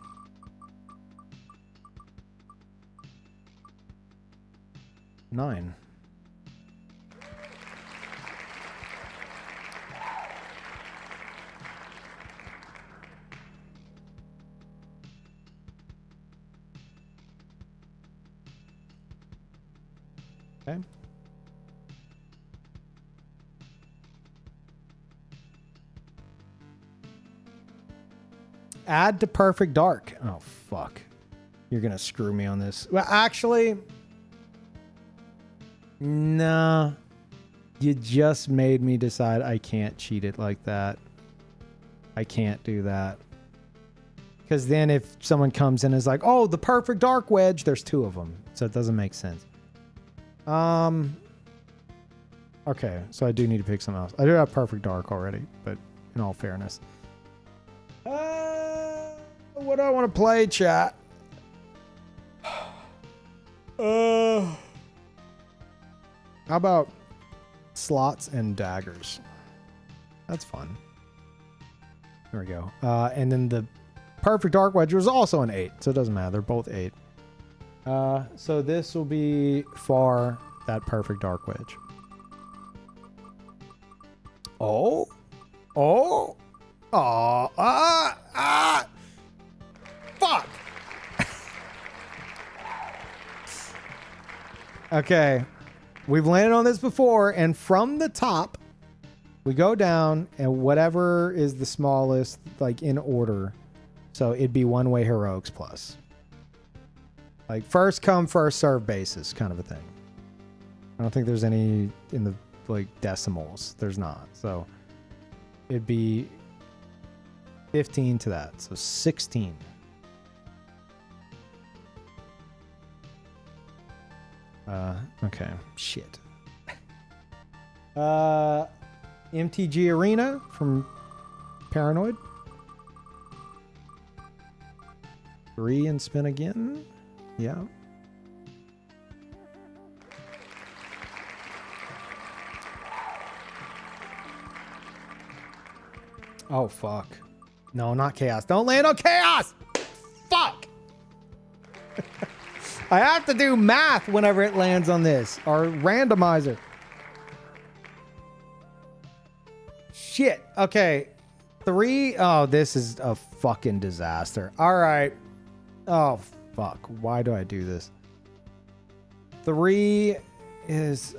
Nine. Okay. Add to perfect dark. Oh, fuck. You're going to screw me on this. Well, actually, nah. You just made me decide I can't cheat it like that. I can't do that. Because then if someone comes in and is like, oh, the perfect dark wedge, there's 2 of them. So it doesn't make sense. Okay, so I do need to pick something else. I do have perfect dark already, but in all fairness. What do I want to play, chat? How about slots and daggers? That's fun. There we go. And then the perfect dark wedge was also an 8, so it doesn't matter. They're both 8. So this will be for that perfect dark wedge. Oh, oh, oh, fuck. Okay, we've landed on this before, and from the top, we go down, and whatever is the smallest, like in order. So it'd be one-way heroics plus. Like first come, first serve basis kind of a thing. I don't think there's any in the like decimals. There's not. So it'd be 15 to that. So 16. Okay. Shit. MTG Arena from Paranoid. 3 and spin again. Yeah. Oh, fuck. No, not chaos. Don't land on chaos! Fuck! I have to do math whenever it lands on this. Or randomizer. Shit. Okay. 3. Oh, this is a fucking disaster. All right. Oh, fuck. Why do I do this? 3 is...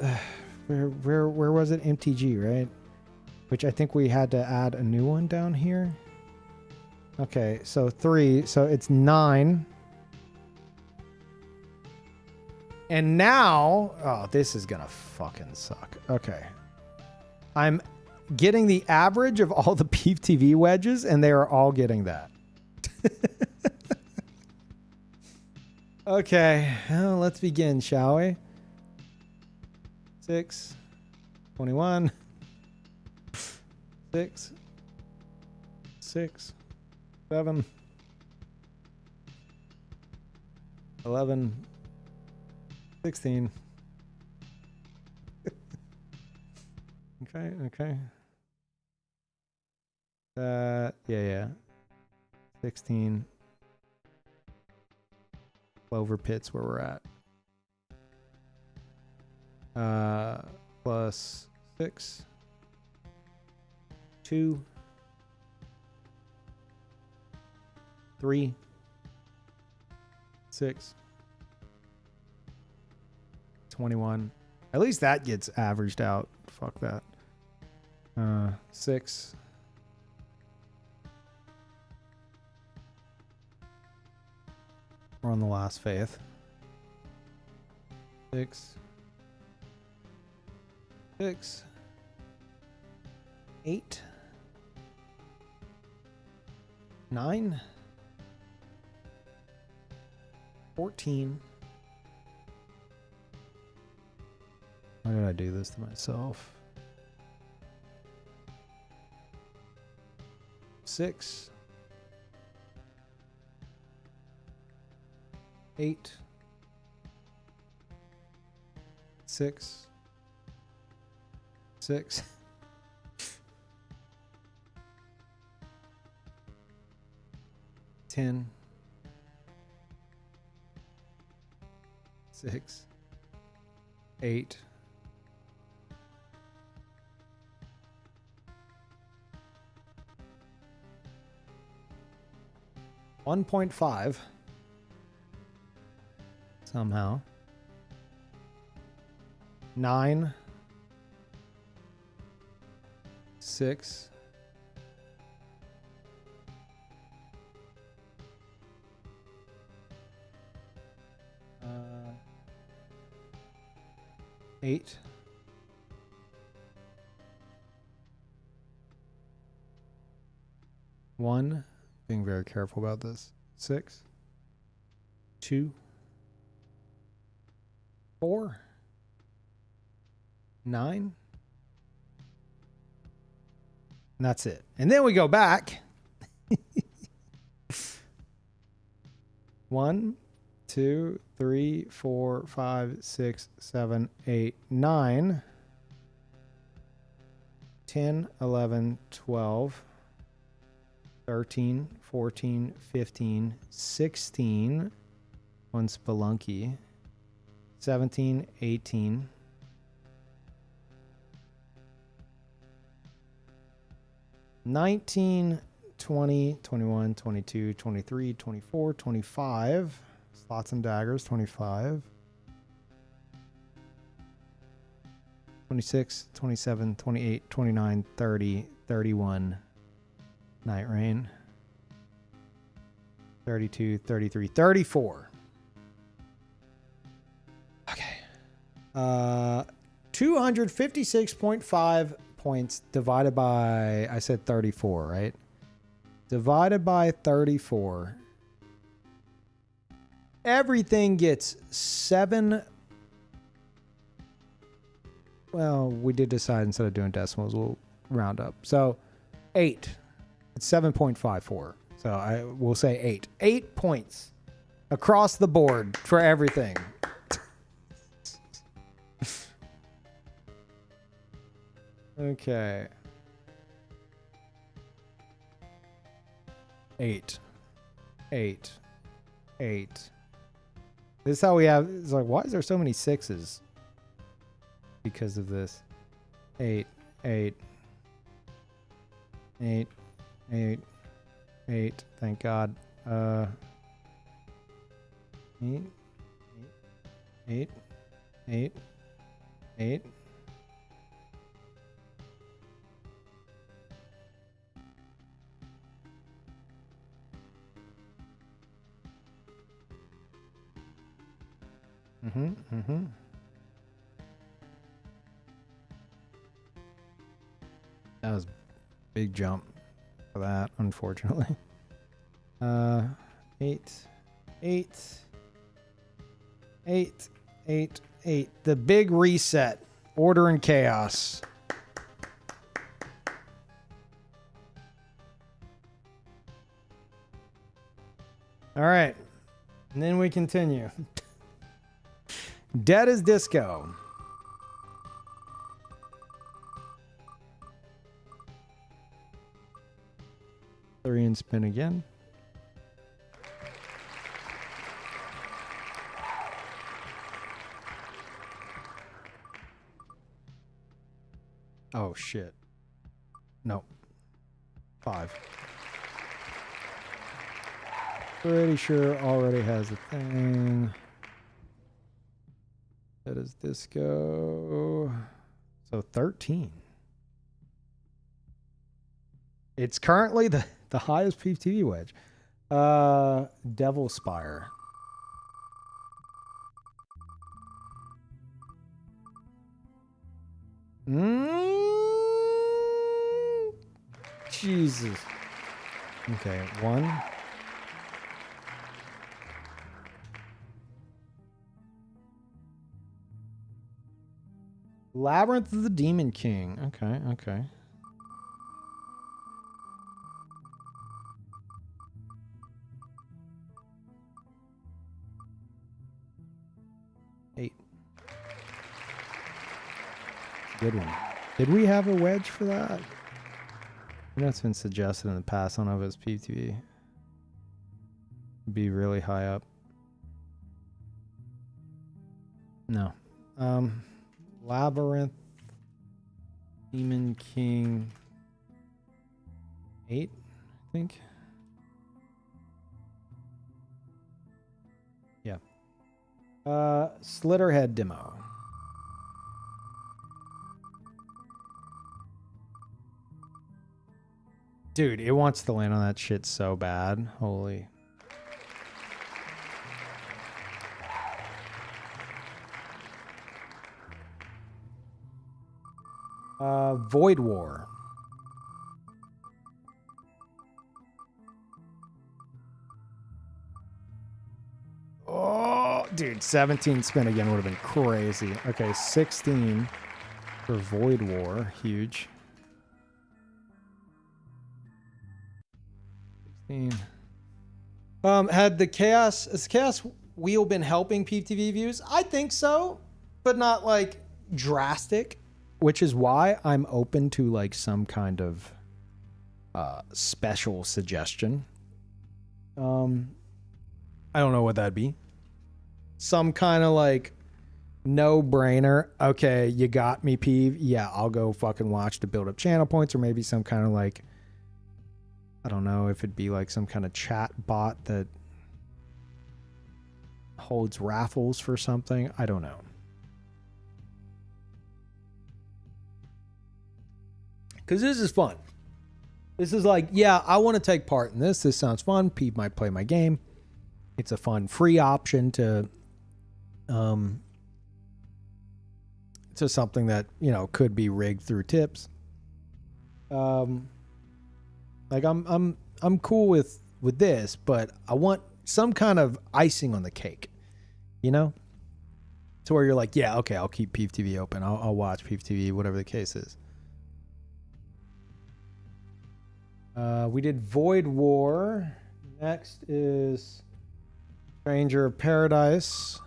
where was it? MTG, right? Which I think we had to add a new one down here. Okay, so 3. So it's 9. And now... Oh, this is gonna fucking suck. Okay. I'm getting the average of all the Peeve TV wedges, and they are all getting that. Okay, well, let's begin, shall we? 6, 21, 6, 6, 7, 11, 16. Okay. Yeah. 16. Clover Pit's where we're at. Plus 6, 2, 3, 6, 21. At least that gets averaged out. Fuck that. 6. We're on the last faith. 6. 6. 8. 9. 14. Why did I do this to myself? 6. 8. 6. 6. 10. 6. 8. 1.5 somehow. 9. 6. 8. 1. Being very careful about this. 6. 2. 4. 9. And that's it. And then we go back. 1, 2, 3, 4, 5, 6, 7, 8, 9, 10, 11, 12, 13, 14, 15, 16, one spelunky, 17, 18, 19, 20, 21, 22, 23, 24, 25, slots and daggers, 25, 26, 27, 28, 29, 30, 31, night rain, 32, 33, 34. Okay. 256.5 points divided by, I said 34, right? Divided by 34. Everything gets 7. Well, we did decide instead of doing decimals, we'll round up. So 8. It's 7.54. So I will say 8. 8 points across the board for everything. Okay. 8. 8. 8. This is how we have. It's like, why is there so many 6s? Because of this. 8. 8. 8. 8. 8. Thank God. 8. 8. 8. 8. That was a big jump for that, unfortunately. 8, 8, 8, 8, 8. The big reset. Order and chaos. All right. And then we continue. Dead as Disco. Three and spin again. Oh shit. No. 5. Pretty sure already has a thing. That is Disco. So 13. It's currently the highest Peeve TV wedge. Devil Spire. Jesus. Okay, 1. Labyrinth of the Demon King. Okay, okay. Good one. Did we have a wedge for that? I know it's been suggested in the past. I don't know if it's PTV. Be really high up. No. Labyrinth. Demon King. 8, I think. Yeah. Slitterhead Demo. Dude, it wants to land on that shit so bad. Holy. Void War. Oh, dude, 17 spin again would have been crazy. Okay, 16 for Void War. Huge. 16. Had the has Chaos Wheel been helping PTV views? I think so, but not like drastic, which is why I'm open to like some kind of special suggestion. I don't know what that'd be. Some kind of like no-brainer. Okay, you got me, Peeve. Yeah, I'll go fucking watch to build up channel points, or maybe some kind of like, I don't know if it'd be like some kind of chat bot that holds raffles for something. I don't know. Because this is fun. This is like, yeah, I want to take part in this. This sounds fun. Peeve might play my game. It's a fun free option to something that, you know, could be rigged through tips. Like I'm cool with this, but I want some kind of icing on the cake, you know? To where you're like, yeah, okay, I'll keep Peeve TV open. I'll watch Peeve TV, whatever the case is. We did Void War. Next is Stranger of Paradise.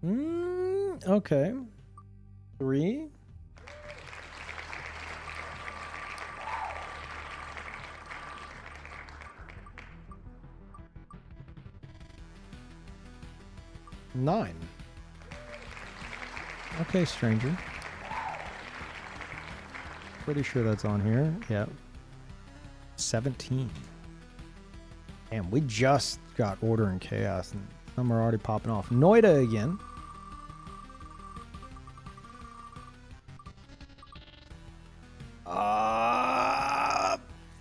Okay. 3. Nine. Okay, Stranger. Pretty sure that's on here. Yep. 17. Damn, we just got Order and Chaos, and some are already popping off. Noida again.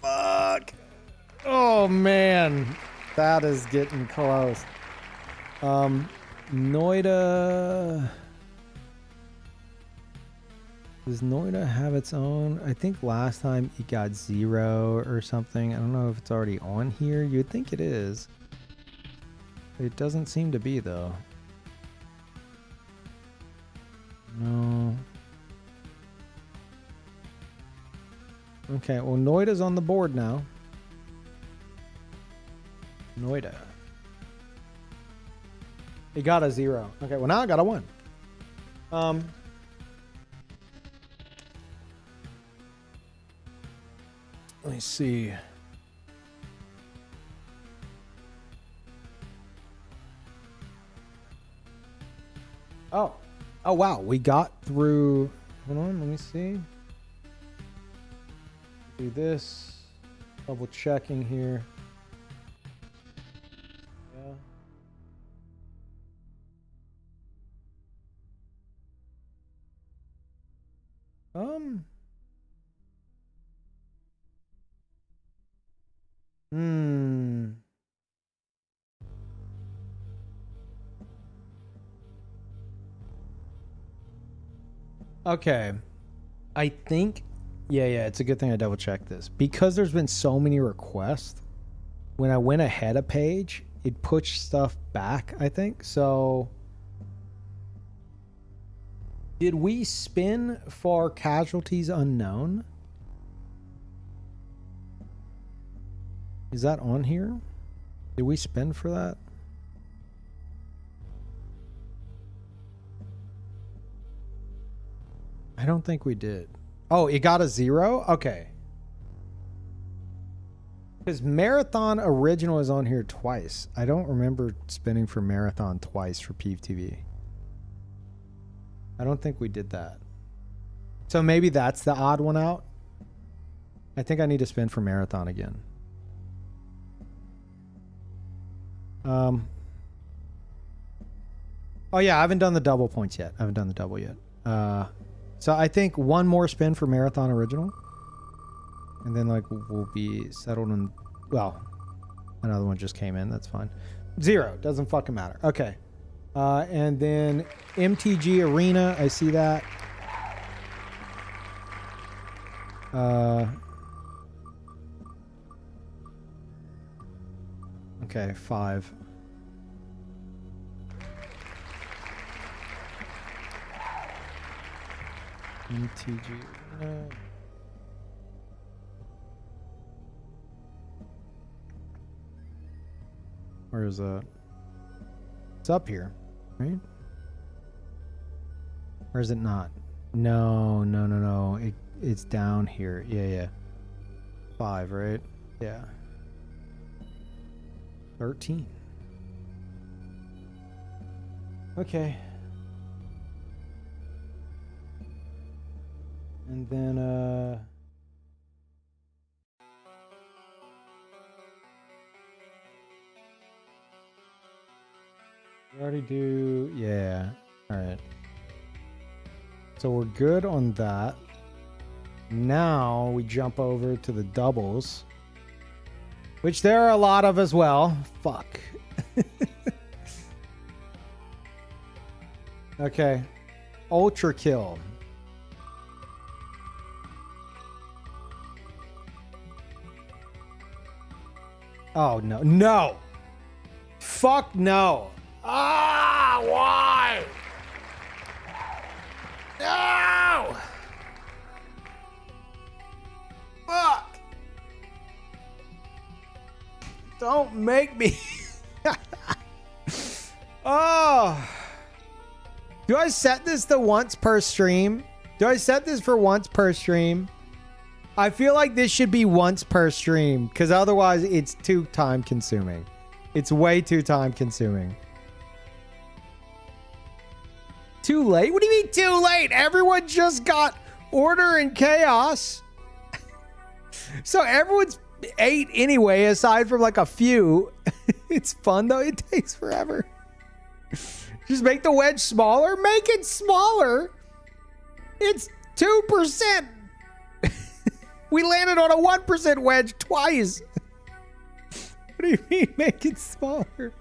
Fuck. Oh, man. That is getting close. Noida. Does Noida have its own? I think last time it got 0 or something. I don't know if it's already on here. You'd think it is. It doesn't seem to be, though. No. Okay, well, Noida's on the board now. Noida. He got a 0. Okay, well, now I got a 1. Let me see. Oh. Oh, wow. We got through... Hold on, let me see. Do this. Double checking here. Yeah. Okay. I think, yeah, it's a good thing I double checked this. Because there's been so many requests, when I went ahead a page, it pushed stuff back, I think. So, did we spin for casualties unknown? Is that on here? Did we spin for that? I don't think we did. Oh, it got a 0? Okay. Because Marathon Original is on here twice. I don't remember spinning for Marathon twice for Peeve TV. I don't think we did that. So maybe that's the odd one out. I think I need to spin for Marathon again. Oh yeah, I haven't done the double points yet. I haven't done the double yet. So I think one more spin for Marathon Original. And then like we'll be settled in, well, another one just came in. That's fine. 0. Doesn't fucking matter. Okay. And then MTG Arena. I see that. Okay, 5. MTG. Where is that? It's up here, right? Or is it not? No. It's down here. Yeah. 5, right? Yeah. 13. Okay. And then, we already do, yeah. All right. So we're good on that. Now we jump over to the doubles, which there are a lot of as well. Fuck. Okay. Ultra kill. Oh, no. No! Fuck no! Ah! Why? No! Fuck! Don't make me... Oh! Do I set this to once per stream? Do I set this for once per stream? I feel like this should be once per stream, because otherwise it's too time consuming. It's way too time consuming. Too late? What do you mean too late? Everyone just got order and chaos. So everyone's 8 anyway, aside from like a few. It's fun though. It takes forever. Just make the wedge smaller. Make it smaller. It's 2%. We landed on a 1% wedge twice. What do you mean make it smaller?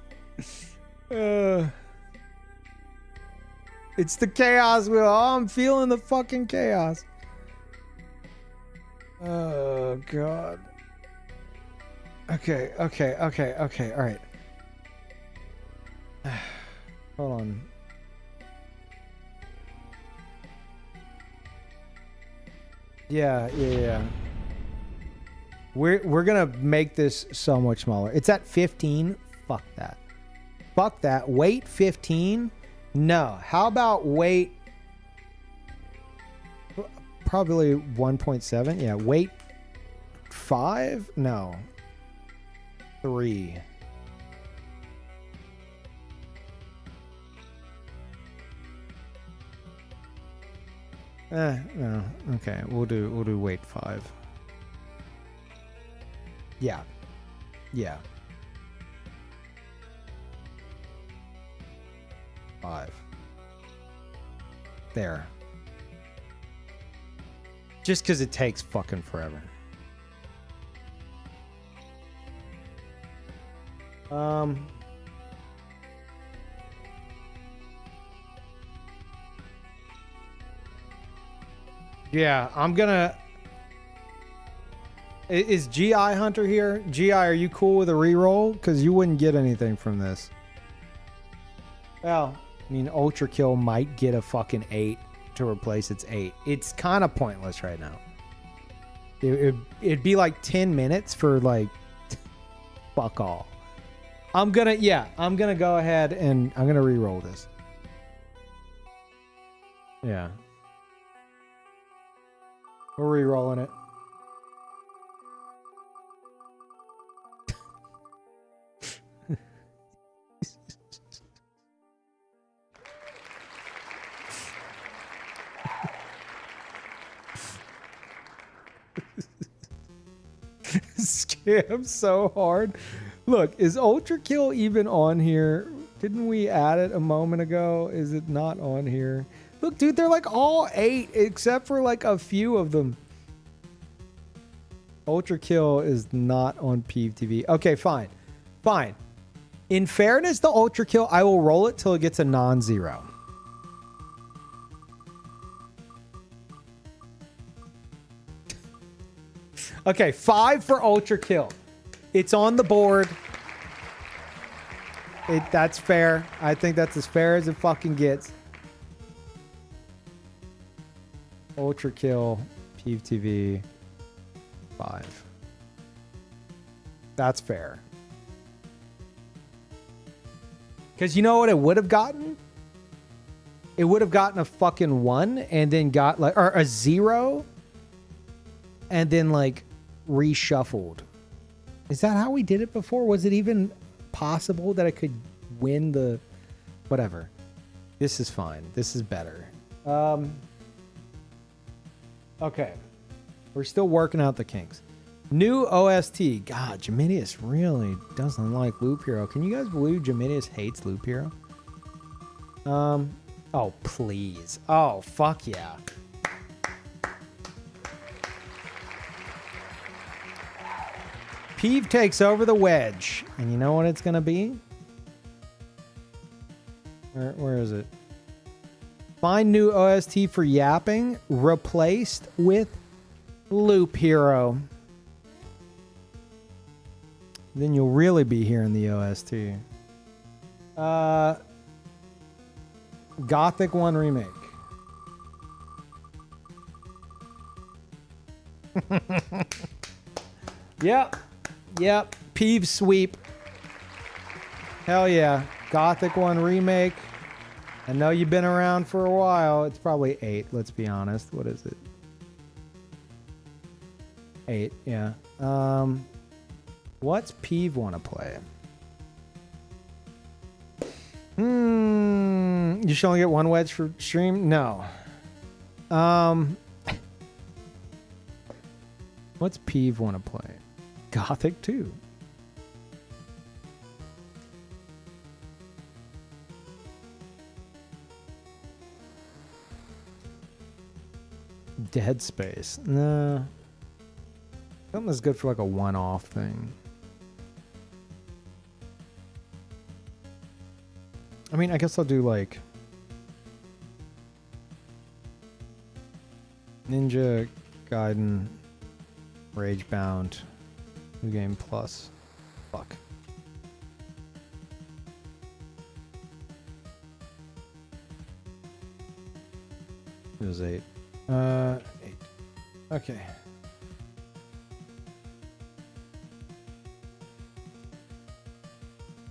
It's the chaos wheel. Oh, I'm feeling the fucking chaos. Oh, God. Okay. All right. Hold on. Yeah. We're gonna make this so much smaller. It's at 15. Fuck that. Fuck that. Weight 15. No. How about weight? Probably 1.7. Yeah. Weight 5. No. 3. No. Okay. We'll do weight 5. Yeah. Yeah. 5. There. Just because it takes fucking forever. Yeah, I'm gonna... Is GI Hunter here? GI, are you cool with a reroll? Because you wouldn't get anything from this. Well, I mean, Ultra Kill might get a fucking 8 to replace its 8. It's kind of pointless right now. It'd be like 10 minutes for like... fuck all. I'm gonna go ahead and I'm gonna reroll this. Yeah. We're re-rolling it. Scam so hard. Look, is Ultra Kill even on here? Didn't we add it a moment ago? Is it not on here? Look, dude, they're like all 8 except for like a few of them. Ultra Kill is not on Peeve TV. Okay, fine. Fine. In fairness to Ultra Kill, I will roll it till it gets a non-zero. Okay, 5 for Ultra Kill. It's on the board. That's fair. I think that's as fair as it fucking gets. Ultra Kill, Peeve TV, 5. That's fair. Because you know what it would have gotten? It would have gotten a fucking 1 and then got like, or a 0 and then like reshuffled. Is that how we did it before? Was it even possible that I could win the whatever? This is fine. This is better. Okay. We're still working out the kinks. New OST. God, Geminius really doesn't like Loop Hero. Can you guys believe Geminius hates Loop Hero? Oh, please. Oh, fuck yeah. Peeve takes over the wedge. And you know what it's going to be? Where is it? Find new OST for yapping. Replaced with Loop Hero. Then you'll really be hearing the OST. Gothic 1 remake. Yep. Yep. Peeve sweep. Hell yeah. Gothic 1 remake. I know you've been around for a while. It's probably 8, let's be honest. What is it? 8, yeah. What's Peeve want to play? You should only get 1 wedge for stream? No. What's Peeve want to play? Gothic 2. Dead Space. No. Something that's good for like a one-off thing. I mean, I guess I'll do like Ninja Gaiden, Ragebound, New Game Plus. Fuck. It was 8. 8. Okay.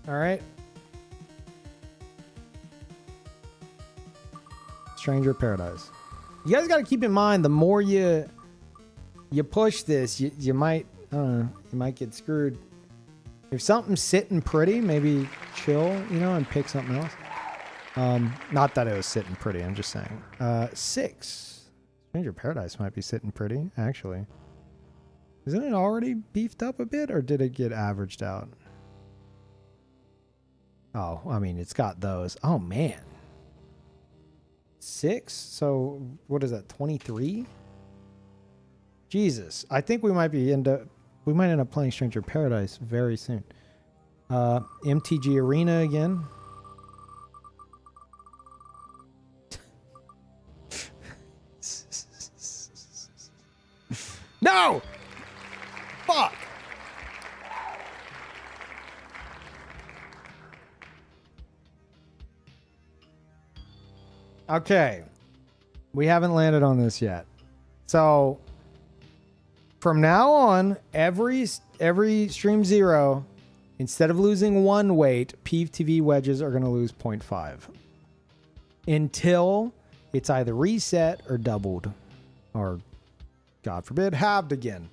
All right. Stranger Paradise. You guys got to keep in mind, the more you push this, you might, I don't know, you might get screwed. If something's sitting pretty, maybe chill, you know, and pick something else. Not that it was sitting pretty, I'm just saying. 6. Stranger Paradise might be sitting pretty, actually. Isn't it already beefed up a bit, or did it get averaged out? Oh, I mean, it's got those. Oh, man. 6? So, what is that, 23? Jesus. I think we might end up playing Stranger Paradise very soon. MTG Arena again. No! Fuck! Okay. We haven't landed on this yet. So, from now on, every stream 0, instead of losing 1 weight, Peeve TV wedges are going to lose 0.5. Until it's either reset or doubled. Or, God forbid, halved again.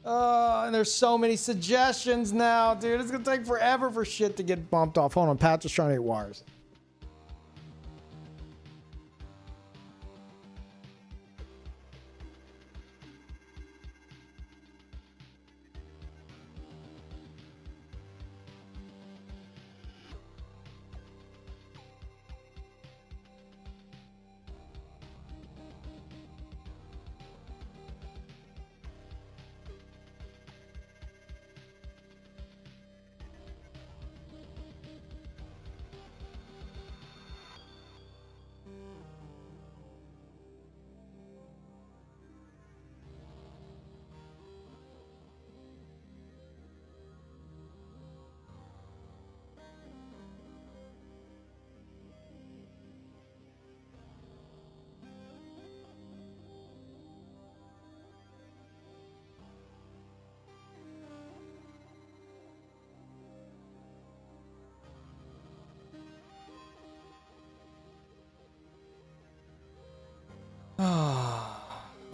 And there's so many suggestions now, dude. It's going to take forever for shit to get bumped off. Hold on, Pat's just trying to eat wires.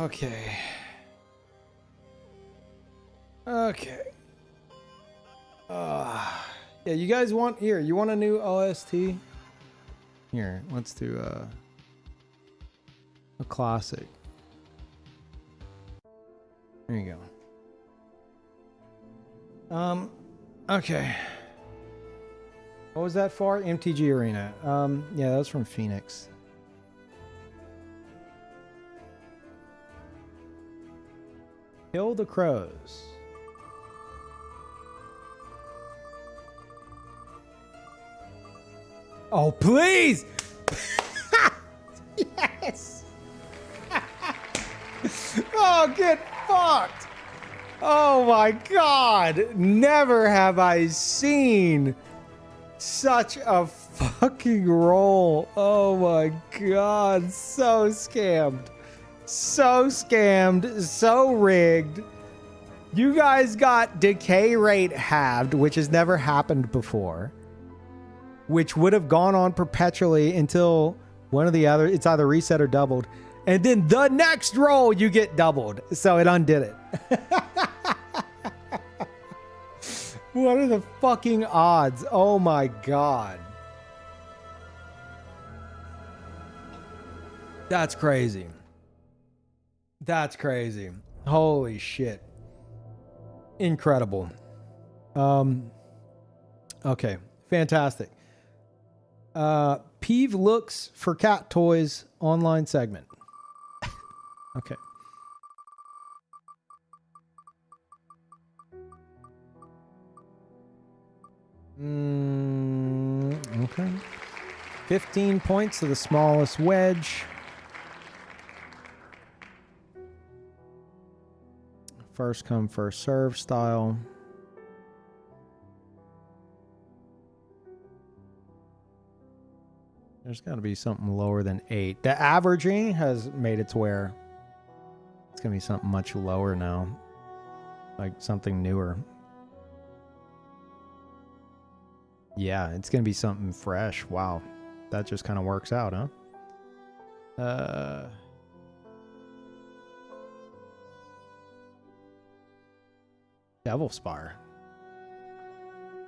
Okay. Okay. Yeah, you guys want here? You want a new OST? Here, let's do a classic. There you go. Okay. What was that for? MTG Arena. Yeah, that was from Phoenix. Kill the crows. Oh, please! Yes! Oh, get fucked! Oh my god! Never have I seen such a fucking roll. Oh my god, so scammed. So scammed, so rigged. You guys got decay rate halved, which has never happened before, which would have gone on perpetually until one of the other, it's either reset or doubled. And then the next roll you get doubled. So it undid it. What are the fucking odds? Oh my god. That's crazy. That's crazy. Holy shit. Incredible. Okay. Fantastic. Peeve looks for cat toys online segment. Okay. Okay. 15 points to the smallest wedge. First come, first serve style. There's got to be something lower than 8. The averaging has made its way. It's going to be something much lower now. Like something newer. Yeah, it's gonna be something fresh. Wow, that just kind of works out, huh? Devil Spire.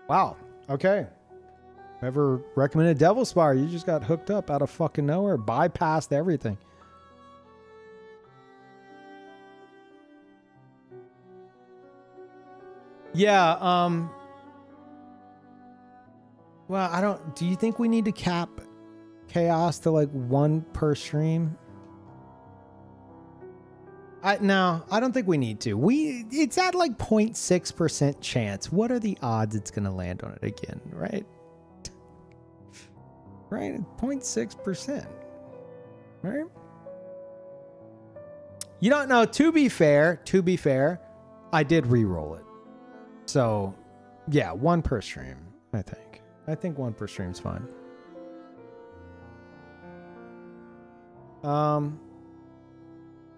Wow. Okay. Whoever recommended Devil Spire, you just got hooked up out of fucking nowhere, bypassed everything. Yeah, well, I don't, do you think we need to cap chaos to like 1 per stream? No, I don't think we need to. It's at like 0.6% chance. What are the odds it's going to land on it again, right? Right? 0.6%. Right? You don't know. To be fair, I did re-roll it. So, yeah, 1 per stream, I think. I think 1 per stream's fine.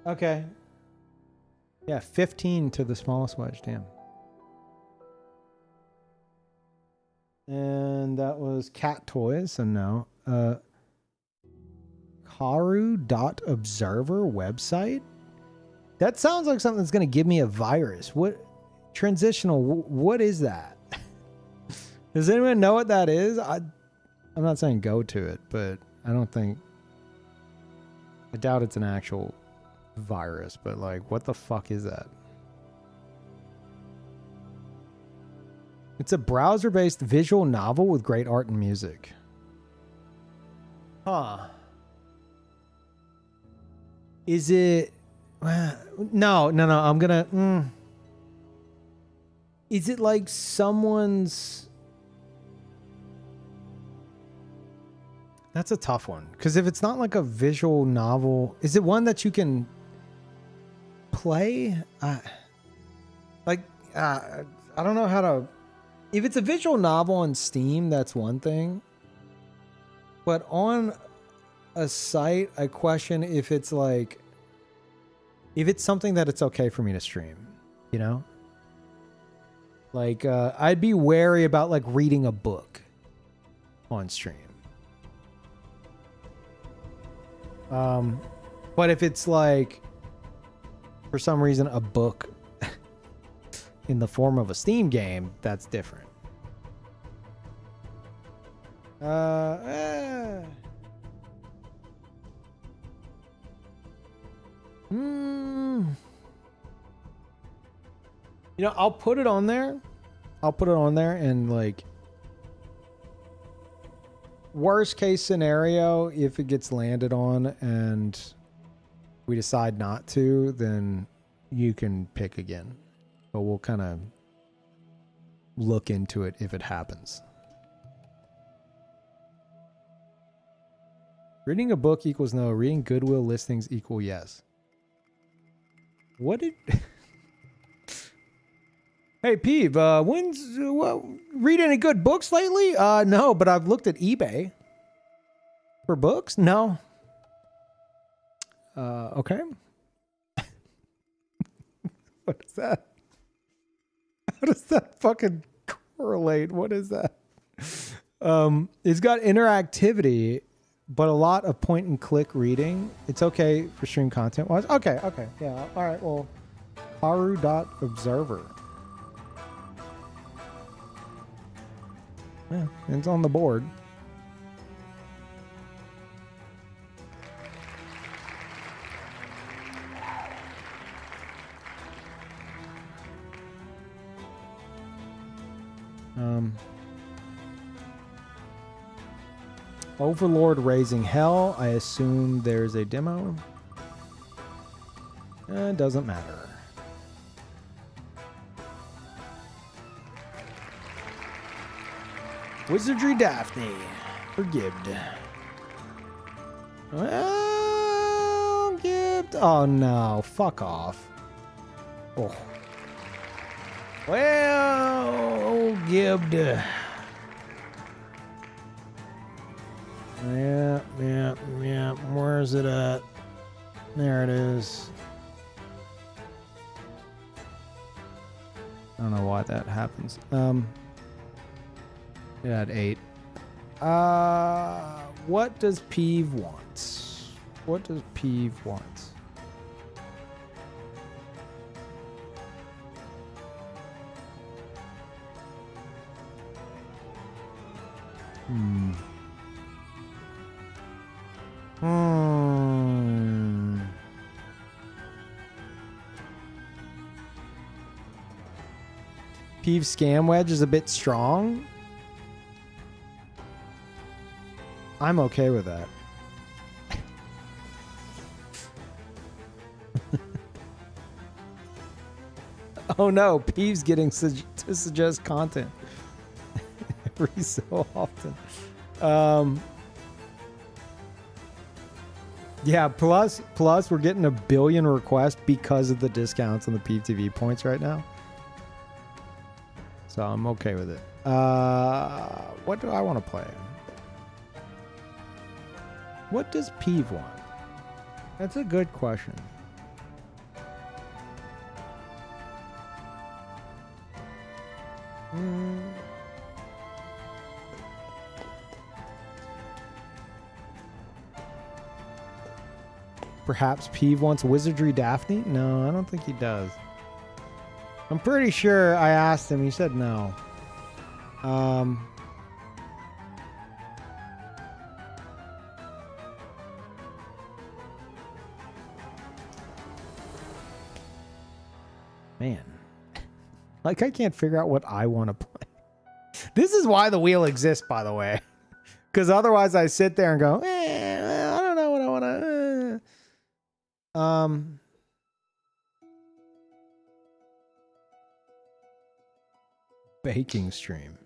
Okay. Yeah, 15 to the smallest wedge, damn. And that was cat toys, so no. Karu.observer website? That sounds like something that's going to give me a virus. What? Transitional, what is that? Does anyone know what that is? I'm not saying go to it, but I doubt it's an actual virus, but like, what the fuck is that? It's a browser-based visual novel with great art and music. Huh. Is it... No, I'm gonna... Is it like someone's... That's a tough one. Because if it's not like a visual novel... Is it one that you can play? I don't know how to... If it's a visual novel on Steam, that's one thing. But on a site, I question if it's like... If it's something that it's okay for me to stream. You know? Like, I'd be wary about, like, reading a book on stream. But if it's, like, for some reason, a book in the form of a Steam game, that's different. You know, I'll put it on there. And like, worst case scenario, if it gets landed on and we decide not to, then you can pick again. But we'll kind of look into it if it happens. Reading a book equals no. Reading Goodwill listings equal yes. What did... Hey, Peeve, read any good books lately? No, but I've looked at eBay. For books? No. Okay. What is that? How does that fucking correlate? What is that? It's got interactivity, but a lot of point and click reading. It's okay for stream content wise. Okay. Yeah. All right. Well, Haru.observer. Yeah, it's on the board. Overlord Raising Hell. I assume there's a demo. It doesn't matter. Wizardry Daphne. Forgived. Well, gift. Oh no. Fuck off. Oh. Well, gibbed. Yeah. Where's it at? There it is. I don't know why that happens. It had 8. What does Peeve want? What does Peeve want? Hmm. Peeve scam wedge is a bit strong. I'm okay with that. Oh no, Peeve's getting to suggest content every so often. Yeah, plus we're getting 1 billion requests because of the discounts on the Peeve TV points right now. So I'm okay with it. What do I want to play? What does Peeve want? That's a good question. Perhaps Peeve wants Wizardry Daphne? No, I don't think he does. I'm pretty sure I asked him. He said no. Man. Like, I can't figure out what I want to play. This is why the wheel exists, by the way. Because otherwise I sit there and go, I don't know what I want to... Baking stream.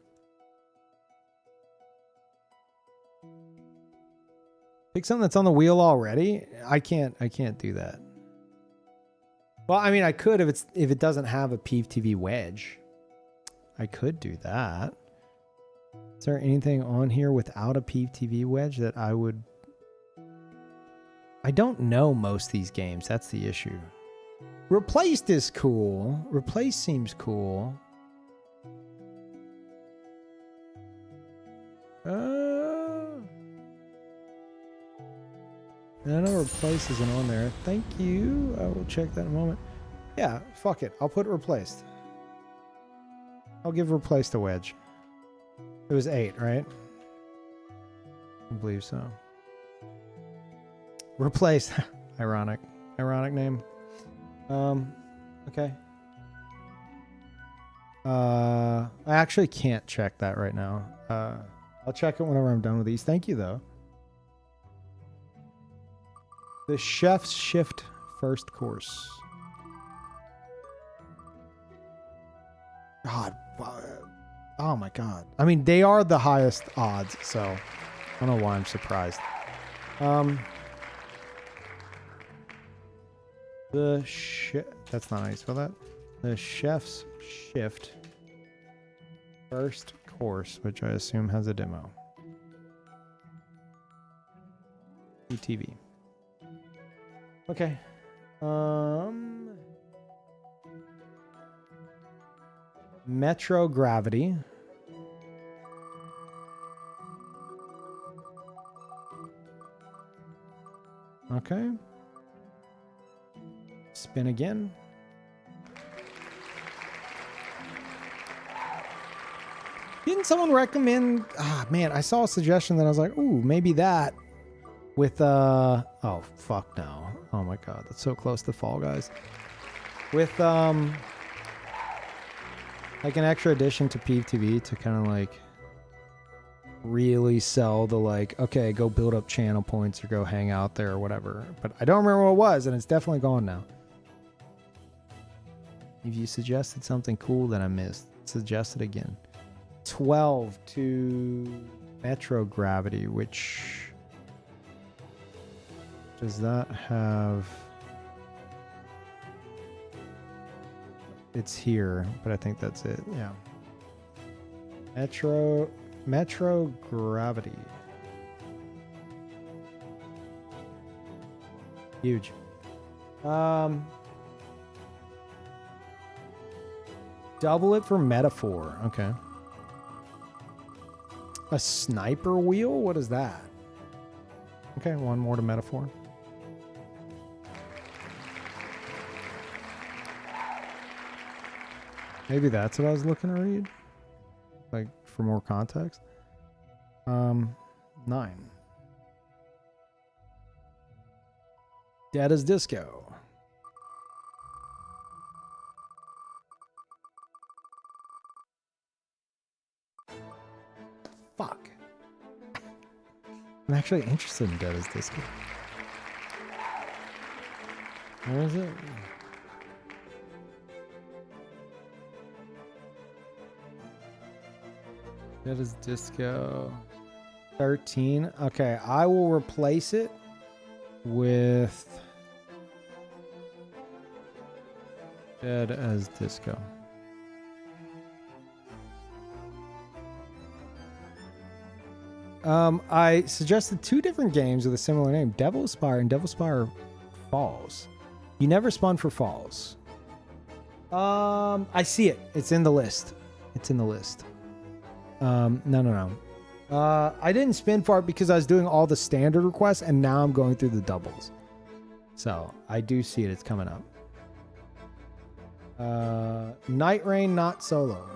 Pick something that's on the wheel already? I can't do that. Well, I mean, I could if it doesn't have a Peeve TV wedge. I could do that. Is there anything on here without a Peeve TV wedge that I would... I don't know most of these games. That's the issue. Replaced is cool. Replaced seems cool. I know Replace isn't on there. Thank you. I will check that in a moment. Yeah, fuck it. I'll put Replaced. I'll give Replaced a wedge. It was 8, right? I believe so. Replaced. Ironic. Ironic name. Okay. I actually can't check that right now. I'll check it whenever I'm done with these. Thank you, though. The Chef's Shift first course. God. Oh my God. I mean, they are the highest odds, so I don't know why I'm surprised. That's not how you spell that. The Chef's Shift first course, which I assume has a demo. ETV. Okay. Metro Gravity. Okay. Spin again. Didn't someone recommend... Ah, man, I saw a suggestion that I was like, ooh, maybe that with... Oh, fuck no. Oh my God, that's so close to Fall Guys. With, like an extra addition to Peeve TV to kind of like really sell the like, okay, go build up channel points or go hang out there or whatever. But I don't remember what it was, and it's definitely gone now. If you suggested something cool that I missed, suggest it again. 12 to Metro Gravity, which does that have... It's here, but I think that's it. Yeah. Metro Gravity. Huge. Double it for Metaphor. Okay. A sniper wheel? What is that? Okay, one more to metaphor. Maybe that's what I was looking to read. Like, for more context. 9. Dead as disco. Fuck. I'm actually interested in Dead as disco. Where is it? Dead as disco. 13. Okay, I will replace it with Dead as disco. I suggested 2 different games with a similar name, Devil Spire and Devil Spire Falls. You never spun for Falls. I see it. It's in the list. It's in the list. No. I didn't spin for it because I was doing all the standard requests and now I'm going through the doubles. So I do see it. It's coming up. Night Rain, not solo.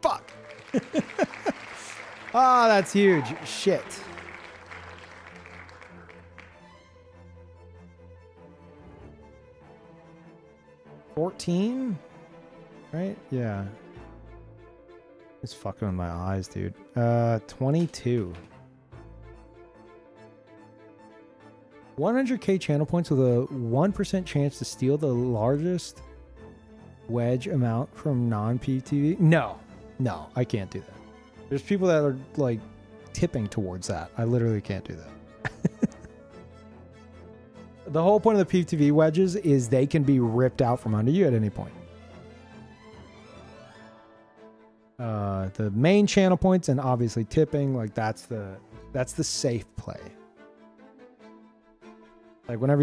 Fuck. Ah, that's huge. Shit. $14? Right? Yeah. It's fucking with my eyes, dude. 22. 100k channel points with a 1% chance to steal the largest wedge amount from non-PTV? No, I can't do that. There's people that are like tipping towards that. I literally can't do that. The whole point of the PTV wedges is they can be ripped out from under you at any point. The main channel points and obviously tipping, like that's the safe play. Like whenever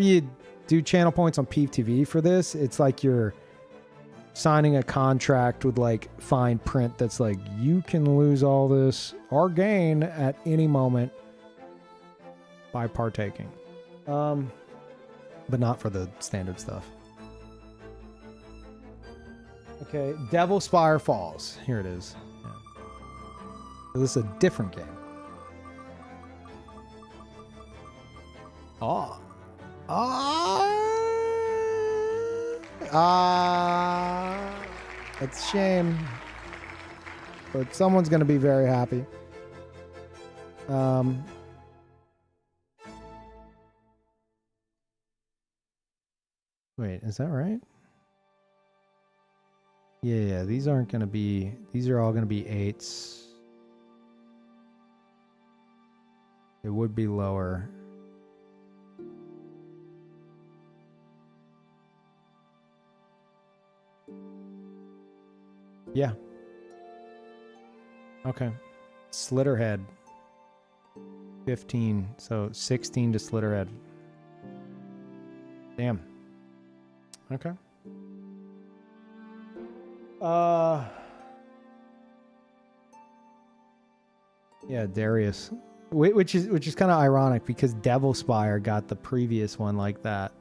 you do channel points on Peeve TV for this, it's like you're signing a contract with like fine print that's like you can lose all this or gain at any moment by partaking. But not for the standard stuff. Okay, Devil Spire Falls. Here it is. Yeah. So this is a different game. That's a shame. But someone's gonna be very happy. Wait, is that right? Yeah, these aren't gonna be, these are all gonna be 8s. It would be lower. Yeah. Okay. Slitterhead. 15. So 16 to Slitterhead. Damn. Okay. Yeah, Darius. Which is kind of ironic because Devil Spire got the previous one like that.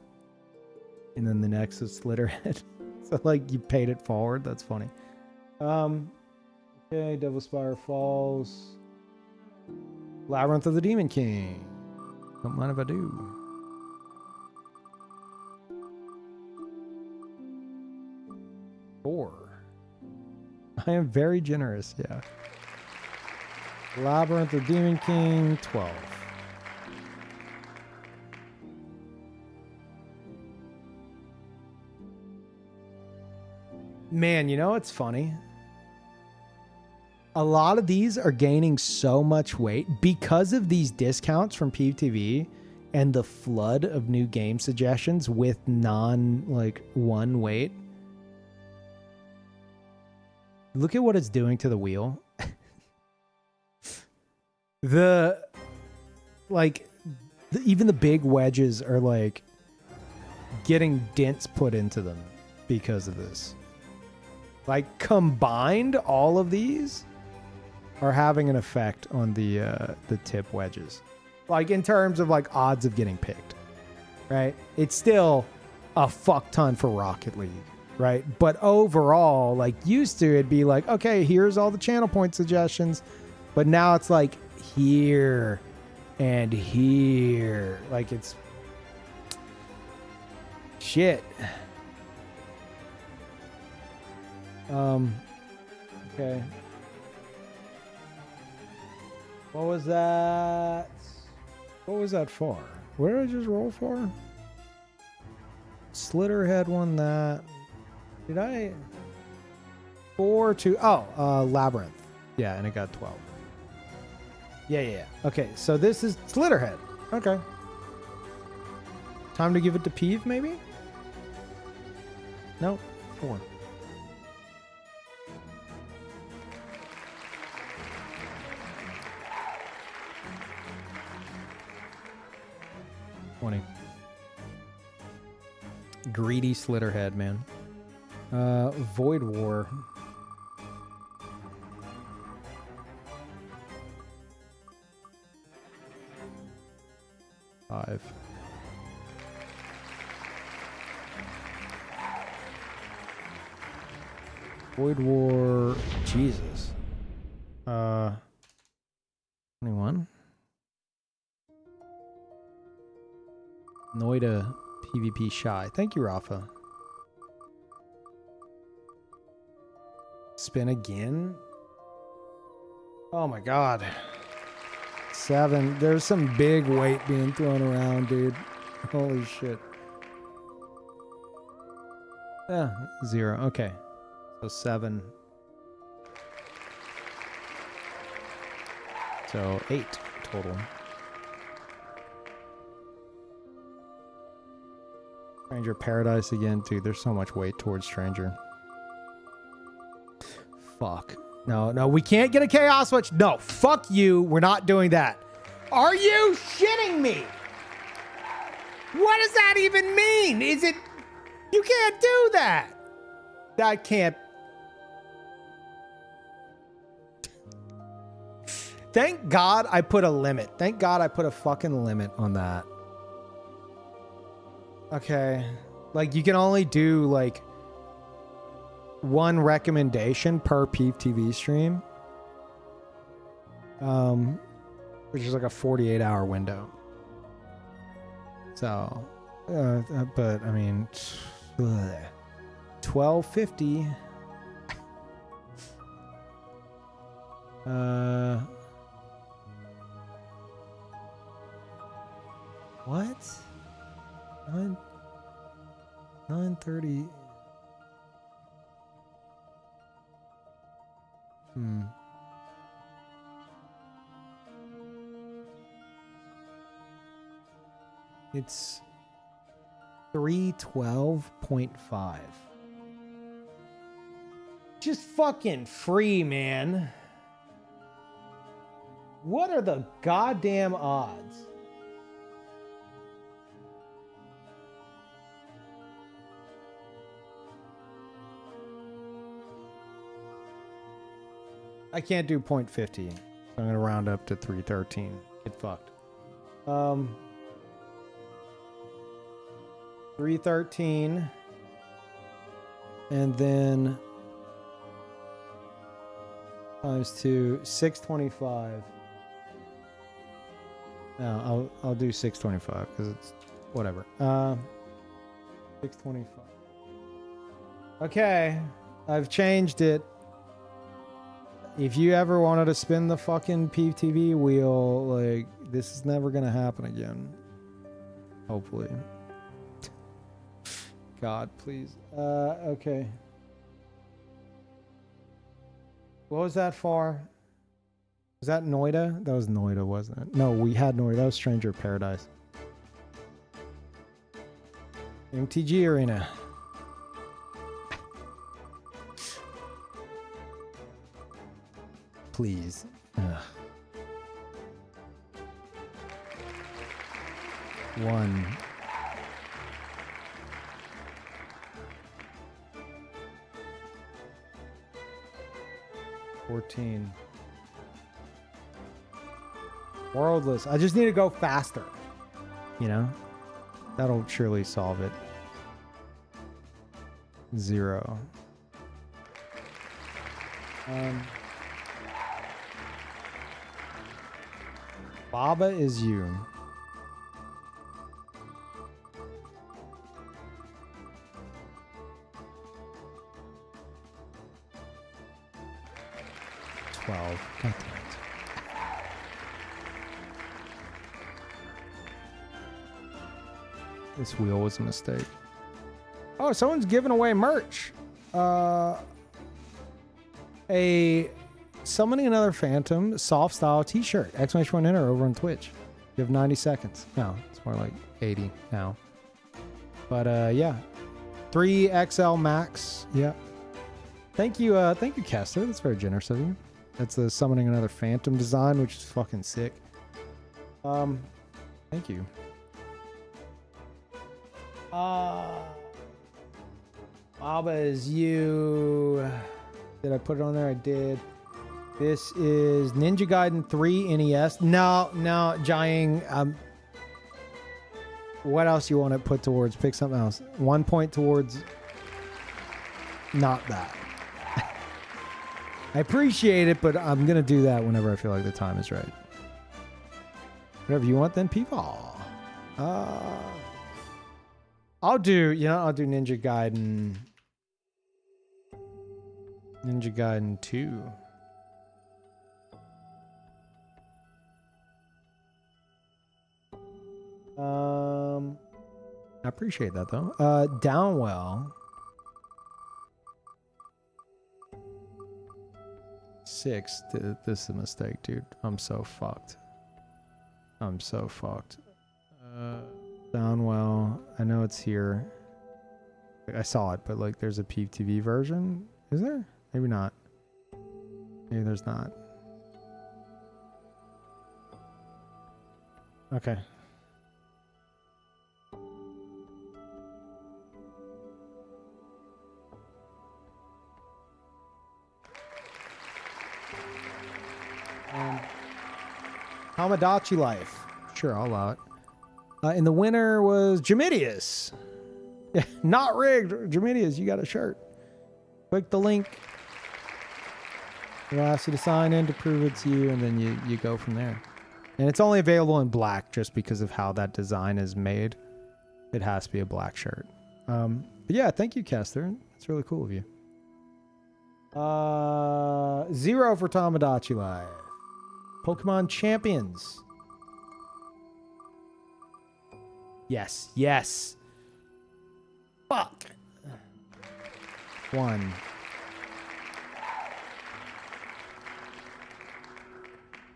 And then the next was Slitterhead. So like you paid it forward. That's funny. Okay, Devil Spire Falls. Labyrinth of the Demon King. Don't mind if I do. I am very generous, yeah. Labyrinth of Demon King, 12. Man, you know what's funny? A lot of these are gaining so much weight because of these discounts from Peeve TV and the flood of new game suggestions with one weight. Look at what it's doing to the wheel. Even the big wedges are like getting dents put into them because of this. Like combined, all of these are having an effect on the tip wedges. Like in terms of like odds of getting picked, right? It's still a fuck ton for Rocket League, right? But overall, like used to it'd be like, okay, here's all the channel point suggestions, but now it's like here and here. Like it's shit. Okay. What was that? What was that for? What did I just roll for? Slitterhead won that. Did I? 4-2. Oh, Labyrinth. Yeah, and it got 12. Yeah. Okay, so this is Slitterhead. Okay. Time to give it to Peeve, maybe? No, 4. Greedy Slitterhead, man. Void War. Five. Void War. Jesus. 21. Noida PvP shy. Thank you, Rafa. Spin again? Oh my god. 7. There's some big weight being thrown around, dude. Holy shit. Yeah, 0. Okay. So 7. So 8 total. Stranger Paradise again. Dude, there's so much weight towards Stranger. Fuck. No, we can't get a Chaos Switch. No, fuck you. We're not doing that. Are you shitting me? What does that even mean? Is it... You can't do that. That can't... Thank God I put a limit. Thank God I put a fucking limit on that. Okay, like you can only do like one recommendation per Peeve TV stream, which is like a 48-hour window. So, but I mean, 1250. What? 9:30. It's 312.5. Just fucking free, man. What are the goddamn odds? I can't do 0.50. So I'm going to round up to 313. Get fucked. 313. And then times 2, 625. No, I'll do 625 because it's whatever. 625. Okay, I've changed it. If you ever wanted to spin the fucking Peeve TV wheel, like, this is never gonna happen again. Hopefully. God, please. Okay. What was that for? Was that Noida? That was Noida, wasn't it? No, we had Noida. That was Stranger Paradise. MTG Arena. Please. Ugh. 1. 14. Worldless. I just need to go faster. You know? That'll surely solve it. 0. Baba is you. God damn it. This wheel was a mistake. Oh, someone's giving away merch. A Summoning Another Phantom soft style t-shirt. !enter over on Twitch. You have 90 seconds. No, it's more like 80 now. But yeah. 3XL max. Yeah. Thank you, Kester. That's very generous of you. That's the Summoning Another Phantom design, which is fucking sick. Thank you. Baba is you. Did I put it on there? I did. This is Ninja Gaiden 3 NES. No, Jiang. What else you want to put towards? Pick something else. 1 point towards. Not that. I appreciate it, but I'm gonna do that whenever I feel like the time is right. Whatever you want, then people. I'll do Ninja Gaiden. Ninja Gaiden 2. I appreciate that though. Downwell. 6. This is a mistake, dude. I'm so fucked. Downwell. I know it's here. I saw it, but like there's a Peeve TV version. Is there? Maybe not. Maybe there's not. Okay. Tamagotchi life. Sure, I'll allow it. And the winner was Jamidius. Yeah, not rigged. Jamidius, you got a shirt. Click the link. It'll ask you to sign in to prove it's you, and then you go from there. And it's only available in black just because of how that design is made. It has to be a black shirt. But yeah, thank you, Kester. It's really cool of you. 0 for Tamagotchi life. Pokemon Champions. Yes. Fuck. 1.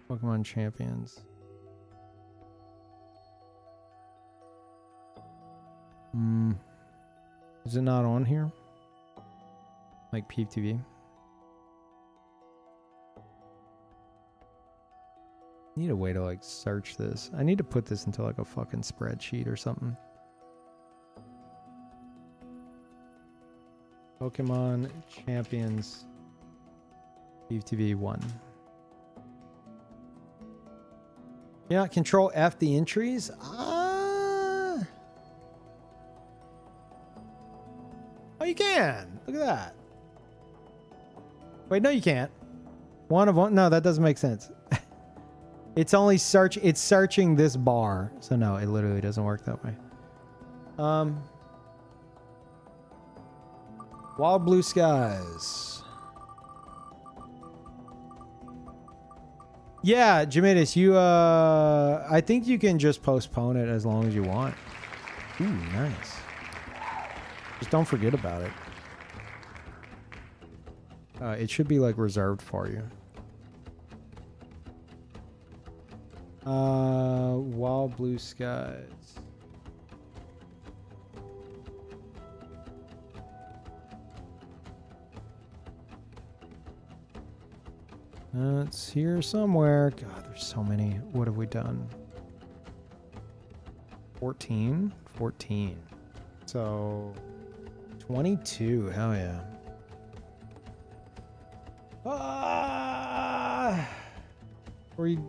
Pokemon Champions. Is it not on here? Like Peeve TV? I need a way to like search this. I need to put this into like a fucking spreadsheet or something. Pokemon Champions Peeve TV 1. Yeah, Control F the entries. Oh, you can. Look at that. Wait, no, you can't. One of one. No, that doesn't make sense. It's only search. It's searching this bar. So no, it literally doesn't work that way. Wild Blue Skies. Yeah, Jamidis, you I think you can just postpone it as long as you want. Ooh, nice. Just don't forget about it. It should be like reserved for you. Wild Blue Skies. It's here somewhere. God, there's so many. What have we done? 14? 14. So 22. Hell yeah. Ah! Were you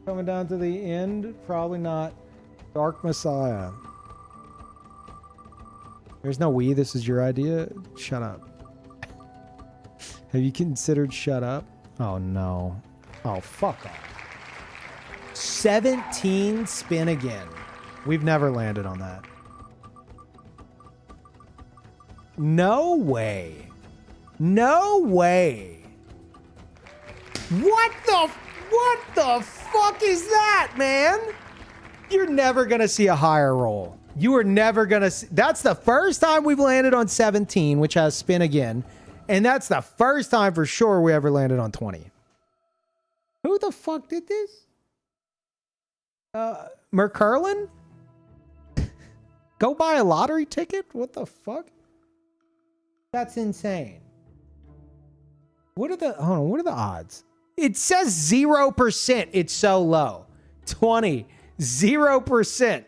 coming down to the end? Probably not. Dark Messiah. There's no we. This is your idea. Shut up. Have you considered shut up? Oh no. Oh, fuck off. 17 spin again. We've never landed on that. No way. No way. What the fuck is that, man? You're never gonna see a higher roll. You are never gonna see. That's the first time we've landed on 17, which has spin again. And that's the first time for sure we ever landed on 20. Who the fuck did this? Mercurlin? Go buy a lottery ticket? What the fuck? That's insane. What are the, hold on, what are the odds? It says 0%. It's so low. 20, 0%.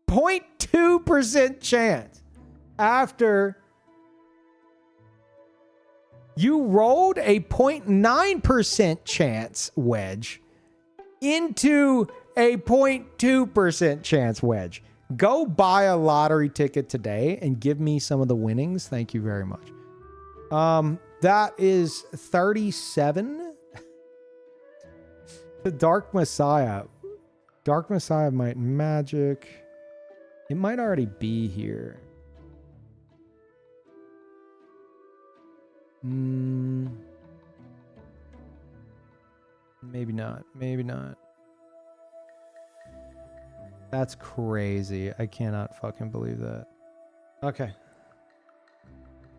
0.2% chance after you rolled a 0.9% chance wedge into a 0.2% chance wedge. Go buy a lottery ticket today and give me some of the winnings. Thank you very much. That is 37. The Dark Messiah. Dark Messiah might magic. It might already be here. Maybe not. Maybe not. That's crazy. I cannot fucking believe that. Okay.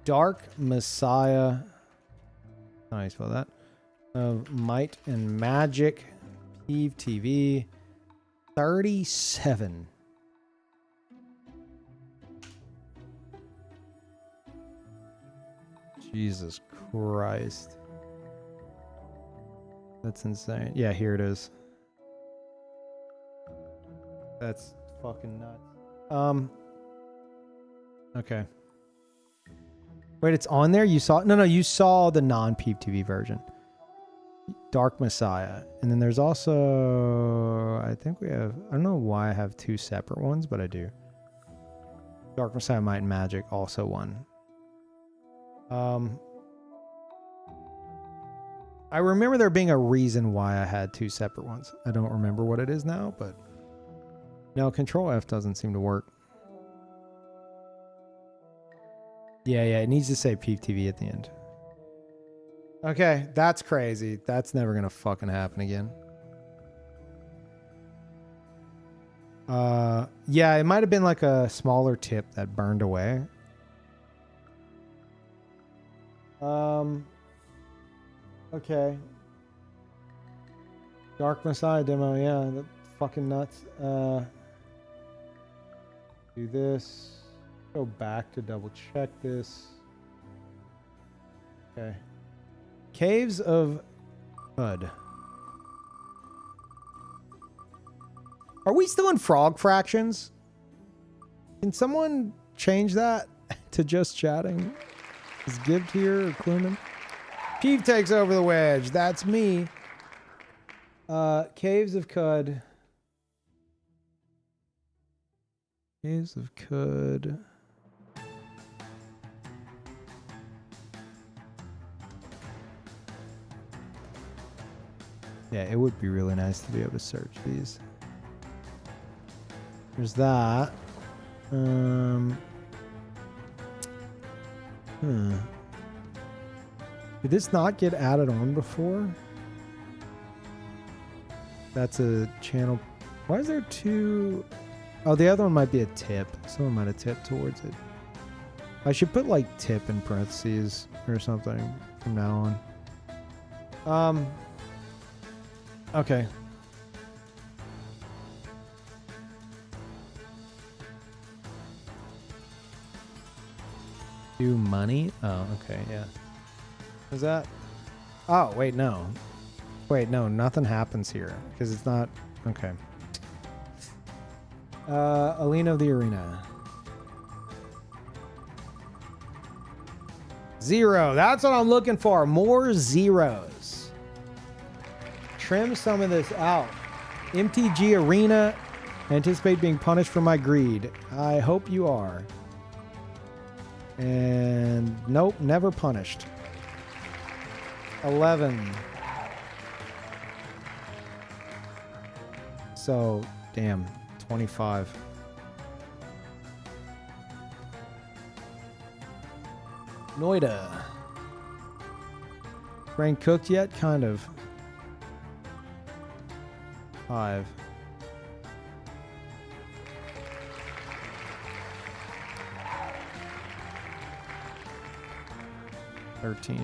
Dark Messiah. How do you spell that? Of Might and Magic. Peeve TV. 37. Jesus Christ. That's insane. Yeah, here it is. That's fucking nuts. Okay. Wait, it's on there? You saw it? No, you saw the non-Peeve TV version. Dark Messiah. And then there's also, I think we have, I don't know why I have two separate ones, but I do. Dark Messiah, Might and Magic, also one. I remember there being a reason why I had two separate ones. I don't remember what it is now, but no, Control F doesn't seem to work. Yeah, it needs to say Peeve TV at the end. Okay, that's crazy. That's never gonna fucking happen again. Yeah, it might have been like a smaller tip that burned away. Okay. Dark Messiah demo, yeah, that's fucking nuts. Do this. Go back to double check this. Okay. Caves of Hood. Are we still in frog fractions? Can someone change that to just chatting? Is Gibbed here or Cluman? Peeve takes over the wedge. That's me. Caves of Cud. Caves of Cud. Yeah, it would be really nice to be able to search these. There's that. Did this not get added on before? That's a channel. Why is there two? Oh, the other one might be a tip. Someone might have tipped towards it. I should put like tip in parentheses or something from now on. Okay. Do money? Oh, okay, yeah. Is that? Oh, wait, no. Wait, no, nothing happens here because it's not. Okay. Alina of the Arena. 0. That's what I'm looking for. More zeros. trim some of this out. MTG Arena. Anticipate being punished for my greed. I hope you are. And nope, never punished. 11. So, damn, 25. Noida. Brain cooked yet? Kind of. 5. $13.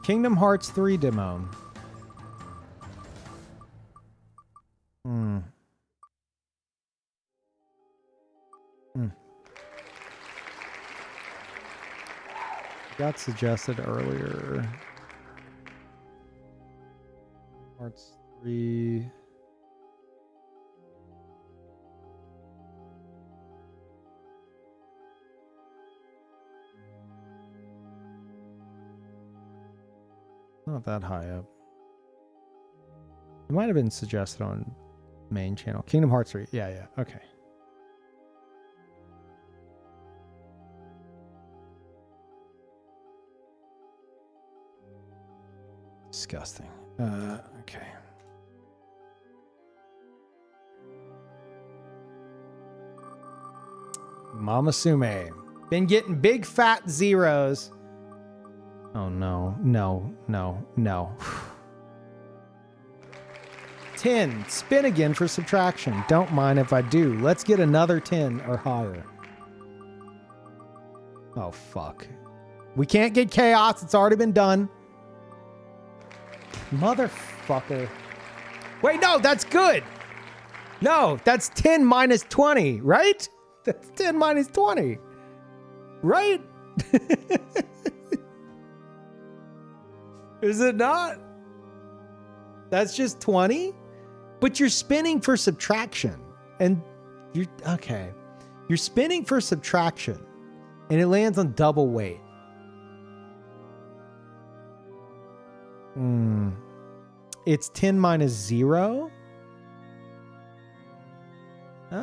Kingdom Hearts 3 demo. Got suggested earlier. Hearts 3. Not that high up. It might have been suggested on main channel. Kingdom Hearts 3. Yeah. Okay. Disgusting. Okay. Mama Sume. Been getting big fat zeros. Oh no. 10. Spin again for subtraction. Don't mind if I do. Let's get another 10 or higher. Oh fuck. We can't get chaos. It's already been done. Motherfucker. Wait, no, that's good. No, that's 10 minus 20, right? That's 10 minus 20. Right? Is it not? That's just 20? But you're spinning for subtraction. And you're okay. You're spinning for subtraction. And it lands on double weight. It's 10 minus 0. I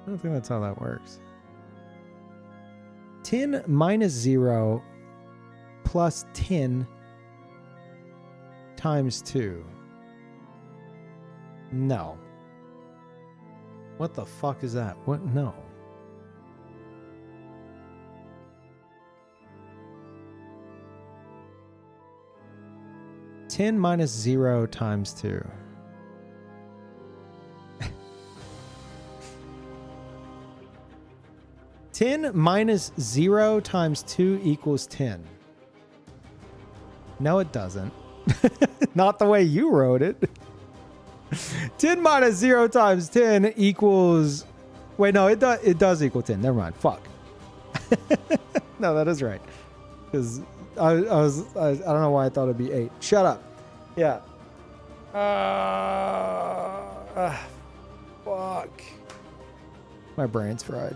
don't think that's how that works. 10 minus 0 plus 10 times 2. No. What the fuck is that? What? No. Ten minus 0 times 2. Ten minus 0 times 2 equals 10. No, it doesn't. Not the way you wrote it. 10 minus 0 times 10 equals... Wait, no, it does equal 10. Never mind. Fuck. No, that is right. Because I don't know why I thought it'd be 8. Shut up. Yeah. Fuck. My brain's fried.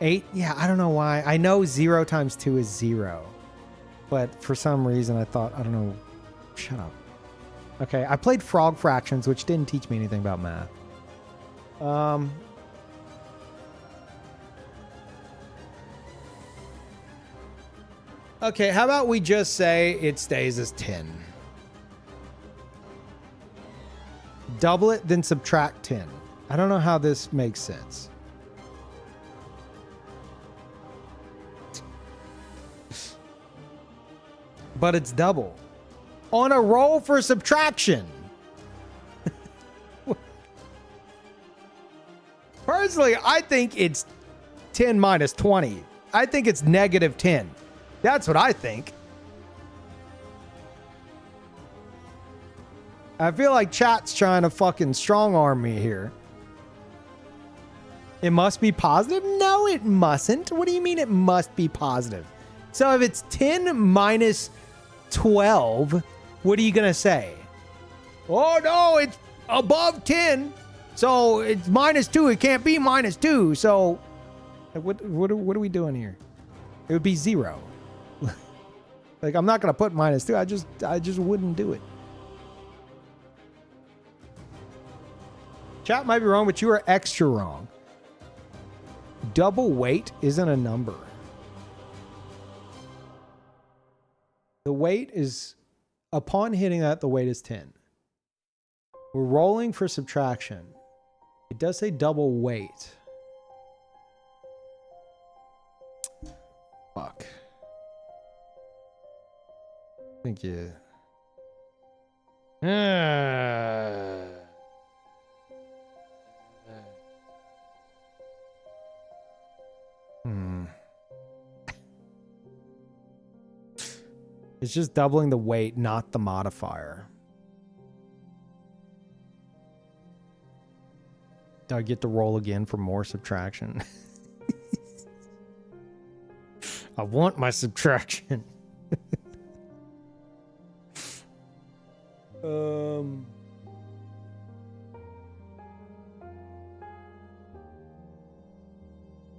8? Yeah, I don't know why. I know 0 times 2 is 0. But for some reason I thought, I don't know. Shut up. Okay, I played Frog Fractions, which didn't teach me anything about math. Okay, how about we just say it stays as 10? Double it, then subtract 10. I don't know how this makes sense. But it's double. On a roll for subtraction. Personally, I think it's 10 minus 20. I think it's negative 10. That's what I think. I feel like chat's trying to fucking strong arm me here. It must be positive? No, it mustn't. What do you mean it must be positive? So if it's 10 minus 12, what are you going to say? Oh, no, above 10. So it's -2. It can't be -2. So what are we doing here? It would be 0. Like, I'm not going to put -2. I just wouldn't do it. Chat might be wrong, but you are extra wrong. Double weight isn't a number. The weight is, upon hitting that, the weight is 10. We're rolling for subtraction. It does say double weight. Fuck. Thank you. It's just doubling the weight, not the modifier. Do I get to roll again for more subtraction? I want my subtraction.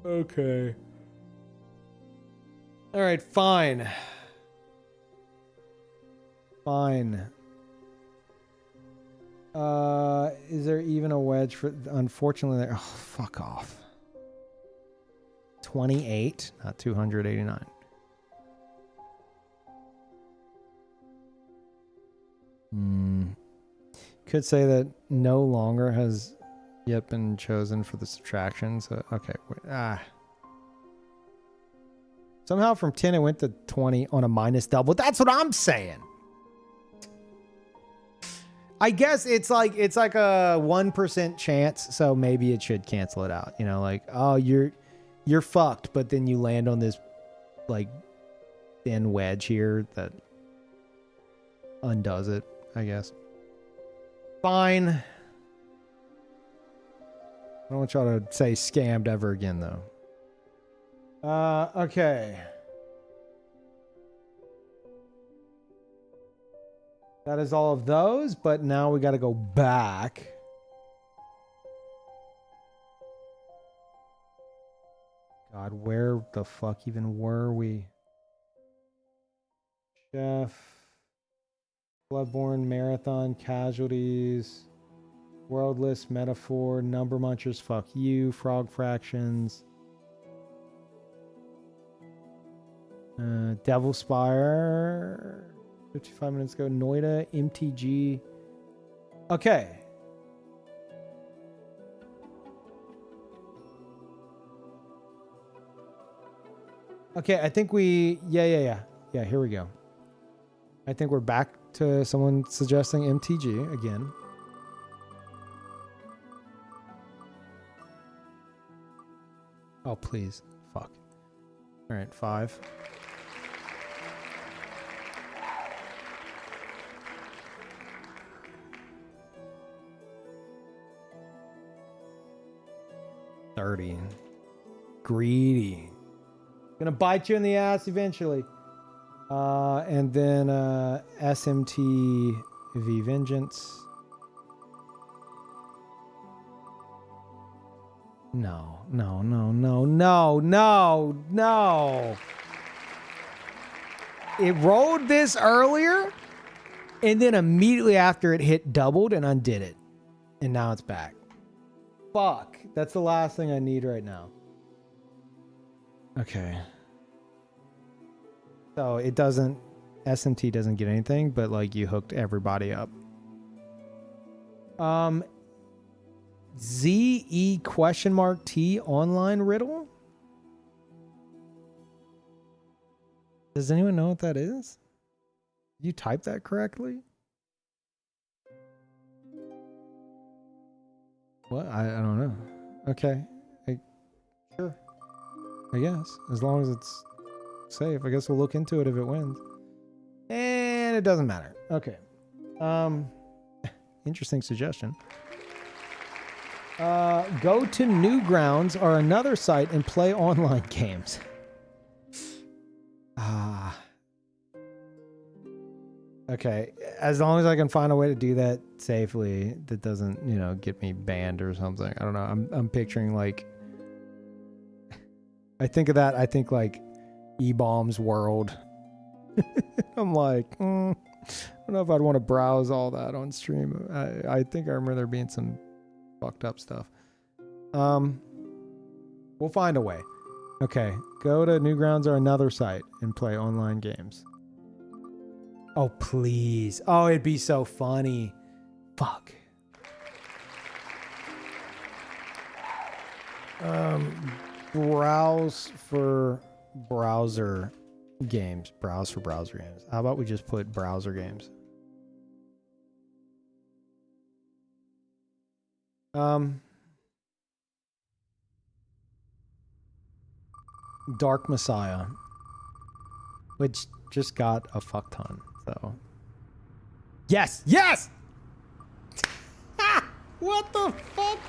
Okay. All right, fine. Fine. Is there even a wedge for... Unfortunately, there... Oh, fuck off. 28, not 289. Could say that no longer has yet been chosen for the subtraction. So, okay. Somehow from 10 it went to 20 on a minus double. That's what I'm saying. I guess it's like a 1% chance, so maybe it should cancel it out. You know, like, oh, you're fucked, but then you land on this like thin wedge here that undoes it, I guess. Fine. I don't want y'all to say scammed ever again, though. Okay. That is all of those, but now we got to go back. God, where the fuck even were we? Chef, Bloodborne, Marathon, Casualties, World List, Metaphor, Number Munchers, Fuck You, Frog Fractions, Devil Spire, 55 minutes ago, Noida, MTG. Okay. Okay, I think we... Yeah, here we go. I think we're back to someone suggesting MTG again. Oh, please. Fuck. All right, 5. $30. Greedy. Gonna bite you in the ass eventually. And then SMT V Vengeance. No. It rolled this earlier, and then immediately after it hit doubled and undid it. And now it's back. Fuck. That's the last thing I need right now. Okay. So it doesn't... SMT doesn't get anything, but like you hooked everybody up. ZE ? T online riddle? Does anyone know what that is? Did you type that correctly? What? I don't know. Okay. Sure. I guess. As long as it's safe. I guess we'll look into it if it wins. And it doesn't matter. Okay. Interesting suggestion. Go to Newgrounds or another site and play online games. Okay, as long as I can find a way to do that safely, that doesn't, you know, get me banned or something. I don't know. I'm picturing like, I think of that. I think like E-Bombs World. I'm like, I don't know if I'd want to browse all that on stream. I think I remember there being some fucked up stuff. We'll find a way. Okay, go to Newgrounds or another site and play online games. Oh, please. Oh, it'd be so funny. Fuck. Browse for browser games. Browse for browser games. How about we just put browser games? Dark Messiah, which just got a fuck ton. So, yes, yes. What the fuck?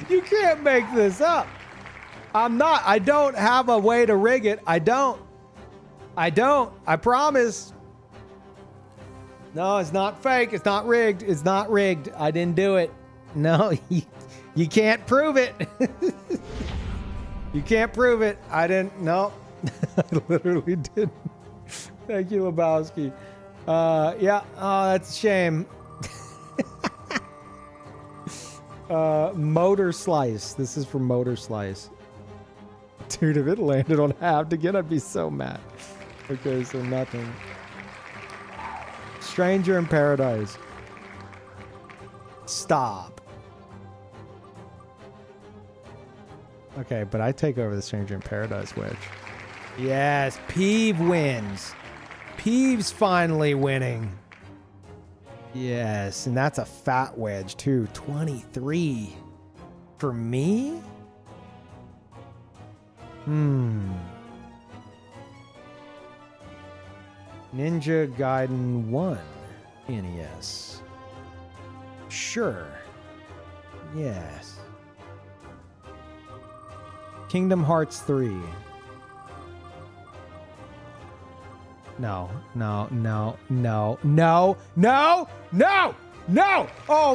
You can't make this up. I don't have a way to rig it. I don't. I promise. No, it's not fake. It's not rigged. It's not rigged. I didn't do it. No, you can't prove it. You can't prove it. I didn't. No, I literally didn't. Thank you, Lebowski. Yeah. Oh, that's a shame. Motor Slice. This is for Motor Slice. Dude, if it landed on halved again, I'd be so mad. Okay, so nothing. Stranger in Paradise. Stop. Okay, but I take over the Stranger in Paradise wedge. Yes, Peeve wins. Peeve's finally winning. Yes, and that's a fat wedge too. 23. For me? Ninja Gaiden 1 NES. Sure. Yes. Kingdom Hearts 3. No. Oh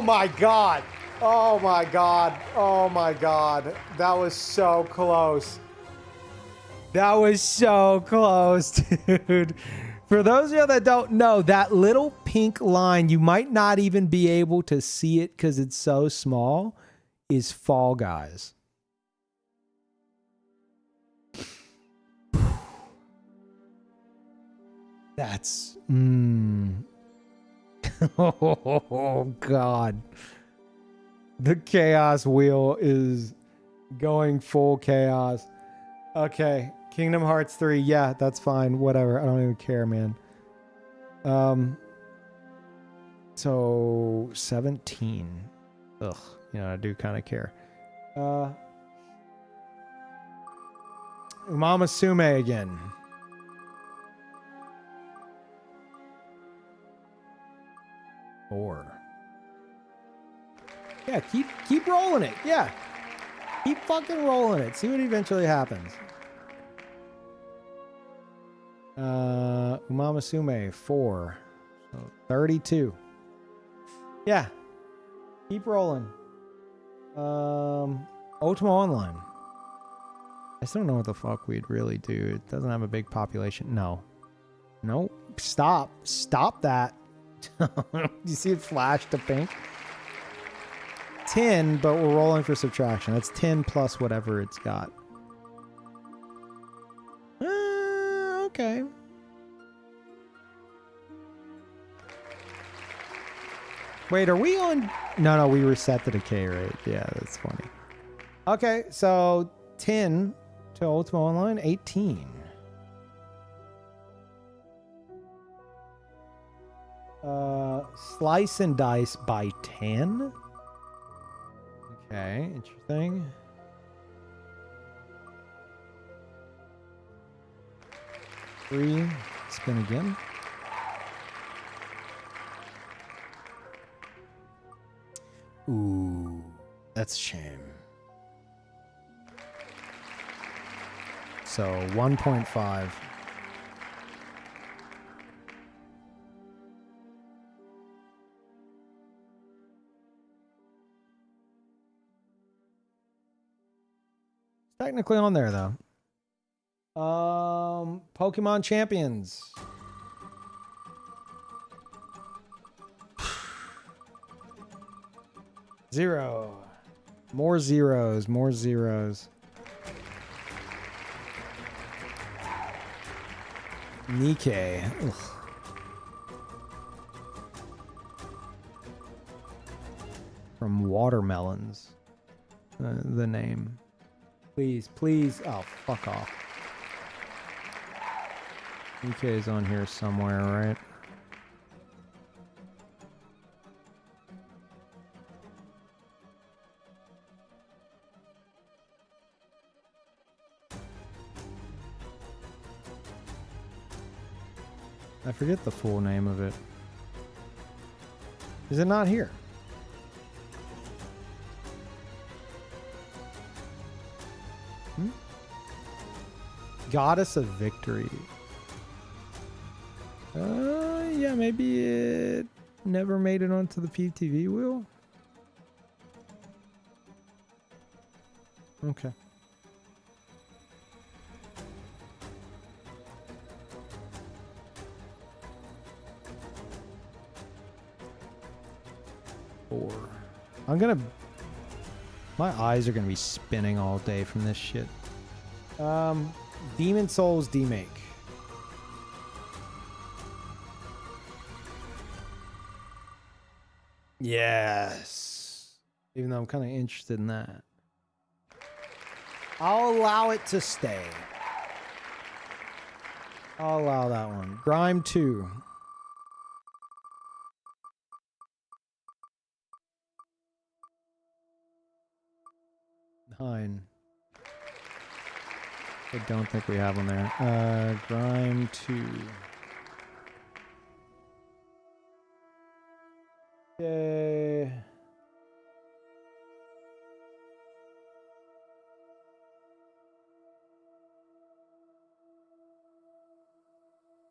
my god. Oh my god. Oh my god. That was so close. That was so close, dude. For those of you that don't know, that little pink line, you might not even be able to see it because it's so small, is Fall Guys. That's... Oh, God. The chaos wheel is going full chaos. Okay. Kingdom Hearts 3. Yeah, that's fine. Whatever. I don't even care, man. So 17. Ugh. You know, I do kind of care. Mama Sume again. Four. Yeah, keep rolling it. Yeah. Keep fucking rolling it. See what eventually happens. Umama Sume, 4. So 32. Yeah. Keep rolling. Ultima Online. I still don't know what the fuck we'd really do. It doesn't have a big population. No. Nope. Stop. Stop that. You see it flash to pink? 10, but we're rolling for subtraction. That's 10 plus whatever it's got. Okay. Wait, are we on? No, we reset the decay rate. Yeah, that's funny. Okay, so 10 to Ultima Online, 18. Slice and dice by 10. Okay, interesting. Three. Spin again. Ooh, that's a shame. So 1.5. Technically on there though. Pokemon Champions. Zero. More zeros. More zeros. Nikkei. Ugh. From Watermelons. The name. Please, please. Oh, fuck off. Nikkei is on here somewhere, right? I forget the full name of it. Is it not here? Goddess of Victory. Yeah, maybe it never made it onto the Peeve TV wheel. Okay. My eyes are gonna be spinning all day from this shit. Demon Souls demake. Yes. Even though I'm kind of interested in that. I'll allow it to stay. I'll allow that one. Grime 2. Nine. I don't think we have one there. Grime 2. Yay.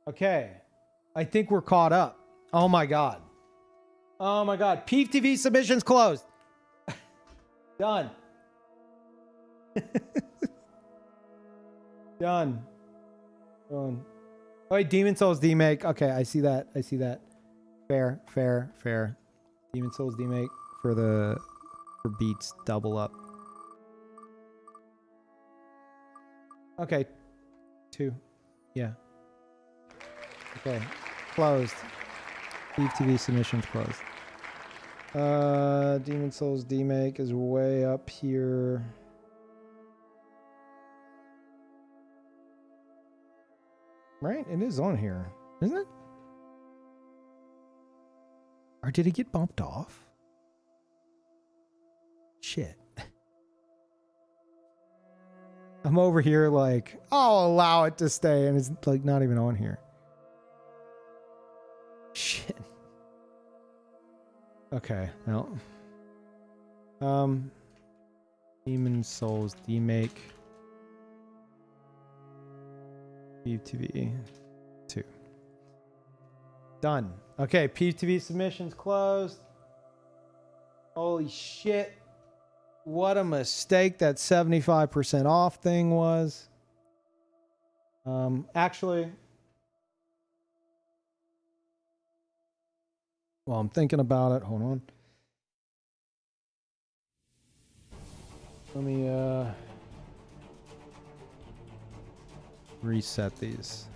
Okay. I think we're caught up. Oh my god. Oh my god. Peeve TV submissions closed. Done. Done. Oh wait, Demon Souls demake. Okay, I see that. I see that. Fair, fair, fair. Demon Souls demake for beats double up. Okay. 2. Yeah. Okay. Closed. Peeve TV submissions closed. Demon Souls demake is way up here. Right? It is on here, isn't it? Or did it get bumped off? Shit. I'm over here like, I'll allow it to stay, and it's like not even on here. Shit. Okay, no. Demon Souls demake. Peeve TV 2. Done. Okay, Peeve TV submissions closed. Holy shit. What a mistake that 75% off thing was. Actually, while I'm thinking about it, hold on. Let me reset these.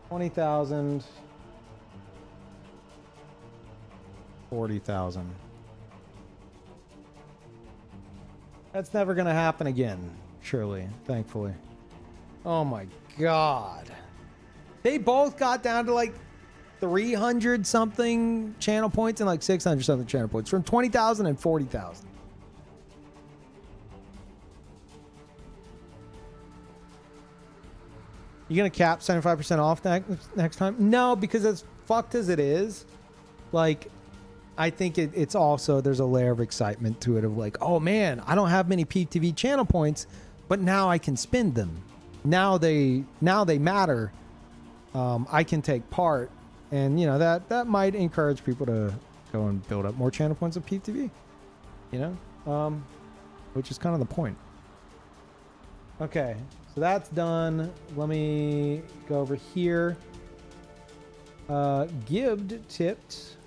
20,000. 40,000. That's never gonna happen again, surely, thankfully. Oh my god. They both got down to like 300 something channel points and like 600 something channel points from 20,000 and 40,000. You gonna cap 75% off next time? No, because as fucked as it is, like, I think it's also, there's a layer of excitement to it of like, oh man, I don't have many Peeve TV channel points, but now I can spend them. Now they matter. I can take part, and you know that might encourage people to go and build up more channel points of Peeve TV. You know, which is kind of the point. Okay, so that's done. Let me go over here. Gibbed tipped.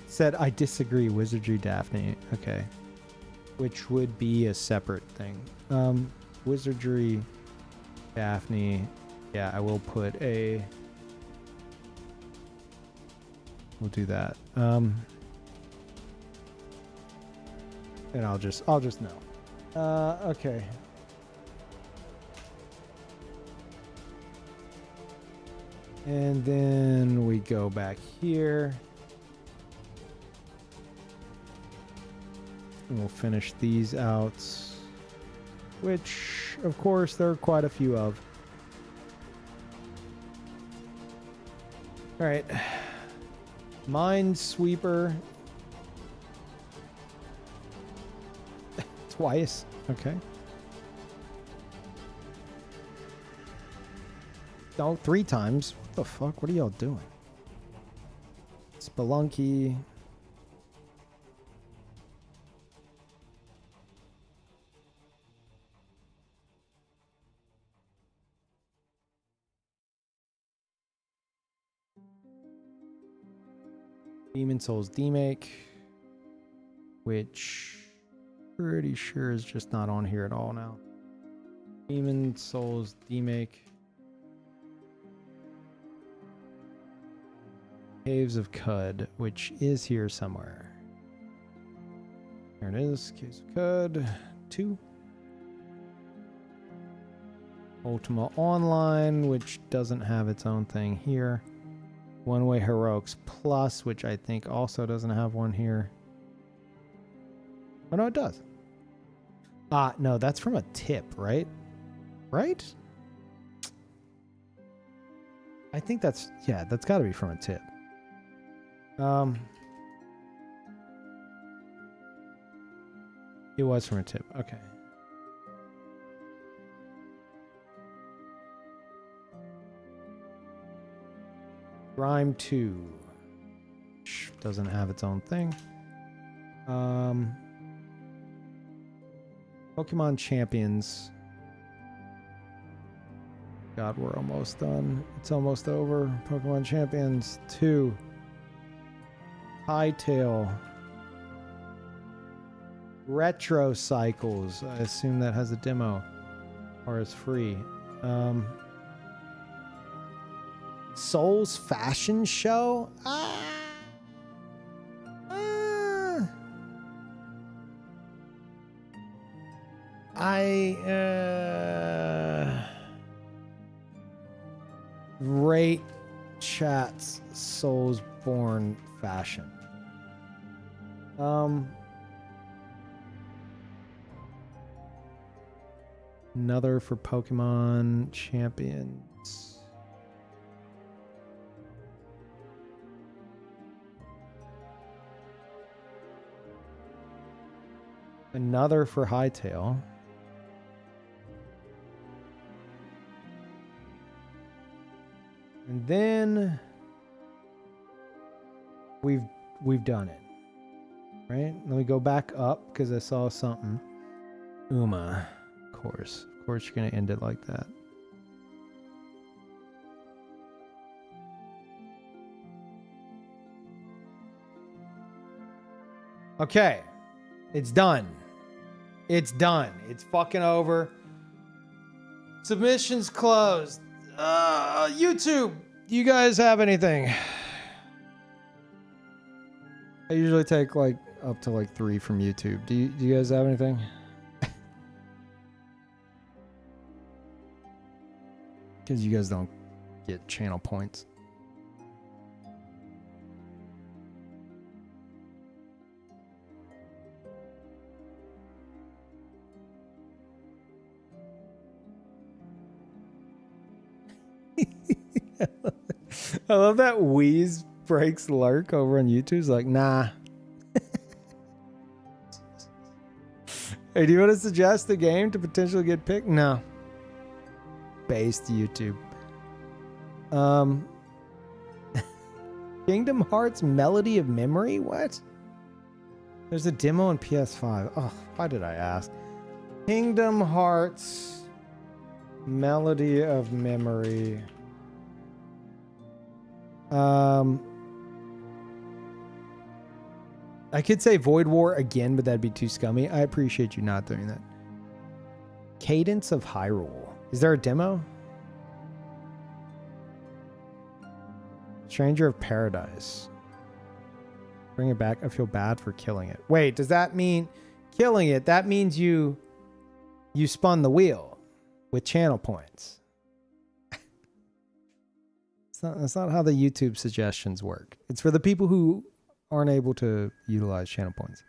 Said, I disagree, Wizardry Daphne. Okay. Which would be a separate thing. Wizardry Daphne. Yeah, I will put a... We'll do that. And I'll just know. Okay. And then we go back here. And we'll finish these out. Which, of course, there are quite a few of. Alright. Minesweeper. Twice. Okay. No, 3 times. What the fuck? What are y'all doing? Spelunky. Demon Souls demake, which pretty sure is just not on here at all now. Demon Souls demake. Caves of Cud, which is here somewhere. There it is. Caves of Cud 2. Ultima Online, which doesn't have its own thing here. One Way Heroics Plus, which I think also doesn't have one here. Oh, no, it does. No, that's from a tip, right? Right? I think that's, yeah, that's got to be from a tip. It was from a tip. Okay. Rhyme 2. Which doesn't have its own thing. Pokemon Champions. God, we're almost done. It's almost over. Pokemon Champions 2. Hightail. Retro Cycles. I assume that has a demo. Or is free. Souls Fashion Show? Rate chat's Soulsborne fashion. Another for Pokemon Champions. Another for Hightail. And then we've done it. Right? Let me go back up because I saw something. Uma. Of course you're gonna end it like that. Okay. It's done. It's done. It's fucking over. Submissions closed. YouTube, do you guys have anything? I usually take like up to like 3 from YouTube. Do you guys have anything? Because you guys don't get channel points. I love that Wheeze breaks lurk over on YouTube. It's like, nah. Hey, do you want to suggest a game to potentially get picked? No. Based YouTube. Kingdom Hearts Melody of Memory? What? There's a demo on PS5. Oh, why did I ask? Kingdom Hearts Melody of Memory. I could say Void War again, but that'd be too scummy. I appreciate you not doing that. Cadence of Hyrule. Is there a demo? Stranger of Paradise. Bring it back. I feel bad for killing it. Wait, does that mean killing it? That means you spun the wheel with channel points. That's not how the YouTube suggestions work. It's for the people who aren't able to utilize channel points.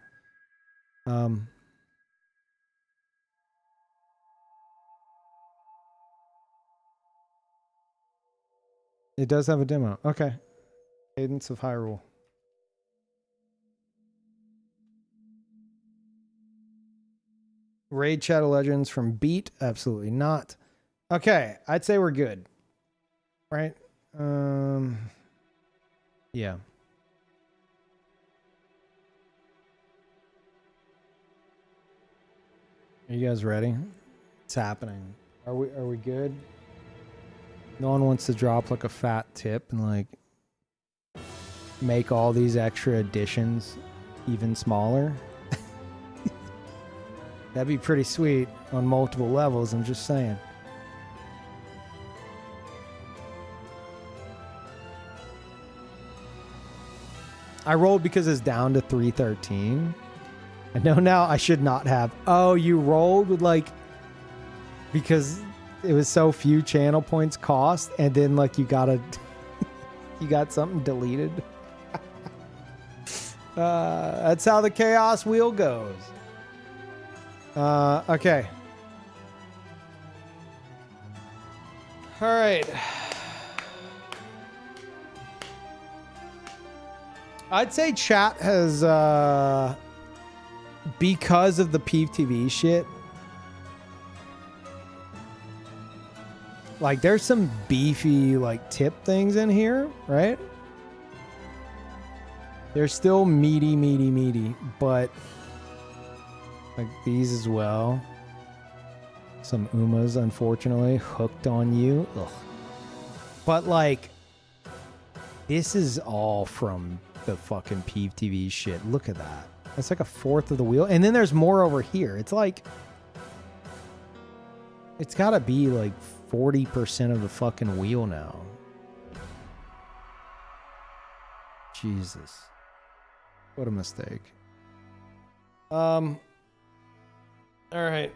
It does have a demo. Okay. Cadence of Hyrule. Raid Shadow Legends from Beat? Absolutely not. Okay, I'd say we're good. Right? Yeah. Are you guys ready? It's happening. Are we good? No one wants to drop like a fat tip and like make all these extra additions even smaller. That'd be pretty sweet on multiple levels, I'm just saying. I rolled because it's down to 313. I know now I should not have. Oh, you rolled with like, because it was so few channel points cost, and then like you got you got something deleted. That's how the chaos wheel goes. Okay. All right. I'd say chat has, because of the Peeve TV shit, like there's some beefy like tip things in here, right? They're still meaty, but like these as well. Some Umas, unfortunately, hooked on you. Ugh. But like, this is all from the fucking Peeve TV shit. Look at that. That's like a fourth of the wheel. And then there's more over here. It's like, it's gotta be like 40% of the fucking wheel now. Jesus. What a mistake. All right.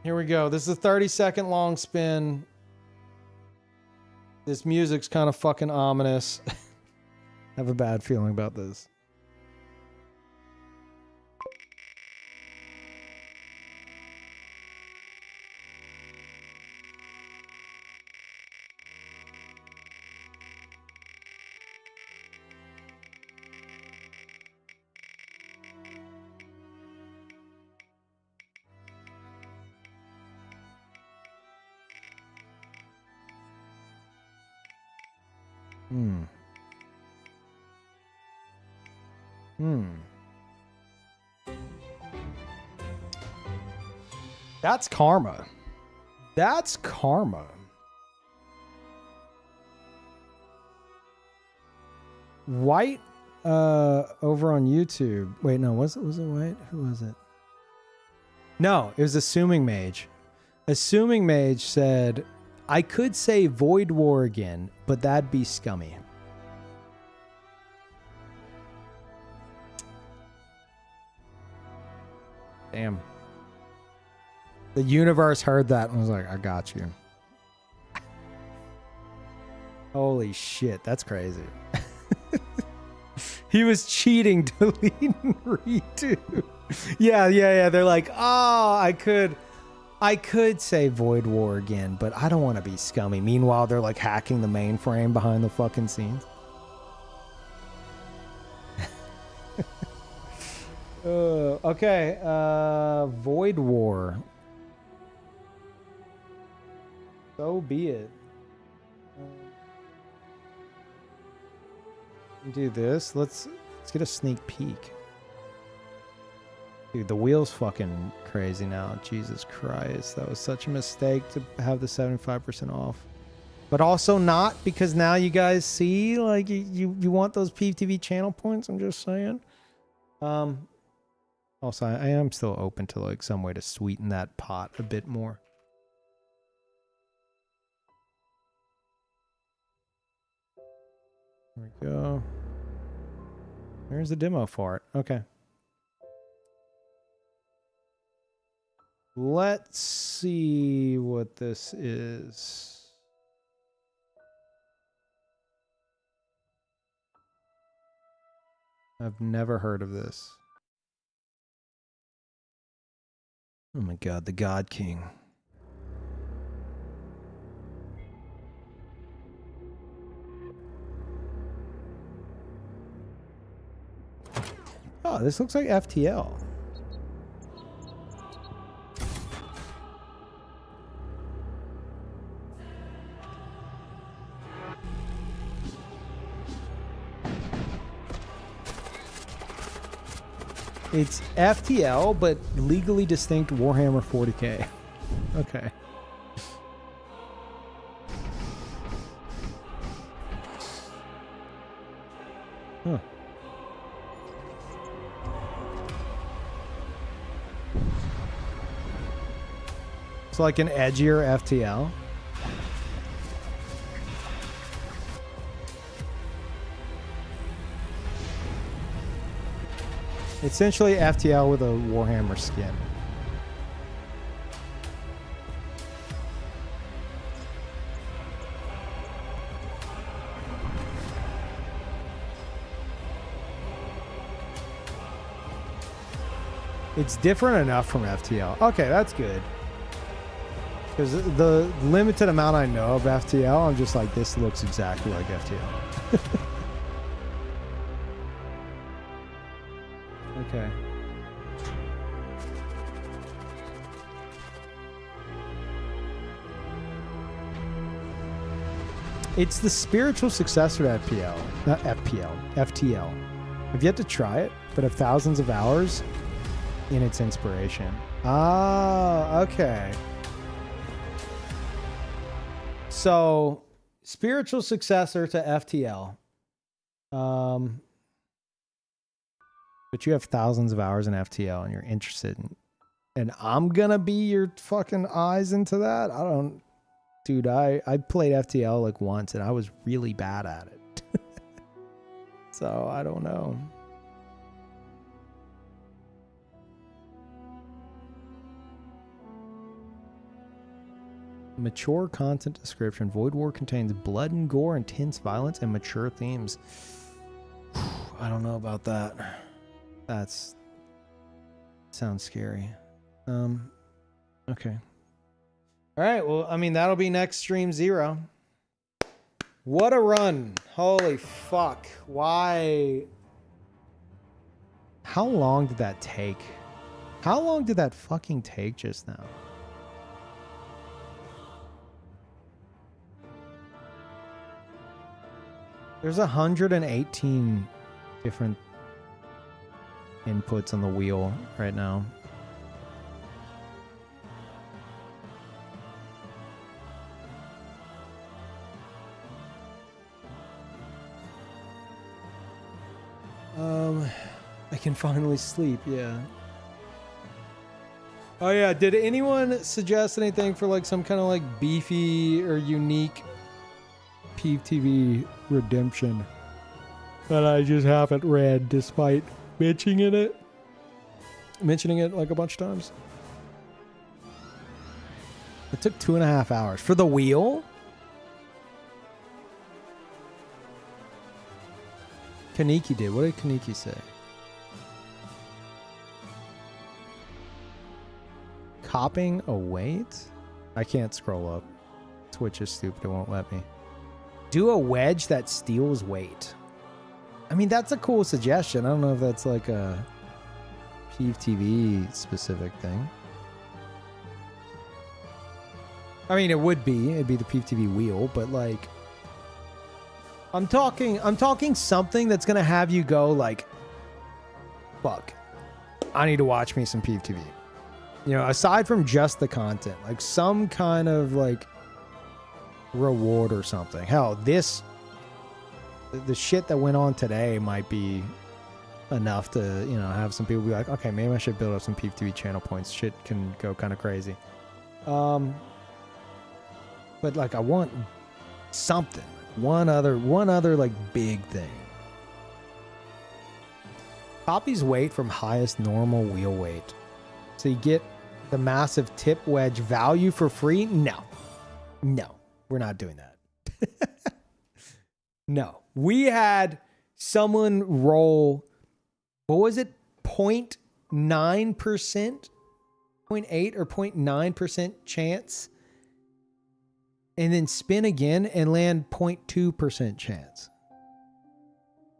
Here we go. This is a 30-second long spin. This music's kind of fucking ominous. I have a bad feeling about this. That's karma. That's karma. White over on YouTube. Wait, no, was it White? Who was it? No, it was Assuming Mage. Assuming Mage said, I could say Void War again, but that'd be scummy. Damn. The universe heard that and was like, I got you. Holy shit, that's crazy. He was cheating, deleting redo. Yeah. They're like, oh, I could say Void War again, but I don't want to be scummy. Meanwhile, they're like hacking the mainframe behind the fucking scenes. Okay, Void War. So be it. Do this. Let's get a sneak peek. Dude, the wheel's fucking crazy now. Jesus Christ. That was such a mistake to have the 75% off. But also not, because now you guys see, like, you want those Peeve TV channel points. I'm just saying. Also, I am still open to, like, some way to sweeten that pot a bit more. There we go. There's the demo for it. Okay. Let's see what this is. I've never heard of this. Oh my god, the God King. Oh, this looks like FTL. It's FTL, but legally distinct Warhammer 40k. Okay. Huh. It's like an edgier FTL. Essentially FTL with a Warhammer skin. It's different enough from FTL. Okay, that's good. Because the limited amount I know of FTL, I'm just like, this looks exactly like FTL. Okay. It's the spiritual successor to FPL. Not FPL. FTL. I've yet to try it, but have thousands of hours in its inspiration. Ah, okay. So, spiritual successor to FTL. But you have thousands of hours in FTL and you're interested in, and I'm gonna be your fucking eyes into that? I don't, dude, I played FTL like once and I was really bad at it. So I don't know. Mature content description. Void War contains blood and gore, intense violence, and mature themes. I don't know about that. That's sounds scary. Okay. All right. Well, I mean, that'll be next stream 0. What a run. Holy fuck. Why? How long did that take? How long did that fucking take just now? There's 118 different inputs on the wheel right now. I can finally sleep, yeah. Oh yeah, did anyone suggest anything for like some kind of like beefy or unique Peeve TV redemption that I just haven't read despite mentioning it like a bunch of times? It took 2.5 hours for the wheel. Kaneki did. What did Kaneki say? Copping a weight? I can't scroll up. Twitch is stupid. It won't let me. Do a wedge that steals weight. I mean, that's a cool suggestion. I don't know if that's like a Peeve TV specific thing. I mean, it would be. It'd be the Peeve TV wheel, but like, I'm talking something that's gonna have you go like, fuck. I need to watch me some Peeve TV. You know, aside from just the content, like some kind of like reward or something. Hell, the shit that went on today might be enough to, you know, have some people be like, okay, maybe I should build up some Peeve TV channel points. Shit can go kind of crazy. But like I want something, one other like big thing. Copies weight from highest normal wheel weight. So you get the massive tip wedge value for free? No, we're not doing that. No, we had someone roll, what was it? 0.9%, 0.8 or 0.9% chance, and then spin again and land 0.2% chance.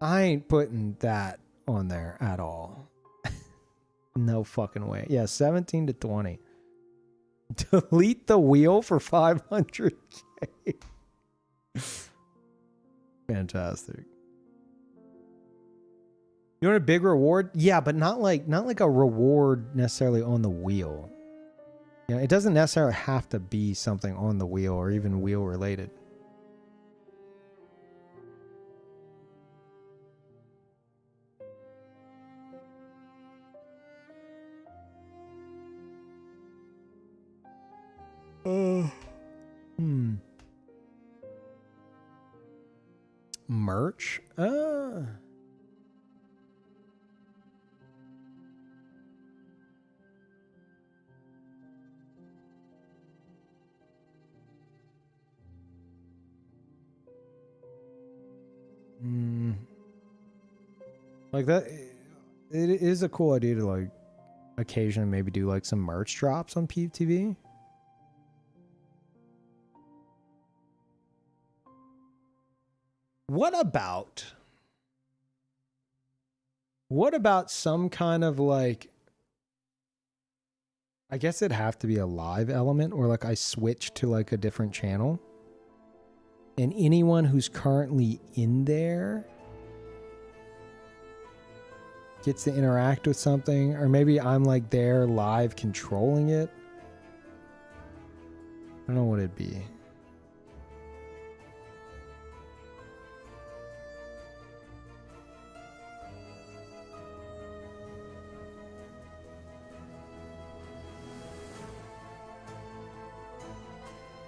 I ain't putting that on there at all. No fucking way. Yeah, 17 to 20. Delete the wheel for 500k. Fantastic. You want a big reward? Yeah, but not like a reward necessarily on the wheel. You know, it doesn't necessarily have to be something on the wheel or even wheel related. Merch? Like that, it is a cool idea to like occasionally maybe do like some merch drops on Peeve TV. What about some kind of like, I guess it'd have to be a live element, or like I switch to like a different channel and anyone who's currently in there gets to interact with something, or maybe I'm like there live controlling it. I don't know what it'd be.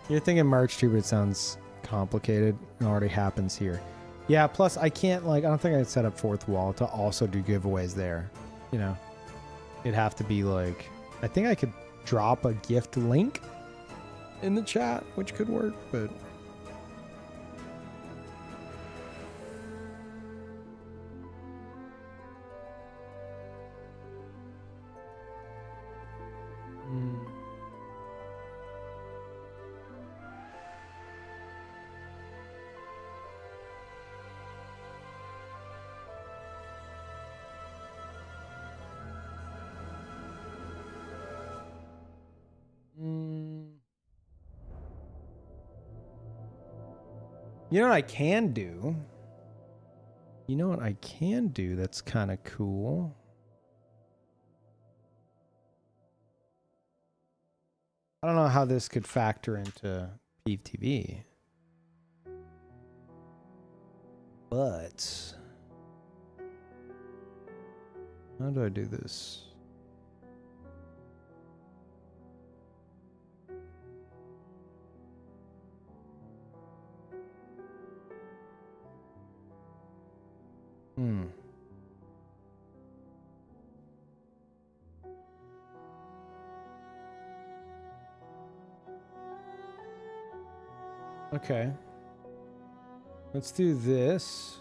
You're thinking merch too, but it sounds complicated. It already happens here. Yeah, plus I can't, like, I don't think I'd set up fourth wall to also do giveaways there. You know, it'd have to be like, I think I could drop a gift link in the chat, which could work, but you know what I can do? You know what I can do that's kind of cool? I don't know how this could factor into Peeve TV. But how do I do this? Okay. Let's do this.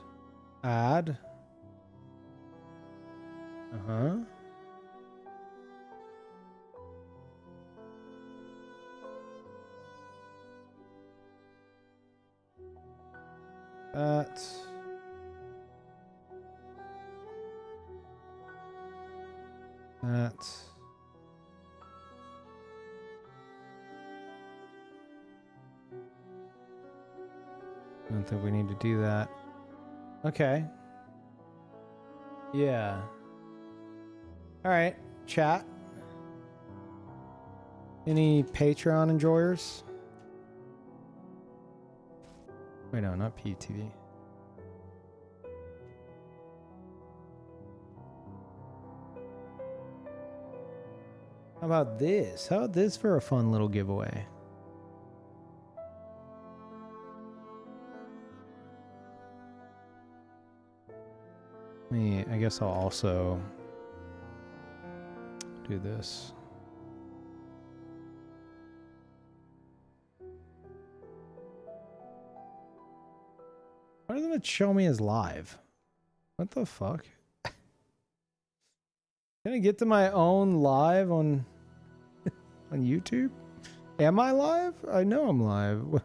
Add. That. That. I don't think we need to do that. Okay. Yeah. All right, chat. Any Patreon enjoyers? Wait, no, not PTV. How about this? How about this for a fun little giveaway? I guess I'll also do this. Why doesn't it show me as live? What the fuck? Can I get to my own live on on YouTube? Am I live? I know I'm live.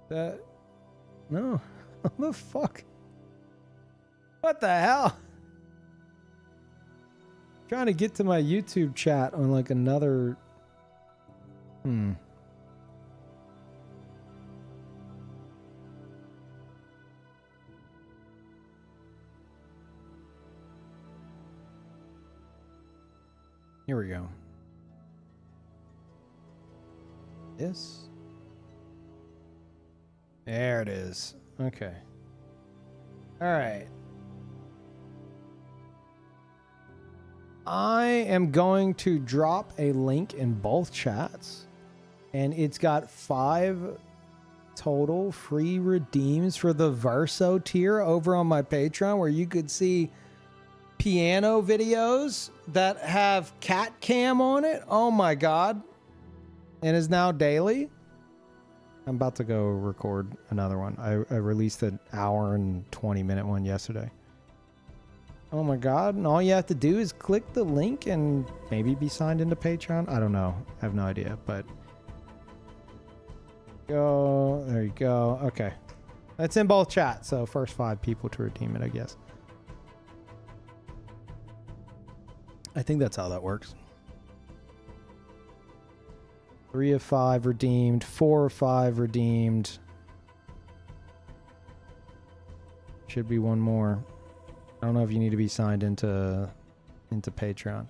That no. What the fuck? What the hell? Trying to get to my YouTube chat on like another. Here we go. This. There it is. Okay. All right. I am going to drop a link in both chats, and it's got 5 total free redeems for the Verso tier over on my Patreon, where you could see piano videos that have cat cam on it. Oh my god. And is now daily. I'm about to go record another one. I released an hour and 20-minute one yesterday. Oh my god. And all you have to do is click the link and maybe be signed into Patreon. I don't know. I have no idea, but go. There you go. Okay. That's in both chats. So first 5 people to redeem it, I guess. I think that's how that works. 3 of 5 redeemed, 4 of 5 redeemed. Should be one more. I don't know if you need to be signed into Patreon.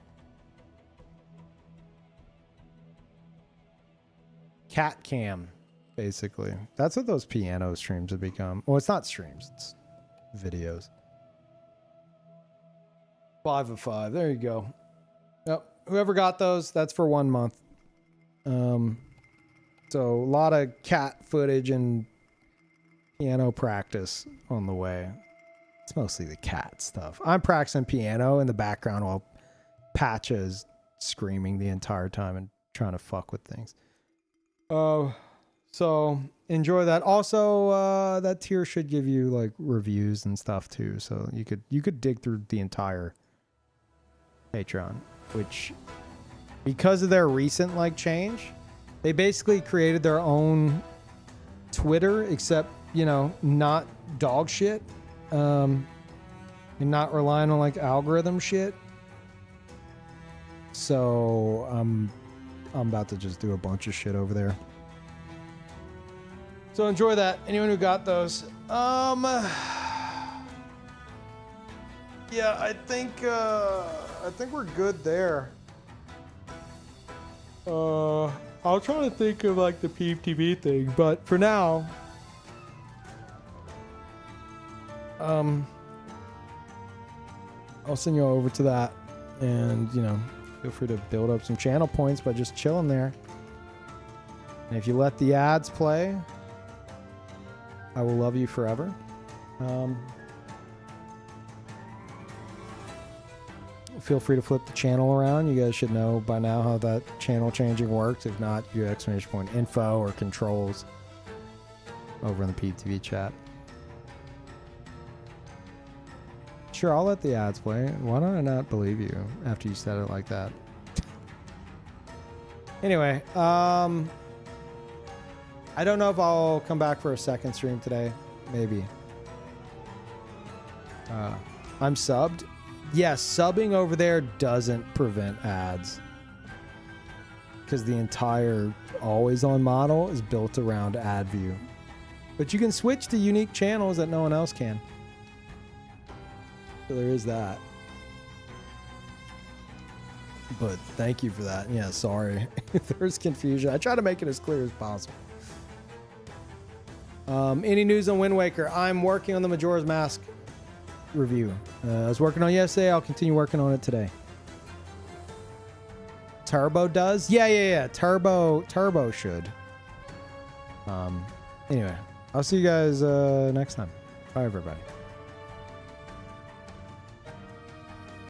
Cat cam, basically. That's what those piano streams have become. Well, it's not streams, it's videos. 5 of 5. There you go. Yep. Whoever got those, that's for 1 month. So a lot of cat footage and piano practice on the way. It's mostly the cat stuff. I'm practicing piano in the background while Patcha is screaming the entire time and trying to fuck with things. So enjoy that. Also, that tier should give you like reviews and stuff too. So you could dig through the entire Patreon, which because of their recent like change, they basically created their own Twitter, except, you know, not dog shit, and not relying on like algorithm shit. So I'm about to just do a bunch of shit over there. So enjoy that. Anyone who got those. Yeah, I think we're good there. I'll try to think of like the Peeve TV thing, but for now, I'll send you over to that, and you know, feel free to build up some channel points by just chilling there. And if you let the ads play, I will love you forever. Feel free to flip the channel around. You guys should know by now how that channel changing works. If not, your exclamation point info or controls over in the PTV chat. Sure, I'll let the ads play. Why don't I not believe you after you said it like that? Anyway, I don't know if I'll come back for a second stream today. Maybe. I'm subbed. Yes, subbing over there doesn't prevent ads, because the entire always on model is built around ad view. But you can switch to unique channels that no one else can. So there is that. But thank you for that. Yeah, sorry if there's confusion. I try to make it as clear as possible. Any news on Wind Waker? I'm working on the Majora's Mask review. I was working on it yesterday. I'll continue working on it today. Turbo does? Yeah. Turbo should. Anyway, I'll see you guys next time. Bye, everybody.